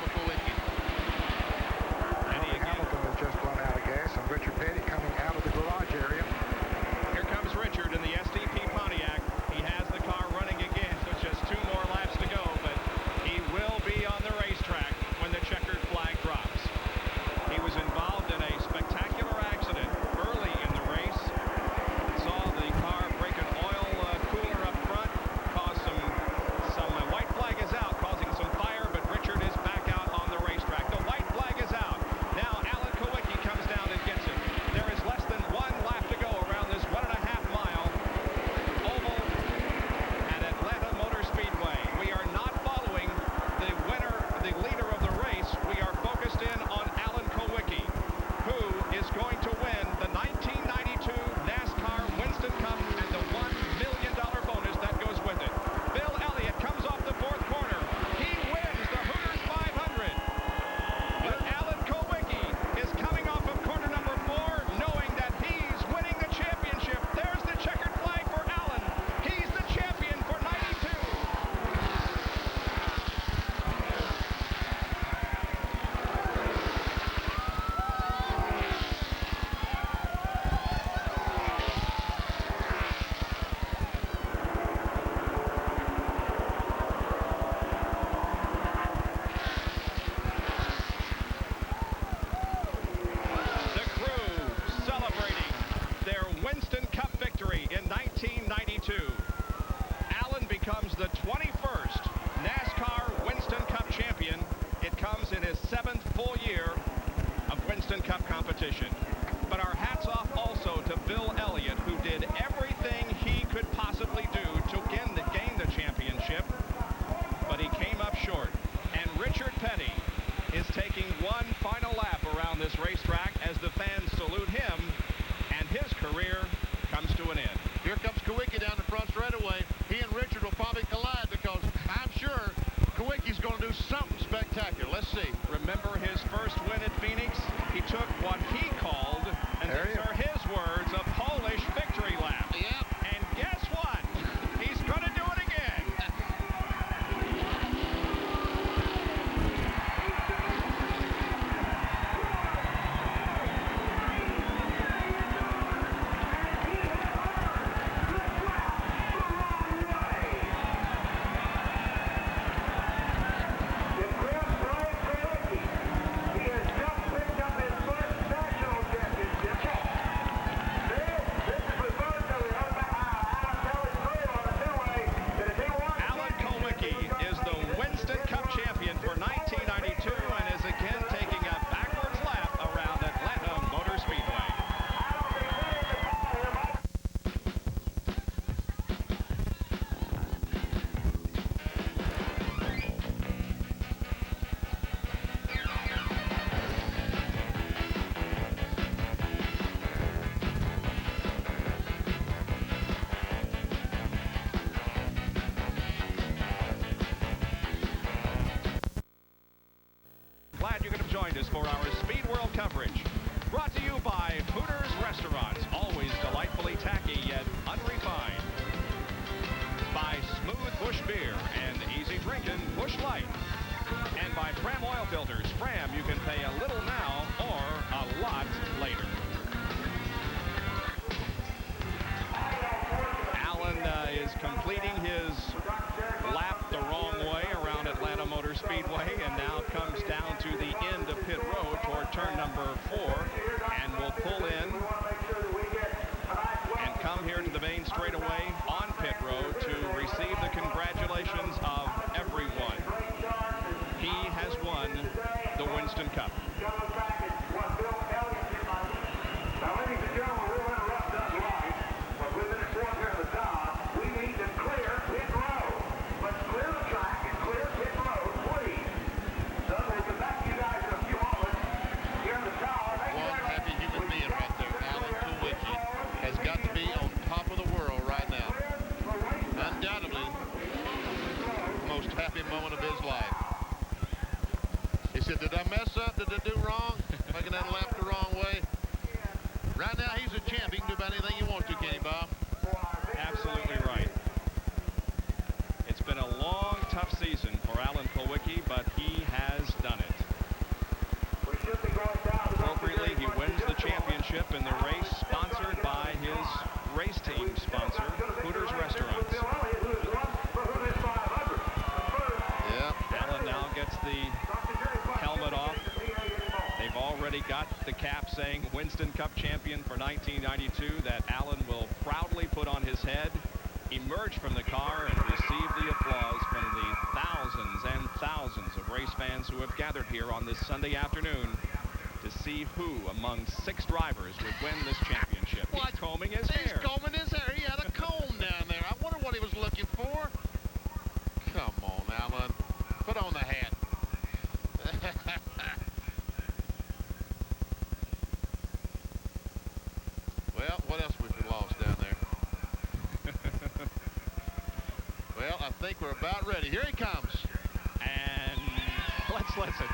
full year of Winston Cup competition. But our hats off also to Bill Elliott, who did everything he could possibly do to gain the championship, but he came up short. And Richard Petty is taking one final lap around this racetrack as the fans salute him, and his career comes to an end. Here comes Kawicki down the front straightaway. He and Richard will probably collide because I'm sure Kawicki's going to do something spectacular. Let's see. Remember his first win at Phoenix? He took what he called, and these are his words, a Polish victory lap. Yep. And guess what? He's going to do it again. Glad you could have joined us for our Speed World coverage. Brought to you by Hooters Restaurants, always delightfully tacky yet unrefined. By Smooth Bush Beer and easy drinking Bush Light. And by Fram Oil Filters. Fram, you can pay a little now or a lot later. Allen is completing his lap the wrong way around Atlanta Motor Speedway and now comes down to the end of pit road toward turn number 4 and will pull in and come here to the main straightaway on pit road to receive the congratulations of everyone. He has won the Winston Cup. Now, ladies and gentlemen, we're going to rush that line, but within a short period of time, we need to clear pit road. Let's clear the track and clear pit road, please. Doug, we'll get back to you guys in a few moments here in the tower. One happy human being right there, Alan Kawicki, has got to be on top of the world right now. Undoubtedly, the most happy moment of his life. He said, did I mess up? Did I do wrong? Making that lap the wrong way? Right now, he's a champ. He can do about anything he wants to, Kenny Bob. Absolutely right. It's been a long, tough season for Alan Kawicki, but he has done it. Appropriately, he wins the championship in the race sponsored by his race team sponsor, Hooters Restaurants. Yeah. Alan now gets the helmet off. They've already got the cap saying Winston Cup champion for 1992 that Alan will proudly put on his head, emerge from the car, and receive the applause from the thousands and thousands of race fans who have gathered here on this Sunday afternoon to see who among 6 drivers would win this championship. What? He's combing his He's hair. combing his hair. He had a comb down there. I wonder what he was looking for. Come on, Alan. Put on the hat. Well, what else we lost down there? Well, I think we're about ready. Here he comes. And let's listen.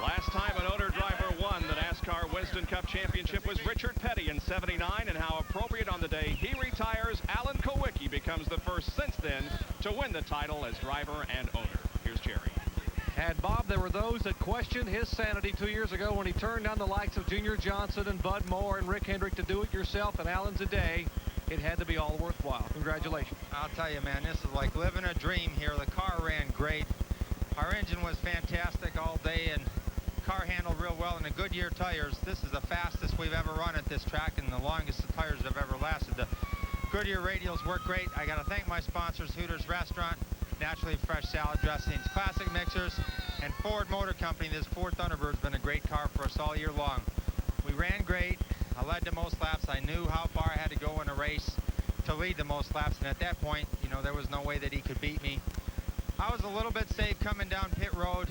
Last time an owner driver won the NASCAR Winston Cup Championship was Richard Petty in '79, and how appropriate on the day he retires, Alan Kawicki becomes the first since then to win the title as driver and owner. Here's Jerry. And Bob, there were those that questioned his sanity 2 years ago when he turned down the likes of Junior Johnson and Bud Moore and Rick Hendrick to do it yourself and Alan today. it had to be all worthwhile. Congratulations. I'll tell you, man, this is like living a dream here. The car ran great. Our engine was fantastic all day, and car handled real well. And the Goodyear tires, this is the fastest we've ever run at this track and the longest the tires have ever lasted. The Goodyear radials work great. I got to thank my sponsors, Hooters Restaurant, Naturally Fresh Salad Dressings, Classic Mixers, and Ford Motor Company. This Ford Thunderbird's been a great car for us all year long. We ran great. I led the most laps. I knew how far I had to go in a race to lead the most laps, and at that point, you know, there was no way that he could beat me. I was a little bit safe coming down pit road,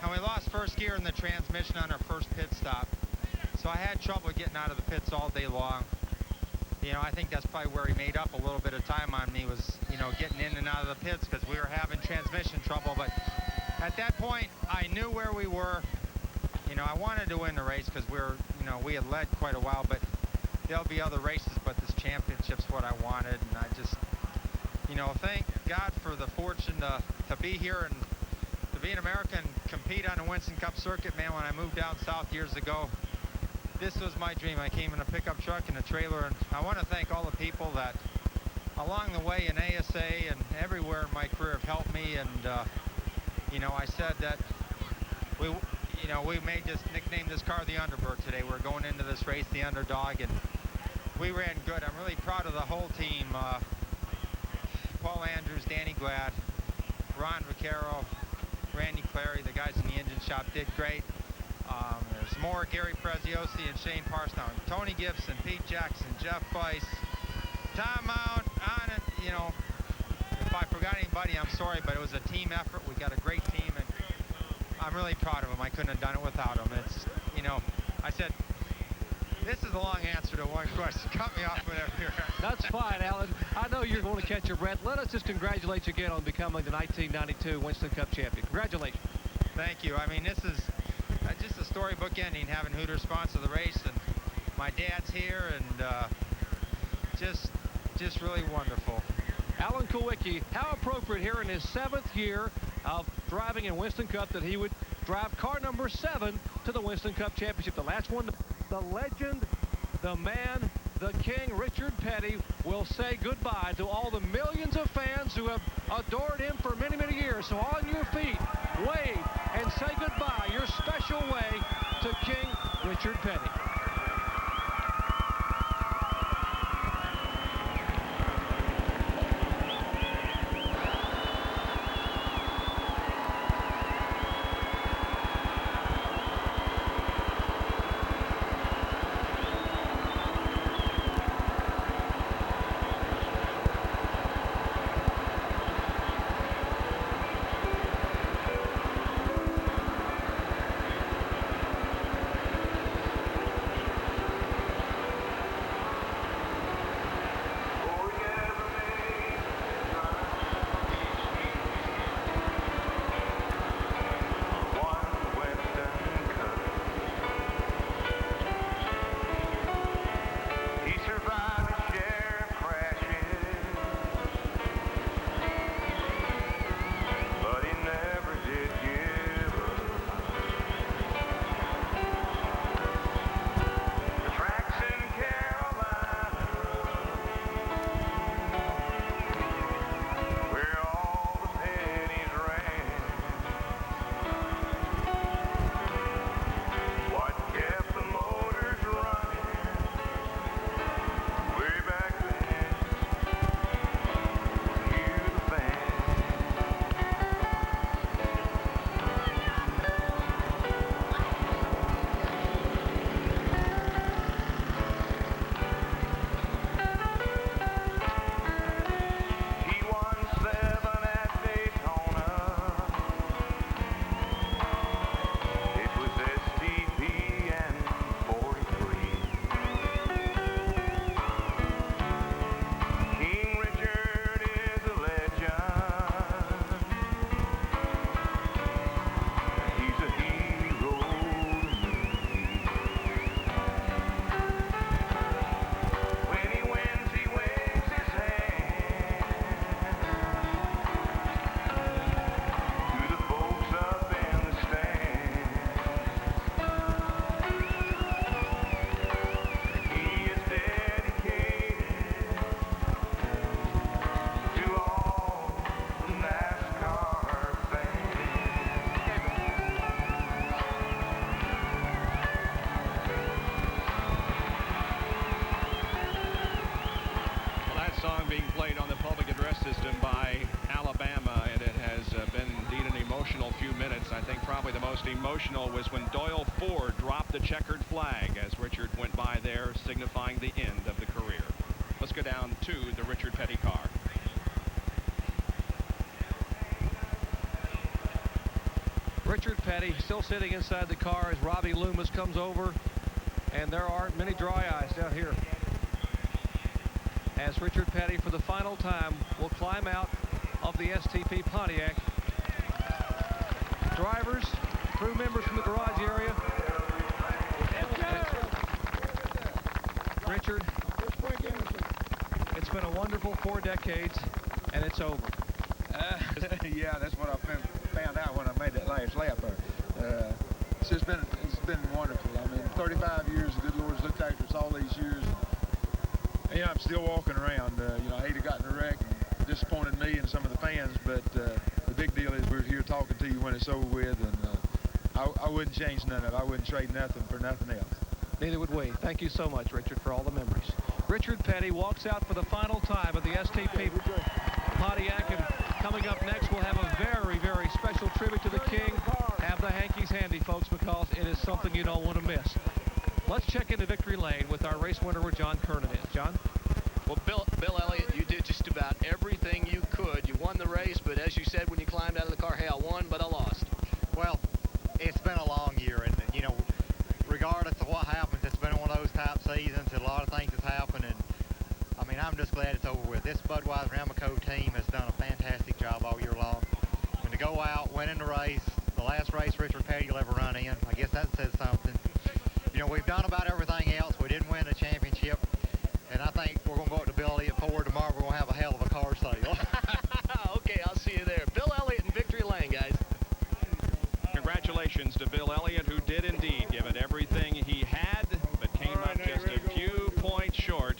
and we lost first gear in the transmission on our first pit stop. So I had trouble getting out of the pits all day long. You know, I think that's probably where he made up a little bit of time on me was, you know, getting in and out of the pits because we were having transmission trouble. But at that point, I knew where we were. You know, I wanted to win the race because we had led quite a while, but there'll be other races, but this championship's what I wanted. And I just, you know, thank God for the fortune to be here and to be in America and compete on the Winston Cup circuit, man. When I moved down south years ago, this was my dream. I came in a pickup truck and a trailer, and I want to thank all the people that along the way in ASA and everywhere in my career have helped me. And, you know, I said that we nicknamed this car the Underbird today. We're going into this race, the underdog, and we ran good. I'm really proud of the whole team. Paul Andrews, Danny Glad, Ron Vaccaro, Randy Clary, the guys in the engine shop did great. There's more Gary Preziosi and Shane Parsnow, Tony Gibson, Pete Jackson, Jeff Weiss, Tom Mount, on it. You know, if I forgot anybody, I'm sorry, but it was a team effort. We got a great team, and I'm really proud of them. I couldn't have done it without them. It's, you know, I said, this is a long answer to one question. Cut me off whenever you're ready. That's fine, Alan. I know you're going to catch your breath. Let us just congratulate you again on becoming the 1992 Winston Cup champion. Congratulations. Thank you. I mean, this is just a storybook ending, having Hooters sponsor the race, and my dad's here, and just really wonderful. Alan Kulwicki, how appropriate here in his 7th year of driving in Winston Cup that he would drive car number 7 to the Winston Cup Championship. The last one, the legend, the man, the king, Richard Petty, will say goodbye to all the millions of fans who have adored him for many, many years. So on your feet, wave and say goodbye, your special way to King Richard Petty. few minutes. I think probably the most emotional was when Doyle Ford dropped the checkered flag as Richard went by there, signifying the end of the career. Let's go down to the Richard Petty car. Richard Petty still sitting inside the car as Robbie Loomis comes over, and there aren't many dry eyes down here as Richard Petty for the final time will climb out of the STP Pontiac. Drivers, crew members from the garage area. Richard, it's been a wonderful 4 decades, and it's over. Yeah, that's what I found out when I made that last lap there. It's been wonderful. I mean, 35 years, the good Lord's looked after us all these years. And, you know, I'm still walking around. You know, I hate to got in a wreck and disappointed me and some of the fans, but the big deal is we're here talking to you when it's over with, and I wouldn't change none of it. I wouldn't trade nothing for nothing else. Neither would we. Thank you so much, Richard, for all the memories. Richard Petty walks out for the final time of the STP Pontiac, and coming up next, we'll have a very, very special tribute to the King. Have the hankies handy, folks, because it is something you don't want to miss. Let's check into victory lane with our race winner where John Kernan is. John? Well, Bill Elliott, you did just about everything you could. You won the race, but as you said when you climbed out of the car, hey, I won, but I lost. Well, it's been a long year, and, you know, regardless of what happens, it's been one of those type seasons. A lot of things has happened, and I mean, I'm just glad it's over with. This Budweiser Amoco team has done a fantastic job all year long. And to go out, winning the race, the last race Richard Petty will ever run in, I guess that says something. You know, we've done about everything else. We didn't win the championship, and I think we're going to go up to Bill Elliott Ford tomorrow. We're going to have a hell of a car sale. Okay, I'll see you there. Bill Elliott in victory lane, guys. Congratulations to Bill Elliott, who did indeed give it everything he had, but came up just a few points short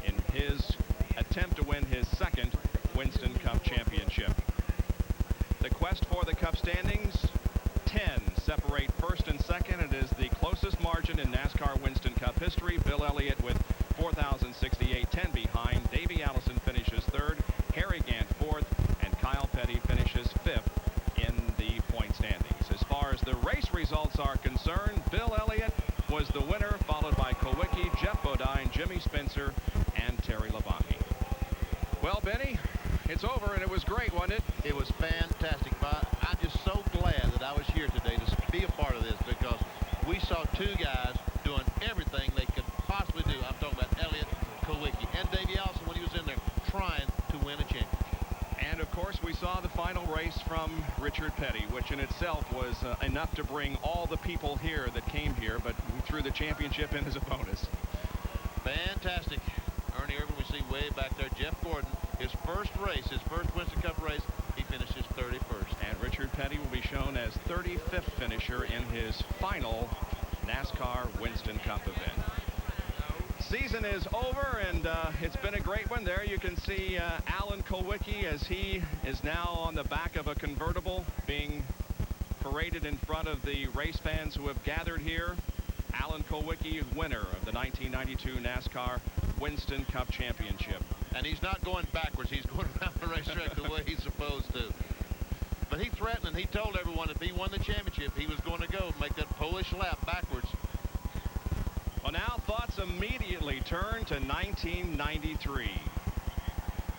in his attempt to win his second Winston Cup championship. The quest for the Cup standings, 10 separate first and second. It is the closest margin in NASCAR Winston Cup history. Bill Elliott with 4,068, 10 behind. Davey Allison finishes third, Harry Gant fourth, and Kyle Petty finishes fifth in the point standings. As far as the race results are concerned, Bill Elliott was the winner, followed by Kowicki, Jeff Bodine, Jimmy Spencer, and Terry Labonte. Well, Benny, it's over, and it was great, wasn't it? It was fantastic. I'm just so glad that I was here today to be a part of this, because we saw two guys doing everything they could possibly do. I'm talking about Elliott, Kowicki, and Davey Allison when he was in there trying to win a championship. And, of course, we saw the final race from Richard Petty, which in itself was enough to bring all the people here that came here, but we threw the championship in as a bonus. Fantastic. Ernie Irvin, we see way back there. Jeff Gordon, his first race, his first Winston Cup race, he finishes 31st. And Richard Petty will be shown as 35th finisher in his final NASCAR Winston Cup event. Season is over, and it's been a great one. There you can see Alan Kowicki as he is now on the back of a convertible being paraded in front of the race fans who have gathered here. Alan Kowicki, winner of the 1992 NASCAR Winston Cup Championship. And he's not going backwards. He's going around the racetrack the way he's supposed to. But he threatened, and he told everyone if he won the championship, he was going to go make that Polish lap backwards. Well, now thoughts immediately turn to 1993.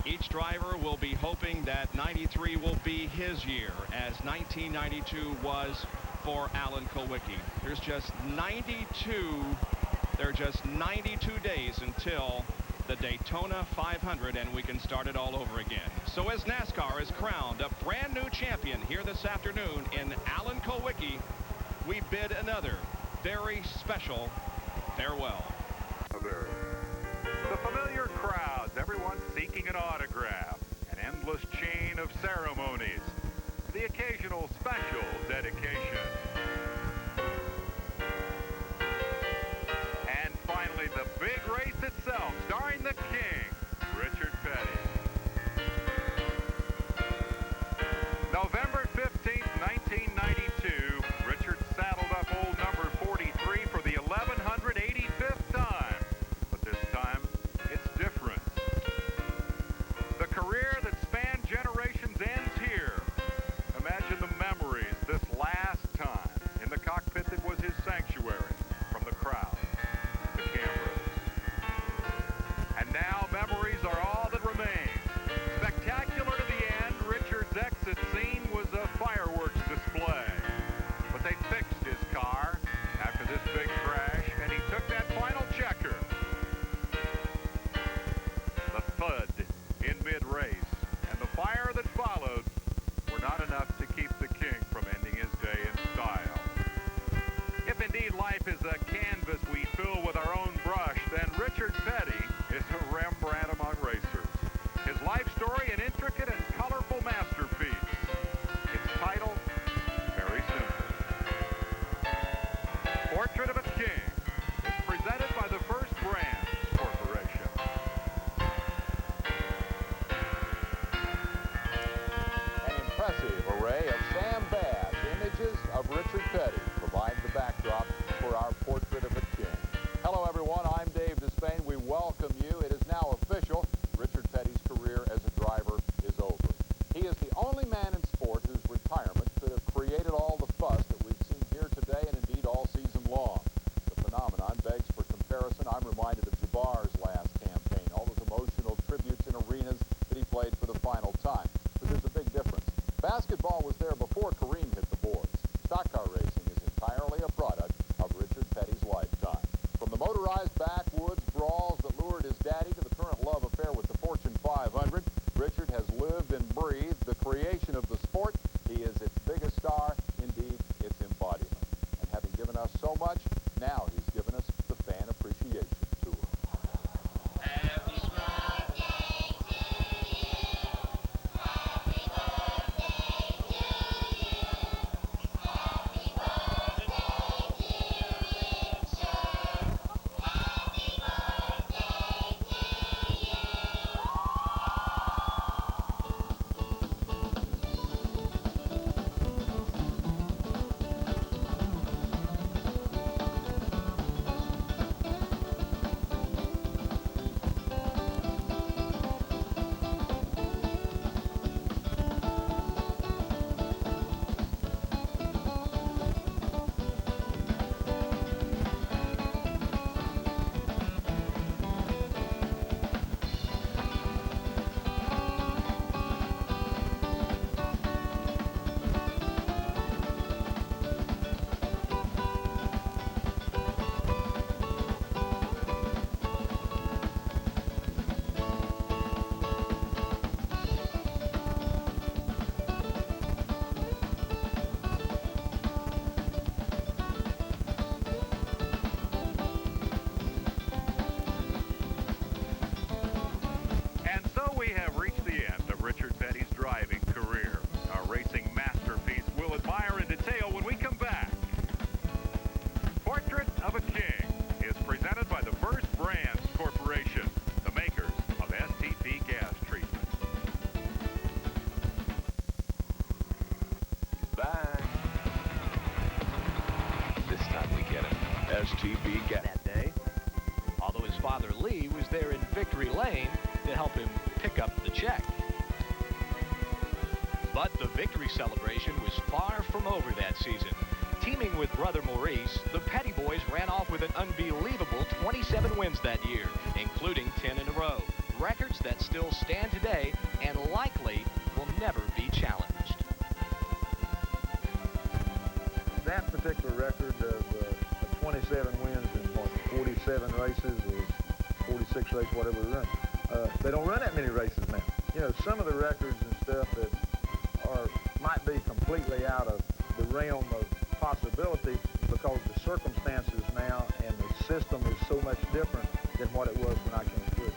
Each driver will be hoping that 93 will be his year, as 1992 was for Alan Kowicki. There are just 92 days until the Daytona 500, and we can start it all over again. So as NASCAR is crowned a brand new champion here this afternoon in Alan Kowicki, we bid another very special farewell. The familiar crowds, everyone seeking an autograph, an endless chain of ceremonies, the occasional special dedication. And finally, the big race itself, starring the King, Richard Petty. November 15th, 1992, Richard saddled up old number 43 for the 1185th time. But this time, it's different. The career that spanned generations ends here. Imagine the memories, very an intricate and colorful masterpiece. Its title, very simple. Portrait of a King is presented by the First Brands Corporation. An impressive array of Sam Bass images of Richard Petty provide the backdrop for our Portrait of a King. Hello, everyone. I'm Dave Despain. We welcome you. It is now official. Richard Petty's career as a driver is over. He is the only man in sport whose retirement could have created all the fuss that we've seen here today and indeed all season long. The phenomenon begs for comparison. I'm reminded of Jabbar's last campaign, all those emotional tributes in arenas that he played for the final time. But there's a big difference. Basketball was there before Kareem hit the boards. Stock car racing is entirely a product of Richard Petty's lifetime. From the motorized backwoods brawls that lured his daddy to the current love affair with the Fortune 500, Richard has lived and breathed the creation of the sport. He is its biggest star, indeed its embodiment. And having given us so much, now he's given us the Fan Appreciation Tour. And so we have reached the end of Richard Petty's driving career. Our racing masterpiece we'll admire in detail when we come back. Portrait of a King is presented by the First Brands Corporation, the makers of STP gas treatment. Back. This time we get him. STP gas. That day, although his father Lee was there in victory lane to help him pick up the check. But the victory celebration was far from over that season. Teaming with brother Maurice, the Petty boys ran off with an unbelievable 27 wins that year, including 10 in a row. Records that still stand today and likely will never be challenged. That particular record of 27 wins in 47 races or 46 races, whatever we run. They don't run that many races now. You know, some of the records and stuff that might be completely out of the realm of possibility because the circumstances now and the system is so much different than what it was when I came through.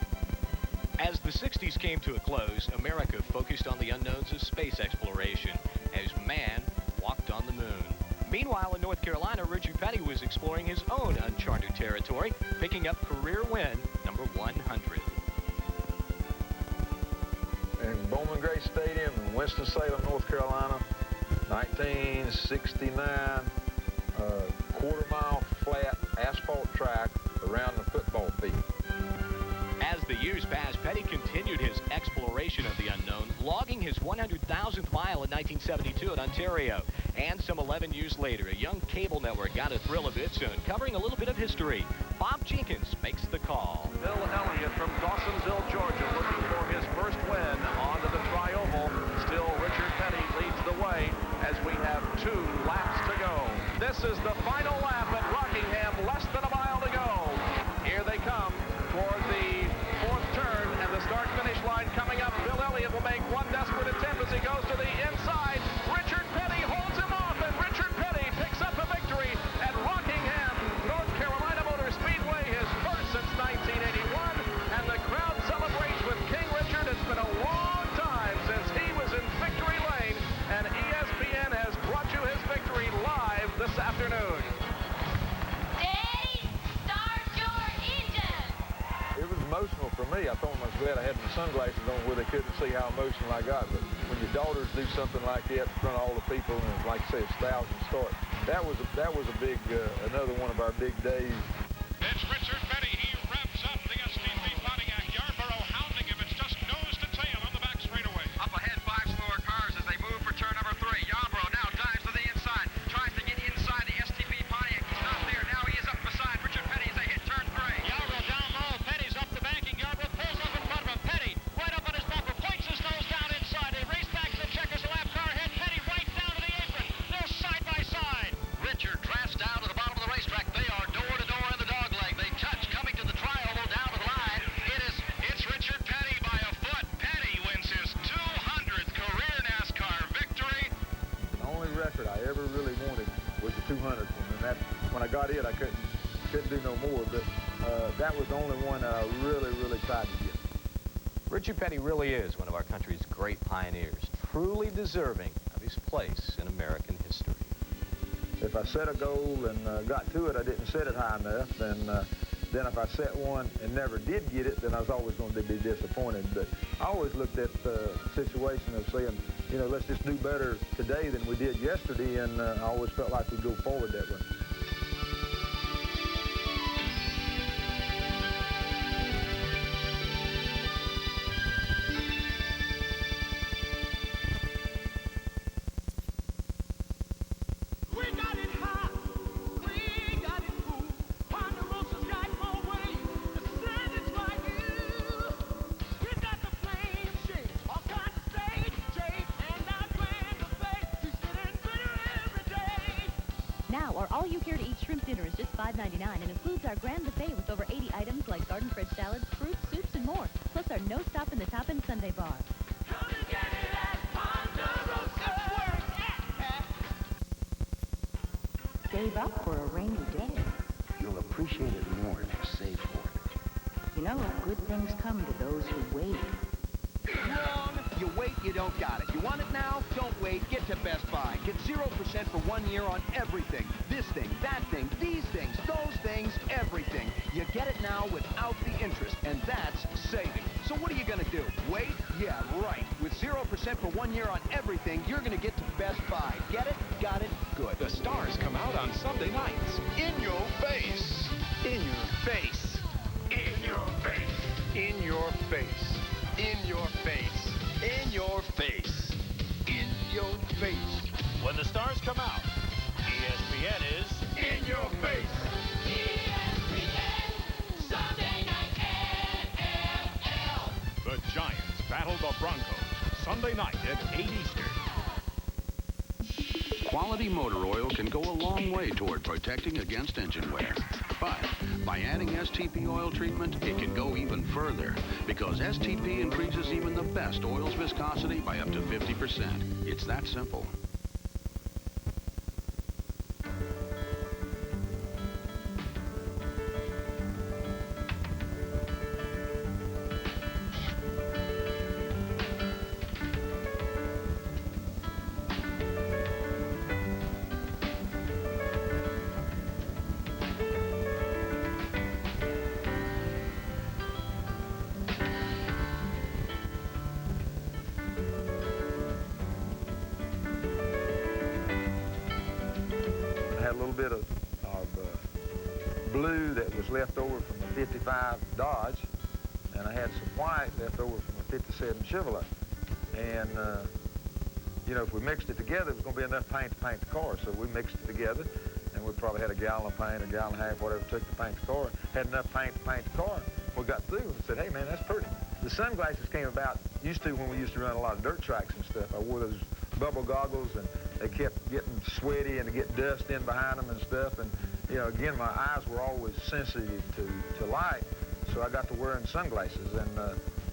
As the 60s came to a close, America focused on the unknowns of space exploration as man walked on the moon. Meanwhile, in North Carolina, Richard Petty was exploring his own uncharted territory, picking up career win number 100. In Bowman Gray Stadium in Winston-Salem, North Carolina, 1969, quarter-mile flat asphalt track around the football field. As the years passed, Petty continued his exploration of the unknown, logging his 100,000th mile in 1972 in Ontario. And some 11 years later, a young cable network got a thrill of its own, covering a little bit of history. Bob Jenkins makes the call. Bill Elliott from Dawsonville, Georgia, looking for his first win onto the Tri-Oval. Still, Richard Petty leads the way as we have 2 laps to go. This is the final lap at Rockingham, less than a mile to go. Here they come toward the 4th turn, and the start-finish line coming up. Bill Elliott will make one desperate attempt as he goes to the inside. Richard Petty holds him off, and Richard Petty picks up a victory at Rockingham, North Carolina Motor Speedway, his first since 1981, and the crowd celebrates with King Richard. It's been a long time glad I had my sunglasses on where they couldn't see how emotional I got. But when your daughters do something like that in front of all the people, and like I say, it's thousands start, that was a big, another one of our big days. It's Richard Petty. He revs up the STP Pontiac. Yarborough hounding him. It's just nose to tail on the back straightaway. Up ahead, 5 slower cars as they move for turn number 3. Yarborough now dives to the inside, tries to get inside the STP Pontiac. He's not there. Now he is up beside Richard Petty as they hit turn 3. Yarborough down low. Petty's up the banking. Yarborough pulls up in front of him. Petty right up on his bumper, points his nose down inside. They race back to the checkers. Lap car ahead. Petty right down to the apron. They're side by side. Richard drafts down to the bottom of the racetrack. They are door to door in the dog leg. They touch coming to the tri-oval down to the line. It's Richard Petty by a foot. Petty wins his 200th career NASCAR victory. The only record I ever really wanted was the 200th one, and that when I got it, I couldn't do no more. But that was the only one that I really, really tried to get. Richard Petty really is one of our country's great pioneers, truly deserving of his place in American history. If I set a goal and got to it, I didn't set it high enough. And then if I set one and never did get it, then I was always going to be disappointed. But I always looked at the situation of saying, you know, let's just do better today than we did yesterday. And I always felt like we'd go forward that way. Now, our all-you-care-to-eat shrimp dinner is just $5.99 and includes our grand buffet with over 80 items like garden-fresh salads, fruits, soups, and more, plus our no-stop in the top-end Sunday bar. Come and get it at Ponderosa. Save up for a rainy day. You'll appreciate it more if you save for it. You know, good things come to those who wait. Wrong. You wait, you don't got it. You want it now? Don't wait. Get to Best Buy. Get 0% for 1 year on everything. This thing, that thing, these things, those things, everything. You get it now without the interest, and that's saving. So what are you going to do? Wait? Yeah, right. With 0% for 1 year on everything, you're going to get to Best Buy. Get it? Got it? Good. The stars come out on Sunday nights. In your face. In your face. In your face. In your face. In your face. In your face. In your face. When the stars come out, ESPN is in your face. ESPN, Sunday night NFL. The Giants battle the Broncos Sunday night at 8 Eastern. Quality motor oil can go a long way toward protecting against engine wear. But by adding STP oil treatment, it can go even further because STP increases even the best oil's viscosity by up to 50%. It's that simple. A little bit of blue that was left over from the 55 Dodge, and I had some white left over from a 57 Chevrolet. And, you know, if we mixed it together, it was going to be enough paint to paint the car. So we mixed it together, and we probably had a gallon of paint, a gallon and a half, whatever it took to paint the car. Had enough paint to paint the car. We got through and said, hey, man, that's pretty. The sunglasses came about, when we used to run a lot of dirt tracks and stuff. I wore those bubble goggles, and they kept getting sweaty and to get dust in behind them and stuff. And, you know, again, my eyes were always sensitive to light, so I got to wearing sunglasses. And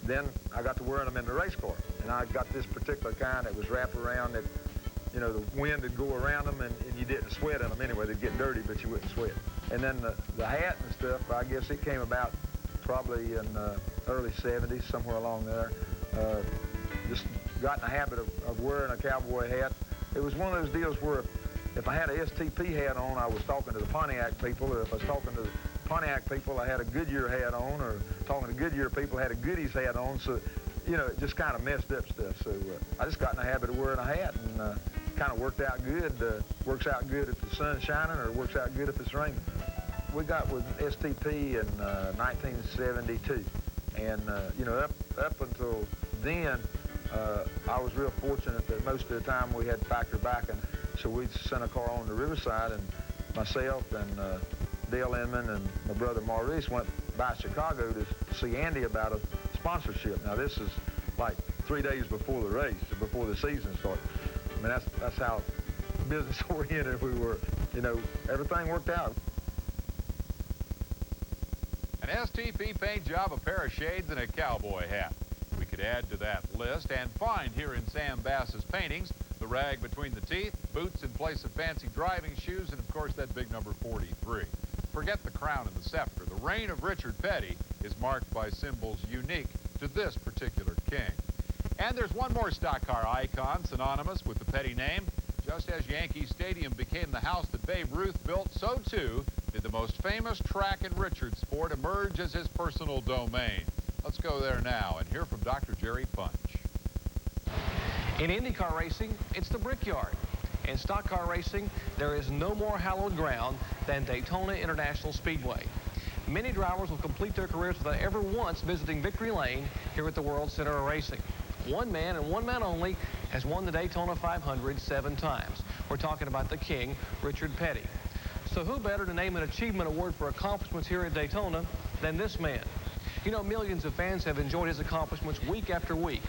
then I got to wearing them in the race car. And I got this particular kind that was wrapped around that, you know, the wind would go around them and you didn't sweat in them anyway. They'd get dirty, but you wouldn't sweat. And then the hat and stuff, I guess it came about probably in early 70s, somewhere along there. Just got in the habit of wearing a cowboy hat. It was one of those deals where if I had a STP hat on, I was talking to the Pontiac people, or if I was talking to Pontiac people, I had a Goodyear hat on, or talking to Goodyear people, I had a Goodies hat on, so, you know, it just kind of messed up stuff. So I just got in the habit of wearing a hat, and kind of worked out good. Works out good if the sun's shining, or it works out good if it's raining. We got with STP in 1972, and, you know, up until then, I was real fortunate that most of the time we had factory backing, so we'd send a car on the Riverside, and myself and Dale Inman and my brother Maurice went by Chicago to see Andy about a sponsorship. Now this is like 3 days before the race, before the season started. I mean, that's how business oriented we were. You know, everything worked out. An STP paint job, a pair of shades, and a cowboy hat. We could add to that list and find here in Sam Bass's paintings the rag between the teeth, boots in place of fancy driving shoes, and of course that big number 43. Forget the crown and the scepter. The reign of Richard Petty is marked by symbols unique to this particular king. And there's one more stock car icon synonymous with the Petty name. Just as Yankee Stadium became the house that Babe Ruth built, so too did the most famous track in Richard's sport emerge as his personal domain. Let's go there now and hear from Dr. Jerry Punch. In IndyCar racing, it's the Brickyard. In stock car racing, there is no more hallowed ground than Daytona International Speedway. Many drivers will complete their careers without ever once visiting Victory Lane here at the World Center of Racing. One man and one man only has won the Daytona 500 7 times. We're talking about the king, Richard Petty. So who better to name an achievement award for accomplishments here at Daytona than this man? You know, millions of fans have enjoyed his accomplishments week after week,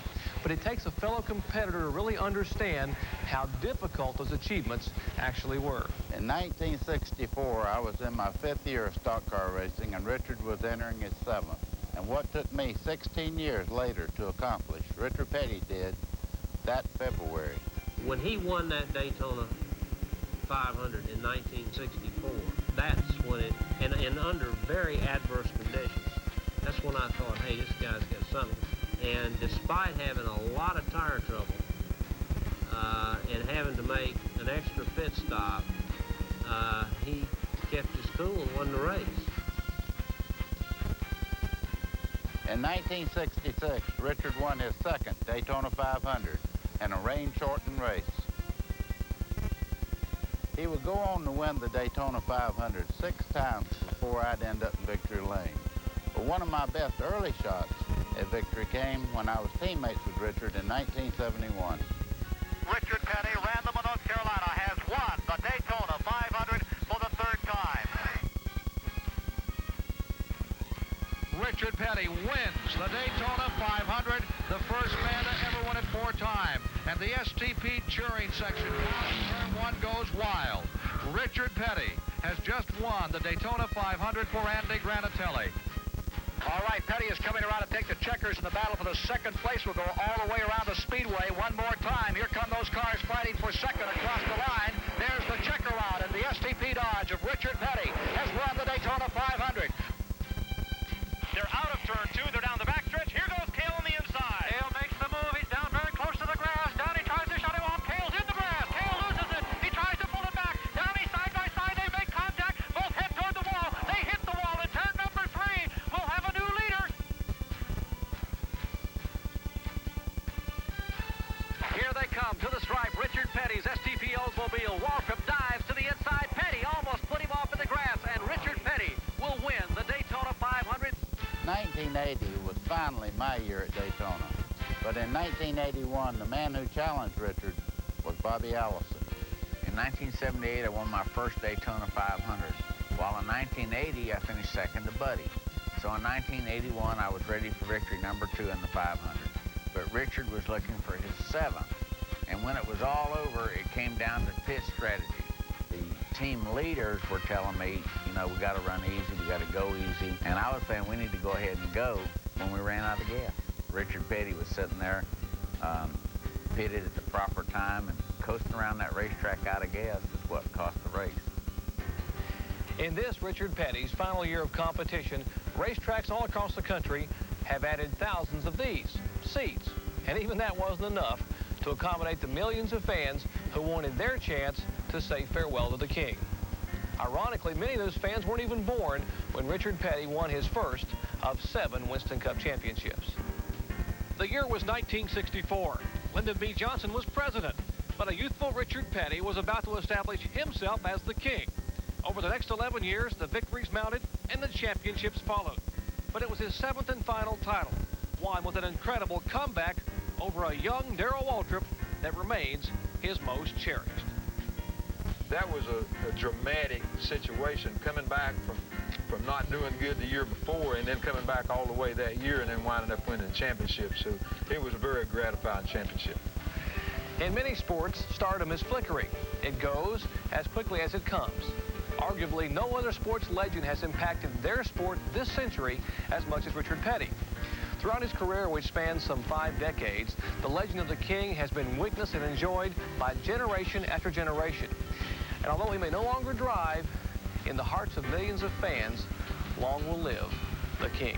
but it takes a fellow competitor to really understand how difficult those achievements actually were. In 1964, I was in my 5th year of stock car racing, and Richard was entering his 7th. And what took me 16 years later to accomplish, Richard Petty did that February. When he won that Daytona 500 in 1964, that's when it, and under very adverse conditions, that's when I thought, hey, this guy's got something. And despite having a lot of tire trouble and having to make an extra pit stop, he kept his cool and won the race. In 1966, Richard won his 2nd Daytona 500 in a rain-shortened race. He would go on to win the Daytona 500 6 times before I'd end up in victory lane. But one of my best early shots at victory came when I was teammates with Richard in 1971. Richard Petty, Randall, North Carolina, has won the Daytona 500 for the 3rd time. Richard Petty wins the Daytona 500, the first man to ever win it 4 times. And the STP cheering section turn 1 goes wild. Richard Petty has just won the Daytona 500 for Andy Granatelli. All right, Petty is coming around to take the checkers in the battle for the 2nd place. We'll go all the way around the speedway one more time. Here come those cars fighting for 2nd across the line. There's the checker round, and the STP Dodge of Richard Petty has won the Daytona 500. They're out of turn 2. They're down the backstretch. Here goes Cale on the inside. Cale makes the move. He's down very close to the grass. Down he tries to shut him off. Cale's in the grass. Cale loses it. He tries to pull it back. Down he side by side. They make contact. Both head toward the wall. They hit the wall. In turn number 3, we'll have a new leader. Here they come to the stripe. Richard Petty's STP Oldsmobile. Waltrip dives to the inside. Petty almost put him off in the grass, and Richard Petty will win the Daytona 500. 1980 was finally my year at Daytona. But in 1981, the man who challenged Richard was Bobby Allison. In 1978, I won my first Daytona 500, while in 1980, I finished 2nd to Buddy. So in 1981, I was ready for victory number 2 in the 500. But Richard was looking for his 7th. And when it was all over, it came down to pit strategy. The team leaders were telling me, you know, we got to run easy, we got to go easy. And I was saying we need to go ahead and go when we ran out of gas. Richard Petty was sitting there, pitted at the proper time, and coasting around that racetrack out of gas is what cost the race. In this Richard Petty's final year of competition, racetracks all across the country have added thousands of these seats. And even that wasn't enough to accommodate the millions of fans who wanted their chance to say farewell to the king. Ironically, many of those fans weren't even born when Richard Petty won his first of 7 Winston Cup championships. The year was 1964. Lyndon B. Johnson was president, but a youthful Richard Petty was about to establish himself as the king. Over the next 11 years, the victories mounted and the championships followed. But it was his 7th and final title, won with an incredible comeback over a young Darrell Waltrip that remains his most cherished. That was a dramatic situation, coming back from not doing good the year before and then coming back all the way that year and then winding up winning the championship. So it was a very gratifying championship. In many sports, stardom is flickering. It goes as quickly as it comes. Arguably, no other sports legend has impacted their sport this century as much as Richard Petty. Throughout his career, which spans some 5 decades, the legend of the King has been witnessed and enjoyed by generation after generation. And although he may no longer drive, in the hearts of millions of fans, long will live the King.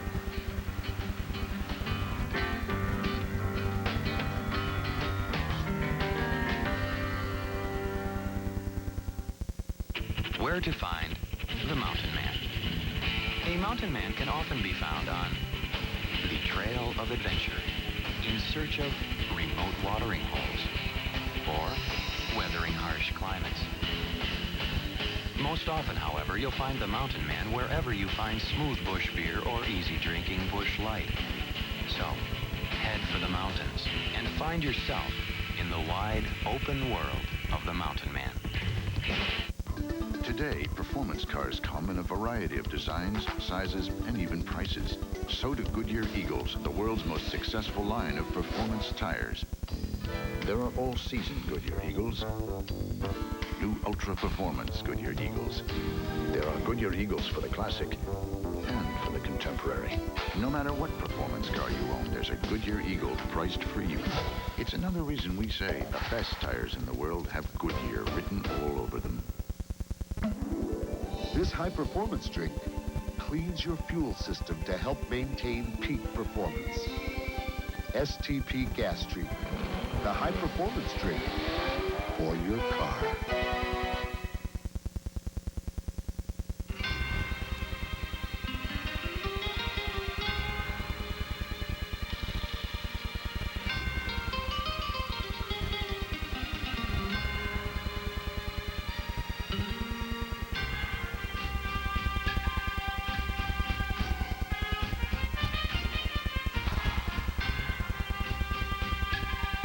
Where to find the mountain man. A mountain man can often be found on the trail of adventure, in search of remote watering holes, or weathering harsh climates. Most often, however, you'll find the mountain man wherever you find smooth bush beer or easy drinking bush light. So, head for the mountains and find yourself in the wide, open world of the mountain man. Today, performance cars come in a variety of designs, sizes, and even prices. So do Goodyear Eagles, the world's most successful line of performance tires. There are all-season Goodyear Eagles, new ultra-performance Goodyear Eagles. There are Goodyear Eagles for the classic and for the contemporary. No matter what performance car you own, there's a Goodyear Eagle priced for you. It's another reason we say the best tires in the world have Goodyear written all over them. This high-performance drink cleans your fuel system to help maintain peak performance. STP Gas Treatment, the high-performance drink for your car.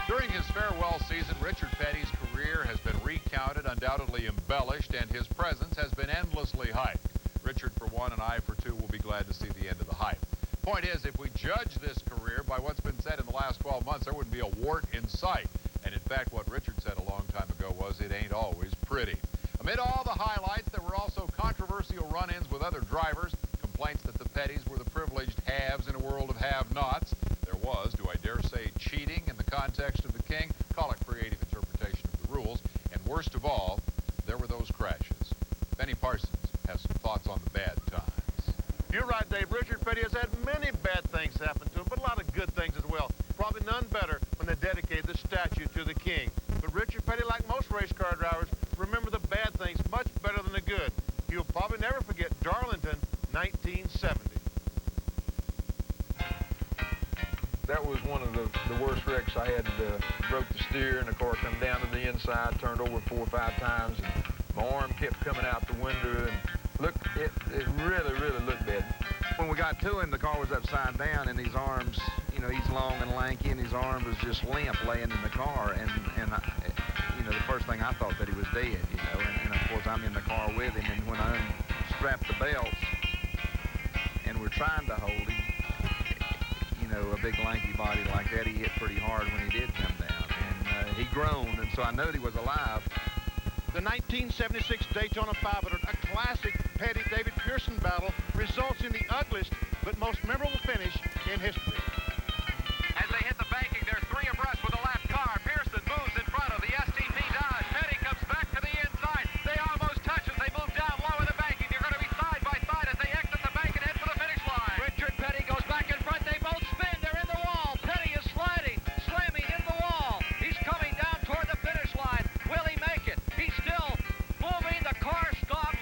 During his farewell season, Richard Petty's career has been recounted, undoubtedly embellished, and his presence has been endlessly hyped. Richard, for one, and I, for two, will be glad to see the end of the hype. Point is, if we judge this career by what's been said in the last 12 months, there wouldn't be a wart in sight. And in fact, what Richard said a long time ago was, it ain't always pretty. Amid all the highlights, there were also controversial run-ins with other drivers, complaints that the Pettys were the privileged haves in a world of have-nots. There was, do I dare say, cheating in the context of the King. Call it creative interpretation of the rules. And worst of all, there were those crashes. Benny Parsons has some thoughts on the bad times. You're right, Dave. Richard Petty has had many bad things happen to him, but a lot of good things as well. Probably none better when they dedicated the statue to the King. But Richard Petty, like most race car drivers, remember the bad things much better than the good. He'll probably never forget Darlington, 1970. That was one of the worst wrecks I had. Broke the steer, and the car come down to the inside, turned over 4 or 5 times, and my arm kept coming out the window, and it really, really looked bad. When we got to him, the car was upside down, and his arms, you know, he's long and lanky, and his arm was just limp laying in the car, and you know, the first thing I thought that he was dead, you know, and of course I'm in the car with him, and when I unstrapped the belts, and we're trying to hold him, you know, a big lanky body like that, he hit pretty hard when he did come down, and he groaned, and so I knew he was alive. The 1976 Daytona 500, a classic Petty-David Pearson battle, results in the ugliest but most memorable finish in history. As they hit the banking, they're 3 abreast with the left car. Pearson moves in front of the STP Dodge. Petty comes back to the inside. They almost touch as they move down low in the banking. They're going to be side by side as they exit the bank and head for the finish line. Richard Petty goes back in front. They both spin. They're in the wall. Petty is sliding, slamming into the wall. He's coming down toward the finish line. Will he make it? He's still moving. The car stops.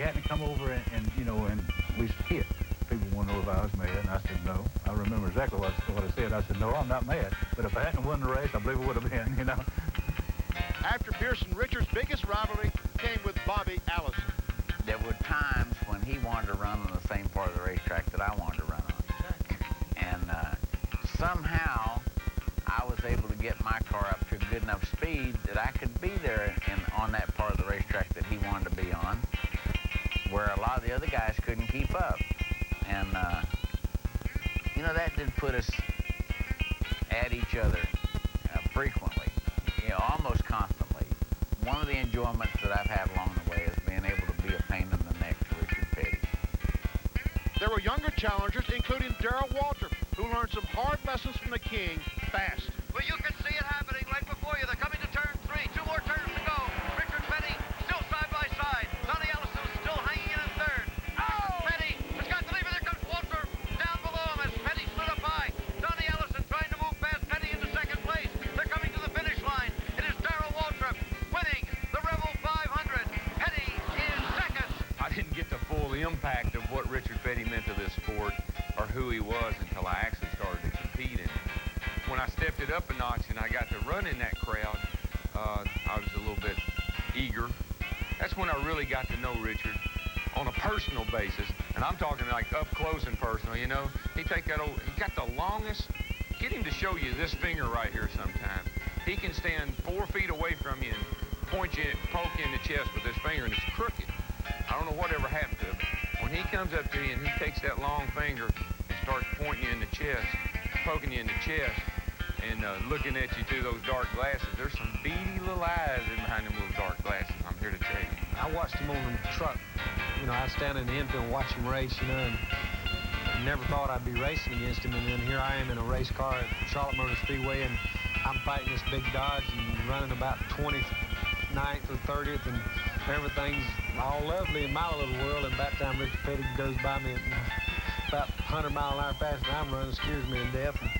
hadn't come over and you know, and we hit. People want to know if I was mad, and I said no. I remember exactly what I said. I said, no, I'm not mad. But if I hadn't won the race, I believe it would have been, you know. After Pierce and Richard's biggest rivalry came with Bobby Allison. There were times when he wanted to run on the same part of the racetrack that I wanted to run on. And somehow I was able to get my car up to a good enough speed that I could be there on that part of the racetrack that he wanted to be on, where a lot of the other guys couldn't keep up. And, you know, that did put us at each other frequently, you know, almost constantly. One of the enjoyments that I've had along the way is being able to be a pain in the neck to Richard Petty. There were younger challengers, including Darrell Waltrip, who learned some hard lessons from the King fast. Well, you can see it happening right before you. They're coming to turn 3. 2 more turns to go. Richard Petty still side by side. Donnie Allison is still hanging in third. Petty has got the lead. There comes Waltrip down below him as Petty stood up high. Donnie Allison trying to move past Petty into second place. They're coming to the finish line. It is Darrell Waltrip winning the Rebel 500. Petty is second. I didn't get the full impact of what Richard Petty meant to this sport or who he was until I actually started to compete in it. When I stepped it up a notch and I got to run in that crowd, I was a little bit eager. That's when I really got to know Richard on a personal basis, and I'm talking like up close and personal, you know. He got the longest, get him to show you this finger right here sometime. He can stand 4 feet away from you and poke you in the chest with this finger, and it's crooked. I don't know whatever happened to him. When he comes up to you and he takes that long finger and starts pointing you in the chest, poking you in the chest, and looking at you through those dark glasses, there's some beady little eyes in behind them little dark glasses, I'm here to tell you. I watched him on the truck. You know, I was standing in the infield and watch him race, you know, and I never thought I'd be racing against him. And then here I am in a race car at Charlotte Motor Speedway, and I'm fighting this big Dodge and running about 29th or 30th, and everything's all lovely in my little world. And by the time Richard Petty goes by me at about 100 miles an hour faster than I'm running, scares me to death. And,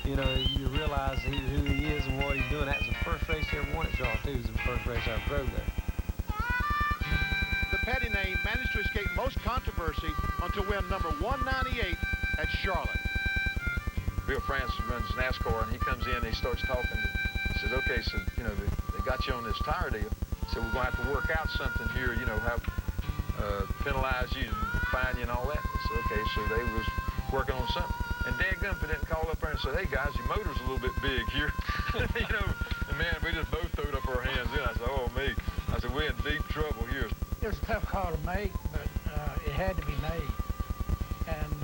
you know, you realize who he is and what he's doing. That was the first race he ever won at Charlotte, too. It was the first race I drove there. The Petty name managed to escape most controversy until win number 198 at Charlotte. Bill France runs NASCAR, and he comes in and he starts talking. He says, okay, so, you know, they got you on this tire deal. So we're going to have to work out something here, you know, how penalize you and fine you and all that. So, okay, so they was working on something. And Dad Gumpy didn't call up there and said, hey, guys, your motor's a little bit big here. You know, and man, we just both throwed up our hands in. I said, oh, me. I said, we're in deep trouble here. It was a tough call to make, but it had to be made. And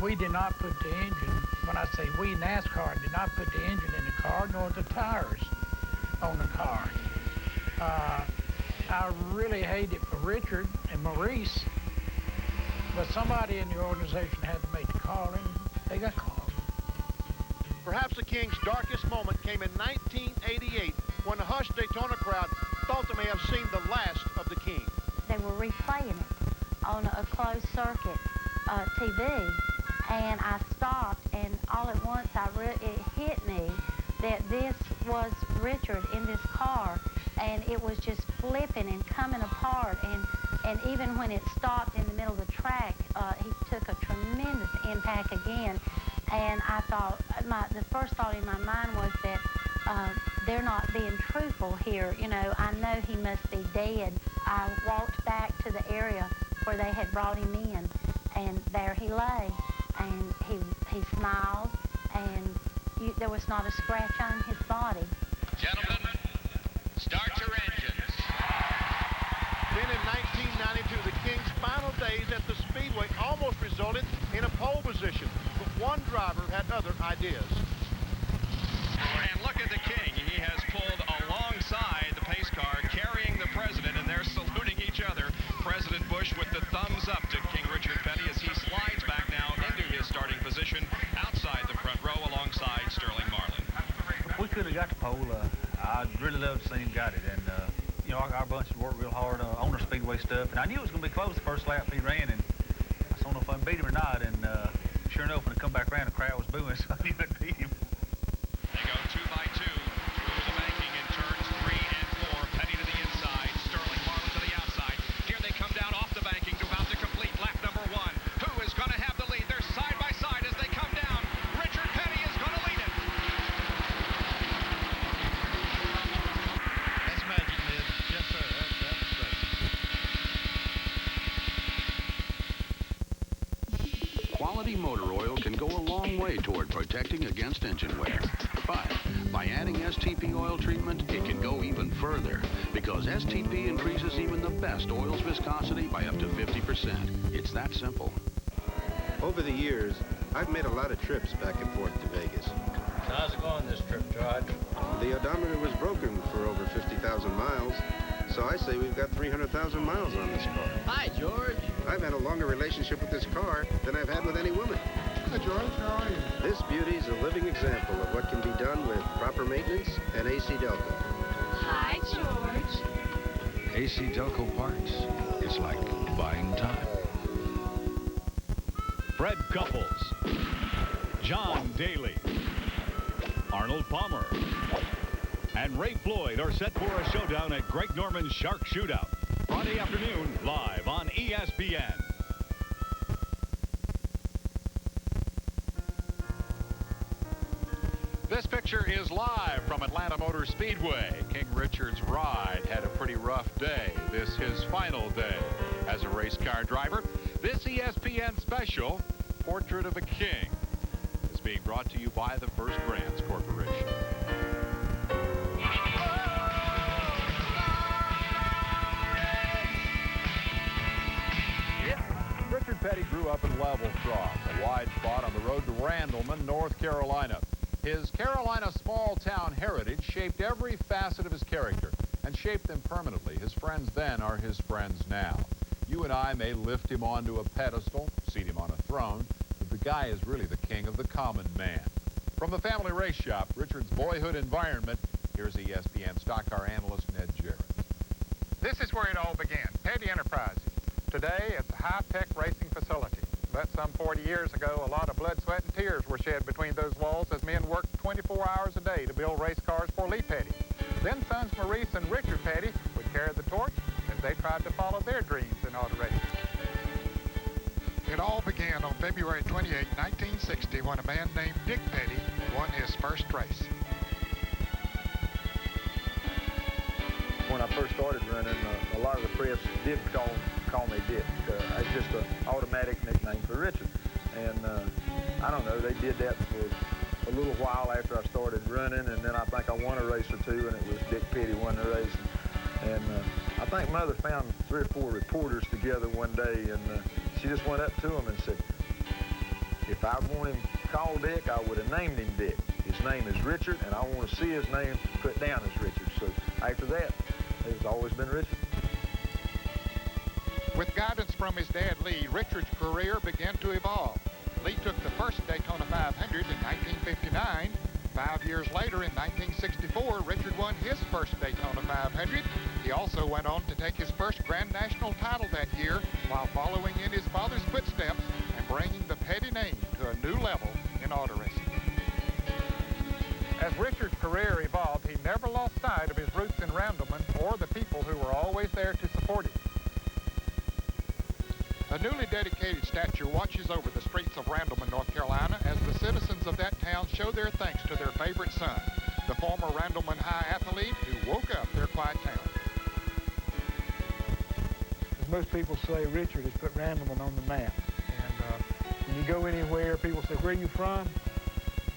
we did not put the engine, when I say we, NASCAR, did not put the engine in the car, nor the tires on the car. I really hate it for Richard and Maurice, but somebody in the organization had to make the call, and they got called. Perhaps the King's darkest moment came in 1988 when the hushed Daytona crowd thought they may have seen the last of the King. They were replaying it on a closed circuit TV, and I stopped, and all at once it hit me that this was Richard in this car, and it was just flipping and coming apart, and even when it stopped in the middle of the track, he took a tremendous impact again. And I thought, the first thought in my mind was that they're not being truthful here. You know, I know he must be dead. I walked back to the area where they had brought him in, and there he lay, and he smiled, and there was not a scratch on his body. Gentlemen, start your engines. Then in 1992, the King's final days at the Speedway almost resulted in a pole position, but one driver had other ideas. And look at the King. He has pulled alongside the pace car, carrying the president, and they're saluting each other. President Bush with the thumbs up to King Richard Petty as he slides back now into his starting position outside the front row alongside Sterling Marlin. We could have got the pole. I'd really love to see him got it. And, you know, our bunch worked real hard on our Speedway stuff. And I knew it was going to be close the first lap he ran. And I don't know if I can beat him or not. And sure enough, when I come back around, the crowd was booing, so I knew I'd beat him. They go 2 by 2 through the banking in turns 3 and 4. Petty to the inside, Sterling Marlin to the outside. Here they come way toward protecting against engine wear. But by adding STP oil treatment, it can go even further, because STP increases even the best oil's viscosity by up to 50%. It's that simple. Over the years, I've made a lot of trips back and forth to Vegas. How's it going this trip, George? The odometer was broken for over 50,000 miles, so I say we've got 300,000 miles on this car. Hi, George. I've had a longer relationship with this car than I've had with any woman. Hi, George. How are you? This beauty's a living example of what can be done with proper maintenance and AC Delco. Hi, George. AC Delco parts. It's like buying time. Fred Couples, John Daly, Arnold Palmer, and Ray Floyd are set for a showdown at Greg Norman's Shark Shootout. Friday afternoon, live on ESPN. This picture is live from Atlanta Motor Speedway. King Richard's ride had a pretty rough day. This his final day as a race car driver. This ESPN special, Portrait of a King, is being brought to you by the First Brands Corporation. Richard Petty grew up in Level Cross, a wide spot on the road to Randleman, North Carolina. His Carolina small-town heritage shaped every facet of his character and shaped them permanently. His friends then are his friends now. You and I may lift him onto a pedestal, seat him on a throne, but the guy is really the king of the common man. From the family race shop, Richard's boyhood environment, here's ESPN stock car analyst Ned Jarrett. This is where it all began, Petty Enterprises. Today, it's a high-tech racing facility. But some 40 years ago, a lot of blood, sweat, and tears were shed between those walls as men worked 24 hours a day to build race cars for Lee Petty. Then sons Maurice and Richard Petty would carry the torch as they tried to follow their dreams in auto racing. It all began on February 28, 1960, when a man named Dick Petty won his first race. When I first started running, a lot of the press did call me Dick. It's just an automatic nickname for Richard. And I don't know, they did that for a little while after I started running, and then I think I won a race or two, and it was Dick Petty won the race. And I think Mother found 3 or 4 reporters together one day, and she just went up to him and said, if I want him called Dick, I would have named him Dick. His name is Richard, and I want to see his name put down as Richard. So after that, it's always been Richard. With guidance from his dad, Lee, Richard's career began to evolve. Lee took the first Daytona 500 in 1959. 5 years later, in 1964, Richard won his first Daytona 500. He also went on to take his first Grand National title that year while following in his father's footsteps and bringing the Petty name to a new level in auto racing. As Richard's career evolved, he never lost sight of his roots in Randleman or the people who were always there to support him. A newly dedicated statue watches over the streets of Randleman, North Carolina, as the citizens of that town show their thanks to their favorite son, the former Randleman High athlete who woke up their quiet town. As most people say, Richard has put Randleman on the map. And when you go anywhere, people say, where are you from?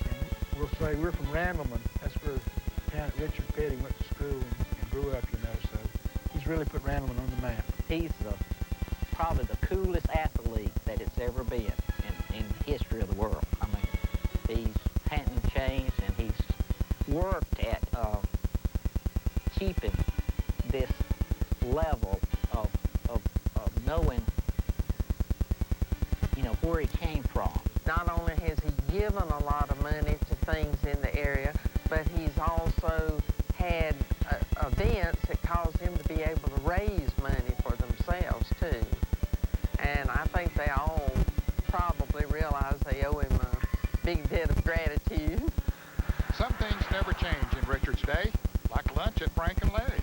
And we'll say, we're from Randleman. That's where the town Richard Petty went to school and grew up, you know. So he's really put Randleman on the map. He's probably the coolest athlete that it's ever been in history of the world. I mean, he's hadn't changed, and he's worked at keeping this level of knowing, you know, where he came from. Not only has he given a lot of money to things in the area, but he's also had events that cause him to be able to raise money for themselves, too. And I think they all probably realize they owe him a big debt of gratitude. Some things never change in Richard's day, like lunch at Frank and Larry's.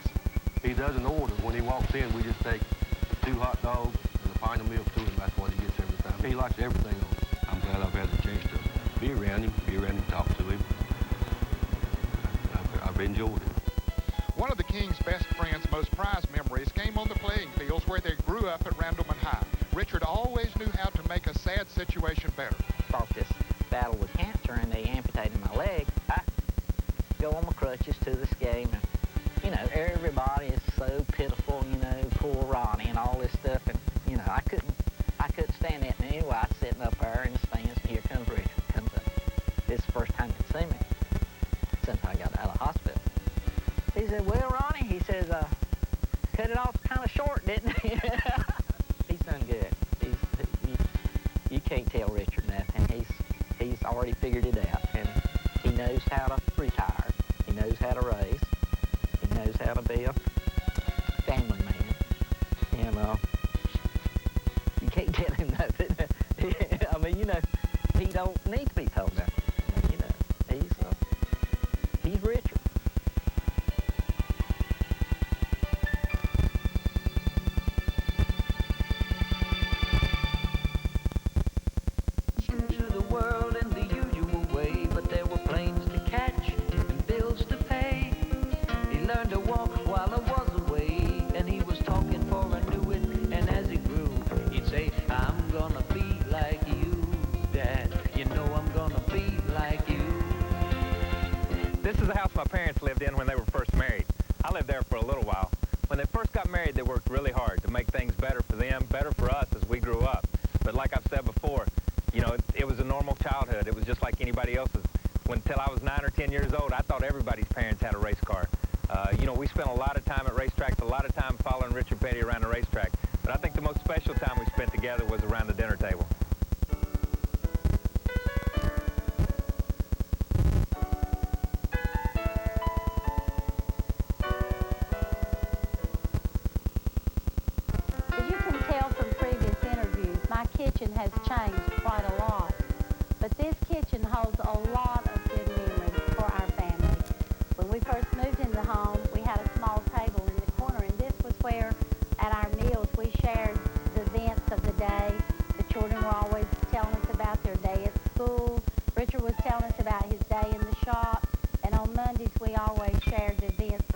He doesn't order. When he walks in, we just take 2 hot dogs and a pint of milk to him. That's what he gets every time. He likes everything on it. I'm glad I've had the chance to be around him, talk to him. I've enjoyed it. One of the King's best friends' most prized memories came on the playing fields where they grew up at Randleman High. Richard always knew how to make a sad situation better. Thought this battled with cancer and they amputated my leg, I go on my crutches to this game. And, you know, everybody is so pitiful, you know, poor Ronnie and all this stuff. And, you know, I couldn't stand that. And anyway, I was sitting up there in the stands, and here comes Richard. Comes up. This is the first time he'd seen me since I got out of the hospital. He said, well, Ronnie, he says, cut it off kind of short, didn't he? He's done good. You can't tell Richard nothing. He's already figured it out, and he knows how to retire. He knows how to raise. He knows how to be a family man. And you can't tell him nothing. I mean, you know, he don't need to be told nothing. I mean, you know, he's Richard. Into the world in the usual way, but there were planes to catch and bills to pay. He learned to walk while I was away, and he was talking for I knew it. And as he grew, he'd say, I'm gonna be like you, Dad. You know I'm gonna be like you. This is the house my parents lived in when they were first married. I lived there for a little while. When they first got married, they worked really hard to make things better for them, better for us as we grew up. But like I've said before, you know, it was a normal childhood. It was just like anybody else's. Until I was 9 or 10 years old, I thought everybody's parents had a race car. You know, we spent a lot of time at racetracks, a lot of time following Richard Petty around the racetrack. But I think the most special time we spent together was around the dinner table. As you can tell from previous interviews, my kitchen has changed quite a lot. But this kitchen holds a lot of good memories for our family. When we first moved into the home, we had a small table in the corner, and this was where, at our meals, we shared the events of the day. The children were always telling us about their day at school. Richard was telling us about his day in the shop. And on Mondays, we always shared the events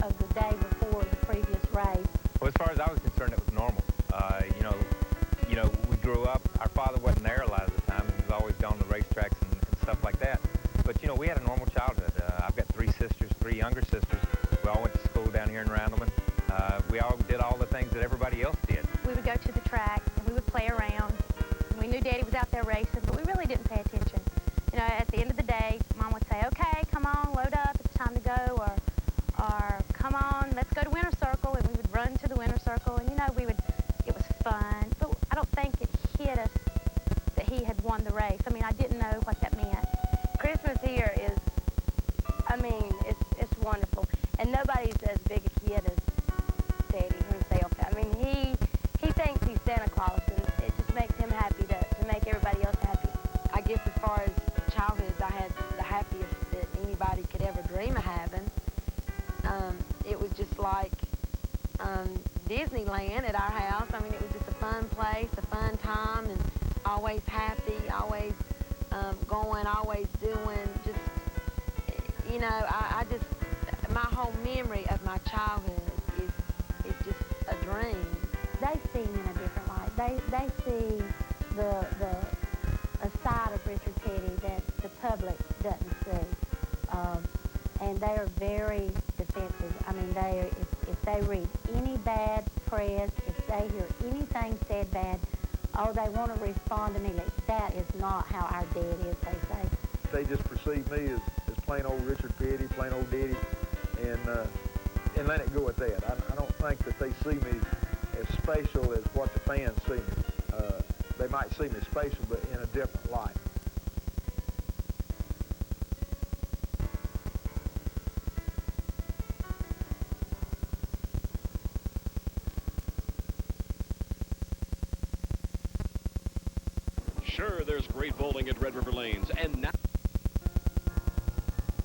of the day before the previous race. Well, as far as I was concerned, it was normal. You know, we grew up. Our father wasn't there a lot of the time. He was always gone to racetracks and stuff like that. But, you know, we had a normal childhood. I've got 3 sisters, 3 younger sisters. We all went to school down here in Randleman. We all did all the things that everybody else did. We would go to the track, and we would play around. We knew Daddy was out there racing, but we really didn't pay attention. You know, at the end of the day, Mom would say, okay, come on, load up, it's time to go, or come on, let's go to Winter Circle, and we would run to the Winter Circle, and, you know, it was fun, but I don't think it hit us that he had won the race. I mean, I didn't know what that meant. Christmas here is, I mean, it's wonderful. And nobody's as big a kid as Daddy himself. I mean, he thinks he's Santa Claus, and it just makes him happy to make everybody else happy. I guess as far as childhood, I had the happiest that anybody could ever dream of having. It was just like Disneyland at our house. I mean, it was just a fun place, a fun time, and always happy, always going, always doing, just, you know, I just, my whole memory of my childhood is just a dream. They see him in a different light. They see a side of Richard Petty that the public doesn't see. And they are very defensive. I mean, if they read any bad press, if they hear anything said bad, oh, they want to respond immediately. That is not how our dad is, they say. They just perceive me as plain old Richard Petty, plain old Daddy, and let it go at that. I don't think that they see me as special as what the fans see me. They might see me special, but in a different light. Sure, there's great bowling at Red River Lanes, and now...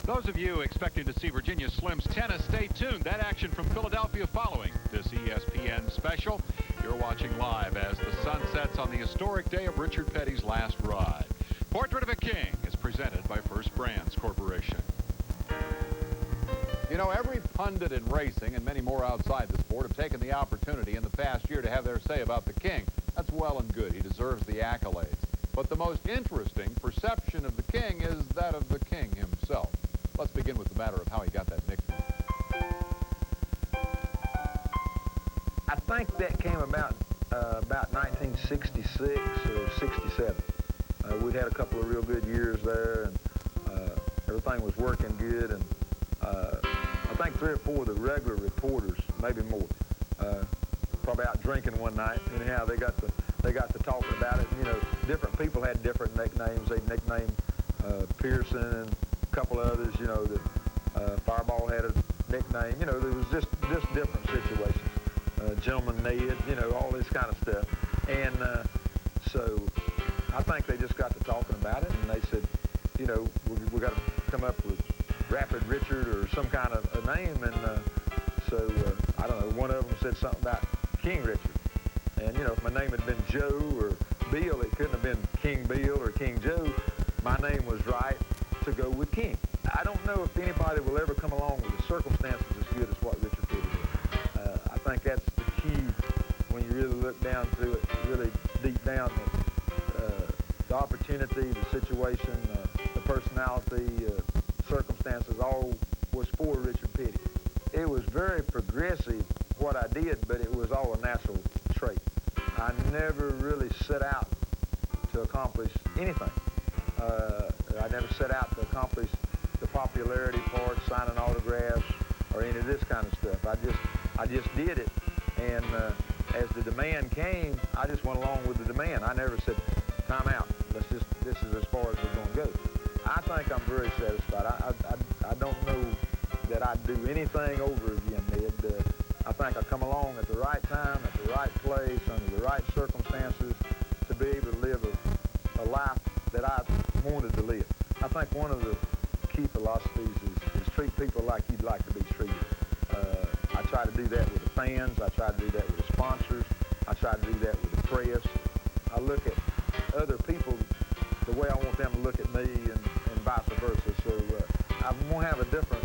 Those of you expecting to see Virginia Slim's tennis, stay tuned. That action from Philadelphia following this ESPN special. You're watching live as the sun sets on the historic day of Richard Petty's last ride. Portrait of a King is presented by First Brands Corporation. You know, every pundit in racing and many more outside the sport have taken the opportunity in the past year to have their say about the King. That's well and good. He deserves the accolades. But But the most interesting perception of the King is that of the King himself. Let's begin with the matter of how he got that nickname. I think that came about 1966 or 67. We'd had a couple of real good years there, and everything was working good. And I think 3 or 4 of the regular reporters, maybe more, probably out drinking one night. Anyhow, they got to talking about it. And, you know, different people had different nicknames. They nicknamed Pearson and a couple of others. You know, that Fireball had a nickname. You know, there was just different situations. Gentleman Ned, you know, all this kind of stuff. And so I think they just got to talking about it, and they said, you know, we got to come up with Rapid Richard or some kind of a name. And so I don't know, one of them said something about King Richard. And, you know, if my name had been Joe or Bill, it couldn't have been King Bill or King Joe. My name was right to go with King. I don't know if anybody will ever come along with the circumstances as good as what Richard Petty did. I think that's the key when you really look down through it, really deep down, the opportunity, the situation, the personality, circumstances, all was for Richard Petty. It was very progressive what I did, but it was all a natural trait. I never really set out to accomplish anything. I never set out to accomplish the popularity part, signing autographs, or any of this kind of stuff. I just did it, and as the demand came, I just went along with the demand. I never said, time out, this is as far as we're going to go. I think I'm very satisfied. I don't know that I'd do anything over again, Ned. I think I come along at the right time, at the right place, under the right circumstances to be able to live a life that I wanted to live. I think one of the key philosophies is treat people like you'd like to be treated. I try to do that with the fans. I try to do that with the sponsors. I try to do that with the press. I look at other people the way I want them to look at me, and vice versa. So I'm going to have a different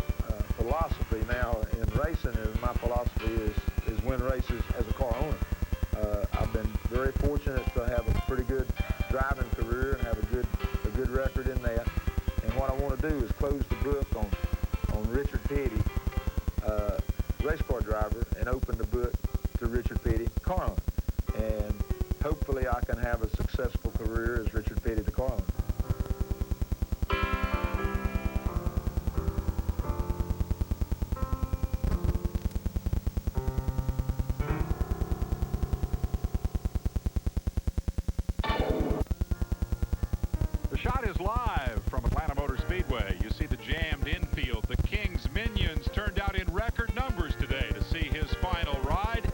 philosophy now in racing. And my philosophy is win races as a car owner. I've been very fortunate to have a pretty good driving career and have a good record in that. And what I want to do is close the book on Richard Petty, race car driver, and open the book to Richard Petty, car owner. And hopefully I can have a successful career as Richard Petty, the car owner. The shot is live from Atlanta Motor Speedway. You see the jammed infield. The King's minions turned out in record numbers today to see his final ride,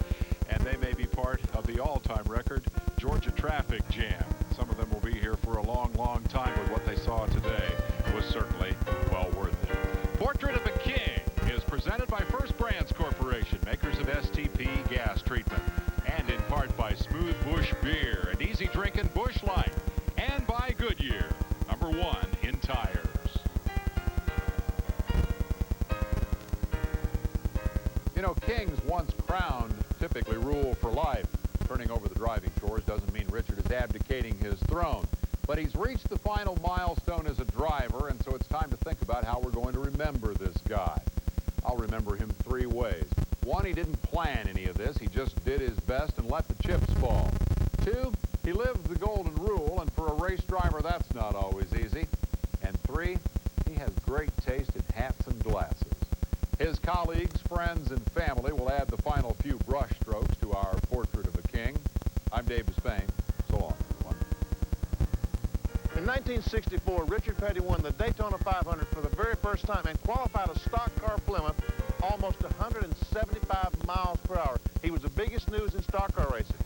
and they may be part of the all-time record Georgia traffic jam. Some of them will be here for a long, long time, but what they saw today was certainly well worth it. Portrait of a King is presented by First Brands Corporation, makers of STP gas treatment, and in part by Smooth Bush Beer and easy drinking Bush Light, and by Goodyear, #1 in tires. You know, kings once crowned typically rule for life. Turning over the driving chores doesn't mean Richard is abdicating his throne, but he's reached the final milestone as a driver, and so it's time to think about how we're going to remember this guy. I'll remember him 3 ways. 1, he didn't plan any of this. He just did his best and let the chips fall. 2, he lived the golden rule, and for a race driver, that's not always easy. And 3, he has great taste in hats and glasses. His colleagues, friends, and family will add the final few brush strokes to our portrait of a king. I'm Dave Despain. So long, everyone. In 1964, Richard Petty won the Daytona 500 for the very first time and qualified a stock car Plymouth almost 175 miles per hour. He was the biggest news in stock car racing.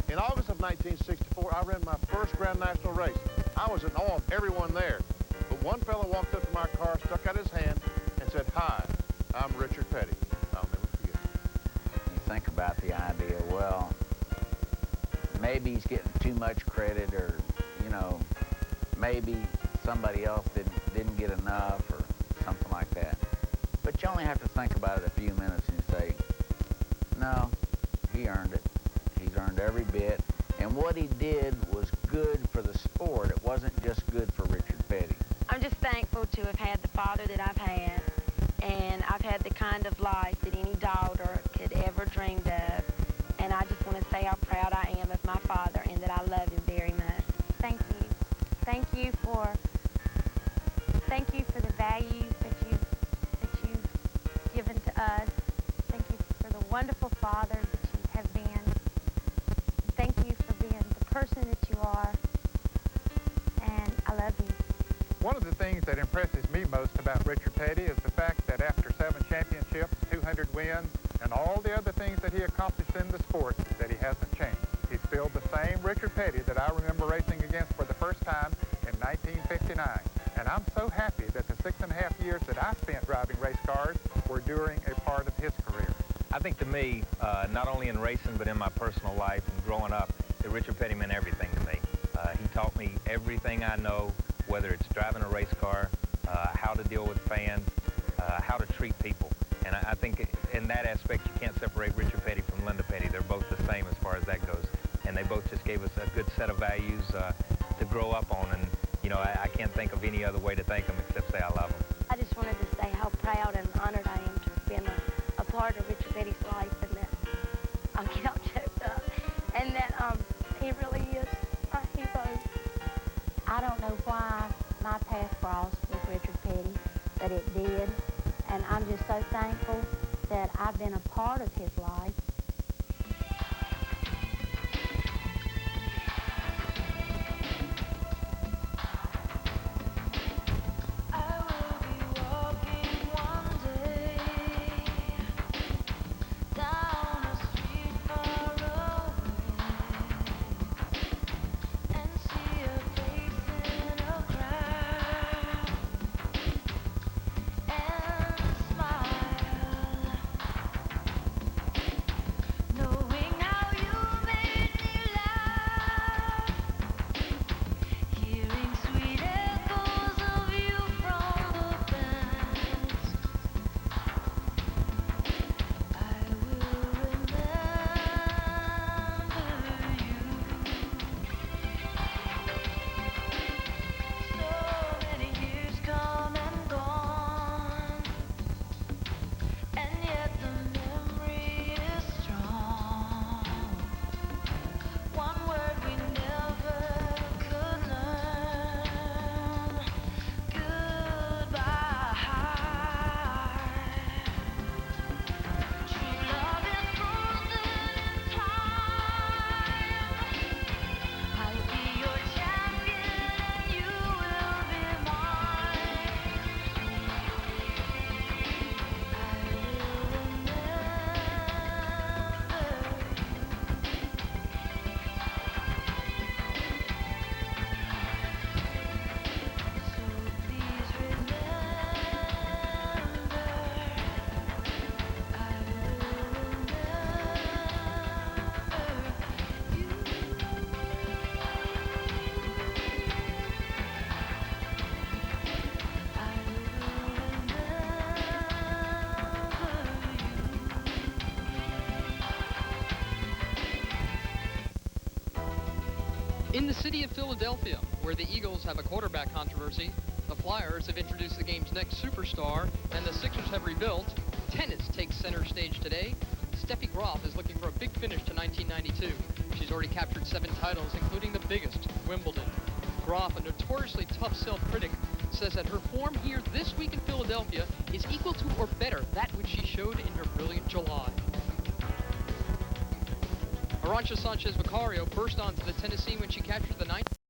In August of 1964, I ran my first Grand National race. I was in awe of everyone there. But one fellow walked up to my car, stuck out his hand, and said, "Hi, I'm Richard Petty." I'll never forget it. You think about the idea, well, maybe he's getting too much credit, or, you know, maybe somebody else didn't get enough or something like that. But you only have to think about it a few minutes and you say, no, he earned it. He's earned every bit. And what he did was good for the sport. sport, it wasn't just good for Richard Petty. I'm just thankful to have had the father that I've had, and I've had the kind of life that any daughter could ever dreamed of. And I just want to say how proud I am of my father and that I love him very much. Thank you. Thank you for the values that you've given to us. Thank you for the wonderful father that you have been. Thank you for being the person that you are. And I love you. One of the things that impresses me most about Richard Petty is the fact that after 7 championships, 200 wins, and all the other things that he accomplished in the sport, that he hasn't changed. He's still the same Richard Petty that I remember racing against for the first time in 1959. And I'm so happy that the 6.5 years that I spent driving race cars were during a part of his career. I think to me, not only in racing, but in my personal life and growing up, that Richard Petty meant everything to me. He taught me everything I know, whether it's driving a race car, how to deal with fans, how to treat people. And I think in that aspect, you can't separate Richard Petty from Linda Petty. They're both the same as far as that goes. And they both just gave us a good set of values to grow up on. And, you know, I can't think of any other way to thank them except say I love them. I just wanted to say how proud and honored I am to have been a part of Richard Petty's life, and that I'll get all choked up, and that he really is a hero. I don't know why my path crossed with Richard Petty, but it did. And I'm just so thankful that I've been a part of his life. In the city of Philadelphia, where the Eagles have a quarterback controversy, the Flyers have introduced the game's next superstar, and the Sixers have rebuilt, tennis takes center stage today. Steffi Graf is looking for a big finish to 1992. She's already captured 7 titles, including the biggest, Wimbledon. Graf, a notoriously tough self-critic, says that her form here this week in Philadelphia is equal to or better that which she showed in her brilliant July. Arantxa Sanchez Vicario burst onto the tennis scene when she captured the 9th